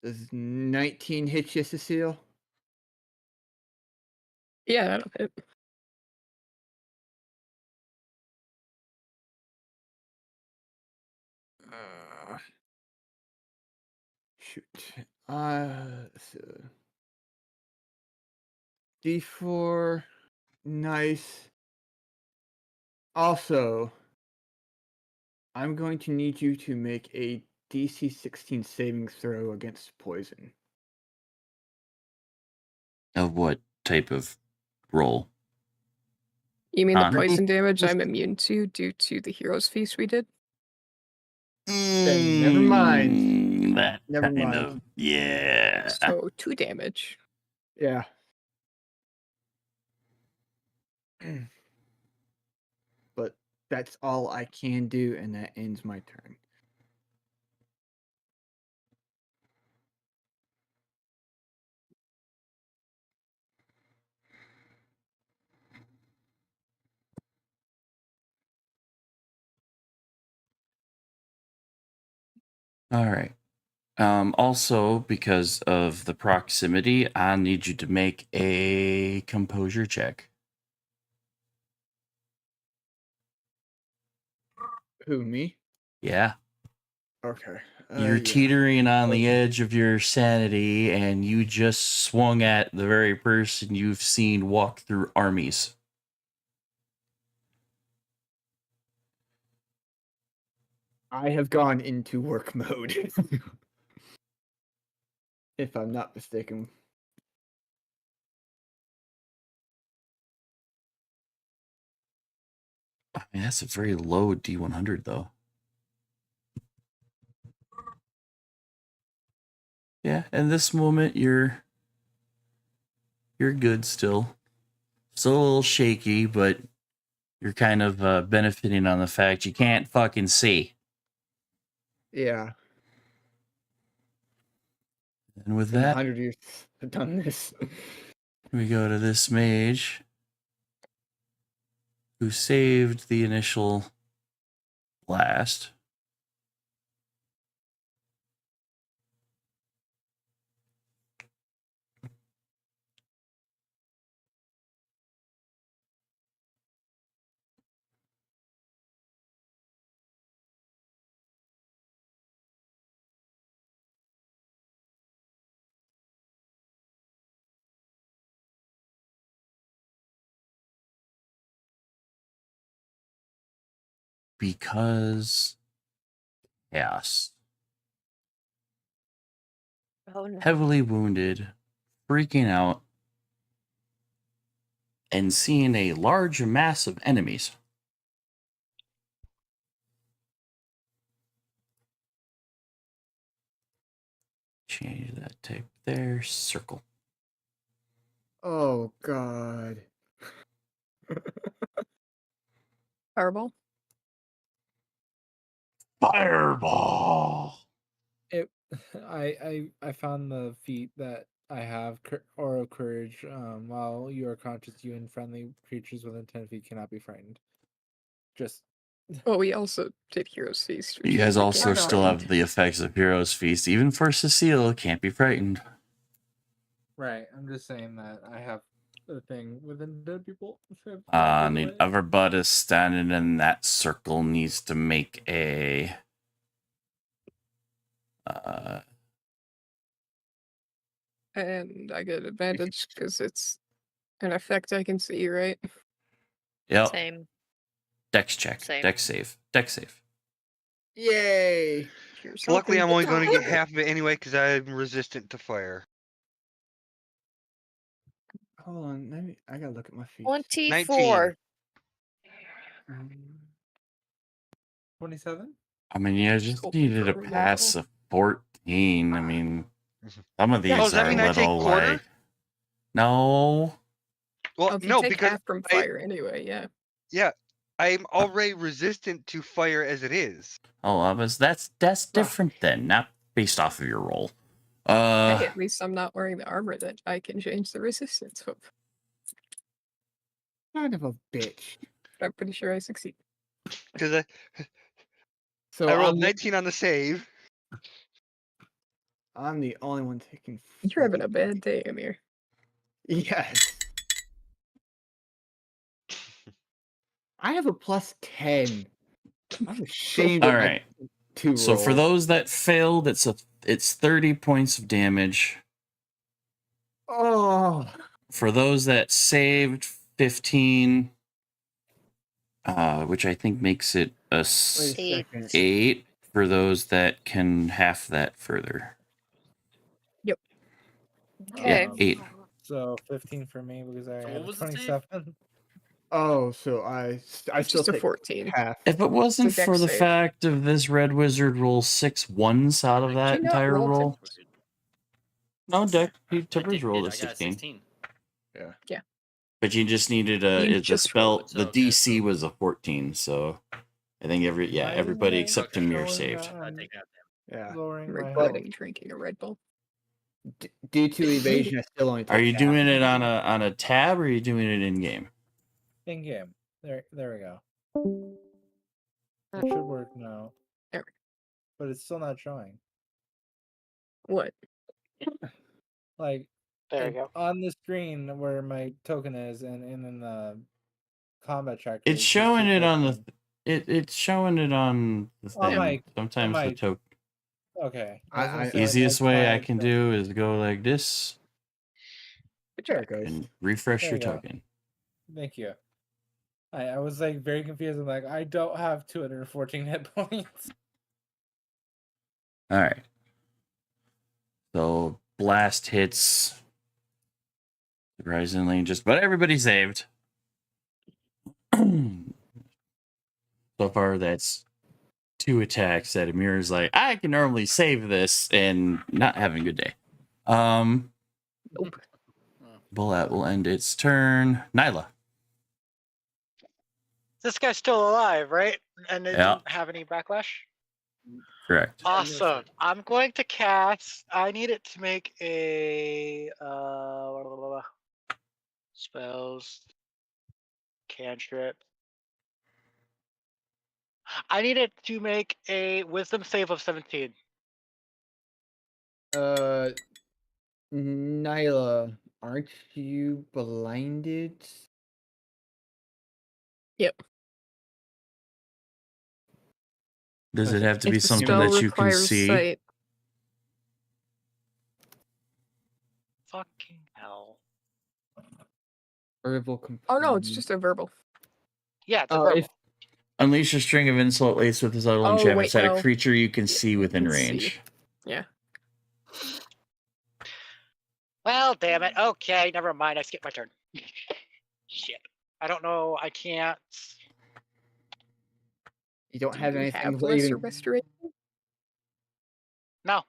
Speaker 6: Does 19 hit you, Cecile?
Speaker 2: Yeah, that'll hit.
Speaker 6: Shoot. D4. Nice. Also, I'm going to need you to make a DC 16 saving throw against poison.
Speaker 1: Of what type of roll?
Speaker 2: You mean the
Speaker 1: Huh?
Speaker 2: poison damage
Speaker 6: Just-
Speaker 2: I'm immune to due to the Heroes Feast we did?
Speaker 6: Then never mind.
Speaker 1: That
Speaker 6: Never
Speaker 1: kind
Speaker 6: mind.
Speaker 1: of, yeah.
Speaker 2: So 2 damage.
Speaker 6: Yeah. But that's all I can do, and that ends my turn.
Speaker 1: All right. Also, because of the proximity, I need you to make a composure check.
Speaker 6: Who, me?
Speaker 1: Yeah.
Speaker 6: Okay.
Speaker 1: You're
Speaker 6: yeah.
Speaker 1: teetering on the edge of your sanity, and you just swung at the very person you've seen walk through armies.
Speaker 6: I have gone into work mode. If I'm not mistaken.
Speaker 1: I mean, that's a very low D100, though. Yeah, in this moment, you're good still. Still a little shaky, but you're kind of benefiting on the fact you can't fucking see.
Speaker 6: Yeah.
Speaker 1: And with
Speaker 6: In
Speaker 1: that,
Speaker 6: 100 years I've done this.
Speaker 1: we go to this mage who saved the initial blast. Because chaos.
Speaker 7: Oh no.
Speaker 1: Heavily wounded, freaking out, and seeing a large mass of enemies. Change that type there. Circle.
Speaker 6: Oh, God.
Speaker 2: Fireball.
Speaker 1: Fireball.
Speaker 5: It. I found the feat that I have Aura of Courage. While you are conscious, you and friendly creatures within 10 feet cannot be frightened. Just
Speaker 2: Well, we also did Heroes Feast. which
Speaker 1: You
Speaker 2: is
Speaker 1: guys
Speaker 2: like
Speaker 1: also
Speaker 2: a-
Speaker 1: still have the effects of Heroes Feast. Even for Cecile, can't be frightened.
Speaker 5: right. I'm just saying that I have the thing within dead people. So I
Speaker 1: Need everybody standing in that circle needs to make a
Speaker 2: And I get advantage because it's an effect I can see, right?
Speaker 1: yep.
Speaker 3: Same.
Speaker 1: Dex check.
Speaker 3: Same.
Speaker 1: Dex save. Dex save.
Speaker 6: Yay!
Speaker 2: Here's
Speaker 4: Luckily,
Speaker 2: hoping.
Speaker 4: I'm only going to get half of it anyway because I'm resistant to fire.
Speaker 6: Hold on. I gotta look at my feet.
Speaker 3: 24.
Speaker 5: 27.
Speaker 1: I mean, you just needed a pass of 14. I mean, some of these
Speaker 4: Oh, does that
Speaker 1: are a
Speaker 4: mean I take
Speaker 1: little
Speaker 4: quarter?
Speaker 1: like. No.
Speaker 4: Well,
Speaker 2: If you
Speaker 4: no,
Speaker 2: take
Speaker 4: because
Speaker 2: half from fire anyway, yeah.
Speaker 4: yeah, I'm already resistant to fire as it is.
Speaker 1: Oh, that's different then, not based off of your roll.
Speaker 2: Hey, at least I'm not wearing the armor that I can change the resistance of.
Speaker 6: Kind of a bitch.
Speaker 2: I'm pretty sure I succeed.
Speaker 4: Because
Speaker 6: So
Speaker 4: I rolled
Speaker 6: I'm
Speaker 4: 19 on the save.
Speaker 6: I'm the only one taking.
Speaker 2: You're having a bad day, Amir.
Speaker 6: Yes. I have a plus 10. I'm ashamed
Speaker 1: All
Speaker 6: of my
Speaker 1: right.
Speaker 6: 2
Speaker 1: So for
Speaker 6: roll.
Speaker 1: those that failed, it's 30 points of damage.
Speaker 6: Oh.
Speaker 1: For those that saved, 15, which I think makes it a
Speaker 6: Wait a second.
Speaker 1: 8 for those that can half that further.
Speaker 2: Yep.
Speaker 3: Okay.
Speaker 1: Yeah, 8.
Speaker 5: So 15 for me because I
Speaker 9: So
Speaker 5: had
Speaker 9: what
Speaker 5: a
Speaker 9: was the save?
Speaker 5: 27.
Speaker 6: Oh, so I
Speaker 2: It's
Speaker 6: still
Speaker 2: just a
Speaker 6: take
Speaker 2: 14.
Speaker 6: half.
Speaker 1: If it wasn't
Speaker 2: dex
Speaker 1: for the
Speaker 2: save.
Speaker 1: fact of this red wizard roll 6 ones out of that
Speaker 2: you not
Speaker 1: entire
Speaker 2: roll to-
Speaker 1: roll. No, Deck. He
Speaker 9: I
Speaker 1: Tippers rolled a
Speaker 9: I got a
Speaker 1: 16.
Speaker 9: 16.
Speaker 6: Yeah.
Speaker 1: But you just needed
Speaker 2: You
Speaker 1: the
Speaker 2: just
Speaker 1: spell.
Speaker 9: rolled it,
Speaker 1: The
Speaker 9: so okay,
Speaker 1: DC
Speaker 9: so-
Speaker 1: was a 14, so I think
Speaker 5: Why
Speaker 1: everybody
Speaker 5: isn't it
Speaker 1: except
Speaker 9: Okay.
Speaker 1: Amir
Speaker 5: showing
Speaker 1: saved.
Speaker 5: that
Speaker 9: I
Speaker 5: I'm
Speaker 9: take that.
Speaker 6: Yeah.
Speaker 5: lowering my health?
Speaker 2: Regretting drinking a Red Bull.
Speaker 6: Due to evasion, I still only take
Speaker 1: Are you
Speaker 6: half.
Speaker 1: doing it on a tab or are you doing it in game?
Speaker 5: In game. There we go. It should work now.
Speaker 2: There.
Speaker 5: But it's still not showing.
Speaker 2: What?
Speaker 5: Like
Speaker 8: There we go.
Speaker 5: on the screen where my token is, and in the combat tracker.
Speaker 1: It's
Speaker 5: it says
Speaker 1: showing it on the
Speaker 5: 214.
Speaker 1: it's showing it on the
Speaker 5: On
Speaker 1: thing.
Speaker 5: my-
Speaker 1: Sometimes
Speaker 5: on
Speaker 1: the
Speaker 5: my-
Speaker 1: token.
Speaker 5: Okay.
Speaker 6: I-
Speaker 5: was gonna
Speaker 6: I-
Speaker 5: say,
Speaker 1: Easiest
Speaker 5: my
Speaker 1: way I
Speaker 5: tab
Speaker 1: can
Speaker 5: says-
Speaker 1: do is go like this
Speaker 6: There it goes.
Speaker 1: and refresh
Speaker 5: There
Speaker 1: your
Speaker 5: you go.
Speaker 1: token.
Speaker 5: Thank you. I was like very confused. I'm like, I don't have 214 hit points.
Speaker 1: All right. So blast hits. Surprisingly, just about everybody saved. So far, that's 2 attacks that Amir is like, I can normally save this and not having a good day. Bullet will end its turn. Nyla.
Speaker 8: This guy's still alive, right? And it
Speaker 1: Yeah.
Speaker 8: didn't have any backlash?
Speaker 1: Correct.
Speaker 8: Awesome. I'm going to cast. I need it to make a spells cantrip. I need it to make a wisdom save of 17.
Speaker 6: Nyla, aren't you blinded?
Speaker 2: Yep.
Speaker 1: Does it have to be
Speaker 2: If the
Speaker 1: something
Speaker 2: spell
Speaker 1: that you can
Speaker 2: requires
Speaker 1: see?
Speaker 2: sight,
Speaker 8: Fucking hell.
Speaker 6: Verbal
Speaker 2: oh no,
Speaker 1: Mm.
Speaker 2: it's just a verbal.
Speaker 8: Yeah, it's a
Speaker 6: Oh,
Speaker 8: verbal.
Speaker 6: if
Speaker 1: Unleash a string of insult lace with this auto
Speaker 2: Oh,
Speaker 1: enchantment
Speaker 2: wait,
Speaker 1: at
Speaker 2: no.
Speaker 1: a creature you can see within
Speaker 2: can see.
Speaker 1: range.
Speaker 2: Yeah.
Speaker 8: Well, damn it. Okay, never mind. I skipped my turn. Shit. I don't know. I can't.
Speaker 6: you don't
Speaker 2: Do
Speaker 6: have
Speaker 2: you
Speaker 6: anything
Speaker 2: have
Speaker 6: where you
Speaker 2: lesser
Speaker 6: can-
Speaker 2: restoration?
Speaker 8: No.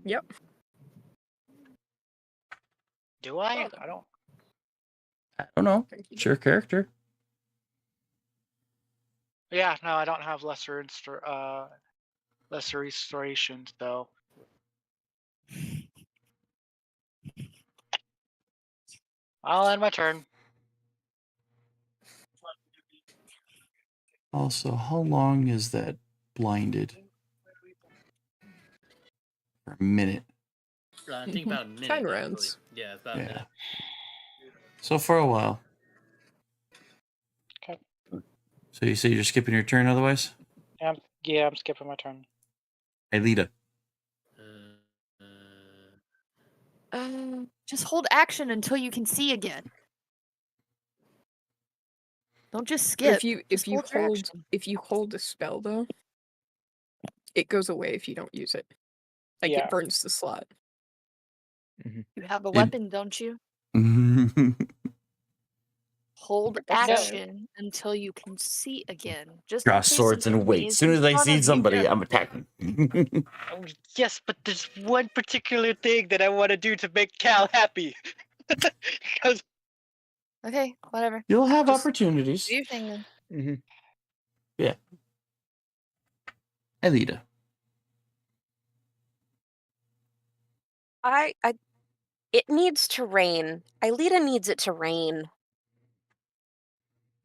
Speaker 2: Yep.
Speaker 8: Do I?
Speaker 2: Well,
Speaker 8: I don't.
Speaker 1: I don't know.
Speaker 2: Thank you.
Speaker 1: It's your character.
Speaker 8: Yeah, no, I don't have lesser restoration, though. I'll end my turn.
Speaker 1: Also, how long is that blinded? For a minute.
Speaker 9: I think about a minute.
Speaker 2: 10
Speaker 9: actually.
Speaker 2: rounds.
Speaker 9: Yeah, it's about a
Speaker 1: Yeah.
Speaker 9: minute.
Speaker 1: So for a while.
Speaker 8: Okay.
Speaker 1: So you say you're skipping your turn otherwise?
Speaker 8: Yeah, I'm skipping my turn.
Speaker 1: Hey, Lita.
Speaker 3: Just hold action until you can see again. Don't just skip.
Speaker 2: If you
Speaker 3: Just hold your
Speaker 2: hold
Speaker 3: action.
Speaker 2: if you hold a spell though, it goes away if you don't use it. Like
Speaker 8: Yeah.
Speaker 2: it burns the slot.
Speaker 3: You have a
Speaker 1: It-
Speaker 3: weapon, don't you? Hold
Speaker 8: That's it.
Speaker 3: action until you can see again. Just in
Speaker 1: Draw
Speaker 3: case
Speaker 1: swords and
Speaker 3: something
Speaker 1: wait.
Speaker 3: is
Speaker 1: As soon
Speaker 3: in
Speaker 1: as I
Speaker 3: front
Speaker 1: see
Speaker 3: of you.
Speaker 1: somebody, I'm attacking.
Speaker 8: Oh, yes, but there's one particular thing that I want to do to make Cal happy. Because
Speaker 3: Okay, whatever.
Speaker 1: You'll have
Speaker 3: Just
Speaker 1: opportunities.
Speaker 3: do your thing then.
Speaker 6: Mhm.
Speaker 1: Yeah. Hey, Lita.
Speaker 7: It needs to rain. Aelita needs it to rain.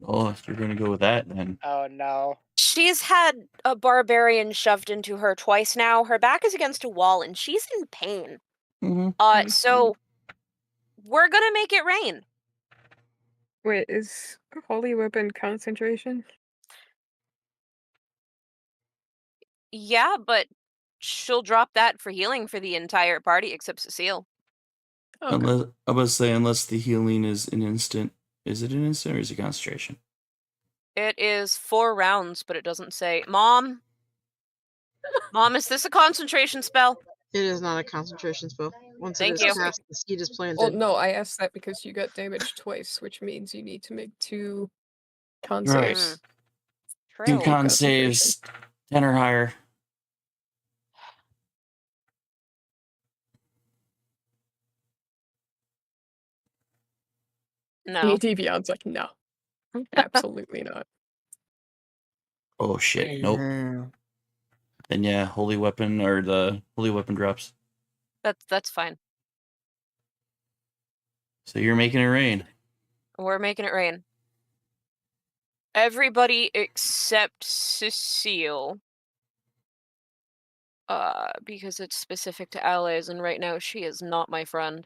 Speaker 1: Oh, if you're going to go with that, then.
Speaker 8: oh no.
Speaker 7: She's had a barbarian shoved into her twice now. Her back is against a wall and she's in pain.
Speaker 1: Mm-hmm.
Speaker 7: So we're gonna make it rain.
Speaker 2: Wait, is holy weapon concentration?
Speaker 7: Yeah, but she'll drop that for healing for the entire party except Cecile.
Speaker 2: Okay.
Speaker 1: Unless, I was say, unless the healing is an instant. Is it an instant or is it concentration?
Speaker 7: It is 4 rounds, but it doesn't say. Mom? Mom, is this a concentration spell?
Speaker 11: It is not a concentration spell. Once
Speaker 7: Thank
Speaker 11: it
Speaker 7: you.
Speaker 11: is cast, the seed is planted.
Speaker 2: Well, no, I asked that because you got damaged twice, which means you need to make 2 con
Speaker 1: Right.
Speaker 2: saves.
Speaker 1: Two
Speaker 7: True.
Speaker 1: con
Speaker 2: concentration.
Speaker 1: saves, 10 or higher.
Speaker 7: No.
Speaker 2: AD Beyond's like, no. Absolutely not.
Speaker 1: Oh shit, nope.
Speaker 6: Yeah.
Speaker 1: Then yeah, holy weapon or the holy weapon drops.
Speaker 7: That's fine.
Speaker 1: So you're making it rain.
Speaker 7: We're making it rain. Everybody except Cecile. Because it's specific to allies, and right now she is not my friend.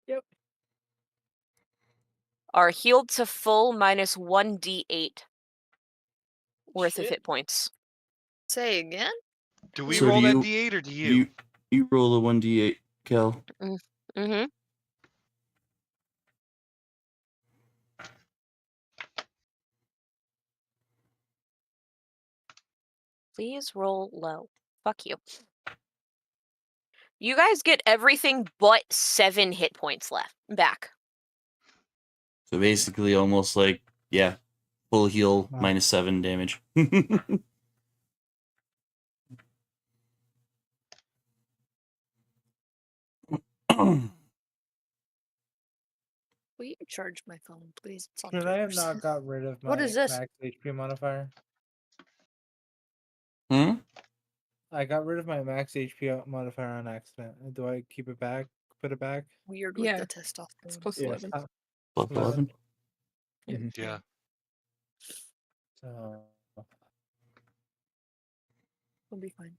Speaker 2: Yep.
Speaker 7: Are healed to full minus 1d8 worth of
Speaker 3: Shit.
Speaker 7: hit points.
Speaker 3: Say again?
Speaker 4: Do we
Speaker 1: So
Speaker 4: roll
Speaker 1: do
Speaker 4: that
Speaker 1: you-
Speaker 4: D8 or do you?
Speaker 1: You roll a 1d8, Kel.
Speaker 7: Mm-hmm. Please roll low. Fuck you. You guys get everything but 7 hit points left back.
Speaker 1: So basically almost like, yeah, full heal
Speaker 5: Wow.
Speaker 1: minus 7 damage.
Speaker 3: Will you charge my phone, please? It's on
Speaker 5: Could I have
Speaker 3: 3%.
Speaker 5: not got rid of my
Speaker 3: What is this?
Speaker 5: max HP modifier?
Speaker 1: Hmm?
Speaker 5: I got rid of my max HP modifier on accident. Do I keep it back? Put it back?
Speaker 3: Weird with
Speaker 2: Yeah.
Speaker 3: the
Speaker 2: It's
Speaker 3: testosterone.
Speaker 2: plus
Speaker 5: Yes.
Speaker 2: 11.
Speaker 1: Plus 11?
Speaker 4: Yeah.
Speaker 5: So
Speaker 3: We'll be fine.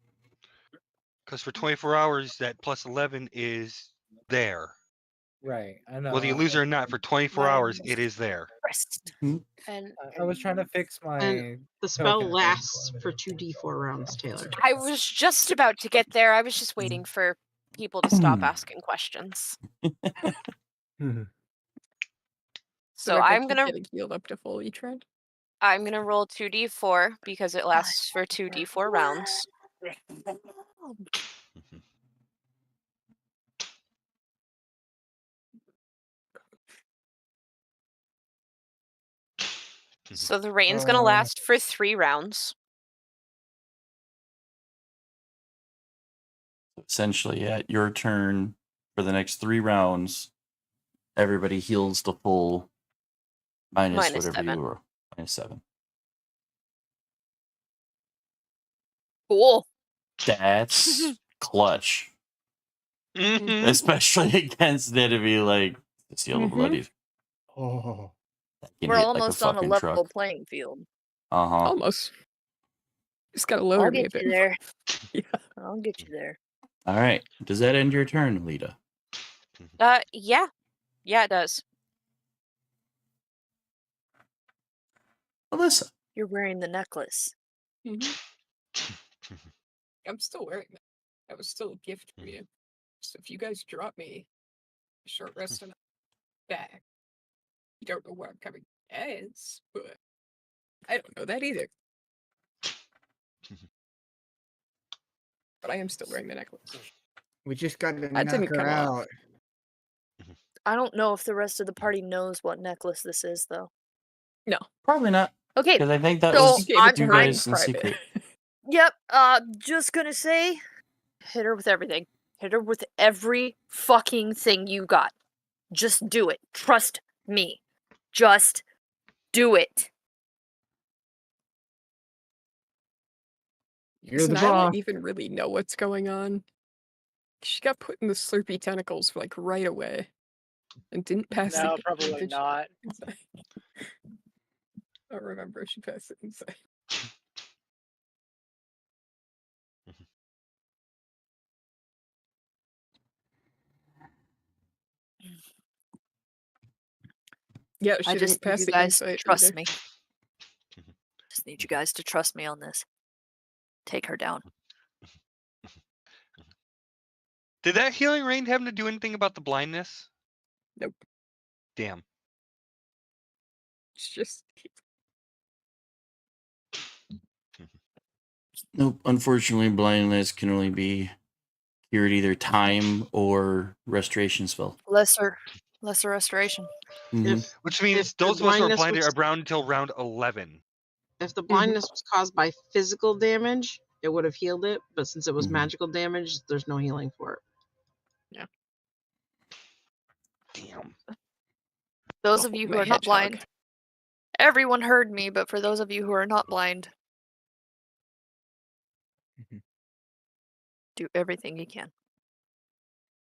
Speaker 4: Because for 24 hours, that plus 11 is there.
Speaker 5: right, I know.
Speaker 4: Whether you lose it or not, for 24 hours,
Speaker 3: Mine's
Speaker 4: it is there.
Speaker 3: pressed.
Speaker 1: Mhm.
Speaker 3: And
Speaker 5: I was trying to fix my.
Speaker 11: And the spell
Speaker 5: token thing.
Speaker 11: lasts for 2d4 rounds, Taylor.
Speaker 7: I was just about to get there. I was just waiting for people to stop asking questions. So
Speaker 2: Rebecca,
Speaker 7: I'm
Speaker 2: keep
Speaker 7: gonna
Speaker 2: getting healed up to full each round.
Speaker 7: roll 2d4 because it lasts for 2d4 rounds. So the rain's gonna last for 3 rounds.
Speaker 1: Essentially, at your turn for the next 3 rounds, everybody heals to full minus
Speaker 7: Minus
Speaker 1: whatever
Speaker 7: 7.
Speaker 1: you were. Minus 7.
Speaker 3: cool.
Speaker 1: That's clutch.
Speaker 4: Mhm.
Speaker 1: Especially against an enemy like the Seal the
Speaker 2: Mhm.
Speaker 1: Bloodied.
Speaker 5: Oh.
Speaker 1: That can
Speaker 3: We're
Speaker 1: hit
Speaker 3: almost
Speaker 1: like
Speaker 3: on a
Speaker 1: fucking
Speaker 3: level
Speaker 1: truck.
Speaker 3: playing field.
Speaker 1: Uh-huh.
Speaker 2: Almost. Just gotta lower
Speaker 3: I'll
Speaker 2: me a
Speaker 3: get
Speaker 2: bit.
Speaker 3: you there.
Speaker 2: Yeah.
Speaker 3: I'll get you there.
Speaker 1: All right. Does that end your turn, Lita?
Speaker 7: Yeah. Yeah, it does.
Speaker 1: Alyssa.
Speaker 3: You're wearing the necklace.
Speaker 2: Mhm. I'm still wearing that. That was still a gift from you. So if you guys drop me a short rest and I'm back, you don't know where I'm coming as, but I don't know that either. But I am still wearing the necklace.
Speaker 6: We just got to
Speaker 2: That
Speaker 6: knock
Speaker 2: didn't
Speaker 6: her
Speaker 2: come off.
Speaker 6: out.
Speaker 3: I don't know if the rest of the party knows what necklace this is, though.
Speaker 2: No.
Speaker 1: Probably not.
Speaker 3: Okay,
Speaker 1: Because I think that
Speaker 3: so
Speaker 1: was
Speaker 2: gave
Speaker 3: I'm
Speaker 2: it to
Speaker 1: you
Speaker 2: her in
Speaker 1: guys in
Speaker 2: private.
Speaker 1: secret.
Speaker 3: Yep. Just gonna say, hit her with everything. Hit her with every fucking thing you got. Just do it. Trust me. Just do it.
Speaker 6: You're
Speaker 2: Does
Speaker 6: the
Speaker 2: Nyla
Speaker 6: boss.
Speaker 2: even really know what's going on? She got put in the slurpy tentacles like right away, and didn't pass
Speaker 8: No,
Speaker 2: the
Speaker 8: probably
Speaker 2: did she?
Speaker 8: not.
Speaker 2: Inside. I don't remember if she passed it inside. Yeah, she
Speaker 3: I
Speaker 2: didn't
Speaker 3: just need
Speaker 2: pass
Speaker 3: you
Speaker 2: the
Speaker 3: guys
Speaker 2: insight
Speaker 3: to trust
Speaker 2: either.
Speaker 3: me. Just need you guys to trust me on this. Take her down.
Speaker 4: Did that healing rain have to do anything about the blindness?
Speaker 2: Nope.
Speaker 4: Damn.
Speaker 2: It's just
Speaker 1: Nope. Unfortunately, blindness can only be You're at either time or restoration spell.
Speaker 3: Lesser restoration.
Speaker 1: Mhm.
Speaker 4: Which means
Speaker 11: If the
Speaker 4: those of us who are
Speaker 11: blindness
Speaker 4: blinded
Speaker 11: was-
Speaker 4: are bound until round 11.
Speaker 11: If the blindness was caused by physical damage, it would have healed it. But since it was
Speaker 1: Mhm.
Speaker 11: magical damage, there's no healing for it.
Speaker 4: Damn.
Speaker 3: Those
Speaker 2: Oh,
Speaker 3: of you who
Speaker 2: my
Speaker 3: are not
Speaker 2: hedgehog.
Speaker 3: blind, everyone heard me, but for those of you who are not blind,
Speaker 6: Mhm.
Speaker 3: do everything you can.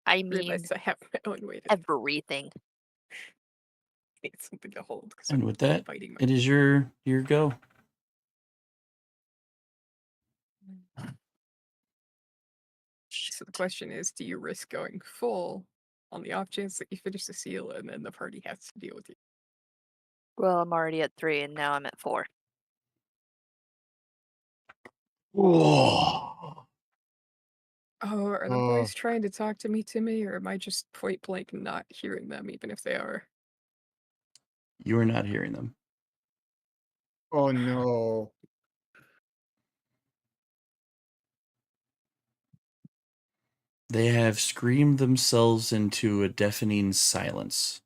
Speaker 3: I mean,
Speaker 2: Realize I have my own way to
Speaker 3: everything.
Speaker 2: need something to hold. 'cause
Speaker 1: And
Speaker 2: I'm
Speaker 1: with that,
Speaker 2: fighting my
Speaker 1: it is your go.
Speaker 2: So the question is, do you risk going full on the off chance that you finish the seal and then the party has to deal with you?
Speaker 3: Well, I'm already at 3 and now I'm at 4.
Speaker 1: Whoa.
Speaker 2: Oh, are the
Speaker 6: Oh.
Speaker 2: boys trying to talk to me, Timmy, or am I just point blank not hearing them, even if they are?
Speaker 1: You are not hearing them.
Speaker 6: Oh no.
Speaker 1: They have screamed themselves into a deafening silence.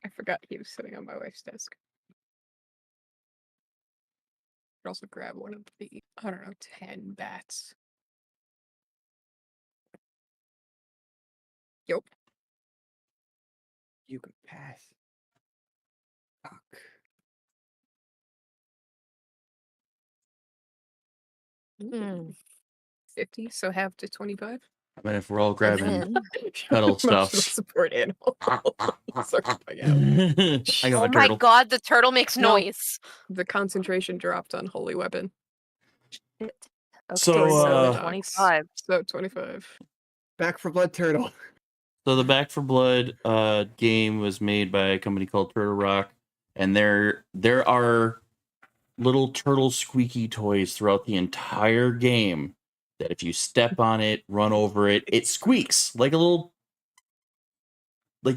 Speaker 2: I forgot he was sitting on my wife's desk. Could also grab one of the, I don't know, 10 bats. Yup.
Speaker 6: You can pass. Fuck.
Speaker 3: Hmm.
Speaker 2: 50, so half to 25.
Speaker 1: I mean, if we're all grabbing
Speaker 3: Then-
Speaker 1: cuddle
Speaker 2: Emotional
Speaker 1: stuffs.
Speaker 2: support animal. Sorry, I got
Speaker 1: I got
Speaker 7: Oh
Speaker 1: a
Speaker 7: my
Speaker 1: turtle.
Speaker 7: god, the turtle makes
Speaker 2: No.
Speaker 7: noise.
Speaker 2: The concentration dropped on holy weapon.
Speaker 3: Okay,
Speaker 1: So,
Speaker 3: so
Speaker 2: Dogs.
Speaker 3: 25.
Speaker 2: So 25.
Speaker 6: Back for blood turtle.
Speaker 1: So the Back for Blood game was made by a company called Turtle Rock, and there are little turtle squeaky toys throughout the entire game that if you step on it, run over it, it squeaks like a little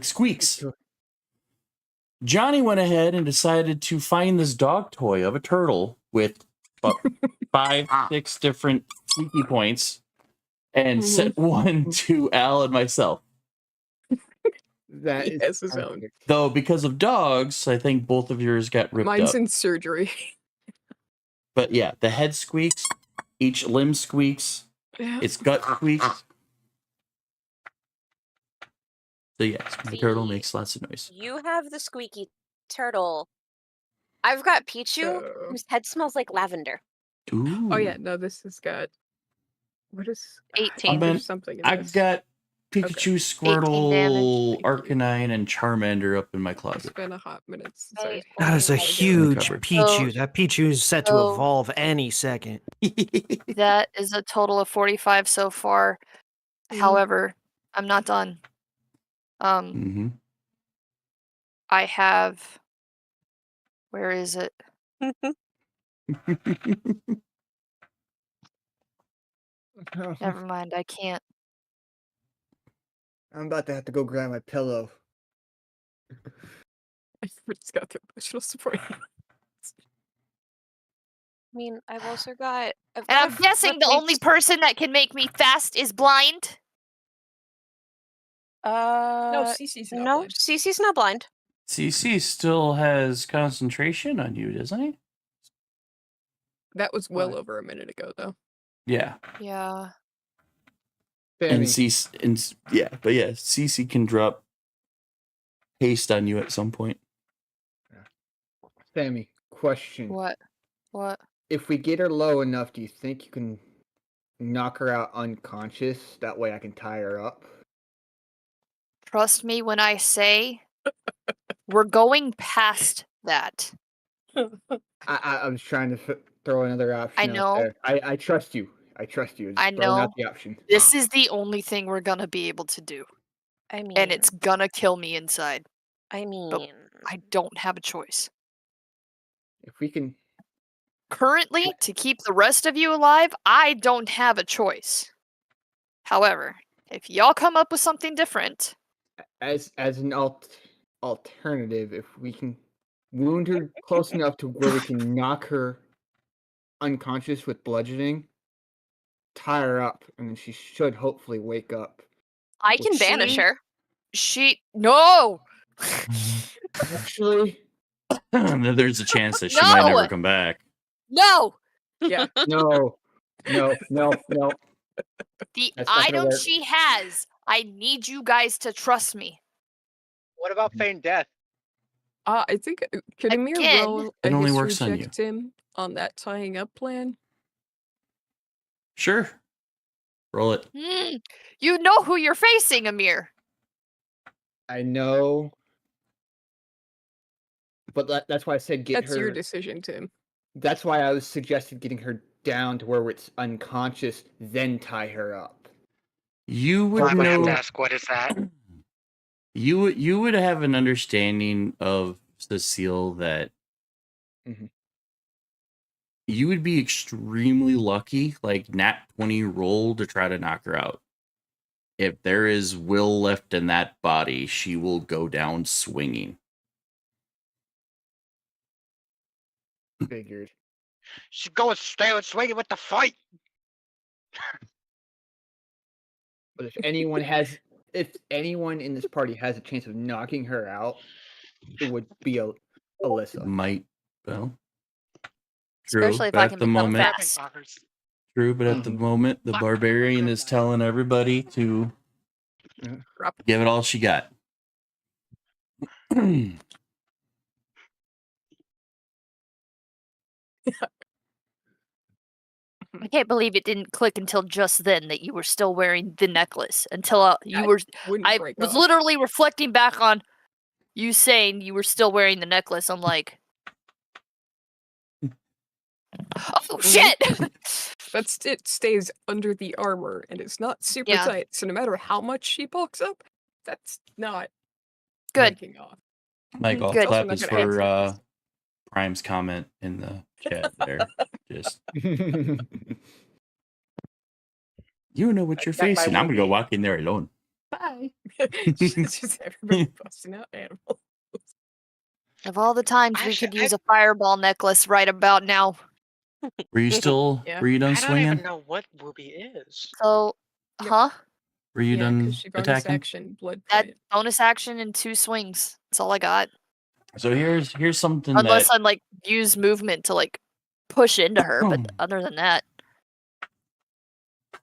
Speaker 1: squeaks. Johnny went ahead and decided to find this dog toy of a turtle with about 5, 6 different squeaky points and sent one to Al and myself.
Speaker 6: That
Speaker 2: He
Speaker 6: is
Speaker 2: has his own.
Speaker 6: perfect.
Speaker 1: Though because of dogs, I think both of yours got ripped
Speaker 2: Mine's
Speaker 1: up.
Speaker 2: in surgery.
Speaker 1: But yeah, the head squeaks, each limb squeaks,
Speaker 2: Yeah.
Speaker 1: its gut squeaks. So yes, my turtle
Speaker 7: See,
Speaker 1: makes lots of noise.
Speaker 7: You have the squeaky turtle. I've got Pichu,
Speaker 2: So-
Speaker 7: whose head smells like lavender.
Speaker 1: Ooh.
Speaker 2: Oh yeah, no, this has got. What is
Speaker 3: 18.
Speaker 1: Man,
Speaker 2: There's something in
Speaker 1: I've
Speaker 2: this.
Speaker 1: got Pikachu,
Speaker 3: 18
Speaker 1: Squirtle,
Speaker 2: damage.
Speaker 1: Arcanine, and Charmander up in my
Speaker 2: It's
Speaker 1: closet.
Speaker 2: been a hot minute since
Speaker 3: I
Speaker 2: I.
Speaker 13: That is a
Speaker 3: only have
Speaker 13: huge
Speaker 1: cover.
Speaker 13: Pichu. That Pichu is set to
Speaker 3: so-
Speaker 13: evolve any second.
Speaker 3: That is a total of 45 so far.
Speaker 2: Mhm.
Speaker 3: However, I'm not done.
Speaker 1: Mm-hmm.
Speaker 3: I have. Where is it? Never mind, I can't.
Speaker 6: I'm about to have to go grab my pillow.
Speaker 2: It's got the emotional support.
Speaker 7: I mean, I've also got. I've
Speaker 3: And
Speaker 7: got
Speaker 3: I'm guessing the only person that can make me fast is blind.
Speaker 7: No,
Speaker 10: Cece's not
Speaker 7: no,
Speaker 10: blind.
Speaker 7: Cece's not blind.
Speaker 1: CC still has concentration on you, doesn't he?
Speaker 2: That was well
Speaker 6: What?
Speaker 2: over a minute ago, though.
Speaker 1: Yeah.
Speaker 3: Yeah.
Speaker 1: And
Speaker 6: Sammy,
Speaker 1: CC can drop haste on you at some point.
Speaker 6: Sammy, question.
Speaker 3: What? What?
Speaker 6: If we get her low enough, do you think you can knock her out unconscious? That way I can tie her up.
Speaker 3: Trust me when I say we're going past that.
Speaker 6: I was trying to throw another option
Speaker 3: know.
Speaker 6: out there. I trust you. I trust you. Just
Speaker 3: I
Speaker 6: throwing
Speaker 3: know.
Speaker 6: out the option.
Speaker 3: This is the only thing we're gonna be able to do.
Speaker 7: I mean,
Speaker 3: And it's gonna kill me inside.
Speaker 7: I mean,
Speaker 3: I don't have a choice.
Speaker 6: If we can,
Speaker 3: Currently, to keep the rest of you alive, I don't have a choice. However, if y'all come up with something different,
Speaker 6: as an alternative, if we can wound her close enough to where we can knock her unconscious with bludgeoning, tie her up, and then she should hopefully wake up.
Speaker 7: I can banish
Speaker 3: she-
Speaker 7: her.
Speaker 3: no.
Speaker 6: Actually,
Speaker 1: There's a chance that she might
Speaker 3: No!
Speaker 1: never come back.
Speaker 3: No.
Speaker 2: Yeah.
Speaker 6: no.
Speaker 3: The
Speaker 6: That's not gonna
Speaker 3: item
Speaker 6: work.
Speaker 3: she has, I need you guys to trust me.
Speaker 8: What about feign death?
Speaker 2: I think could Amir
Speaker 3: Again,
Speaker 2: roll
Speaker 1: it
Speaker 2: a
Speaker 1: only
Speaker 2: history
Speaker 1: works on
Speaker 2: check
Speaker 1: you.
Speaker 2: to him on that tying up plan?
Speaker 1: Sure. Roll it.
Speaker 3: You know who you're facing, Amir.
Speaker 6: I know, but that's why I said get
Speaker 2: That's
Speaker 6: her.
Speaker 2: your decision, Tim.
Speaker 6: That's why I was suggesting getting her down to where it's unconscious, then tie her up.
Speaker 1: You
Speaker 8: I
Speaker 1: would
Speaker 8: would have
Speaker 1: know.
Speaker 8: to ask, what is that?
Speaker 1: You would have an understanding of Cecile that
Speaker 6: Mhm.
Speaker 1: you would be extremely lucky, like nat 20 roll to try to knock her out. If there is will left in that body, she will go down swinging.
Speaker 6: Figured.
Speaker 8: She's going stay swinging with the fight.
Speaker 6: But if anyone in this party has a chance of knocking her out, it would be Alyssa.
Speaker 1: Might, well, true.
Speaker 3: Especially if
Speaker 1: But
Speaker 3: I
Speaker 1: at
Speaker 3: can
Speaker 1: the
Speaker 3: become
Speaker 1: moment,
Speaker 3: fast.
Speaker 1: true. But at the moment, the barbarian is telling everybody to give it all she got.
Speaker 3: I can't believe it didn't click until just then that you were still wearing the necklace. Until you
Speaker 2: That
Speaker 3: were,
Speaker 2: wouldn't
Speaker 3: I
Speaker 2: break
Speaker 3: was
Speaker 2: off.
Speaker 3: literally reflecting back on you saying you were still wearing the necklace. I'm like, oh shit!
Speaker 2: But it stays under the armor and it's not super
Speaker 3: Yeah.
Speaker 2: tight. So no matter how much she bulks up, that's not
Speaker 3: Good.
Speaker 2: breaking off.
Speaker 1: Michael,
Speaker 3: Good.
Speaker 1: clap
Speaker 2: Also
Speaker 1: is
Speaker 2: not gonna
Speaker 1: for
Speaker 2: accident
Speaker 1: Prime's comment in the chat there. Just you know what you're
Speaker 8: Check my
Speaker 1: facing. I'm gonna go
Speaker 8: movie.
Speaker 1: walk in there alone.
Speaker 2: Bye. It's just everybody busting out animals.
Speaker 3: Of all the times
Speaker 8: I
Speaker 3: we
Speaker 8: should-
Speaker 3: could use a fireball necklace right about now.
Speaker 1: Were you still?
Speaker 2: Yeah.
Speaker 1: Were you done
Speaker 8: I don't even
Speaker 1: swinging?
Speaker 8: know what Whoopi is.
Speaker 3: So,
Speaker 2: Yep.
Speaker 3: huh?
Speaker 1: Were you
Speaker 2: Yeah,
Speaker 1: done
Speaker 2: because she bonus
Speaker 1: attacking?
Speaker 2: action blood
Speaker 3: That
Speaker 2: point.
Speaker 3: bonus action and 2 swings. That's all I got.
Speaker 1: So here's something
Speaker 3: Unless
Speaker 1: that
Speaker 3: I like use movement to like push into her, but
Speaker 1: Hmm.
Speaker 3: other than that,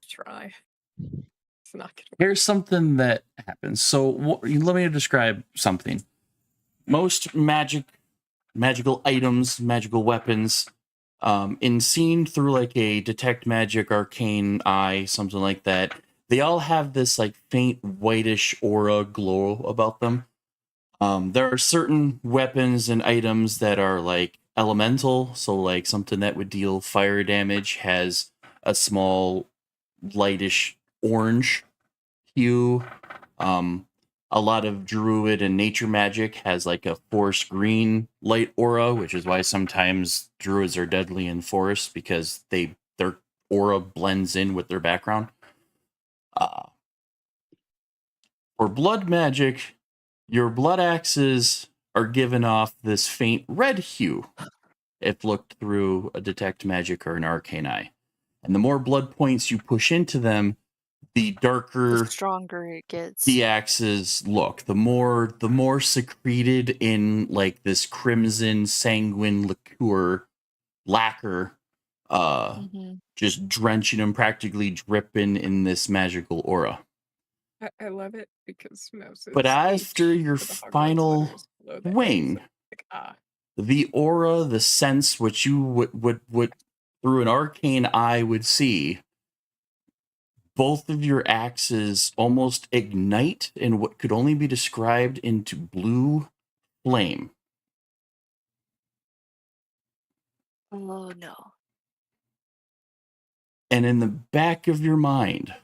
Speaker 2: Try. It's not gonna
Speaker 1: here's something that happens. So let me describe something. Most magical items, magical weapons, in seen through like a detect magic, arcane eye, something like that, they all have this like faint whitish aura glow about them. There are certain weapons and items that are like elemental, so like something that would deal fire damage has a small lightish orange hue. A lot of druid and nature magic has like a forest green light aura, which is why sometimes druids are deadly in forests because their aura blends in with their background. For blood magic, your blood axes are given off this faint red hue if looked through a detect magic or an arcane eye. And the more blood points you push into them, the darker
Speaker 3: the stronger it gets.
Speaker 1: the axes look. The more secreted in like this crimson sanguine lacquer,
Speaker 3: Mhm.
Speaker 1: just drenching them, practically dripping in this magical aura.
Speaker 2: I love it because Moses.
Speaker 1: But after
Speaker 2: H
Speaker 1: your
Speaker 2: for the Hogwarts
Speaker 1: final
Speaker 2: letters below the A's,
Speaker 1: wing,
Speaker 2: like,
Speaker 1: the aura, the sense which you would through an arcane eye would see, both of your axes almost ignite in what could only be described into blue flame.
Speaker 3: Oh no.
Speaker 1: And in the back of your mind,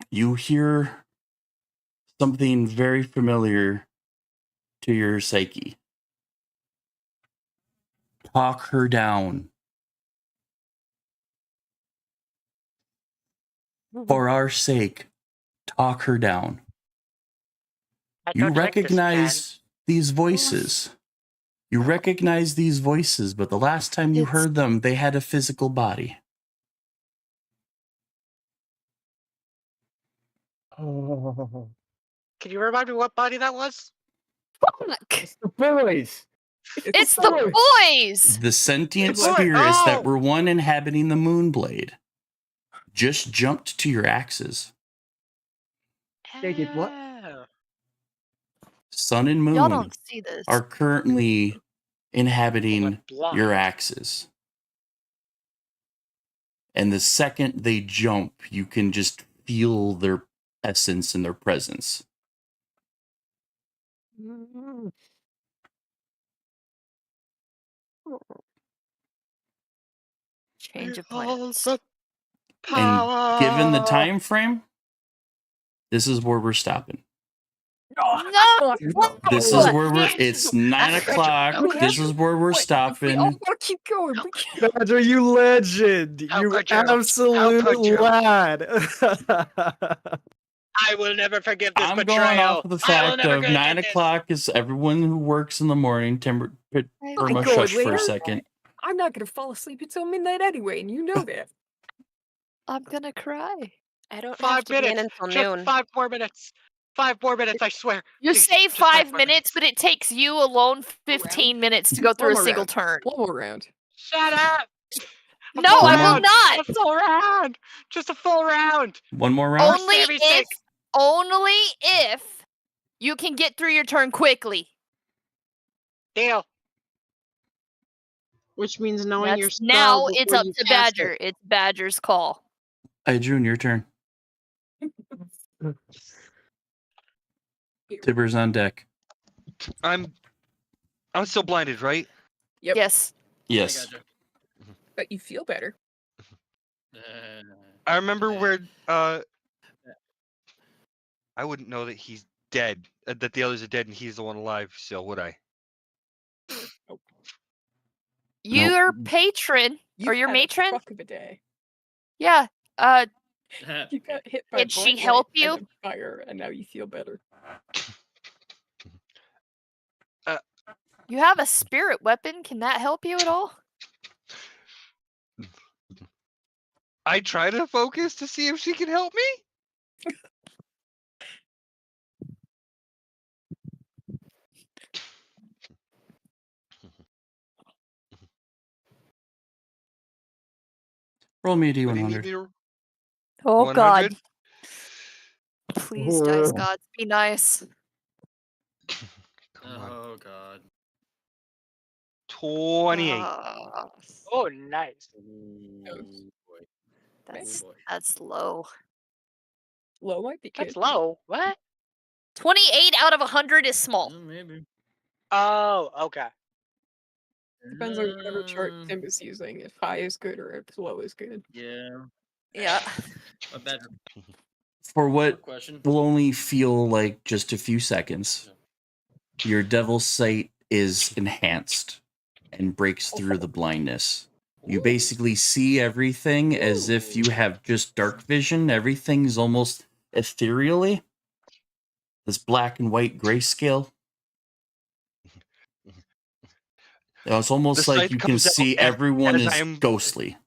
Speaker 1: you hear something very familiar to your psyche. Talk her down. For our sake, talk her down.
Speaker 8: I
Speaker 1: You
Speaker 8: don't like this man.
Speaker 1: recognize these voices. You recognize these voices, but the last time you heard them, they had a physical body.
Speaker 6: Oh,
Speaker 8: Can you remind me what body that was?
Speaker 3: Fuck!
Speaker 6: it's the boys.
Speaker 3: It's the boys!
Speaker 1: The sentient
Speaker 8: Boy,
Speaker 1: spirits that
Speaker 8: oh!
Speaker 1: were one inhabiting the Moonblade just jumped to your axes.
Speaker 12: They did what?
Speaker 8: Oh.
Speaker 1: Sun and
Speaker 3: Y'all
Speaker 1: Moon
Speaker 3: don't see this.
Speaker 1: are currently inhabiting
Speaker 8: Blind.
Speaker 1: your axes. And the second they jump, you can just feel their essence and their presence.
Speaker 3: Change of
Speaker 8: All
Speaker 3: plans.
Speaker 8: the
Speaker 1: And given the
Speaker 8: power.
Speaker 1: time frame, this is where we're stopping.
Speaker 3: No!
Speaker 1: This is where we're. It's 9 o'clock. This is where we're
Speaker 2: We all
Speaker 1: stopping.
Speaker 2: gotta keep going. We can't.
Speaker 5: Badger, you legend.
Speaker 8: How
Speaker 5: You
Speaker 8: could you? How
Speaker 5: absolute
Speaker 8: could you?
Speaker 5: lad.
Speaker 8: I will never forgive this
Speaker 1: I'm
Speaker 8: betrayal.
Speaker 1: going off of the
Speaker 8: I will
Speaker 1: fact
Speaker 8: never
Speaker 1: of
Speaker 8: forgive
Speaker 1: 9
Speaker 8: this.
Speaker 1: o'clock is everyone who works in the morning. Timber,
Speaker 2: My
Speaker 1: Burma,
Speaker 2: God,
Speaker 1: shush for
Speaker 2: later?
Speaker 1: a second.
Speaker 2: I'm not gonna fall asleep until midnight anyway, and you know that.
Speaker 3: I'm gonna cry.
Speaker 7: I don't have
Speaker 8: 5
Speaker 7: to be in
Speaker 8: minutes.
Speaker 7: until
Speaker 8: Just
Speaker 7: noon.
Speaker 8: 5 more minutes. 5 more minutes, I swear.
Speaker 3: You
Speaker 8: Please,
Speaker 3: say
Speaker 8: just 5
Speaker 3: 5
Speaker 8: more
Speaker 3: minutes, but it takes you alone 15 minutes to go through a
Speaker 2: One more
Speaker 3: single
Speaker 2: round.
Speaker 3: turn.
Speaker 2: One more round.
Speaker 8: Shut up! A
Speaker 3: No,
Speaker 8: full
Speaker 3: I will
Speaker 8: round.
Speaker 3: not.
Speaker 8: A full round. Just a full round.
Speaker 1: One more round?
Speaker 3: Only
Speaker 8: Sammy's
Speaker 3: if,
Speaker 8: sake.
Speaker 3: only if you can get through your turn quickly.
Speaker 8: Deal.
Speaker 11: Which means knowing your
Speaker 3: That's
Speaker 11: spell
Speaker 3: now it's
Speaker 11: before
Speaker 3: up
Speaker 11: you
Speaker 3: to
Speaker 11: cast
Speaker 3: Badger.
Speaker 11: it.
Speaker 3: It's Badger's call.
Speaker 1: Hey, June, your turn. Tibber's on deck.
Speaker 4: I'm still blinded, right?
Speaker 2: Yep.
Speaker 3: Yes.
Speaker 1: Yes.
Speaker 2: But you feel better.
Speaker 4: I remember where I wouldn't know that he's dead, that the others are dead and he's the one alive still, would I?
Speaker 3: Your patron
Speaker 2: You
Speaker 3: or your
Speaker 2: had a
Speaker 3: matron?
Speaker 2: fuck of a day.
Speaker 3: Yeah.
Speaker 2: You got hit by
Speaker 3: Did she
Speaker 2: blunt light
Speaker 3: help
Speaker 2: and
Speaker 3: you?
Speaker 2: then fire, and now you feel better.
Speaker 3: You have a spirit weapon. Can that help you at all?
Speaker 4: I try to focus to see if she can help me.
Speaker 1: Roll me a
Speaker 4: What do you need
Speaker 1: D100.
Speaker 4: me to-
Speaker 3: Oh
Speaker 4: 100?
Speaker 3: God. Please, dice gods, be nice.
Speaker 4: Come on.
Speaker 9: Oh god.
Speaker 4: 28.
Speaker 8: Oh, nice.
Speaker 3: That's low.
Speaker 2: Low might be
Speaker 8: That's
Speaker 2: good.
Speaker 8: low. What?
Speaker 3: 28 out of 100 is small.
Speaker 9: Maybe.
Speaker 8: Oh, okay.
Speaker 2: Depends on whatever chart Tim is using. If high is good or if low is good.
Speaker 9: Yeah.
Speaker 3: Yeah.
Speaker 9: A better
Speaker 1: For what
Speaker 9: question.
Speaker 1: will only feel like just a few seconds, your devil's sight is enhanced and breaks through the blindness. You basically see everything as if you have just dark vision. Everything's almost ethereally. This black and white grayscale. It's almost
Speaker 4: The
Speaker 1: like
Speaker 4: scythe
Speaker 1: you can
Speaker 4: comes out
Speaker 1: see
Speaker 4: as-
Speaker 1: everyone
Speaker 4: as
Speaker 1: is
Speaker 4: I am-
Speaker 1: ghostly.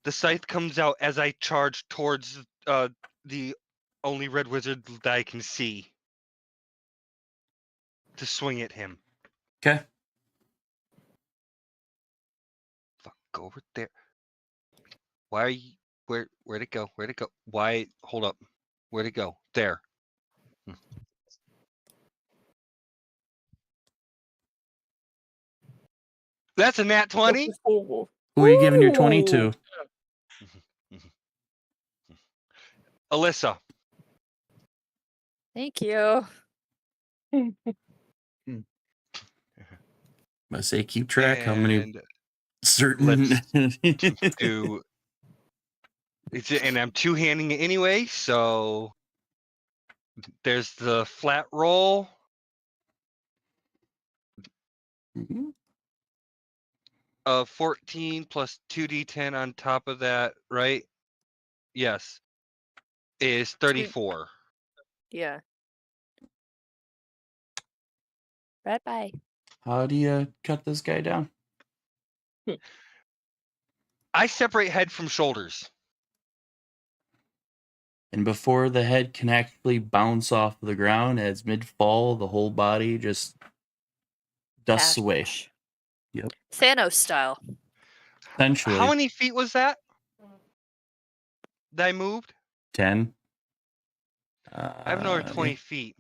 Speaker 4: The scythe comes out as I charge towards the only red wizard that I can see to swing at him.
Speaker 1: Okay.
Speaker 4: Fuck, go over there. Why are you? Where'd it go? Where'd it go? Why? Hold up. Where'd it go? There. That's a nat 20.
Speaker 2: Oh,
Speaker 1: Who are you giving your 20 to?
Speaker 4: Alyssa.
Speaker 3: Thank you.
Speaker 1: I say keep track how many
Speaker 4: And
Speaker 1: certain
Speaker 4: do. And I'm two-handing it anyway, so There's the flat roll.
Speaker 1: Mhm.
Speaker 4: 14 plus 2d10 on top of that, right? Yes. Is 34.
Speaker 3: Yeah. Bye-bye.
Speaker 1: How do you cut this guy down?
Speaker 4: I separate head from shoulders.
Speaker 1: And before the head can actually bounce off the ground, as mid-fall, the whole body just dusts away.
Speaker 3: Ash.
Speaker 1: Yep.
Speaker 3: Thanos style.
Speaker 1: Essentially,
Speaker 4: How many feet was that? That I moved?
Speaker 1: 10.
Speaker 4: I have another 20 feet.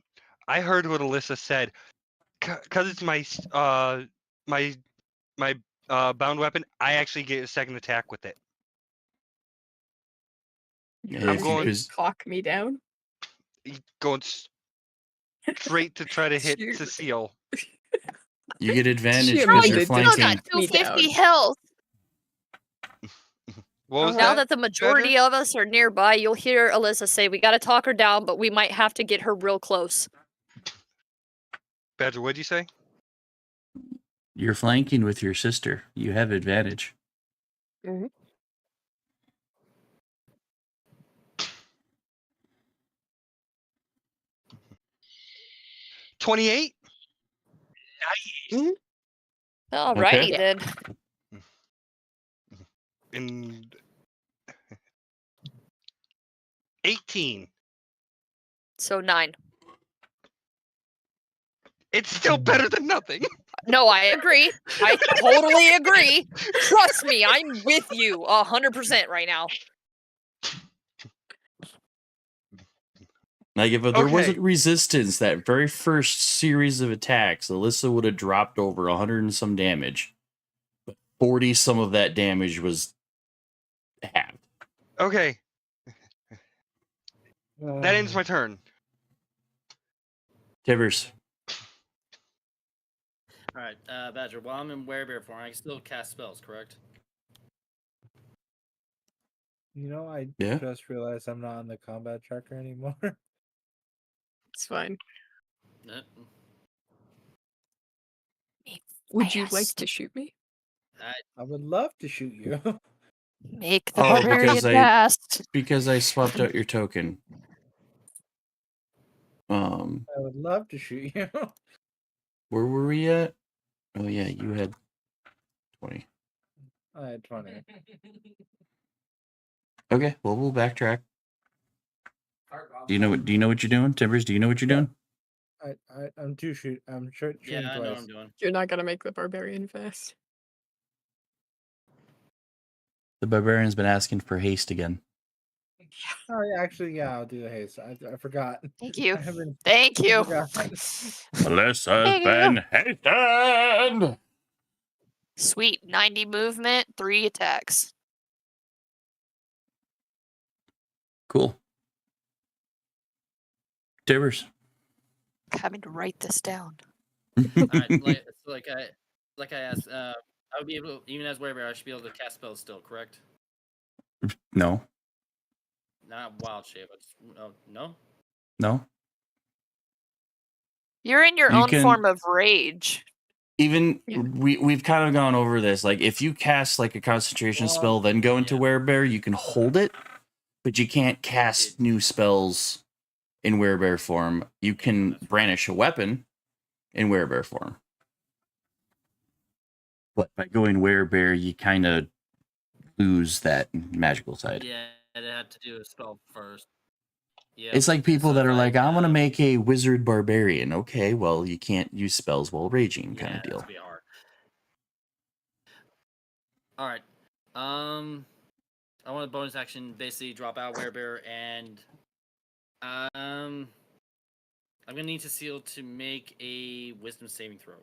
Speaker 4: I heard what Alyssa said. Because it's my bound weapon, I actually get a second attack with it.
Speaker 1: Yeah,
Speaker 4: I'm
Speaker 1: if
Speaker 4: going-
Speaker 1: you just-
Speaker 2: Talk me down.
Speaker 4: Going straight to try to hit
Speaker 2: Shoot.
Speaker 4: Cecile.
Speaker 1: you get advantage
Speaker 2: Shit,
Speaker 1: because
Speaker 2: man,
Speaker 1: you're
Speaker 2: they
Speaker 3: Still
Speaker 1: flanking.
Speaker 3: got
Speaker 2: Me
Speaker 3: 250
Speaker 2: down.
Speaker 3: health.
Speaker 4: What was
Speaker 3: Now
Speaker 4: that?
Speaker 3: that the majority of us are nearby, you'll hear Alyssa say, "We gotta talk her down, but we might have to get her real close."
Speaker 4: Badger, what'd you say?
Speaker 1: You're flanking with your sister. You have advantage.
Speaker 2: Mhm.
Speaker 4: $28?
Speaker 3: Alrighty
Speaker 1: Okay.
Speaker 3: then.
Speaker 4: And 18.
Speaker 3: So 9.
Speaker 4: It's still better than nothing.
Speaker 3: No, I agree. I totally agree. Trust me, I'm with you 100% right now.
Speaker 1: Like, if there wasn't
Speaker 4: Okay.
Speaker 1: resistance, that very first series of attacks, Alyssa would have dropped over 100 and some damage. But 40 some of that damage was halved.
Speaker 4: Okay. That ends my turn.
Speaker 1: Tibbers.
Speaker 9: Alright, Badger, while I'm in werebear form, I can still cast spells, correct?
Speaker 5: You know, I
Speaker 1: Yeah.
Speaker 5: just realized I'm not on the combat tracker anymore.
Speaker 2: It's fine.
Speaker 9: No.
Speaker 2: Would you like to shoot me?
Speaker 5: I would love to shoot you.
Speaker 3: Make the
Speaker 1: Oh,
Speaker 3: barbarian
Speaker 1: because I-
Speaker 3: fast.
Speaker 1: Because I swapped out your token.
Speaker 5: I would love to shoot you.
Speaker 1: Where were we at? Oh yeah, you had 20.
Speaker 5: I had 20.
Speaker 1: Okay, well we'll backtrack. Do you know what you're doing, Timbers? Do you know what you're doing?
Speaker 5: I'm shooting
Speaker 9: Yeah, I know what
Speaker 5: twice.
Speaker 9: I'm doing.
Speaker 2: You're not gonna make the barbarian fast.
Speaker 1: The barbarian's been asking for haste again.
Speaker 5: Oh, yeah, actually, yeah, I'll do the haste. I forgot.
Speaker 3: Thank you.
Speaker 5: I haven't-
Speaker 3: Thank
Speaker 5: I
Speaker 3: you.
Speaker 5: forgot.
Speaker 1: Alyssa's
Speaker 3: Thank you.
Speaker 1: been hastened.
Speaker 3: Sweet. 90 movement, 3 attacks.
Speaker 1: Cool. Tibbers.
Speaker 3: Having to write this down.
Speaker 9: Alright, like I asked, I would be able, even as werebear, I should be able to cast spells still, correct?
Speaker 1: No.
Speaker 9: Not wild shape, but no?
Speaker 1: No.
Speaker 3: You're in your
Speaker 1: You
Speaker 3: own
Speaker 1: can-
Speaker 3: form of rage.
Speaker 1: Even
Speaker 2: Yeah.
Speaker 1: we've kind of gone over this. Like, if you cast like a concentration spell, then go into werebear, you can hold it, but you can't cast new spells in werebear form. You can brandish a weapon in werebear form, but by going werebear, you kind of lose that magical side.
Speaker 9: Yeah, it had to do a spell first. Yeah.
Speaker 1: It's like people
Speaker 9: so
Speaker 1: that are like, I want to
Speaker 9: uh,
Speaker 1: make a wizard barbarian. Okay, well, you can't use spells while raging, kind
Speaker 9: yeah,
Speaker 1: of deal.
Speaker 9: that's be hard. Alright. I want a bonus action, basically drop out werebear, and I'm gonna need Cecile to make a wisdom saving throw,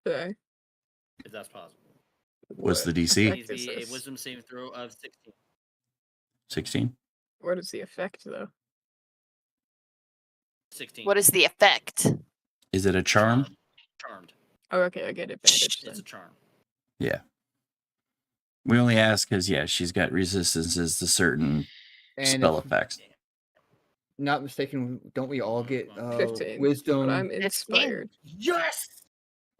Speaker 2: Okay.
Speaker 9: if that's possible.
Speaker 1: What's the
Speaker 9: It
Speaker 1: DC?
Speaker 9: needs to be a
Speaker 2: this?
Speaker 9: wisdom saving throw of 16.
Speaker 1: 16.
Speaker 2: What is the effect though?
Speaker 9: 16.
Speaker 7: What is the effect?
Speaker 1: Is it a charm?
Speaker 9: Charmed.
Speaker 2: Oh, okay, I get advantage
Speaker 9: It's
Speaker 2: then.
Speaker 9: a charm.
Speaker 1: Yeah. We only ask because, yeah, she's got resistances to certain
Speaker 6: And
Speaker 1: spell
Speaker 6: if,
Speaker 1: effects.
Speaker 6: not mistaken, don't we all get
Speaker 2: 15.
Speaker 6: wisdom?
Speaker 2: But I'm inspired.
Speaker 9: Yes.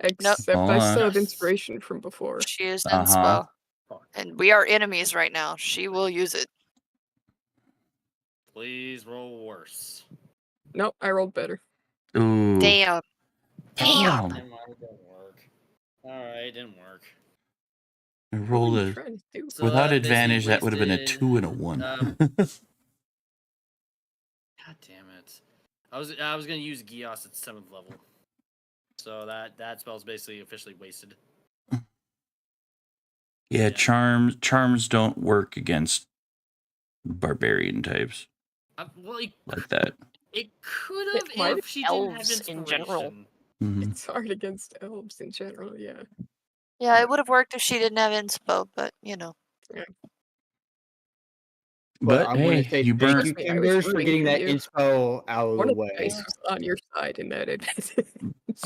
Speaker 2: Except I
Speaker 1: Hold
Speaker 2: still
Speaker 1: on.
Speaker 2: have inspiration from before.
Speaker 7: She is
Speaker 1: Uh-huh.
Speaker 7: inspo. And we are enemies right now. She will use it.
Speaker 9: Please roll worse.
Speaker 2: Nope, I rolled better.
Speaker 1: Ooh.
Speaker 7: Damn.
Speaker 1: Damn.
Speaker 9: Never mind, it didn't work. Alright, it didn't work.
Speaker 1: I
Speaker 2: What
Speaker 1: rolled
Speaker 2: are you
Speaker 1: a
Speaker 2: trying to do?
Speaker 9: So
Speaker 1: without
Speaker 9: that basically
Speaker 1: advantage. That would have been a
Speaker 9: wasted,
Speaker 1: 2 and a 1.
Speaker 9: God damn it! I was gonna use Gios at 7th level, so that spell's basically officially wasted.
Speaker 1: Yeah, charms don't work against barbarian types
Speaker 9: Well,
Speaker 1: like that.
Speaker 9: it could have
Speaker 2: might
Speaker 9: if she didn't have
Speaker 7: elves in general.
Speaker 9: inspiration.
Speaker 1: Mhm.
Speaker 2: It's hard against elves in general, yeah.
Speaker 7: Yeah, it would have worked if she didn't have inspo, but you know.
Speaker 6: But
Speaker 1: But
Speaker 6: I'm gonna
Speaker 1: hey,
Speaker 6: say
Speaker 1: you
Speaker 6: thank
Speaker 1: burnt.
Speaker 6: you,
Speaker 2: Trust me, I was
Speaker 6: Timbers, for
Speaker 2: rooting
Speaker 6: getting
Speaker 2: for
Speaker 6: that
Speaker 2: you.
Speaker 6: inspo out of
Speaker 2: One
Speaker 6: the
Speaker 2: of the
Speaker 6: way.
Speaker 2: dice was on your side in that advantage.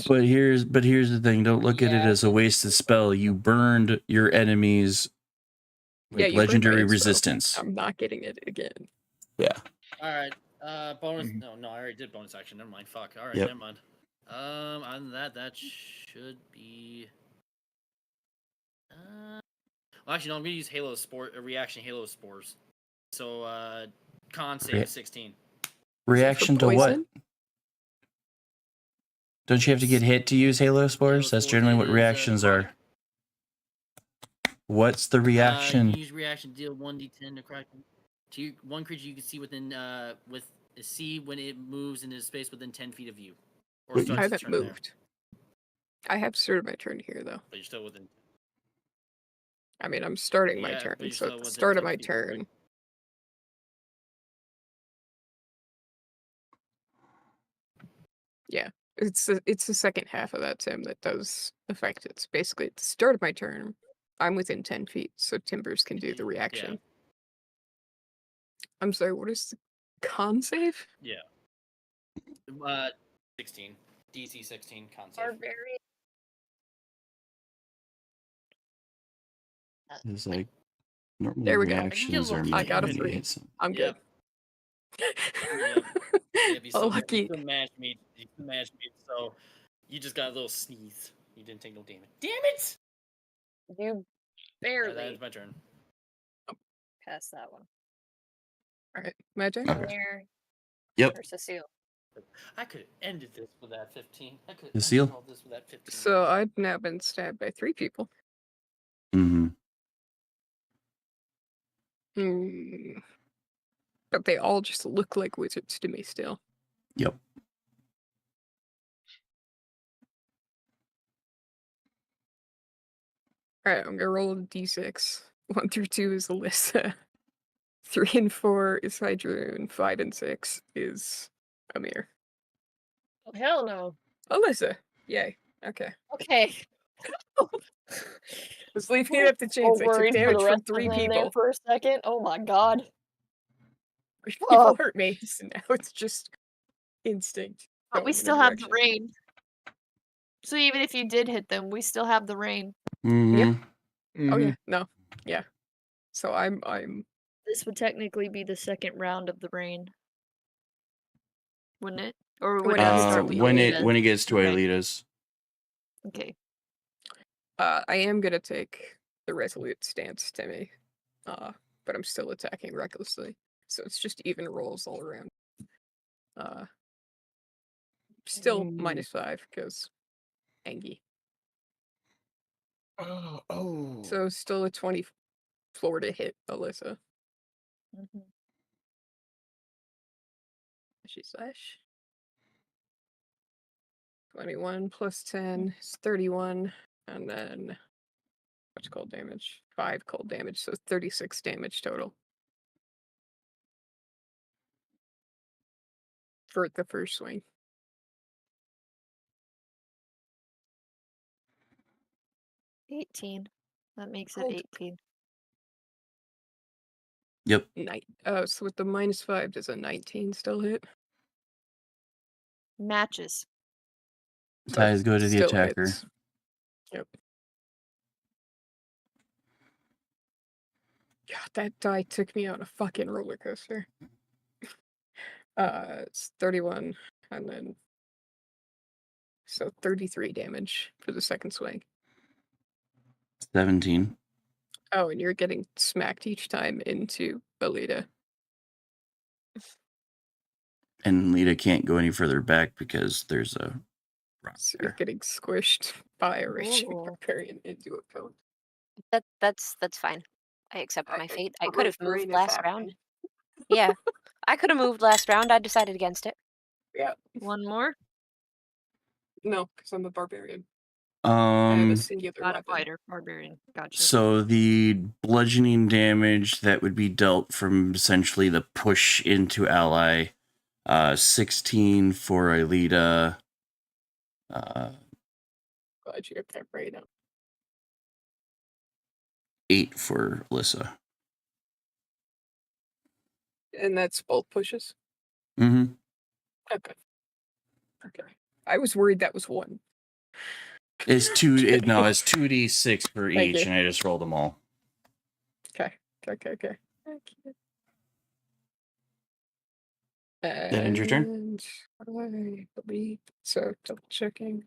Speaker 1: But here's the thing. Don't look at it as a wasted spell. You burned your enemies
Speaker 2: Yeah,
Speaker 1: like
Speaker 2: you burned my
Speaker 1: legendary
Speaker 2: inspo.
Speaker 1: resistance.
Speaker 2: I'm not getting it again.
Speaker 1: Yeah.
Speaker 9: All right. Bonus. No, I already did bonus action. Never mind. Fuck. All right.
Speaker 1: Yep.
Speaker 9: Never mind. Other than that should be. Well, actually, no. I'm gonna use Halo reaction Halo spores. So, con save 16.
Speaker 1: Reaction to what?
Speaker 2: Poison?
Speaker 1: Don't you have to get hit to use Halo spores? That's generally what reactions are. What's the reaction?
Speaker 9: Use reaction deal 1d10 to crack to one creature you can see within with see when it moves into space within 10 feet of you. Or
Speaker 1: Wait,
Speaker 9: starts
Speaker 2: I
Speaker 9: its
Speaker 2: haven't
Speaker 9: turn there.
Speaker 2: moved. I have started my turn here, though.
Speaker 9: But you're still within.
Speaker 2: I mean, I'm starting my
Speaker 9: Yeah,
Speaker 2: turn,
Speaker 9: but you're
Speaker 2: so
Speaker 9: still
Speaker 2: at the
Speaker 9: within
Speaker 2: start of
Speaker 9: 10
Speaker 2: my
Speaker 9: feet,
Speaker 2: turn,
Speaker 9: right?
Speaker 2: yeah, it's the second half of that Tim that does affect it. It's basically at the start of my turn, I'm within 10 feet, so Timbers can do the reaction. I'm sorry, what is the con save?
Speaker 9: Yeah. 16. DC 16 con save.
Speaker 3: Barbarian.
Speaker 1: It's like normally
Speaker 2: There we go.
Speaker 1: reactions are
Speaker 2: I got a
Speaker 1: many
Speaker 2: 3.
Speaker 1: hits.
Speaker 2: I'm good.
Speaker 9: Yep. You
Speaker 2: Oh,
Speaker 9: still,
Speaker 2: lucky.
Speaker 9: You still managed me. So you just got a little sneeze. You didn't take no damage. Damn it!
Speaker 3: You
Speaker 9: That
Speaker 3: barely
Speaker 9: is my turn.
Speaker 3: passed that one.
Speaker 2: Alright, Magic?
Speaker 3: Here.
Speaker 1: Yep.
Speaker 3: Or Cecile.
Speaker 9: I could have ended this with that 15. I could have
Speaker 1: Cecile?
Speaker 9: ended all this with that 15.
Speaker 2: So I've now been stabbed by 3 people.
Speaker 1: Mm-hmm.
Speaker 2: But they all just look like wizards to me still.
Speaker 1: Yep.
Speaker 2: Alright, I'm gonna roll a d6. 1 through 2 is Alyssa. 3 and 4 is Hydroon. 5 and 6 is Amir.
Speaker 3: Oh, hell no.
Speaker 2: Alyssa! Yay. Okay.
Speaker 3: Okay.
Speaker 2: Was leaving it up to chance. I took
Speaker 3: Worried for
Speaker 2: damage
Speaker 3: the
Speaker 2: from
Speaker 3: rest
Speaker 2: 3
Speaker 3: of them there
Speaker 2: people.
Speaker 3: for a second. Oh my god.
Speaker 2: 3 people hurt me, so now it's just instinct.
Speaker 7: But
Speaker 2: going
Speaker 7: we
Speaker 2: in the
Speaker 7: still have the
Speaker 2: direction.
Speaker 7: rain. So even if you did hit them, we still have the rain.
Speaker 1: Mm-hmm.
Speaker 2: Oh yeah, no. Yeah. So I'm
Speaker 3: This would technically be the second round of the rain.
Speaker 7: Wouldn't it? Or
Speaker 2: When
Speaker 7: would
Speaker 2: it
Speaker 7: it
Speaker 2: gets to
Speaker 7: start with
Speaker 1: When
Speaker 7: Alita?
Speaker 1: it gets to
Speaker 7: Okay.
Speaker 1: Aelita's.
Speaker 7: Okay.
Speaker 2: I am gonna take the resolute stance, Timmy. But I'm still attacking recklessly. So it's just even rolls all around. Still -5 because Angie.
Speaker 6: Oh.
Speaker 2: So still a 20 floor to hit Alyssa. She slash. 21 plus 10 is 31. And then what's cold damage? 5 cold damage, so 36 damage total. For the first swing.
Speaker 7: $18. That makes it
Speaker 2: Hold.
Speaker 7: 18.
Speaker 1: Yep.
Speaker 2: So with the -5, does a 19 still hit?
Speaker 7: Matches.
Speaker 1: Ties go to the
Speaker 2: Still
Speaker 1: attacker.
Speaker 2: hits. Yep. God, that die took me on a fucking roller coaster. It's 31, and then so 33 damage for the second swing.
Speaker 1: 17.
Speaker 2: Oh, and you're getting smacked each time into Alita.
Speaker 1: And Lita can't go any further back because there's a rock
Speaker 2: So you're
Speaker 1: there.
Speaker 2: getting squished by a raging
Speaker 7: Ooh.
Speaker 2: barbarian into a cone.
Speaker 7: That's fine. I accept my fate. I
Speaker 2: A
Speaker 7: could have
Speaker 2: barbarian
Speaker 7: moved
Speaker 2: is
Speaker 7: last round.
Speaker 2: happening.
Speaker 7: Yeah, I could have moved last round. I decided against it.
Speaker 2: Yeah.
Speaker 3: One more.
Speaker 2: No, because I'm a barbarian. I have a
Speaker 1: Um,
Speaker 2: singular
Speaker 3: Not a
Speaker 2: weapon.
Speaker 3: fighter. Barbarian. Gotcha.
Speaker 1: so the bludgeoning damage that would be dealt from essentially the push into ally, 16 for Alita,
Speaker 2: Glad you got that right up.
Speaker 1: 8 for Alyssa.
Speaker 2: And that's both pushes?
Speaker 1: Mm-hmm.
Speaker 2: Okay. Okay. I was worried that was one.
Speaker 1: It's 2d6 for
Speaker 2: Thank
Speaker 1: each,
Speaker 2: you.
Speaker 1: and I just rolled them all.
Speaker 2: Okay. Okay.
Speaker 1: That ends your turn?
Speaker 2: And I believe so. Double checking.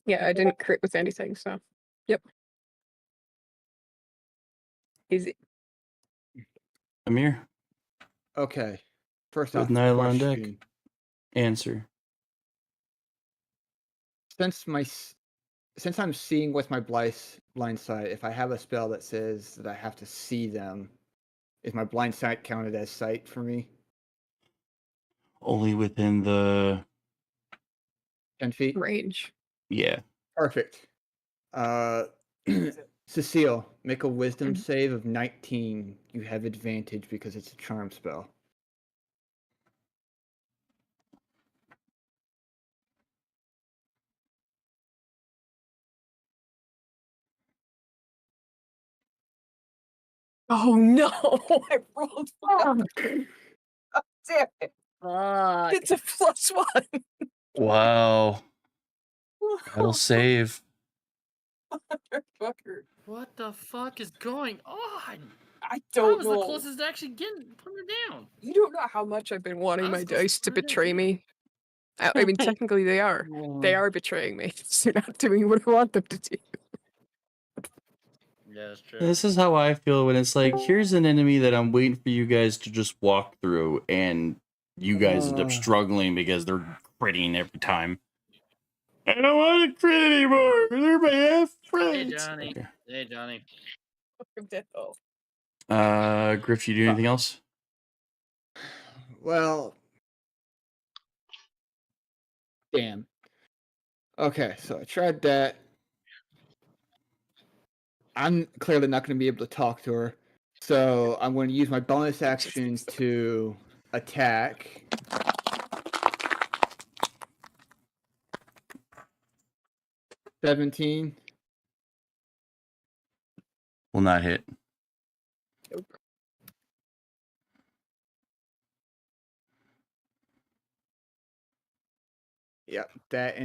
Speaker 2: Yeah, I didn't crit with anything, so yep. Easy.
Speaker 1: Amir,
Speaker 6: Okay. First
Speaker 1: with
Speaker 6: off,
Speaker 1: Nyla on deck.
Speaker 6: question.
Speaker 1: Answer.
Speaker 6: Since I'm seeing with my blind sight, if I have a spell that says that I have to see them, is my blind sight counted as sight for me?
Speaker 1: Only within the
Speaker 6: 10 feet?
Speaker 2: Range.
Speaker 1: yeah.
Speaker 6: Perfect. Cecile, make a wisdom
Speaker 2: Mhm.
Speaker 6: save of 19. You have advantage because it's a charm spell.
Speaker 2: Oh no! I rolled one. Oh, damn it.
Speaker 3: Fuck.
Speaker 2: It's a +1.
Speaker 1: Wow. That'll save.
Speaker 2: Motherfucker.
Speaker 9: What the fuck is going on?
Speaker 2: I
Speaker 9: I
Speaker 2: don't
Speaker 9: was the
Speaker 2: know.
Speaker 9: closest to actually getting putting her down.
Speaker 2: You don't know how much I've been wanting
Speaker 9: I
Speaker 2: my
Speaker 9: was close
Speaker 2: dice to
Speaker 9: to putting her
Speaker 2: betray
Speaker 9: down.
Speaker 2: me. I mean, technically they are. They are betraying me. They're not doing what I want them to do.
Speaker 9: Yeah, that's true.
Speaker 1: This is how I feel when it's like, here's an enemy that I'm waiting for you guys to just walk through, and you guys end up struggling because they're critting every time. I don't want to crit anymore. They're my F
Speaker 9: Hey
Speaker 1: friends.
Speaker 9: Johnny.
Speaker 1: Okay.
Speaker 9: Hey Johnny.
Speaker 2: Fucking death though.
Speaker 1: Griff, you do anything else?
Speaker 6: Well, damn. Okay, so I tried that. I'm clearly not going to be able to talk to her, so I'm going to use my bonus action to attack. $17.
Speaker 1: Will not hit.
Speaker 6: Yep, that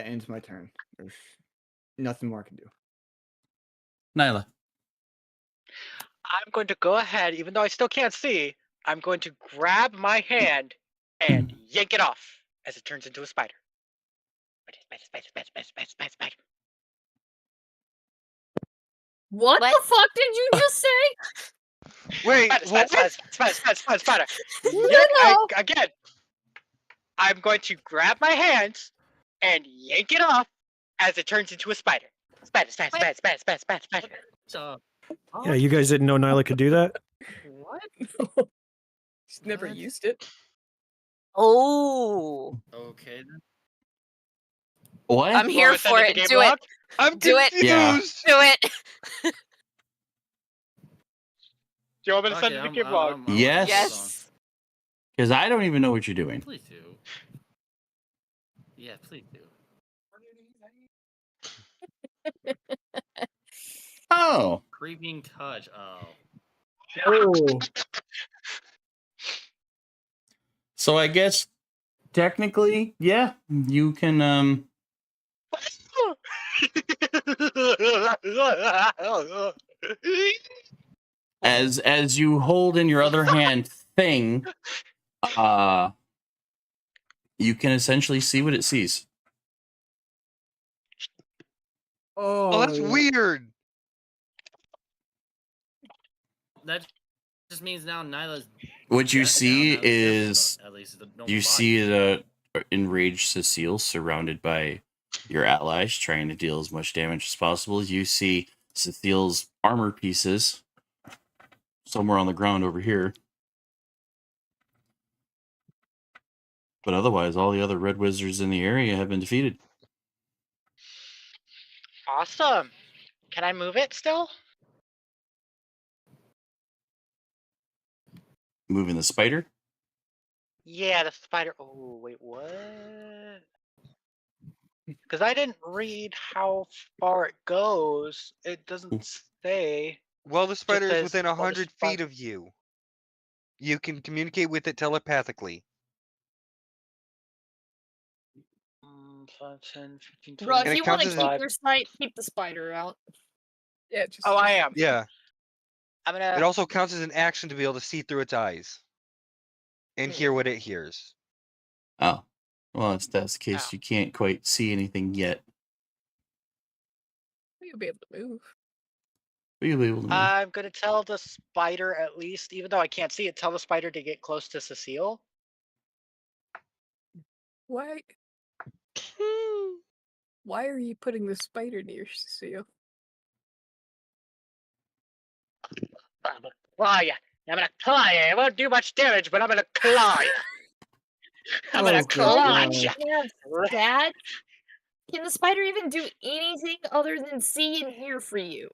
Speaker 6: ends my turn. There's nothing more I can do.
Speaker 1: Nyla.
Speaker 8: I'm going to go ahead, even though I still can't see. I'm going to grab my hand and yank it off as it turns into a spider. Spider.
Speaker 3: What
Speaker 7: What?
Speaker 3: the fuck did you just say?
Speaker 4: Wait, what?
Speaker 8: Spider.
Speaker 3: Hello.
Speaker 8: Again, I'm going to grab my hands and yank it off as it turns into a spider. Spider.
Speaker 9: So,
Speaker 13: Yeah, you guys didn't know Nyla could do that?
Speaker 9: what?
Speaker 2: Just never
Speaker 9: What?
Speaker 2: used it.
Speaker 7: Oh,
Speaker 9: Okay then.
Speaker 1: What?
Speaker 7: I'm here
Speaker 8: Want me to
Speaker 7: for
Speaker 8: send
Speaker 7: it.
Speaker 8: the game
Speaker 7: Do it.
Speaker 8: log?
Speaker 4: I'm
Speaker 7: Do it.
Speaker 4: confused.
Speaker 7: Do it.
Speaker 8: Do you want me to
Speaker 9: Fuck
Speaker 8: send
Speaker 9: it,
Speaker 8: you the
Speaker 9: I'm-
Speaker 8: game
Speaker 9: I'm-
Speaker 8: log?
Speaker 9: I'm- I'm
Speaker 1: Yes.
Speaker 9: with this
Speaker 7: Yes.
Speaker 1: Because I don't even know what you're doing.
Speaker 9: song. Please do. Yeah, please do.
Speaker 1: Oh.
Speaker 9: Creeping touch. Oh.
Speaker 6: Oh,
Speaker 1: So I guess technically, yeah, you can As you hold in your other hand thing, you can essentially see what it sees.
Speaker 4: Oh, that's
Speaker 5: yeah.
Speaker 4: weird.
Speaker 9: That just means now Nyla's.
Speaker 1: What you
Speaker 9: dead now.
Speaker 1: see
Speaker 9: Nyla's there,
Speaker 1: is
Speaker 9: at least the normal
Speaker 1: you
Speaker 9: body.
Speaker 1: see the enraged Cecile surrounded by your allies trying to deal as much damage as possible. You see Cecile's armor pieces somewhere on the ground over here. But otherwise, all the other red wizards in the area have been defeated.
Speaker 8: Awesome. Can I move it still?
Speaker 1: Moving the spider.
Speaker 8: Yeah, the spider. Oh, wait, what? Because I didn't read how far it goes. It doesn't say.
Speaker 4: Well, the spider is
Speaker 8: says,
Speaker 4: within
Speaker 8: well, the
Speaker 4: 100 feet of you. You can communicate with it telepathically.
Speaker 8: 5, 10, 15, 20.
Speaker 3: Bro,
Speaker 4: And
Speaker 3: if
Speaker 4: it
Speaker 3: you want to
Speaker 4: counts
Speaker 3: keep
Speaker 4: as
Speaker 3: your sight, keep the spider out.
Speaker 2: Yeah, just
Speaker 8: Oh, I am.
Speaker 4: Yeah.
Speaker 8: I'm
Speaker 4: It
Speaker 8: gonna.
Speaker 4: also counts as an action to be able to see through its eyes and hear what it hears.
Speaker 1: Oh. Well, if that's the case,
Speaker 8: Oh.
Speaker 1: you can't quite see anything yet.
Speaker 2: you'll be able to move.
Speaker 1: But you'll be able to move.
Speaker 8: I'm gonna tell the spider at least, even though I can't see it, tell the spider to get close to Cecile.
Speaker 2: Why? Why are you putting the spider near Cecile?
Speaker 8: I'm gonna claw ya. I'm gonna claw ya. It won't do much damage, but I'm gonna claw ya. I'm gonna claw ya.
Speaker 3: Dad, can the spider even do anything other than see and hear for you?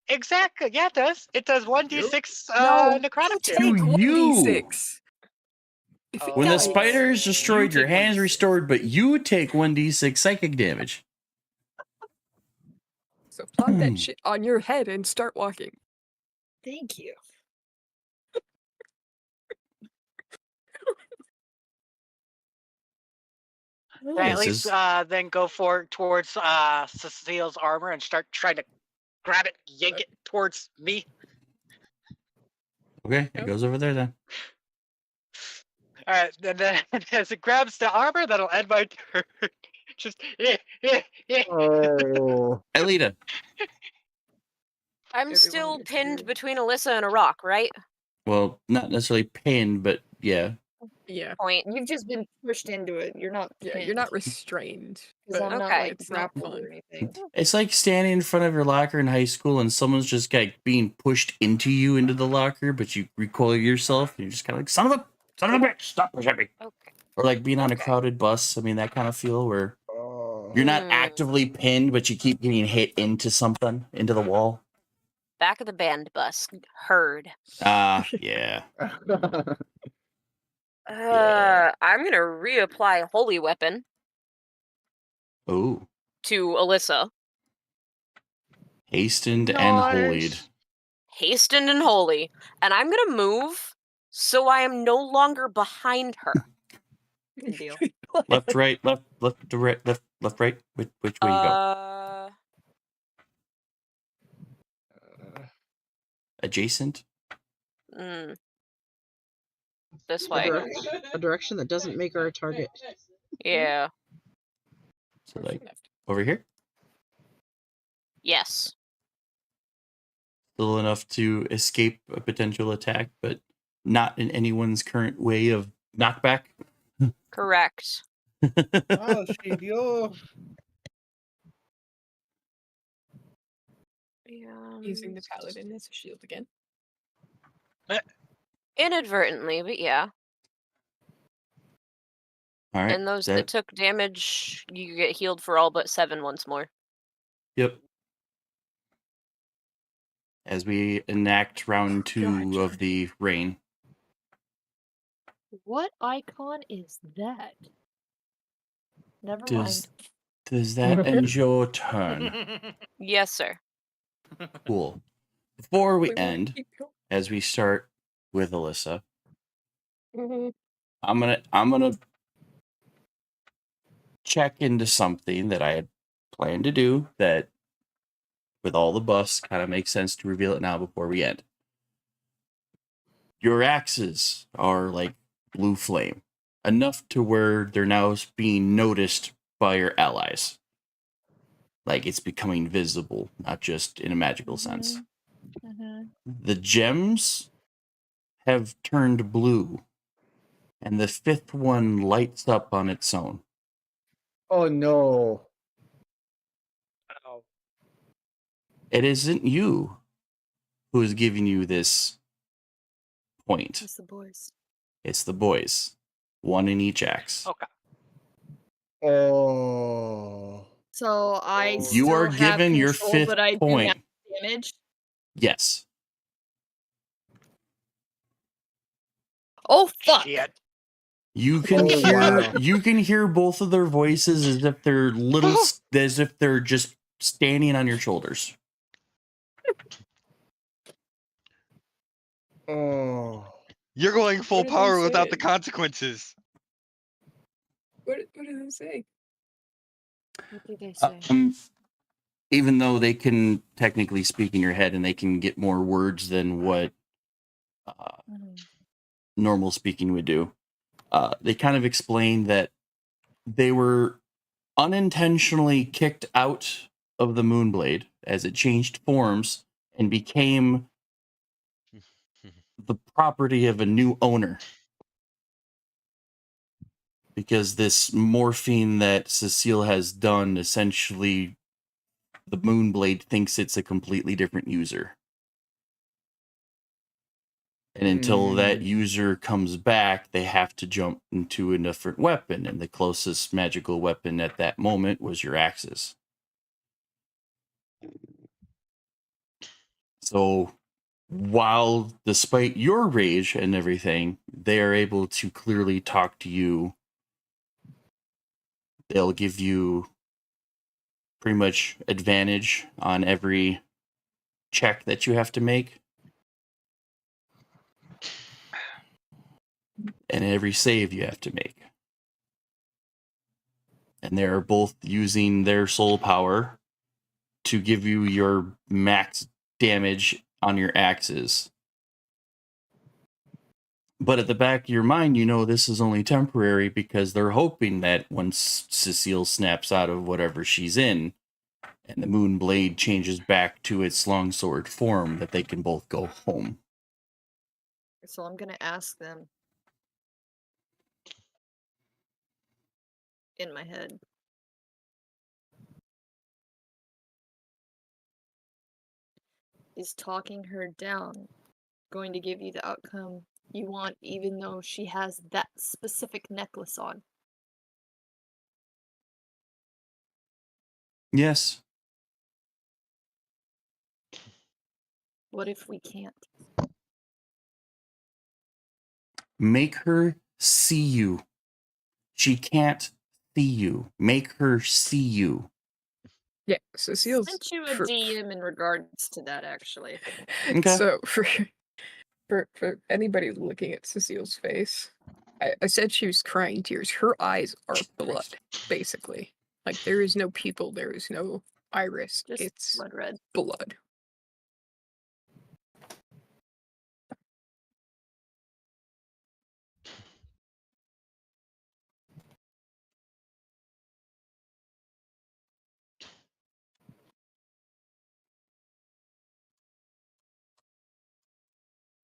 Speaker 8: Exactly. Yeah, it does. It does 1d6
Speaker 2: No,
Speaker 8: necrotic
Speaker 2: take
Speaker 8: damage.
Speaker 2: 1d6.
Speaker 1: When the
Speaker 2: dies,
Speaker 1: spider is destroyed,
Speaker 2: you
Speaker 1: your
Speaker 2: take
Speaker 1: hand is restored, but you take 1d6 psychic damage.
Speaker 2: So plop that shit on your head and start walking.
Speaker 3: Thank you.
Speaker 8: Can I at least then go towards Cecile's armor and start trying to grab it, yank it towards me?
Speaker 1: Okay, it goes over there then.
Speaker 8: All right, and then as it grabs the armor, that'll end my turn. Just
Speaker 6: Oh.
Speaker 1: Alita.
Speaker 7: I'm still pinned between Alyssa and a rock, right?
Speaker 1: Well, not necessarily pinned, but yeah.
Speaker 2: Yeah.
Speaker 7: Point.
Speaker 3: You've just been pushed into it. You're not.
Speaker 2: Yeah, you're not restrained.
Speaker 3: Because
Speaker 2: But
Speaker 3: I'm not
Speaker 7: Okay.
Speaker 3: like
Speaker 2: it's not
Speaker 3: grappled
Speaker 2: fun.
Speaker 3: or anything.
Speaker 1: It's like standing in front of your locker in high school and someone's just like being pushed into you into the locker, but you recoil yourself and you're just kind of like, son of a bitch, stop pushing me.
Speaker 7: Okay.
Speaker 1: Or like being on a crowded bus. I mean, that kind of feel where you're not actively pinned, but you keep getting hit into something, into the wall.
Speaker 7: Back of the band bus. Heard.
Speaker 1: Yeah.
Speaker 7: I'm gonna reapply Holy Weapon
Speaker 1: Oh,
Speaker 7: to Alyssa.
Speaker 1: hastened and holied.
Speaker 7: Hastened and holy. And I'm gonna move so I am no longer behind her. Good deal.
Speaker 1: Left, right, left, to right, left, right. Which way you go? Adjacent.
Speaker 7: This
Speaker 11: A,
Speaker 7: way.
Speaker 11: a direction that doesn't make her a target.
Speaker 7: Yeah.
Speaker 1: So like over here.
Speaker 7: Yes.
Speaker 1: Still enough to escape a potential attack, but not in anyone's current way of knockback.
Speaker 7: Correct.
Speaker 5: Oh, Shidio.
Speaker 2: Using the paladin as a shield again.
Speaker 7: Inadvertently, but yeah.
Speaker 1: All right.
Speaker 7: And those that took damage, you get healed for all but 7 once more.
Speaker 1: Yep. As we enact round 2 of the rain.
Speaker 3: What icon is that? Never
Speaker 1: Does
Speaker 3: mind.
Speaker 1: that end your turn?
Speaker 7: Yes, sir.
Speaker 1: Cool. Before we
Speaker 2: We won't
Speaker 1: end,
Speaker 2: keep going.
Speaker 1: as we start with Alyssa,
Speaker 2: Mhm.
Speaker 1: I'm gonna check into something that I had planned to do that, with all the buffs, kind of makes sense to reveal it now before we end. Your axes are like blue flame, enough to where they're now being noticed by your allies. Like it's becoming visible, not just in a magical sense. The gems have turned blue, and the fifth one lights up on its own.
Speaker 6: Oh no.
Speaker 8: Oh.
Speaker 1: It isn't you who is giving you this point.
Speaker 3: It's the boys.
Speaker 1: It's the boys. One in each axe.
Speaker 8: Okay.
Speaker 6: Oh.
Speaker 3: So I
Speaker 1: You
Speaker 3: still
Speaker 1: are
Speaker 3: have
Speaker 1: given your
Speaker 3: control,
Speaker 1: fifth
Speaker 3: but I do
Speaker 1: point.
Speaker 3: max damage.
Speaker 1: Yes.
Speaker 3: Oh fuck!
Speaker 8: Shit.
Speaker 1: You can
Speaker 6: Oh,
Speaker 1: hear
Speaker 6: wow.
Speaker 1: you can hear both of their voices as if they're as if they're just standing on your shoulders.
Speaker 6: Oh.
Speaker 4: You're going full
Speaker 2: What did they
Speaker 4: power without the
Speaker 2: say?
Speaker 4: consequences.
Speaker 2: What did they say?
Speaker 3: What did they say?
Speaker 1: Even though they can technically speak in your head and they can get more words than what normal speaking would do, they kind of explain that they were unintentionally kicked out of the Moonblade as it changed forms and became the property of a new owner. Because this morphine that Cecile has done, essentially, the Moonblade thinks it's a completely different user. And until that user comes back, they have to jump into a different weapon. And the closest magical weapon at that moment was your axes. So, while despite your rage and everything, they are able to clearly talk to you. They'll give you pretty much advantage on every check that you have to make. And every save you have to make. And they're both using their soul power to give you your max damage on your axes. But at the back of your mind, you know this is only temporary because they're hoping that once Cecile snaps out of whatever she's in and the Moonblade changes back to its longsword form, that they can both go home.
Speaker 3: So I'm gonna ask them in my head. Is talking her down going to give you the outcome you want, even though she has that specific necklace on?
Speaker 1: Yes.
Speaker 3: What if we can't?
Speaker 1: Make her see you. She can't see you. Make her see you.
Speaker 2: Yeah, Cecile's
Speaker 3: Sent you a DM in regards to that, actually.
Speaker 1: Okay.
Speaker 2: So for anybody looking at Cecile's face, I said she was crying tears. Her eyes are blood, basically. Like there is no pupil, there is no iris.
Speaker 3: Just
Speaker 2: It's
Speaker 3: blood red.
Speaker 2: blood.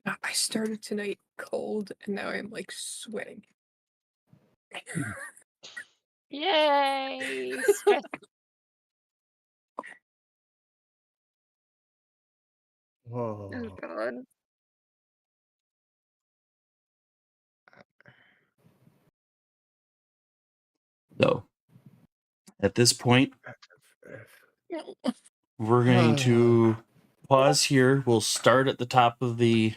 Speaker 2: I started tonight cold, and now I'm like sweating.
Speaker 3: Yay! Stress.
Speaker 6: Whoa.
Speaker 3: Oh god.
Speaker 1: So, at this point, we're going to pause here. We'll start at the top of the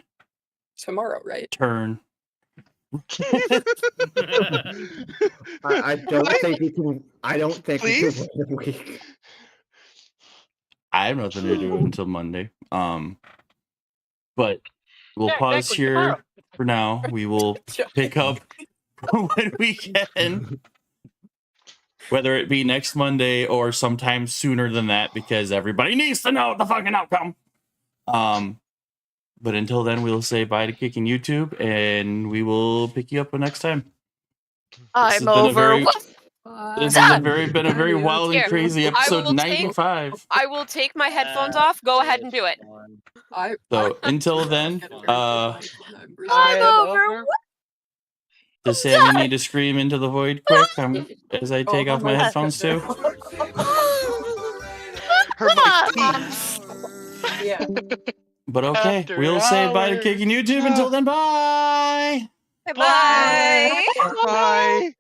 Speaker 2: Tomorrow, right?
Speaker 1: turn.
Speaker 6: I don't think we can. I don't think we can
Speaker 4: Please?
Speaker 6: wait a week.
Speaker 1: I have nothing to do until Monday. But we'll
Speaker 8: Yeah,
Speaker 1: pause
Speaker 8: exactly,
Speaker 1: here
Speaker 8: tomorrow.
Speaker 1: for now. We will pick up when we can. whether it be next Monday or sometime sooner than that, because everybody needs to know the fucking outcome. But until then, we'll say bye to Kicking YouTube, and we will pick you up next time.
Speaker 7: I'm
Speaker 1: been a very-
Speaker 7: over.
Speaker 1: This has been a very wild and
Speaker 7: Here,
Speaker 1: crazy
Speaker 7: I
Speaker 1: episode
Speaker 7: will take-
Speaker 1: 95.
Speaker 7: I will take my headphones off. Go ahead and do it.
Speaker 1: So until then,
Speaker 7: I'm over.
Speaker 1: does Sammy need to scream into the void quick as I take off my headphones too?
Speaker 4: Her mic
Speaker 10: Yeah.
Speaker 1: But okay,
Speaker 8: After
Speaker 1: we'll say bye to
Speaker 8: hours.
Speaker 1: Kicking YouTube. Until then, bye!
Speaker 7: Bye.
Speaker 4: Bye.